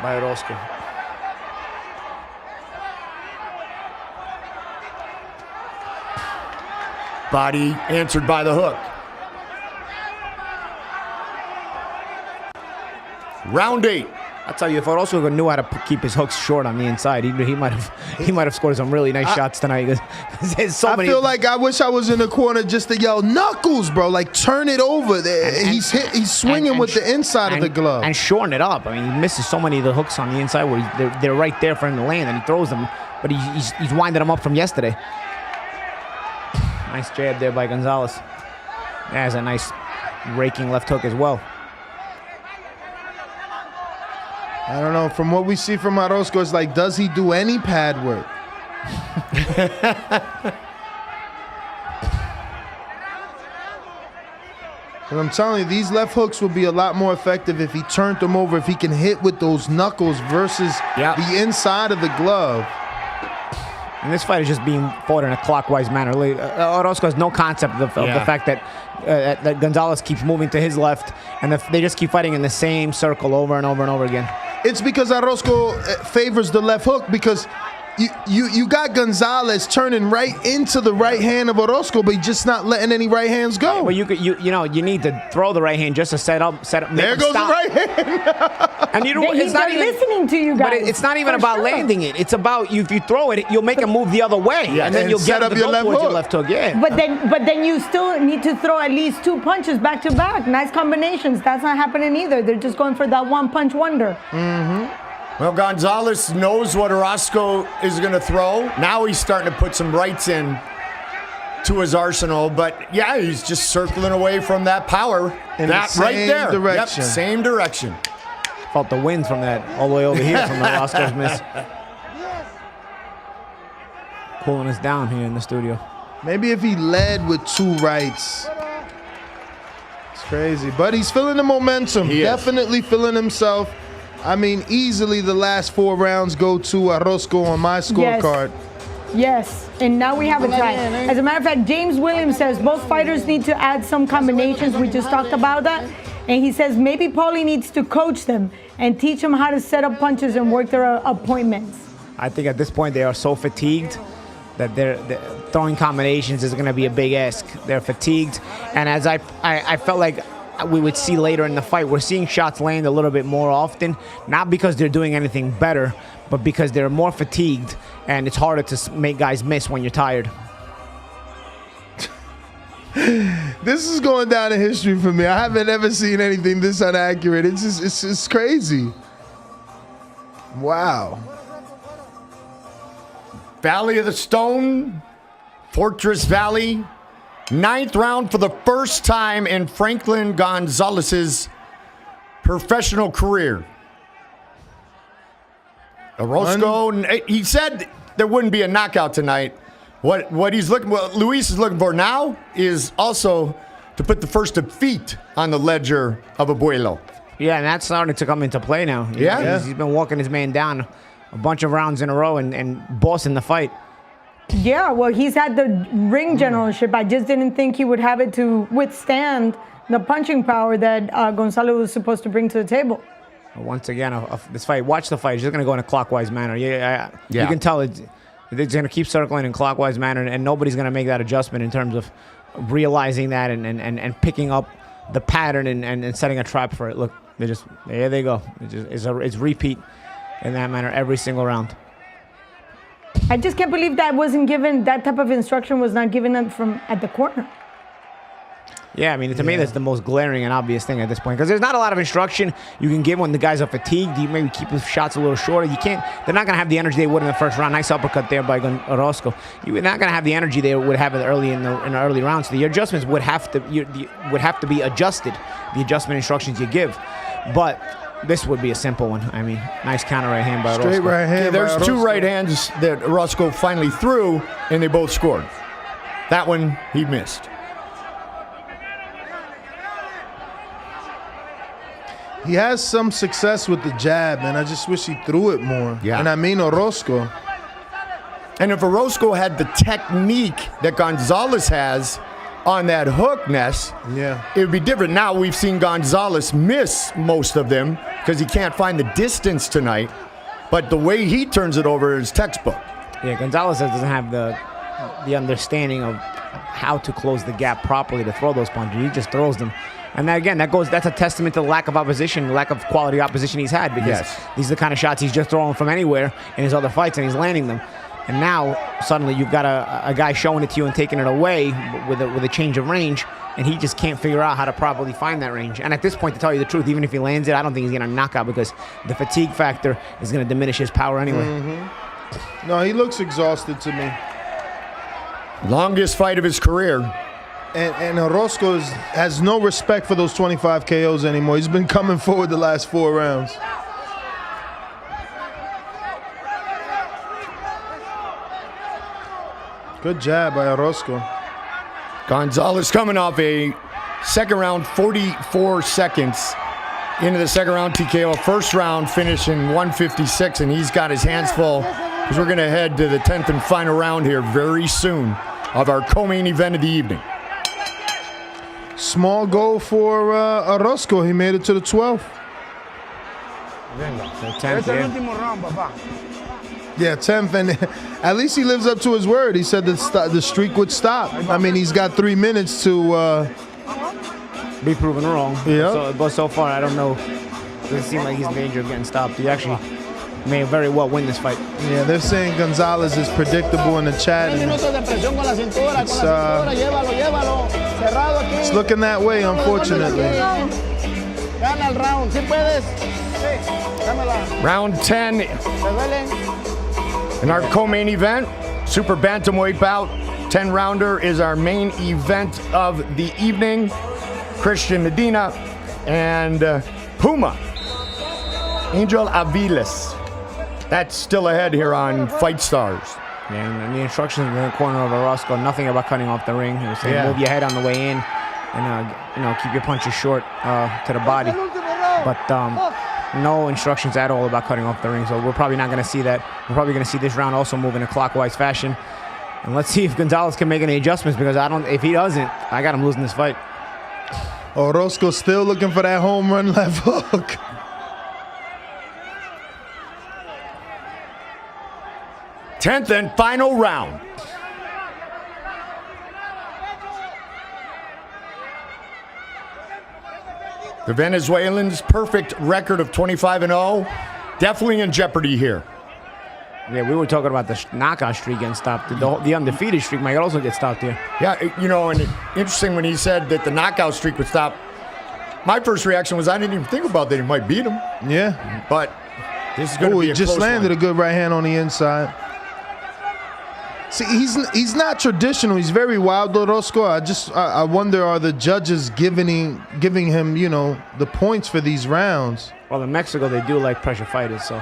by Orozco. Body answered by the hook. Round 8. I'll tell you, if Orozco knew how to keep his hooks short on the inside, he might have scored some really nice shots tonight. There's so many. I feel like I wish I was in the corner just to yell knuckles, bro. Like turn it over. He's swinging with the inside of the glove and shorten it up. I mean, he misses so many of the hooks on the inside where they're right there for him to land, and he throws them, but he's winding them up from yesterday. Nice jab there by Gonzalez. There's a nice raking left hook as well. I don't know. From what we see from Orozco, it's like, does he do any pad work? And I'm telling you, these left hooks will be a lot more effective if he turned them over, if he can hit with those knuckles versus the inside of the glove. And this fight is just being fought in a clockwise manner. Orozco has no concept of the fact that Gonzalez keeps moving to his left, and they just keep fighting in the same circle over and over and over again. It's because Orozco favors the left hook because you got Gonzalez turning right into the right hand of Orozco, but he's just not letting any right hands go. Well, you need to throw the right hand just to set up. There goes the right hand. And it's not even listening to you guys. But it's not even about landing it. It's about if you throw it, you'll make him move the other way, and then you'll set up your left hook. Your left hook. Yeah. But then you still need to throw at least 2 punches back to back. Nice combinations. That's not happening either. They're just going for that one punch wonder. Well, Gonzalez knows what Orozco is going to throw. Now he's starting to put some rights in to his arsenal. But, yeah, he's just circling away from that power. In the same right there. direction. Yep, same direction. Felt the wind from that all the way over here from Orozco's miss. Cooling us down here in the studio. Maybe if he led with 2 rights. It's crazy. But he's feeling the momentum. Definitely feeling himself. I mean, easily the last 4 rounds go to Orozco on my scorecard. Yes, and now we have a tie. As a matter of fact, James Williams says both fighters need to add some combinations. We just talked about that. And he says maybe Paulie needs to coach them and teach them how to set up punches and work their appointments. I think at this point they are so fatigued that they're throwing combinations is going to be a big ask. They're fatigued. And as I felt like we would see later in the fight, we're seeing shots land a little bit more often, not because they're doing anything better, but because they're more fatigued, and it's harder to make guys miss when you're tired. This is going down in history for me. I haven't ever seen anything this inaccurate. It's just crazy. Wow. Valley of the Stone, Fortress Valley. 9th round for the first time in Franklin Gonzalez's professional career. Orozco, he said there wouldn't be a knockout tonight. What Luis is looking for now is also to put the first defeat on the ledger of Abuelo. Yeah, and that's starting to come into play now. He's been walking his man down a bunch of rounds in a row and bossing the fight. Yeah, well, he's had the ring generalship. I just didn't think he would have it to withstand the punching power that Gonzalo was supposed to bring to the table. Once again, this fight, watch the fight. It's just going to go in a clockwise manner. You can tell it's going to keep circling in clockwise manner, and nobody's going to make that adjustment in terms of realizing that and picking up the pattern and setting a trap for it. Look, there they go. It's repeat in that manner every single round. I just can't believe that wasn't given. That type of instruction was not given from at the corner. Yeah, I mean, to me, that's the most glaring and obvious thing at this point, because there's not a lot of instruction you can give when the guys are fatigued. You maybe keep the shots a little shorter. You can't. They're not going to have the energy they would in the first round. Nice uppercut there by Orozco. You're not going to have the energy they would have early in the early rounds. So the adjustments would have to be adjusted. The adjustment instructions you give, but this would be a simple one. I mean, nice counter right hand by Orozco. Straight right hand. There's 2 right hands that Orozco finally threw, and they both scored. That one he missed. He has some success with the jab, and I just wish he threw it more. Yeah. And I mean Orozco. And if Orozco had the technique that Gonzalez has on that hook, Ness, it would be different. Now we've seen Gonzalez miss most of them because he can't find the distance tonight. But the way he turns it over is textbook. Yeah, Gonzalez doesn't have the understanding of how to close the gap properly to throw those punches. He just throws them. And that, again, that's a testament to the lack of opposition, the lack of quality opposition he's had, because these are the kind of shots he's just throwing from anywhere in his other fights, and he's landing them. And now, suddenly, you've got a guy showing it to you and taking it away with a change of range, and he just can't figure out how to properly find that range. And at this point, to tell you the truth, even if he lands it, I don't think he's going to knock out, because the fatigue factor is going to diminish his power anyway. Mm-hmm. No, he looks exhausted to me. Longest fight of his career. And Orozco has no respect for those 25 KOs anymore. He's been coming forward the last 4 rounds. Good jab by Orozco. Gonzalez coming off a second round, 44 seconds into the second round TKO. First round finish in 156, and he's got his hands full because we're going to head to the 10th and final round here very soon of our co-main event of the evening. Small goal for Orozco. He made it to the 12th. Yeah, 10th, and at least he lives up to his word. He said the streak would stop. I mean, he's got 3 minutes to be proven wrong. Yeah. But so far, I don't know. Doesn't seem like he's in danger of getting stopped. He actually may very well win this fight. Yeah, they're saying Gonzalez is predictable in the chat. It's looking that way, unfortunately. Round 10 in our co-main event, Super Bantamweight bout. 10-rounder is our main event of the evening. Christian Medina and Puma. Angel Aviles. That's still ahead here on Fight Stars. Yeah, and the instructions in the corner of Orozco, nothing about cutting off the ring. He was saying move your head on the way in and keep your punches short to the body. But no instructions at all about cutting off the ring. So we're probably not going to see that. We're probably going to see this round also move in a clockwise fashion. And let's see if Gonzalez can make any adjustments, because if he doesn't, I got him losing this fight. Orozco still looking for that home run left hook. Tenth and final round. The Venezuelan's perfect record of 25-0, definitely in jeopardy here. Yeah, we were talking about the knockout streak getting stopped. The undefeated streak might also get stopped here. Yeah, and interesting when he said that the knockout streak would stop. My first reaction was I didn't even think about that he might beat him. Yeah. But this is going to be he just landed a good right hand on the inside. See, he's not traditional. He's very wild, Orozco. I wonder, are the judges giving him, the points for these rounds? Well, in Mexico, they do like pressure fighters, so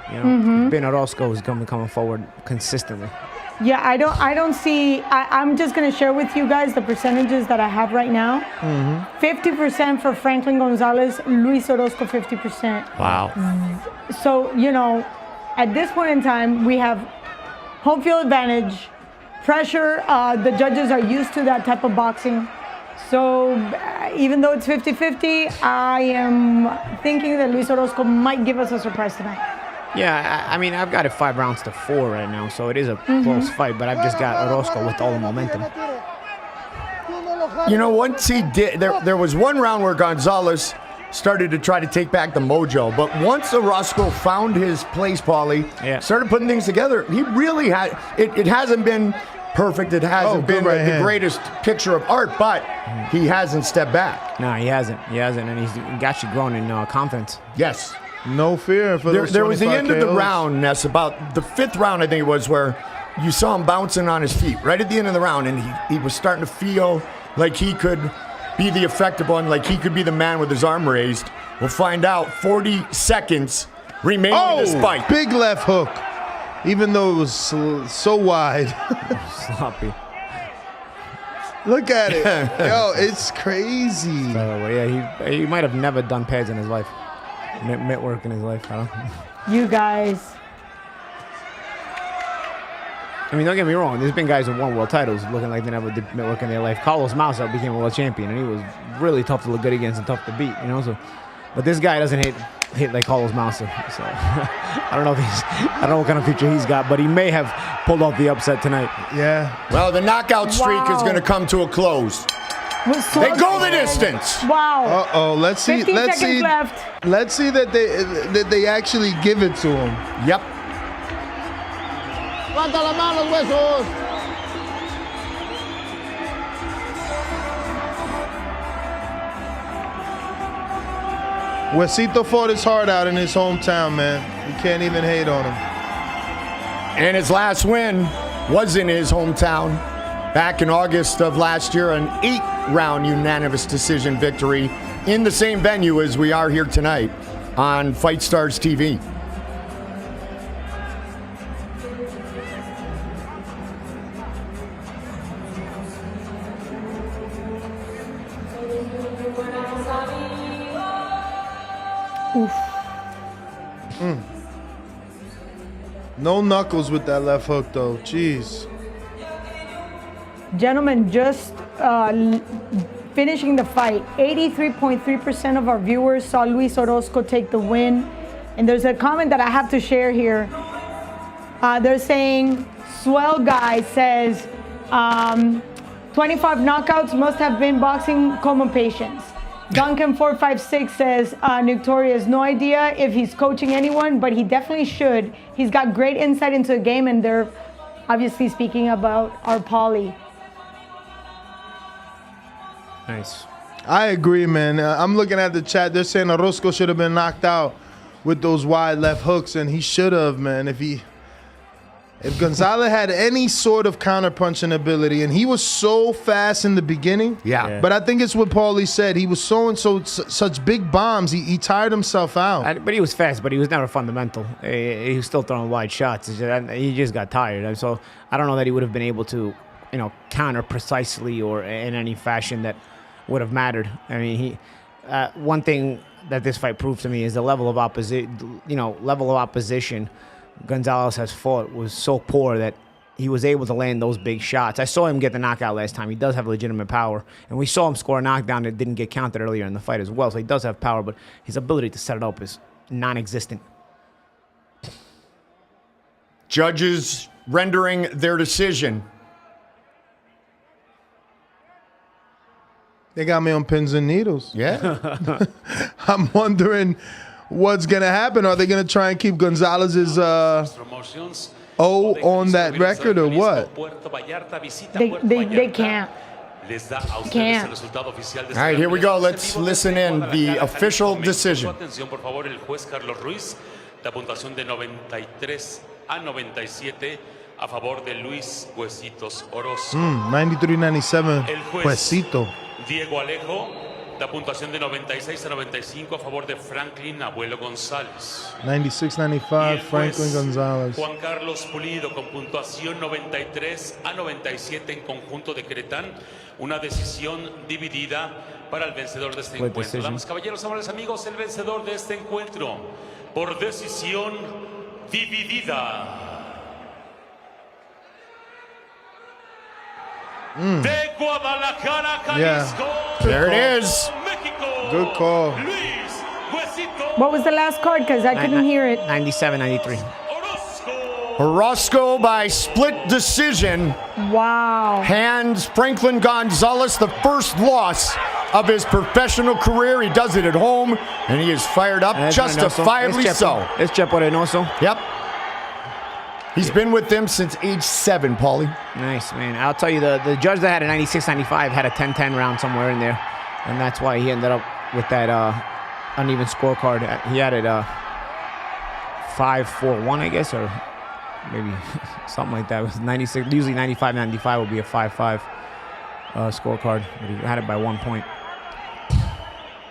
Ben Orozco is coming forward consistently. Yeah, I don't see. I'm just gonna share with you guys the percentages that I have right now. 50% for Franklin Gonzalez, Luis Orozco 50%. Wow. So at this point in time, we have home field advantage, pressure. The judges are used to that type of boxing. So even though it's 50-50, I am thinking that Luis Orozco might give us a surprise tonight. Yeah, I mean, I've got it 5 rounds to 4 right now, so it is a close fight, but I've just got Orozco with all the momentum. Once he did, there was one round where Gonzalez started to try to take back the mojo, but once Orozco found his place, Paulie, started putting things together, he really had, it hasn't been perfect, it hasn't been the greatest picture of art, but he hasn't stepped back. No, he hasn't, and he's actually grown in confidence. Yes. No fear for those 25 There was the end KOs. of the round, Ness, about the 5th round, I think it was, where you saw him bouncing on his feet right at the end of the round, and he was starting to feel like he could be the effective one, like he could be the man with his arm raised. We'll find out. 40 seconds remaining in this fight. Big left hook, even though it was so wide. Sloppy. Look at it. Yo, it's crazy. Yeah, he might have never done pads in his life. Mitt work in his life. You guys. I mean, don't get me wrong. There's been guys who won world titles looking like they never did mitt work in their life. Carlos Mausa became a world champion, and he was really tough to look good against and tough to beat. So, but this guy doesn't hit like Carlos Mausa. So I don't know what kind of future he's got, but he may have pulled off the upset tonight. Yeah. Well, the knockout streak is going to come to a close. They go the distance. Wow. Uh-oh. Let's see. 15 Let's seconds see. left. Let's see that they actually give it to him. Yep. Levanta la mano, huesos. Huesito fought his heart out in his hometown, man. You can't even hate on him. And his last win was in his hometown back in August of last year, an 8-round unanimous decision victory in the same venue as we are here tonight on Fight Stars TV. Oof. No knuckles with that left hook, though. Jeez. Gentlemen, just finishing the fight, 83.3% of our viewers saw Luis Orozco take the win. And there's a comment that I have to share here. They're saying, Swell Guy says, 25 knockouts must have been boxing coma patients. Duncan456 says, Notorious, no idea if he's coaching anyone, but he definitely should. He's got great insight into the game, and they're obviously speaking about our Paulie. Nice. I agree, man. I'm looking at the chat. They're saying Orozco should have been knocked out with those wide left hooks, and he should have, man. If Gonzalez had any sort of counterpunching ability, and he was so fast in the beginning. Yeah. But I think it's what Paulie said. He was throwing such big bombs. He tired himself out. But he was fast, but he was never fundamental. He was still throwing wide shots. He just got tired. And so I don't know that he would have been able to, counter precisely or in any fashion that would have mattered. I mean, one thing that this fight proved to me is the level of opposition Gonzalez has fought was so poor that he was able to land those big shots. I saw him get the knockout last time. He does have legitimate power. And we saw him score a knockdown that didn't get counted earlier in the fight as well. So he does have power, but his ability to set it up is non-existent. Judges rendering their decision. They got me on pins and needles. Yeah. I'm wondering what's going to happen. Are they going to try and keep Gonzalez's O on that record or what? They can't. Can't. All right, here we go. Let's listen in the official decision. La puntuación de 93 a 97 a favor de Luis Huesitos Orozco. 93-97, Huesito. Diego Alejo, la puntuación de 96 a 95 a favor de Franklin Abuelo González. 96-95, Franklin González. Juan Carlos Pulido con puntuación 93 a 97 en conjunto decretan una decisión dividida para el vencedor de este encuentro. Damas, caballeros, amables amigos, el vencedor de este encuentro por decisión dividida. De Guadalajara, Jalisco. There it is. Mexico. Good call. Luis Huesito. What was the last card? Because I couldn't hear it. 97-93. Orozco by split decision. Wow. Hands Franklin Gonzalez the first loss of his professional career. He does it at home, and he is fired up, justifiably so. It's Chepo Reynoso. Yep. He's been with them since age 7, Paulie. Nice, man. I'll tell you, the judge that had a 96-95 had a 10-10 round somewhere in there, and that's why he ended up with that uneven scorecard. He had it 5-4-1, I guess, or maybe something like that. It was 96. Usually 95-95 would be a 5-5 scorecard, but he had it by 1 point.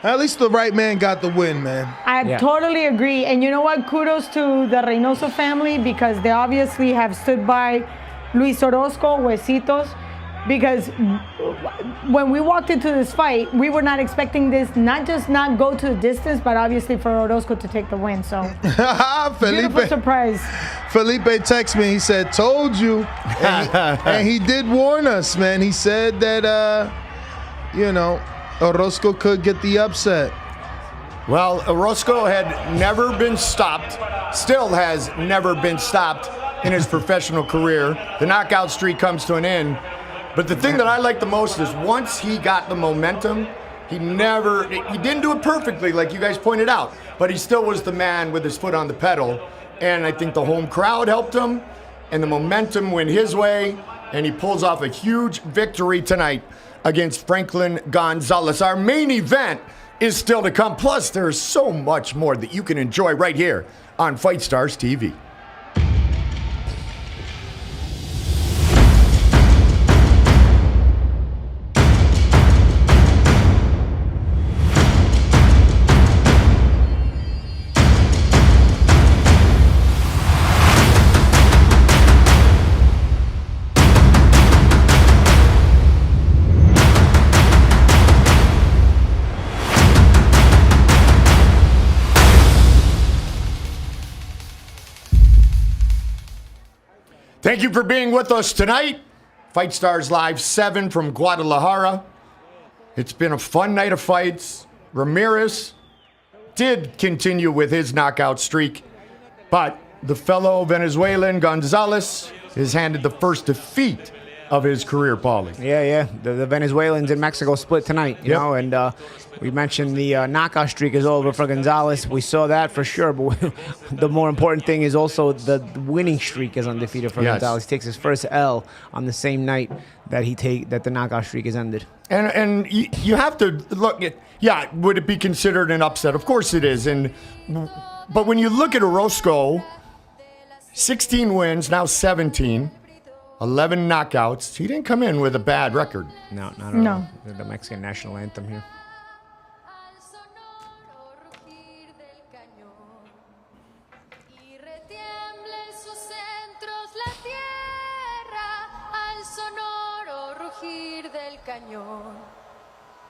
At least the right man got the win, man. I totally agree. And you know what? Kudos to the Reynoso family because they obviously have stood by Luis Orozco, Huesitos, because when we walked into this fight, we were not expecting this, not just not go to the distance, but obviously for Orozco to take the win. So, beautiful surprise. Felipe texted me. He said, told you. And he did warn us, man. He said that, Orozco could get the upset. Well, Orozco had never been stopped, still has never been stopped in his professional career. The knockout streak comes to an end. But the thing that I like the most is once he got the momentum, he didn't do it perfectly like you guys pointed out, but he still was the man with his foot on the pedal. And I think the home crowd helped him, and the momentum went his way, and he pulls off a huge victory tonight against Franklin Gonzalez. Our main event is still to come. Plus, there's so much more that you can enjoy right here on Fight Stars TV. Thank you for being with us tonight. Fight Stars Live 7 from Guadalajara. It's been a fun night of fights. Ramirez did continue with his knockout streak, but the fellow Venezuelan Gonzalez is handed the first defeat of his career, Paulie. Yeah. The Venezuelans in Mexico split tonight, you know, and we mentioned the knockout streak is over for Gonzalez. We saw that for sure, but the more important thing is also the winning streak is undefeated for Gonzalez. He takes his first L on the same night that the knockout streak is ended. And you have to look at, would it be considered an upset? Of course it is. But when you look at Orozco, 16 wins, now 17. 11 knockouts. He didn't come in with a bad record. No, not at all. The Mexican national anthem here.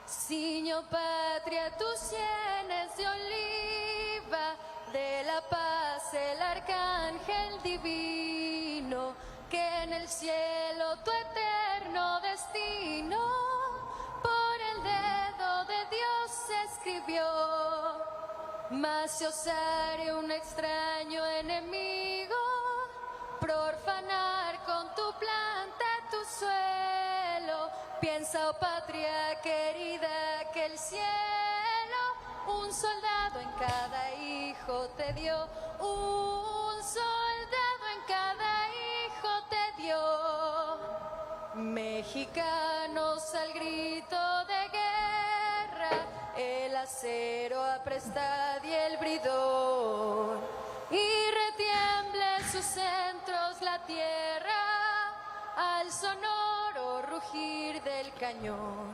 Ciño patria, tus sienes de oliva, de la paz el arcángel divino, que en el cielo tu eterno destino por el dedo de Dios se escribió. Mas si osare un extraño enemigo profanar con tu planta tu suelo, piensa, oh patria querida, que el cielo un soldado en cada hijo te dio, un soldado en cada hijo te dio. Mexicanos al grito de guerra, el acero aprestad y el bridón, y retiemble sus centros la tierra al sonoro rugir del cañón,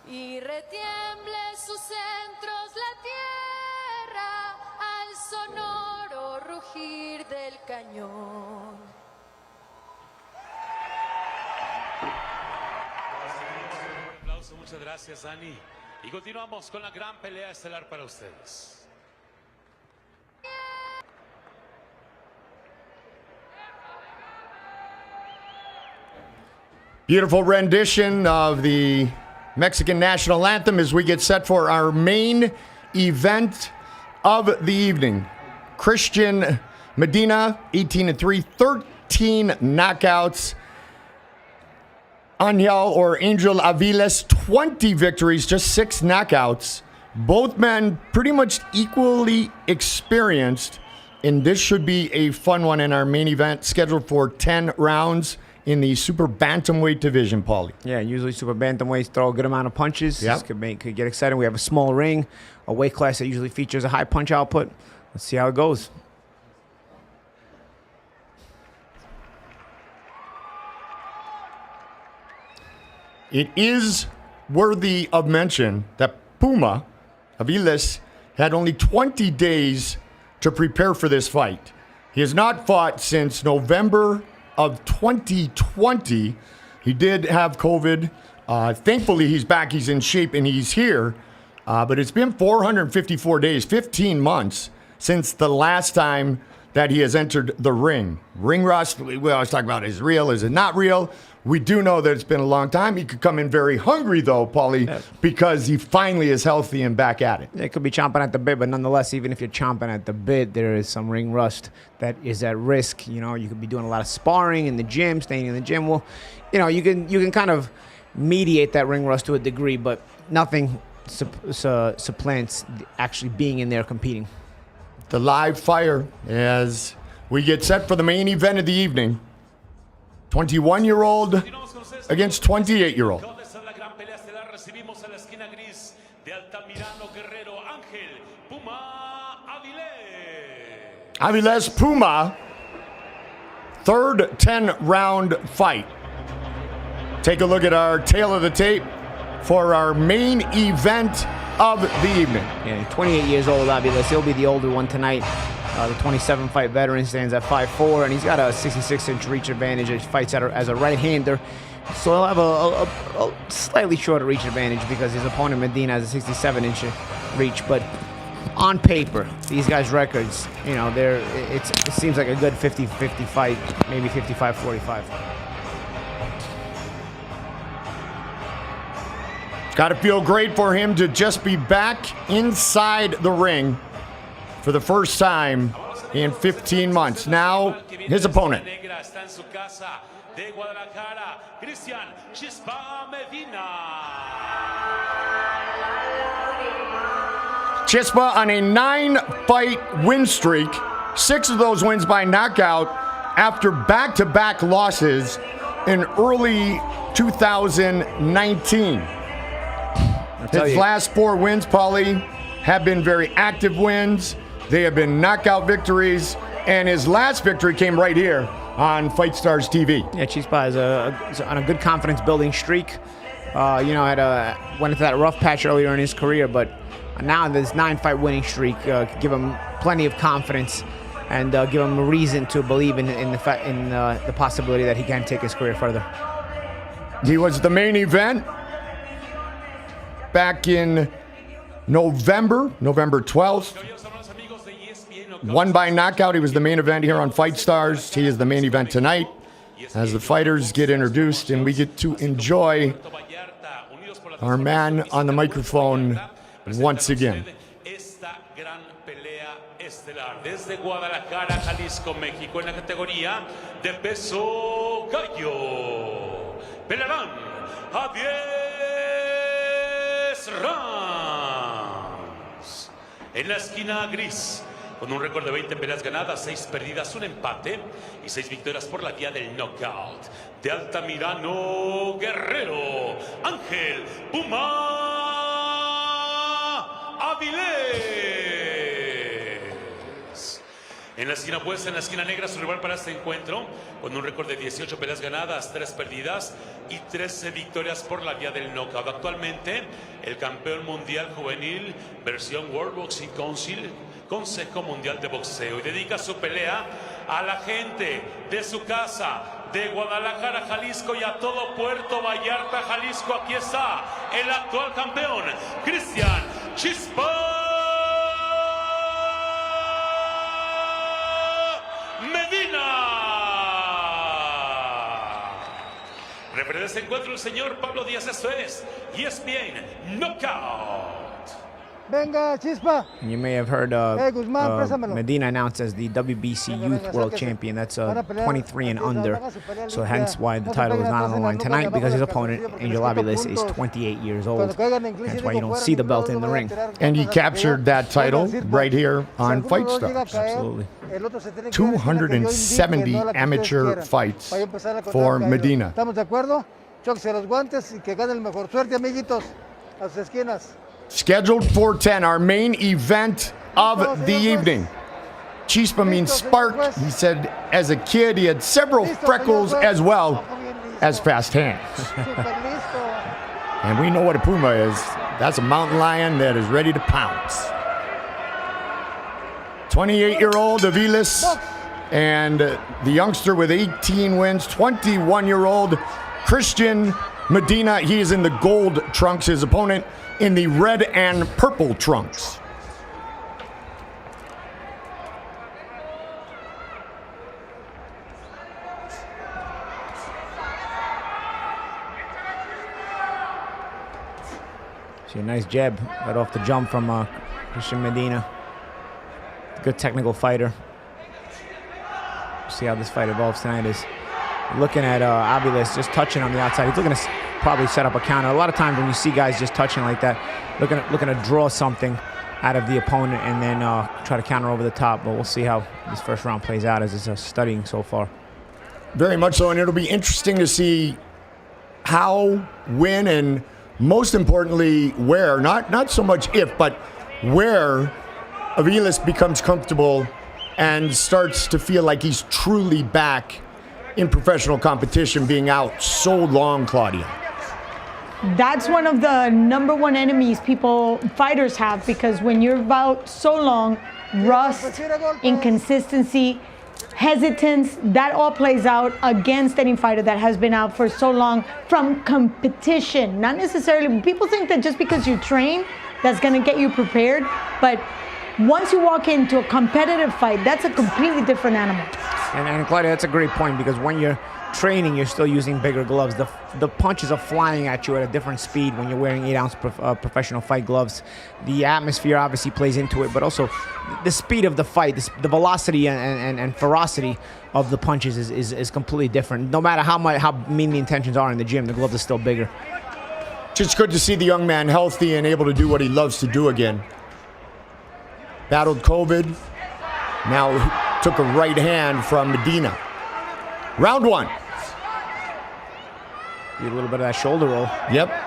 y retiemble sus centros la tierra al sonoro rugir del cañón. Un aplauso, muchas gracias, Dani. Y continuamos con la gran pelea estelar para ustedes. Beautiful rendition of the Mexican national anthem as we get set for our main event of the evening. Christian Medina, 18-3, 13 knockouts. Angel Aviles, 20 victories, just 6 knockouts. Both men pretty much equally experienced, and this should be a fun one in our main event, scheduled for 10 rounds in the super bantamweight division, Paulie. Yeah, usually super bantamweights throw a good amount of punches. Yep. This could get exciting. We have a small ring, a weight class that usually features a high punch output. Let's see how it goes. It is worthy of mention that Puma, Aviles, had only 20 days to prepare for this fight. He has not fought since November of 2020. He did have COVID. Thankfully, he's back, he's in shape, and he's here. But it's been 454 days, 15 months, since the last time that he has entered the ring. Ring rust, we always talk about is it real, is it not real? We do know that it's been a long time. He could come in very hungry, though, Paulie, because he finally is healthy and back at it. It could be chomping at the bit, but nonetheless, even if you're chomping at the bit, there is some ring rust that is at risk. You know, you could be doing a lot of sparring in the gym, staying in the gym. Well, you know, you can kind of mediate that ring rust to a degree, but nothing supplants actually being in there competing. The live fire as we get set for the main event of the evening. 21-year-old against 28-year-old. Recibimos a la esquina gris de Altamirano Guerrero, Ángel Puma Avilés. Aviles Puma, third 10-round fight. Take a look at our tail of the tape for our main event of the evening. Yeah, 28 years old, Aviles. He'll be the older one tonight. The 27-fight veteran stands at 5'4", and he's got a 66-inch reach advantage. He fights as a right-hander, so he'll have a slightly shorter reach advantage because his opponent Medina has a 67-inch reach. But on paper, these guys' records, you know, it seems like a good 50-50 fight, maybe 55-45. Got to feel great for him to just be back inside the ring for the first time in 15 months. Now, his opponent. Chispa on a 9-fight win streak, 6 of those wins by knockout after back-to-back losses in early 2019. His last 4 wins, Paulie, have been very active wins. They have been knockout victories, and his last victory came right here on Fight Stars TV. Yeah, Chispa is on a good confidence-building streak. You know, went into that rough patch earlier in his career, but now this 9-fight winning streak give him plenty of confidence and give him a reason to believe in the possibility that he can take his career further. He was the main event back in November 12th. Won by knockout. He was the main event here on Fight Stars. He is the main event tonight as the fighters get introduced and we get to enjoy our man on the microphone once again. Desde Guadalajara, Jalisco, México, en la categoría de peso gallo, pelearán a 10 rounds. En la esquina gris, con un récord de 20 peleas ganadas, 6 perdidas, un empate y 6 victorias por la vía del knockout. De Altamirano Guerrero, Ángel Puma Avilés. En la esquina opuesta, en la esquina negra, su rival para este encuentro, con un récord de 18 peleas ganadas, 3 perdidas y 13 victorias por la vía del knockout. Actualmente, el campeón mundial juvenil, versión World Boxing Council, Consejo Mundial de Boxeo, y dedica su pelea a la gente de su casa, de Guadalajara, Jalisco, y a todo Puerto Vallarta, Jalisco. Aquí está el actual campeón, Cristian Chispa Medina. Referee de este encuentro el señor Pablo Díaz. Esto es ESPN Knockout. Venga, Chispa. You may have heard Medina announced as the WBC Youth World Champion. That's 23 and under. So hence why the title is not on the line tonight, because his opponent, Angel Aviles, is 28 years old. That's why you don't see the belt in the ring. And he captured that title right here on Fight Stars. Absolutely. 270 amateur fights for Medina. ¿Estamos de acuerdo? Chóquese los guantes y que gane el mejor. Suerte, amiguitos, a sus esquinas. Scheduled for 10, our main event of the evening. Chispa means spark. He said as a kid he had several freckles as well as fast hands. And we know what a puma is. That's a mountain lion that is ready to pounce. 28-year-old Aviles and the youngster with 18 wins, 21-year-old Christian Medina. He is in the gold trunks. His opponent in the red and purple trunks. See a nice jab right off the jump from Christian Medina. Good technical fighter. See how this fight evolves tonight. Is looking at Aviles just touching on the outside. He's looking to probably set up a counter. A lot of times when you see guys just touching like that, looking to draw something out of the opponent and then try to counter over the top. But we'll see how this first round plays out as it's studying so far. Very much so, and it'll be interesting to see how, when, and most importantly, where, not so much if, but where Aviles becomes comfortable and starts to feel like he's truly back in professional competition, being out so long, Claudia. That's one of the number one enemies fighters have, because when you're out so long, rust, inconsistency, hesitance, that all plays out against any fighter that has been out for so long from competition. Not necessarily, people think that just because you train, that's gonna get you prepared, but once you walk into a competitive fight, that's a completely different animal. And Claudia, that's a great point, because when you're training, you're still using bigger gloves. The punches are flying at you at a different speed when you're wearing 8-ounce professional fight gloves. The atmosphere obviously plays into it, but also the speed of the fight, the velocity and ferocity of the punches is completely different. No matter how mean the intentions are in the gym, the gloves are still bigger. Just good to see the young man healthy and able to do what he loves to do again. Battled COVID, now took a right hand from Medina. Round one. A little bit of that shoulder roll. Yep.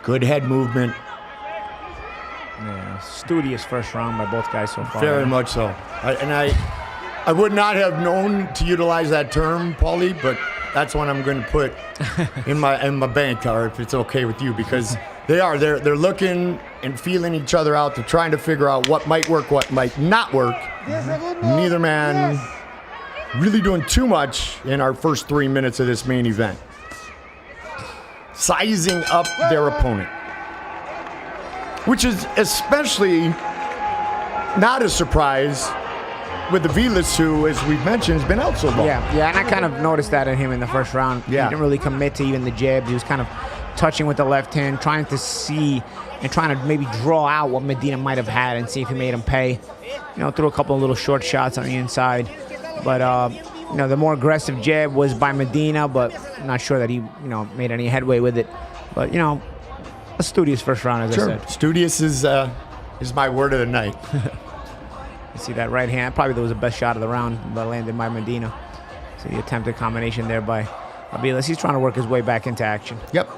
Good head movement. Yeah, studious first round by both guys so far. Very much so. I would not have known to utilize that term, Paulie, but that's one I'm going to put in my bank card if it's okay with you, because they're looking and feeling each other out. They're trying to figure out what might work, what might not work. Neither man really doing too much in our first 3 minutes of this main event. Sizing up their opponent, which is especially not a surprise with Aviles, who, as we've mentioned, has been out so long. Yeah, and I kind of noticed that in him in the first round. Yeah. He didn't really commit to even the jabs. He was kind of touching with the left hand, trying to see and trying to maybe draw out what Medina might have had and see if he made him pay. Threw a couple of little short shots on the inside. But, the more aggressive jab was by Medina, but I'm not sure that he, made any headway with it. But, a studious first round, as I said. Studious is my word of the night. You see that right hand? Probably that was the best shot of the round, but landed by Medina. So the attempted combination there by Aviles. He's trying to work his way back into action. Yep.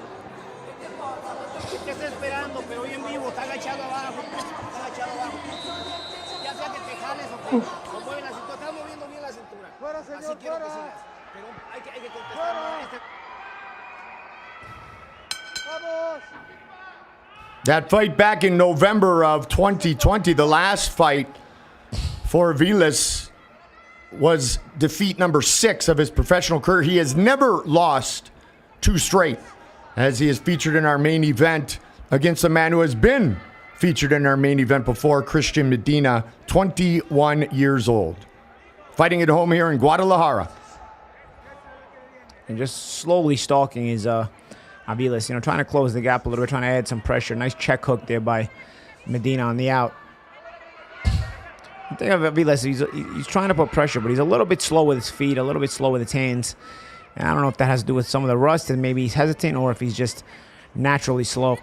That fight back in November of 2020, the last fight for Aviles, was defeat number 6 of his professional career. He has never lost 2 straight, as he is featured in our main event against a man who has been featured in our main event before, Christian Medina, 21 years old. Fighting at home here in Guadalajara. And just slowly stalking his Aviles, trying to close the gap a little bit, trying to add some pressure. Nice check hook there by Medina on the out. I think of Aviles, he's trying to put pressure, but he's a little bit slow with his feet, a little bit slow with his hands. And I don't know if that has to do with some of the rust and maybe he's hesitant or if he's just naturally slow.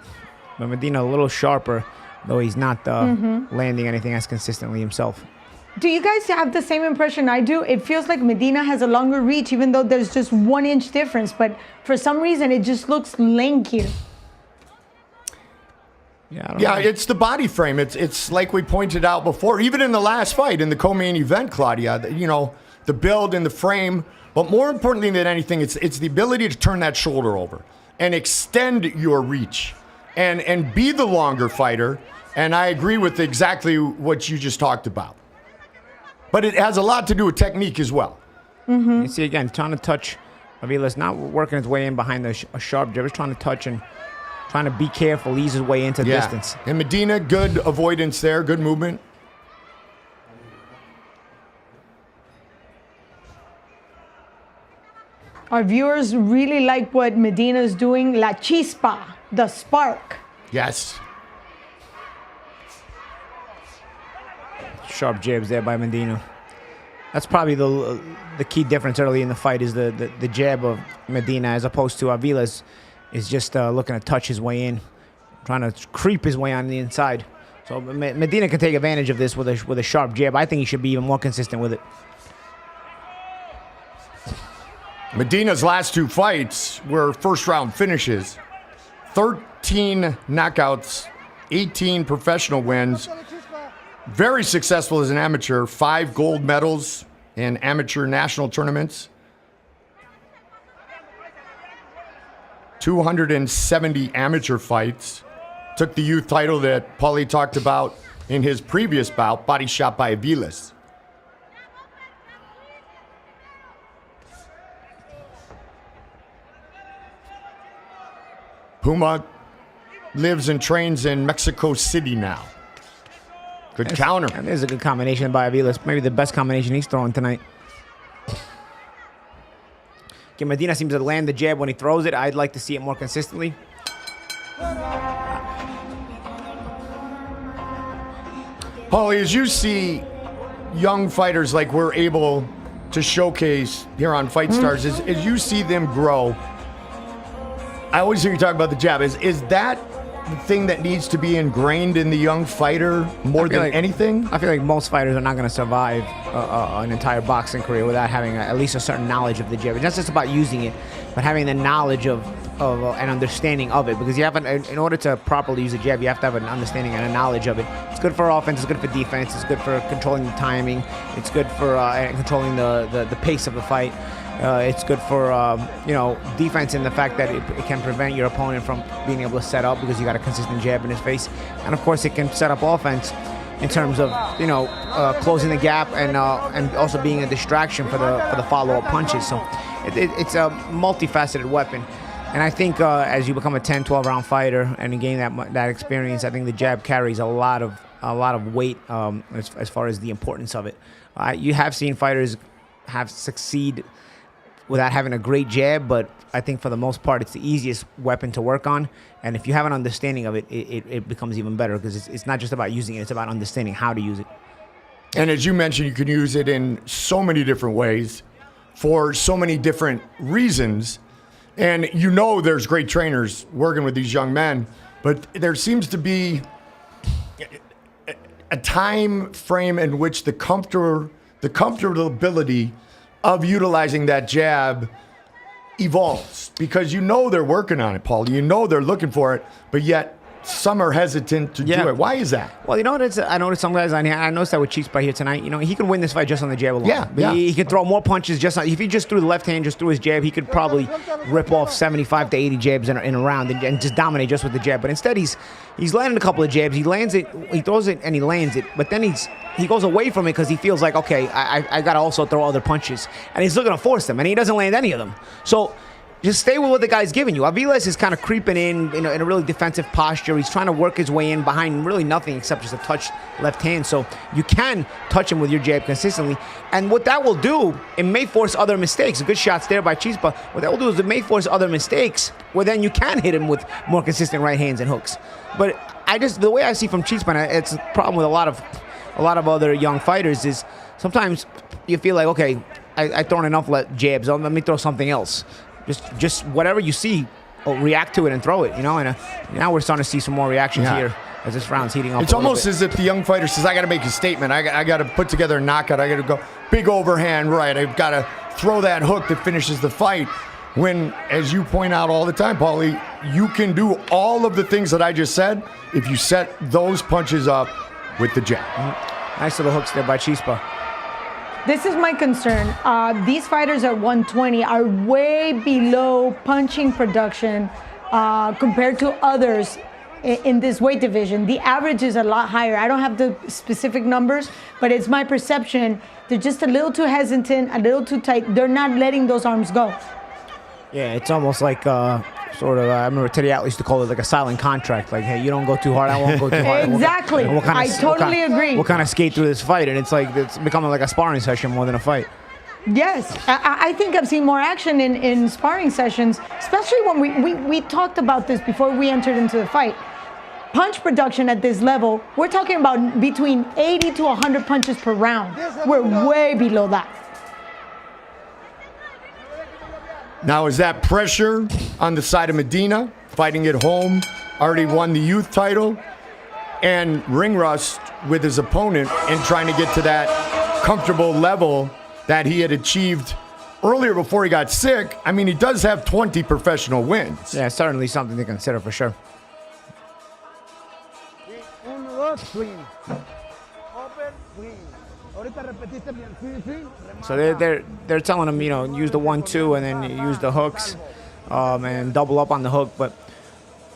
But Medina a little sharper, though he's not landing anything as consistently himself. Do you guys have the same impression I do? It feels like Medina has a longer reach, even though there's just 1 inch difference. But for some reason, it just looks lankier. Yeah, it's the body frame. It's like we pointed out before, even in the last fight, in the co-main event, Claudia, the build and the frame. But more importantly than anything, it's the ability to turn that shoulder over and extend your reach and be the longer fighter. And I agree with exactly what you just talked about. But it has a lot to do with technique as well. You see, again, trying to touch Aviles, not working his way in behind a sharp jab. He's trying to touch and trying to be careful, ease his way into distance. And Medina, good avoidance there, good movement. Our viewers really like what Medina's doing. La chispa, the spark. Yes. Sharp jabs there by Medina. That's probably the key difference early in the fight is the jab of Medina as opposed to Aviles is just looking to touch his way in, trying to creep his way on the inside. So Medina can take advantage of this with a sharp jab. I think he should be even more consistent with it. Medina's last 2 fights were first-round finishes. 13 knockouts, 18 professional wins. Very successful as an amateur. 5 gold medals in amateur national tournaments. 270 amateur fights. Took the youth title that Paulie talked about in his previous bout, body shot by Aviles. Puma lives and trains in Mexico City now. Good counter. And there's a good combination by Aviles. Maybe the best combination he's throwing tonight. Okay, Medina seems to land the jab when he throws it. I'd like to see it more consistently. Paulie, as you see young fighters like we're able to showcase here on Fight Stars, as you see them grow, I always hear you talk about the jab. Is that the thing that needs to be ingrained in the young fighter more than anything? I feel like most fighters are not going to survive an entire boxing career without having at least a certain knowledge of the jab. It's not just about using it, but having the knowledge of an understanding of it. Because you have in order to properly use a jab, you have to have an understanding and a knowledge of it. It's good for offense. It's good for defense. It's good for controlling the timing. It's good for controlling the pace of the fight. It's good for defense in the fact that it can prevent your opponent from being able to set up because you got a consistent jab in his face, and of course it can set up offense in terms of closing the gap and also being a distraction for the follow-up punches. So it's a multifaceted weapon, and I think as you become a 10-12 round fighter and you gain that experience, I think the jab carries a lot of weight as far as the importance of it. You have seen fighters have succeed without having a great jab, but I think for the most part, it's the easiest weapon to work on. And if you have an understanding of it, it becomes even better because it's not just about using it, it's about understanding how to use it. And as you mentioned, you can use it in so many different ways for so many different reasons. And there's great trainers working with these young men, but there seems to be a time frame in which the comfortability of utilizing that jab evolves because they're working on it, Paul. They're looking for it, but yet some are hesitant to do it. Why is that? Well, I noticed some guys on here. I noticed that with Chispa here tonight. He can win this fight just on the jab alone. Yeah. He can throw more punches if he just threw the left hand, just threw his jab, he could probably rip off 75 to 80 jabs in a round and just dominate just with the jab. But instead, he's landing a couple of jabs. He lands it, he throws it, and he lands it. But then he goes away from it because he feels like, okay, I got to also throw other punches. And he's looking to force them, and he doesn't land any of them. So just stay with what the guy's giving you. Aviles is kind of creeping in a really defensive posture. He's trying to work his way in behind really nothing except just a touch left hand. So you can touch him with your jab consistently. And what that will do, it may force other mistakes. Good shots there by Chispa. What that will do is it may force other mistakes where then you can hit him with more consistent right hands and hooks. But the way I see from Chispa, and it's a problem with a lot of other young fighters, is sometimes you feel like, okay, I've thrown enough jabs. Let me throw something else. Just whatever you see, react to it and throw it, And now we're starting to see some more reactions here as this round's heating up. It's almost as if the young fighter says, I got to make a statement. I got to put together a knockout. I got to go big overhand right. I've got to throw that hook that finishes the fight. When, as you point out all the time, Paulie, you can do all of the things that I just said if you set those punches up with the jab. Nice little hooks there by Chispa. This is my concern. These fighters at 120 are way below punching production compared to others in this weight division. The average is a lot higher. I don't have the specific numbers, but it's my perception. They're just a little too hesitant, a little too tight. They're not letting those arms go. Yeah, it's almost like sort of. I remember Teddy Atlas used to call it like a silent contract. Like, hey, you don't go too hard, I won't go too hard. Exactly. I totally agree. We'll kind of skate through this fight, and it's like it's becoming like a sparring session more than a fight. Yes, I think I've seen more action in sparring sessions, especially when we talked about this before we entered into the fight. Punch production at this level, we're talking about between 80 to 100 punches per round. We're way below that. Now, is that pressure on the side of Medina, fighting at home, already won the youth title, and ring rust with his opponent and trying to get to that comfortable level that he had achieved earlier before he got sick? I mean, he does have 20 professional wins. Yeah, certainly something to consider for sure. So they're telling him, use the 1-2 and then use the hooks and double up on the hook. But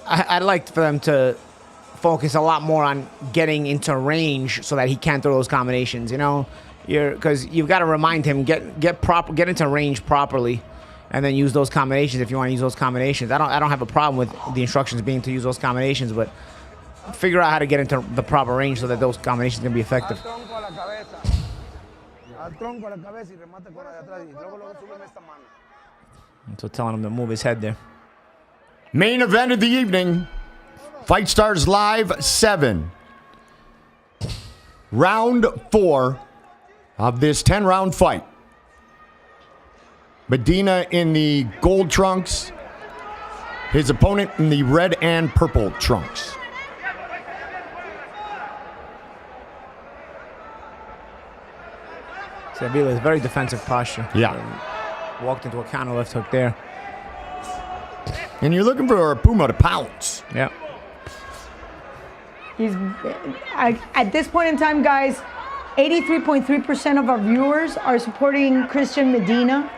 I'd like for them to focus a lot more on getting into range so that he can throw those combinations. Because you've got to remind him get into range properly, and then use those combinations if you want to use those combinations. I don't have a problem with the instructions being to use those combinations, but figure out how to get into the proper range so that those combinations can be effective. So telling him to move his head there. Main event of the evening, Fight Stars Live 7. Round 4 of this 10-round fight. Medina in the gold trunks, his opponent in the red and purple trunks. Aviles, very defensive posture. Yeah. Walked into a counter left hook there. And you're looking for Puma to pounce. Yeah. At this point in time, guys, 83.3% of our viewers are supporting Christian Medina.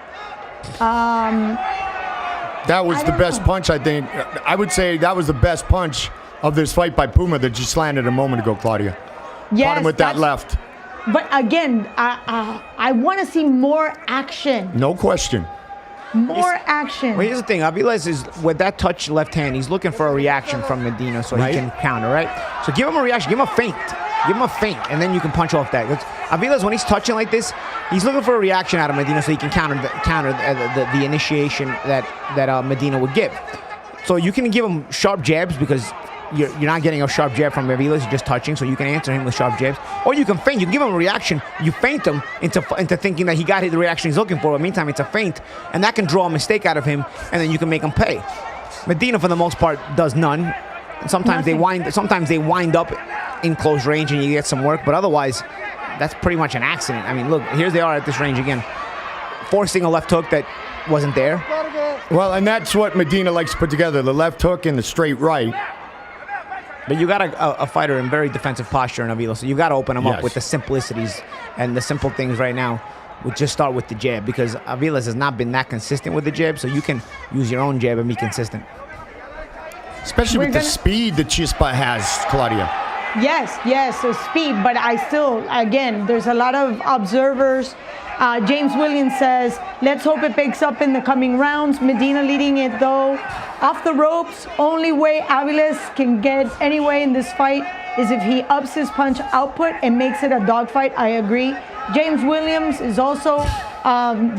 That was the best punch, I think. I would say that was the best punch of this fight by Puma that just landed a moment ago, Claudia. Yes, caught him with that left. But again, I want to see more action. No question. More action. Well, here's the thing. Aviles is, with that touch left hand, he's looking for a reaction from Medina so he can counter, right? So give him a reaction. Give him a feint. Give him a feint, and then you can punch off that. Aviles, when he's touching like this, he's looking for a reaction out of Medina so he can counter the initiation that Medina would give. So you can give him sharp jabs because you're not getting a sharp jab from Aviles, you're just touching, so you can answer him with sharp jabs. Or you can feint. You can give him a reaction. You feint him into thinking that he got the reaction he's looking for. But meantime, it's a feint, and that can draw a mistake out of him, and then you can make him pay. Medina, for the most part, does none. Sometimes they wind up in close range, and you get some work. But otherwise, that's pretty much an accident. I mean, look, here they are at this range again, forcing a left hook that wasn't there. Well, and that's what Medina likes to put together, the left hook and the straight right. But you got a fighter in very defensive posture in Aviles, so you got to open him up with the simplicities and the simple things right now. We'll just start with the jab because Aviles has not been that consistent with the jab, so you can use your own jab and be consistent. Especially with the speed that Chispa has, Claudia. Yes, so speed, but I still, again, there's a lot of observers. James Williams says, let's hope it picks up in the coming rounds. Medina leading it though. Off the ropes, only way Aviles can get anyway in this fight is if he ups his punch output and makes it a dogfight. I agree. James Williams is also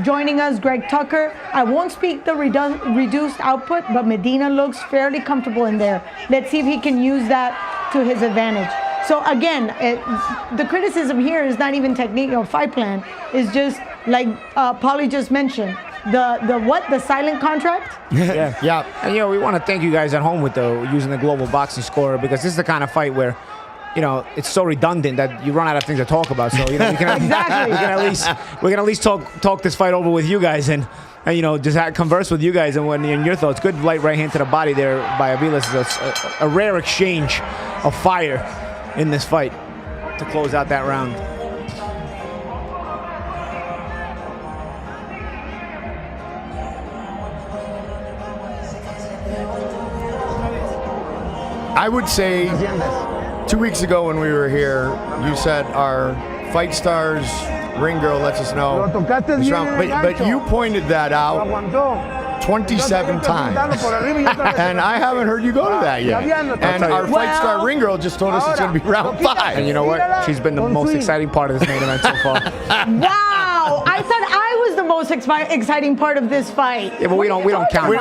joining us. Greg Tucker. I won't speak the reduced output, but Medina looks fairly comfortable in there. Let's see if he can use that to his advantage. So again, the criticism here is not even technique or fight plan. It's just like Paulie just mentioned. The silent contract? Yeah. And we want to thank you guys at home with using the global boxing scorer, because this is the kind of fight where it's so redundant that you run out of things to talk about. So we can at least talk this fight over with you guys and just converse with you guys and your thoughts. Good light right hand to the body there by Aviles. A rare exchange of fire in this fight to close out that round. I would say 2 weeks ago when we were here, you said our Fight Stars ring girl lets us know. But you pointed that out 27 times. And I haven't heard you go to that yet. And our Fight Star ring girl just told us it's going to be round 5. And you know what? She's been the most exciting part of this main event so far. Wow! I thought I was the most exciting part of this fight. Yeah, but we don't count. We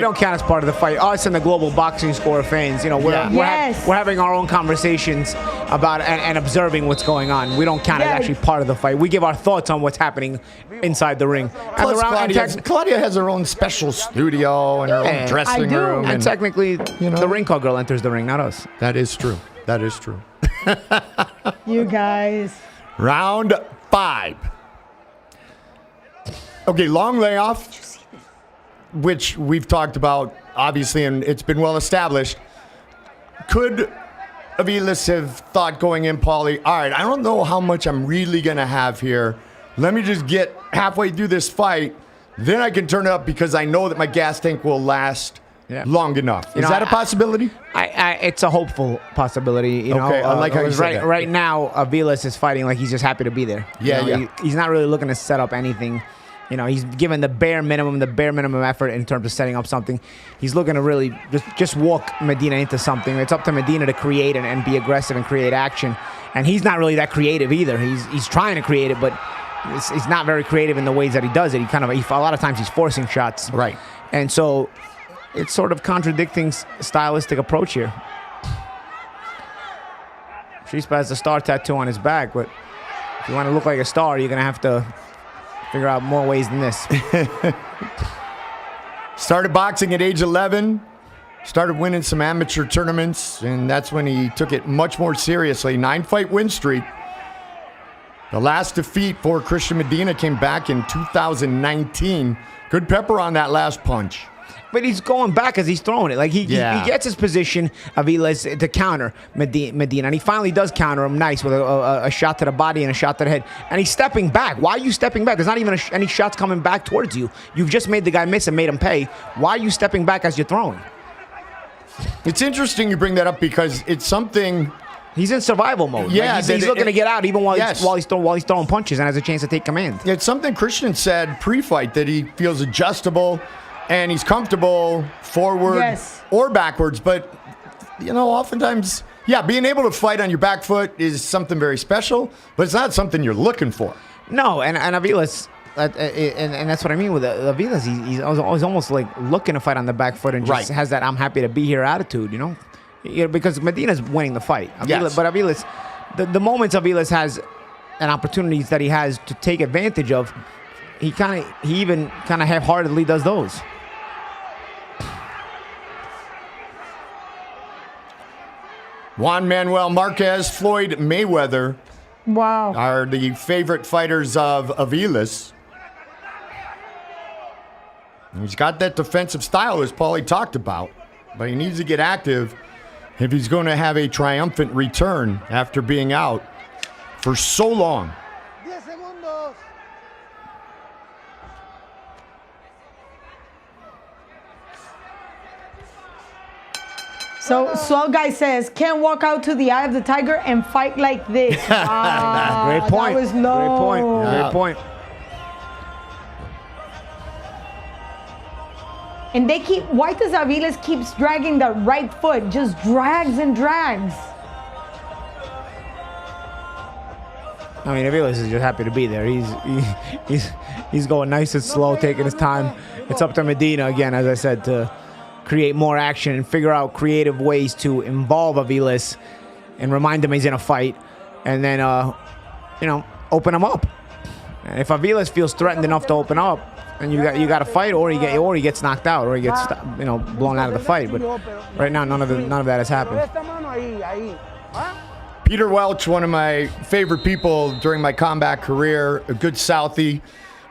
don't count as part of the fight. Us and the global boxing score fans, you know, we're having our own conversations about and observing what's going on. We don't count as actually part of the fight. We give our thoughts on what's happening inside the ring. Plus, Claudia has her own special studio and her own dressing room. And technically, the ring call girl enters the ring, not us. That is true. That is true. You guys. Round 5. Okay, long layoff, which we've talked about, obviously, and it's been well established. Could Aviles have thought going in, Paulie, all right, I don't know how much I'm really going to have here. Let me just get halfway through this fight. Then I can turn it up because I know that my gas tank will last long enough. Is that a possibility? It's a hopeful possibility. You know, I like how you said that. Right now, Aviles is fighting like he's just happy to be there. He's not really looking to set up anything. You know, he's given the bare minimum effort in terms of setting up something. He's looking to really just walk Medina into something. It's up to Medina to create and be aggressive and create action. And he's not really that creative either. He's trying to create it, but he's not very creative in the ways that he does it. A lot of times he's forcing shots. Right. And so it's sort of contradicting stylistic approach here. Chispa has the star tattoo on his back, but if you want to look like a star, you're going to have to figure out more ways than this. Started boxing at age 11. Started winning some amateur tournaments, and that's when he took it much more seriously. 9-fight win streak. The last defeat for Christian Medina came back in 2019. Good pepper on that last punch. But he's going back as he's throwing it. Like he gets his position, Aviles, to counter Medina. And he finally does counter him nice with a shot to the body and a shot to the head. And he's stepping back. Why are you stepping back? There's not even any shots coming back towards you. You've just made the guy miss and made him pay. Why are you stepping back as you're throwing? It's interesting you bring that up because it's something... He's in survival mode. Yeah, he's looking to get out even while he's throwing punches and has a chance to take command. It's something Christian said pre-fight, that he feels adjustable and he's comfortable forward or backwards. But, you know, oftentimes, being able to fight on your back foot is something very special, but it's not something you're looking for. No, and Aviles, and that's what I mean with Aviles. He's almost like looking to fight on the back foot and just has that I'm happy to be here attitude, you know? Because Medina's winning the fight. But Aviles, the moments Aviles has and opportunities that he has to take advantage of, he even half-heartedly does those. Juan Manuel Marquez, Floyd Mayweather are the favorite fighters of Aviles. He's got that defensive style, as Paulie talked about, but he needs to get active if he's going to have a triumphant return after being out for so long. So Swell Guy says, can't walk out to the eye of the tiger and fight like this. Great point. That was low. Great point. Yeah. Great point. And why does Aviles keeps dragging the right foot? Just drags and drags. I mean, Aviles is just happy to be there. He's going nice and slow, taking his time. It's up to Medina, again, as I said, to create more action and figure out creative ways to involve Aviles and remind him he's in a fight, and then, open him up. And if Aviles feels threatened enough to open up, and you got to fight, or he gets knocked out, or he gets blown out of the fight. But right now, none of that has happened. Peter Welch, one of my favorite people during my combat career, a good Southie,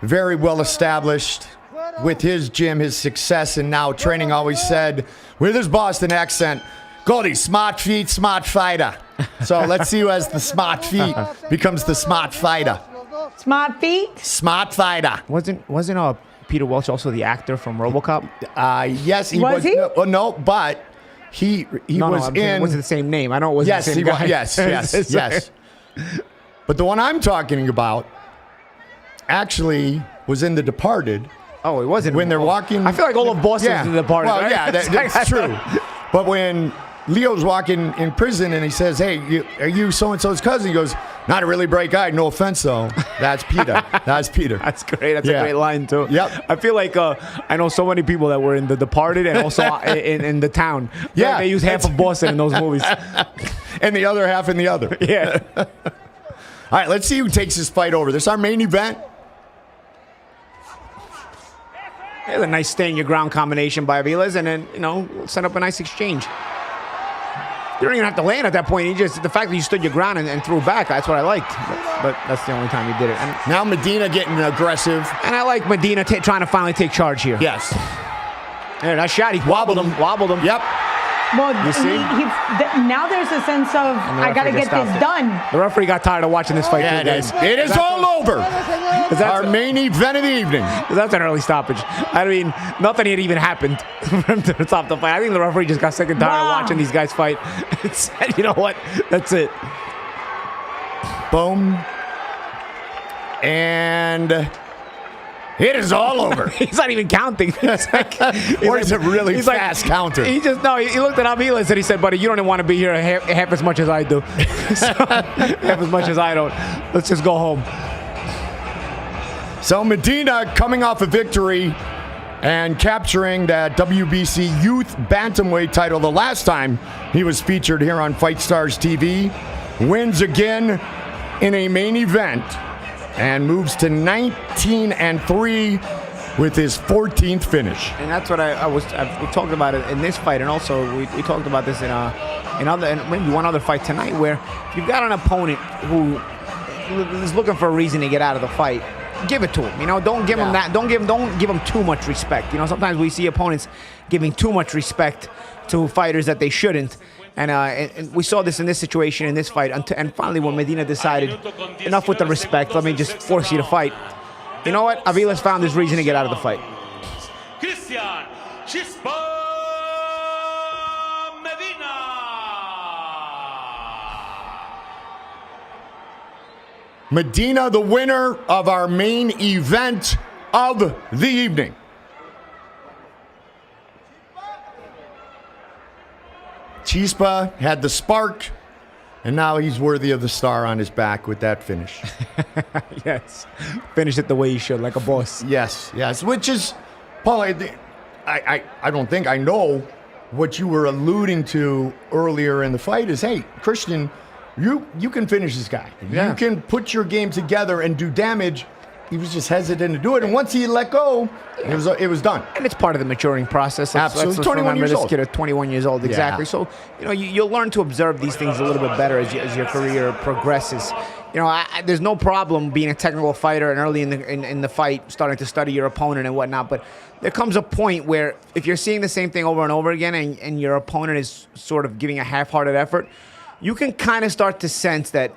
very well established with his gym, his success, and now training, always said, with his Boston accent, Goldie, smart feet, smart fighter. So let's see who has the smart feet becomes the smart fighter. Smart feet? Smart fighter. Wasn't Peter Welch also the actor from RoboCop? Yes, he was. No, but he No, was I'm saying in. it wasn't the same name. I know it wasn't Yes, the same he was. guy. Yes. But the one I'm talking about actually was in The Departed. Oh, it wasn't. When they're walking. I feel like all of Boston's in The Departed. Well, right? yeah, that's true. But when Leo's walking in prison and he says, "Hey, are you so-and-so's cousin?" He goes, "Not a really bright guy. No offense, though. That's Peter. That's Peter." That's great. That's a great line, too. Yep. I feel like I know so many people that were in The Departed and also in The Town. Yeah. They use half of Boston in those movies. And the other half in the other. Yeah. All right, let's see who takes this fight over. This is our main event. There's a nice stay in your ground combination by Aviles, and then, set up a nice exchange. You don't even have to land at that point. The fact that you stood your ground and threw back, that's what I liked. But that's the only time he did it. And now Medina getting aggressive. And I like Medina trying to finally take charge here. Yes. Yeah, that shot, he wobbled him. Yep. Well, You see? now there's a sense of, I got to get this done. The referee got tired of watching this fight. Yeah, too, it guys. is. It is all over. Our main event of the evening. That's an early stoppage. I mean, nothing had even happened for him to stop the fight. I think the referee just got sick and tired of watching these guys fight and said, you know what? That's it. Boom. And it is all over. He's not even counting. He's like, Or is it really fast counter? He looked at Aviles and he said, buddy, you don't even want to be here half as much as I do. So, half as much as I don't. Let's just go home. So Medina coming off a victory and capturing that WBC Youth Bantamweight title the last time he was featured here on Fight Stars TV. Wins again in a main event and moves to 19-3 with his 14th finish. And that's what we talked about it in this fight, and also we talked about this in maybe one other fight tonight, where if you've got an opponent who is looking for a reason to get out of the fight, give it to him. Don't give him that. Don't give him too much respect. Sometimes we see opponents giving too much respect to fighters that they shouldn't. And we saw this in this situation, in this fight. And finally, when Medina decided, enough with the respect, let me just force you to fight. You know what? Aviles found his reason to get out of the fight. Christian Chispa Medina. Medina, the winner of our main event of the evening. Chispa had the spark, and now he's worthy of the star on his back with that finish. Yes. Finish it the way he should, like a boss. Yes. Which is, Paul, I don't think I know what you were alluding to earlier in the fight is, hey, Christian, you can finish this guy. Yeah. You can put your game together and do damage. He was just hesitant to do it, and once he let go, it was done. And it's part of the maturing process. Absolutely. 21 years old. This kid at 21 years old, exactly. Yeah. So, you'll learn to observe these things a little bit better as your career progresses. There's no problem being a technical fighter and early in the fight starting to study your opponent and whatnot, but there comes a point where if you're seeing the same thing over and over again and your opponent is sort of giving a half-hearted effort, you can kind of start to sense that,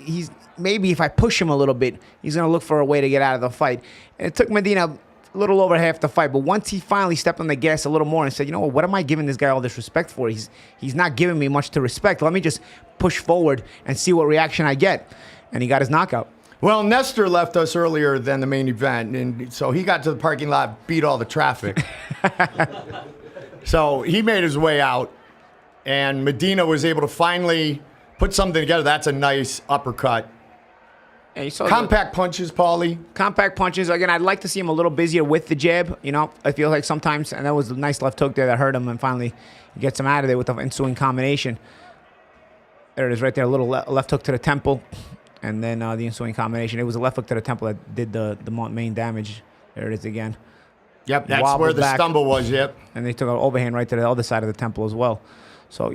he's maybe if I push him a little bit, he's going to look for a way to get out of the fight. And it took Medina a little over half the fight, but once he finally stepped on the gas a little more and said, what am I giving this guy all this respect for? He's not giving me much to respect. Let me just push forward and see what reaction I get. And he got his knockout. Well, Nestor left us earlier than the main event, and so he got to the parking lot, beat all the traffic. So he made his way out, and Medina was able to finally put something together. That's a nice uppercut. And you saw compact punches, Paulie. Compact punches. Again, I'd like to see him a little busier with the jab. I feel like sometimes, and that was a nice left hook there that hurt him, and finally he gets him out of there with the ensuing combination. There it is right there, a little left hook to the temple, and then the ensuing combination. It was a left hook to the temple that did the main damage. There it is again. Yep, that's where the stumble was, yep. And they took an overhand right to the other side of the temple as well. So,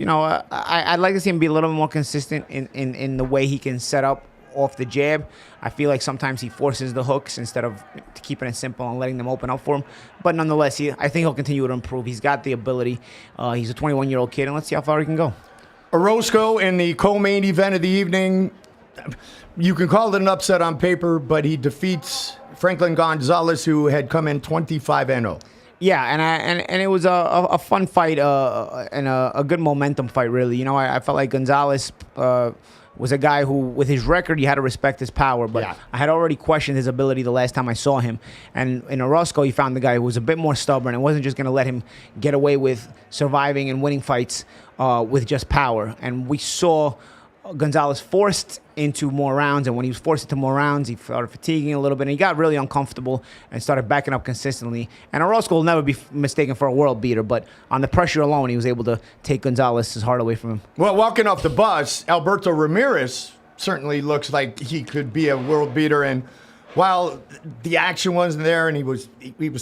I'd like to see him be a little more consistent in the way he can set up off the jab. I feel like sometimes he forces the hooks instead of keeping it simple and letting them open up for him. But nonetheless, I think he'll continue to improve. He's got the ability. He's a 21-year-old kid, and let's see how far he can go. Orozco in the co-main event of the evening. You can call it an upset on paper, but he defeats Franklin Gonzalez, who had come in 25-0. Yeah, and it was a fun fight and a good momentum fight, really. You know, I felt like Gonzalez was a guy who, with his record, you had to respect his power. But I had already questioned his ability the last time I saw him. And in Orozco, you found the guy who was a bit more stubborn and wasn't just going to let him get away with surviving and winning fights with just power. And we saw Gonzalez forced into more rounds, and when he was forced into more rounds, he started fatiguing a little bit, and he got really uncomfortable and started backing up consistently. And Orozco will never be mistaken for a world beater, but on the pressure alone, he was able to take Gonzalez's heart away from him. Well, walking off the bus, Alberto Ramirez certainly looks like he could be a world beater, and while the action wasn't there and he was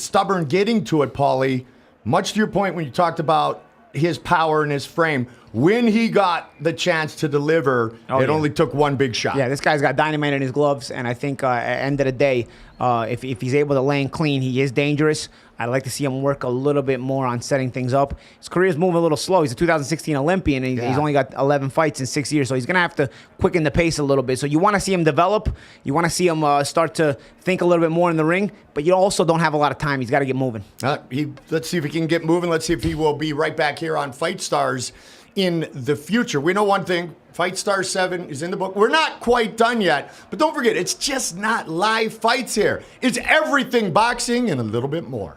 stubborn getting to it, Paulie, much to your point when you talked about his power and his frame, when he got the chance to deliver, only took one big shot. Yeah, this guy's got dynamite in his gloves, and I think at the end of the day, if he's able to land clean, he is dangerous. I'd like to see him work a little bit more on setting things up. His career's moving a little slow. He's a 2016 Olympian, and he's only got 11 fights in 6 years, so he's going to have to quicken the pace a little bit. So you want to see him develop. You want to see him start to think a little bit more in the ring, but you also don't have a lot of time. He's got to get moving. Let's see if he can get moving. Let's see if he will be right back here on Fight Stars in the future. We know one thing. Fight Stars 7 is in the book. We're not quite done yet, but don't forget, it's just not live fights here. It's everything boxing and a little bit more.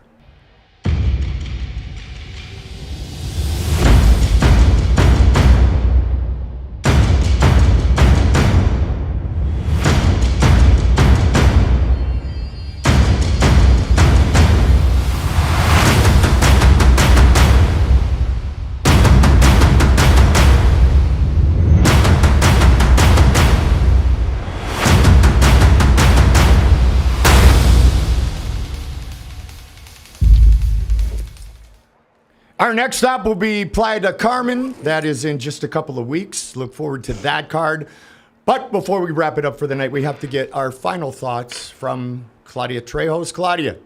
Our next stop will be Playa del Carmen. That is in just a couple of weeks. Look forward to that card. But before we wrap it up for the night, we have to get our final thoughts from Claudia Trejos. Claudia.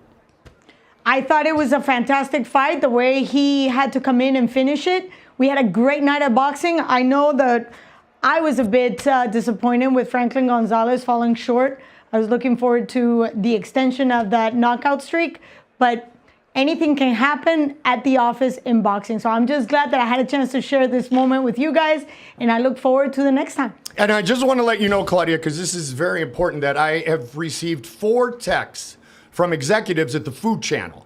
I thought it was a fantastic fight, the way he had to come in and finish it. We had a great night of boxing. I know that I was a bit disappointed with Franklin Gonzalez falling short. I was looking forward to the extension of that knockout streak, but anything can happen at the office in boxing. So I'm just glad that I had a chance to share this moment with you guys, and I look forward to the next time. And I just want to let you know, Claudia, because this is very important, that I have received 4 texts from executives at the Food Channel.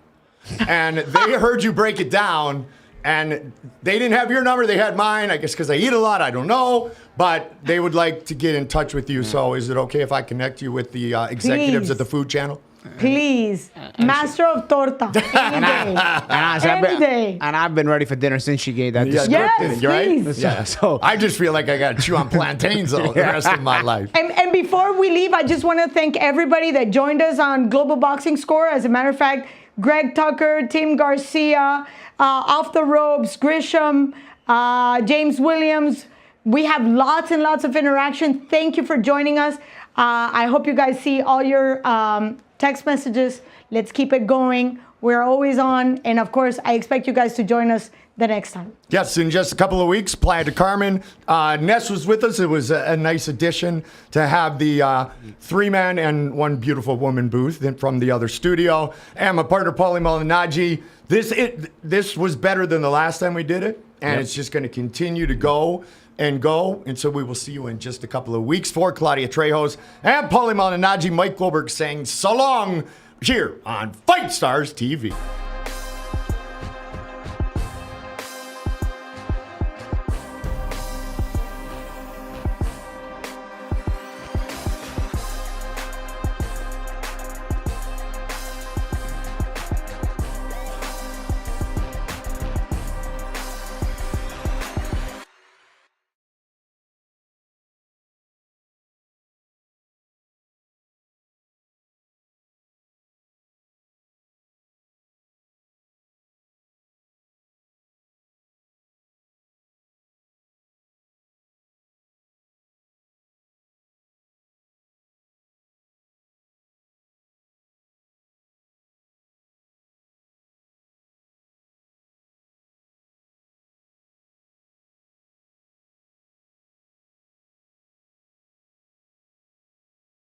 And they heard you break it down, and they didn't have your number. They had mine, I guess because I eat a lot. I don't know. But they would like to get in touch with you. So is it okay if I connect you with the executives at the Food Channel? Please, master of torta, any day. And I've been ready for dinner since she gave that Yes, You're right? please. Yeah. So I just feel like I got to chew on plantains all the rest of my life. And before we leave, I just want to thank everybody that joined us on Global Boxing Score. As a matter of fact, Greg Tucker, Tim Garcia, Off the Ropes, Grisham, James Williams. We have lots and lots of interaction. Thank you for joining us. I hope you guys see all your text messages. Let's keep it going. We're always on. And of course, I expect you guys to join us the next time. Yes, in just a couple of weeks, Playa del Carmen. Ness was with us. It was a nice addition to have the 3-man and 1 beautiful woman booth from the other studio. And my partner, Paulie Malignaggi. This was better than the last time we did it. And it's just going to continue to go. And so we will see you in just a couple of weeks. For Claudia Trejos and Paulie Malignaggi, Mike Goldberg saying so long here on Fight Stars TV.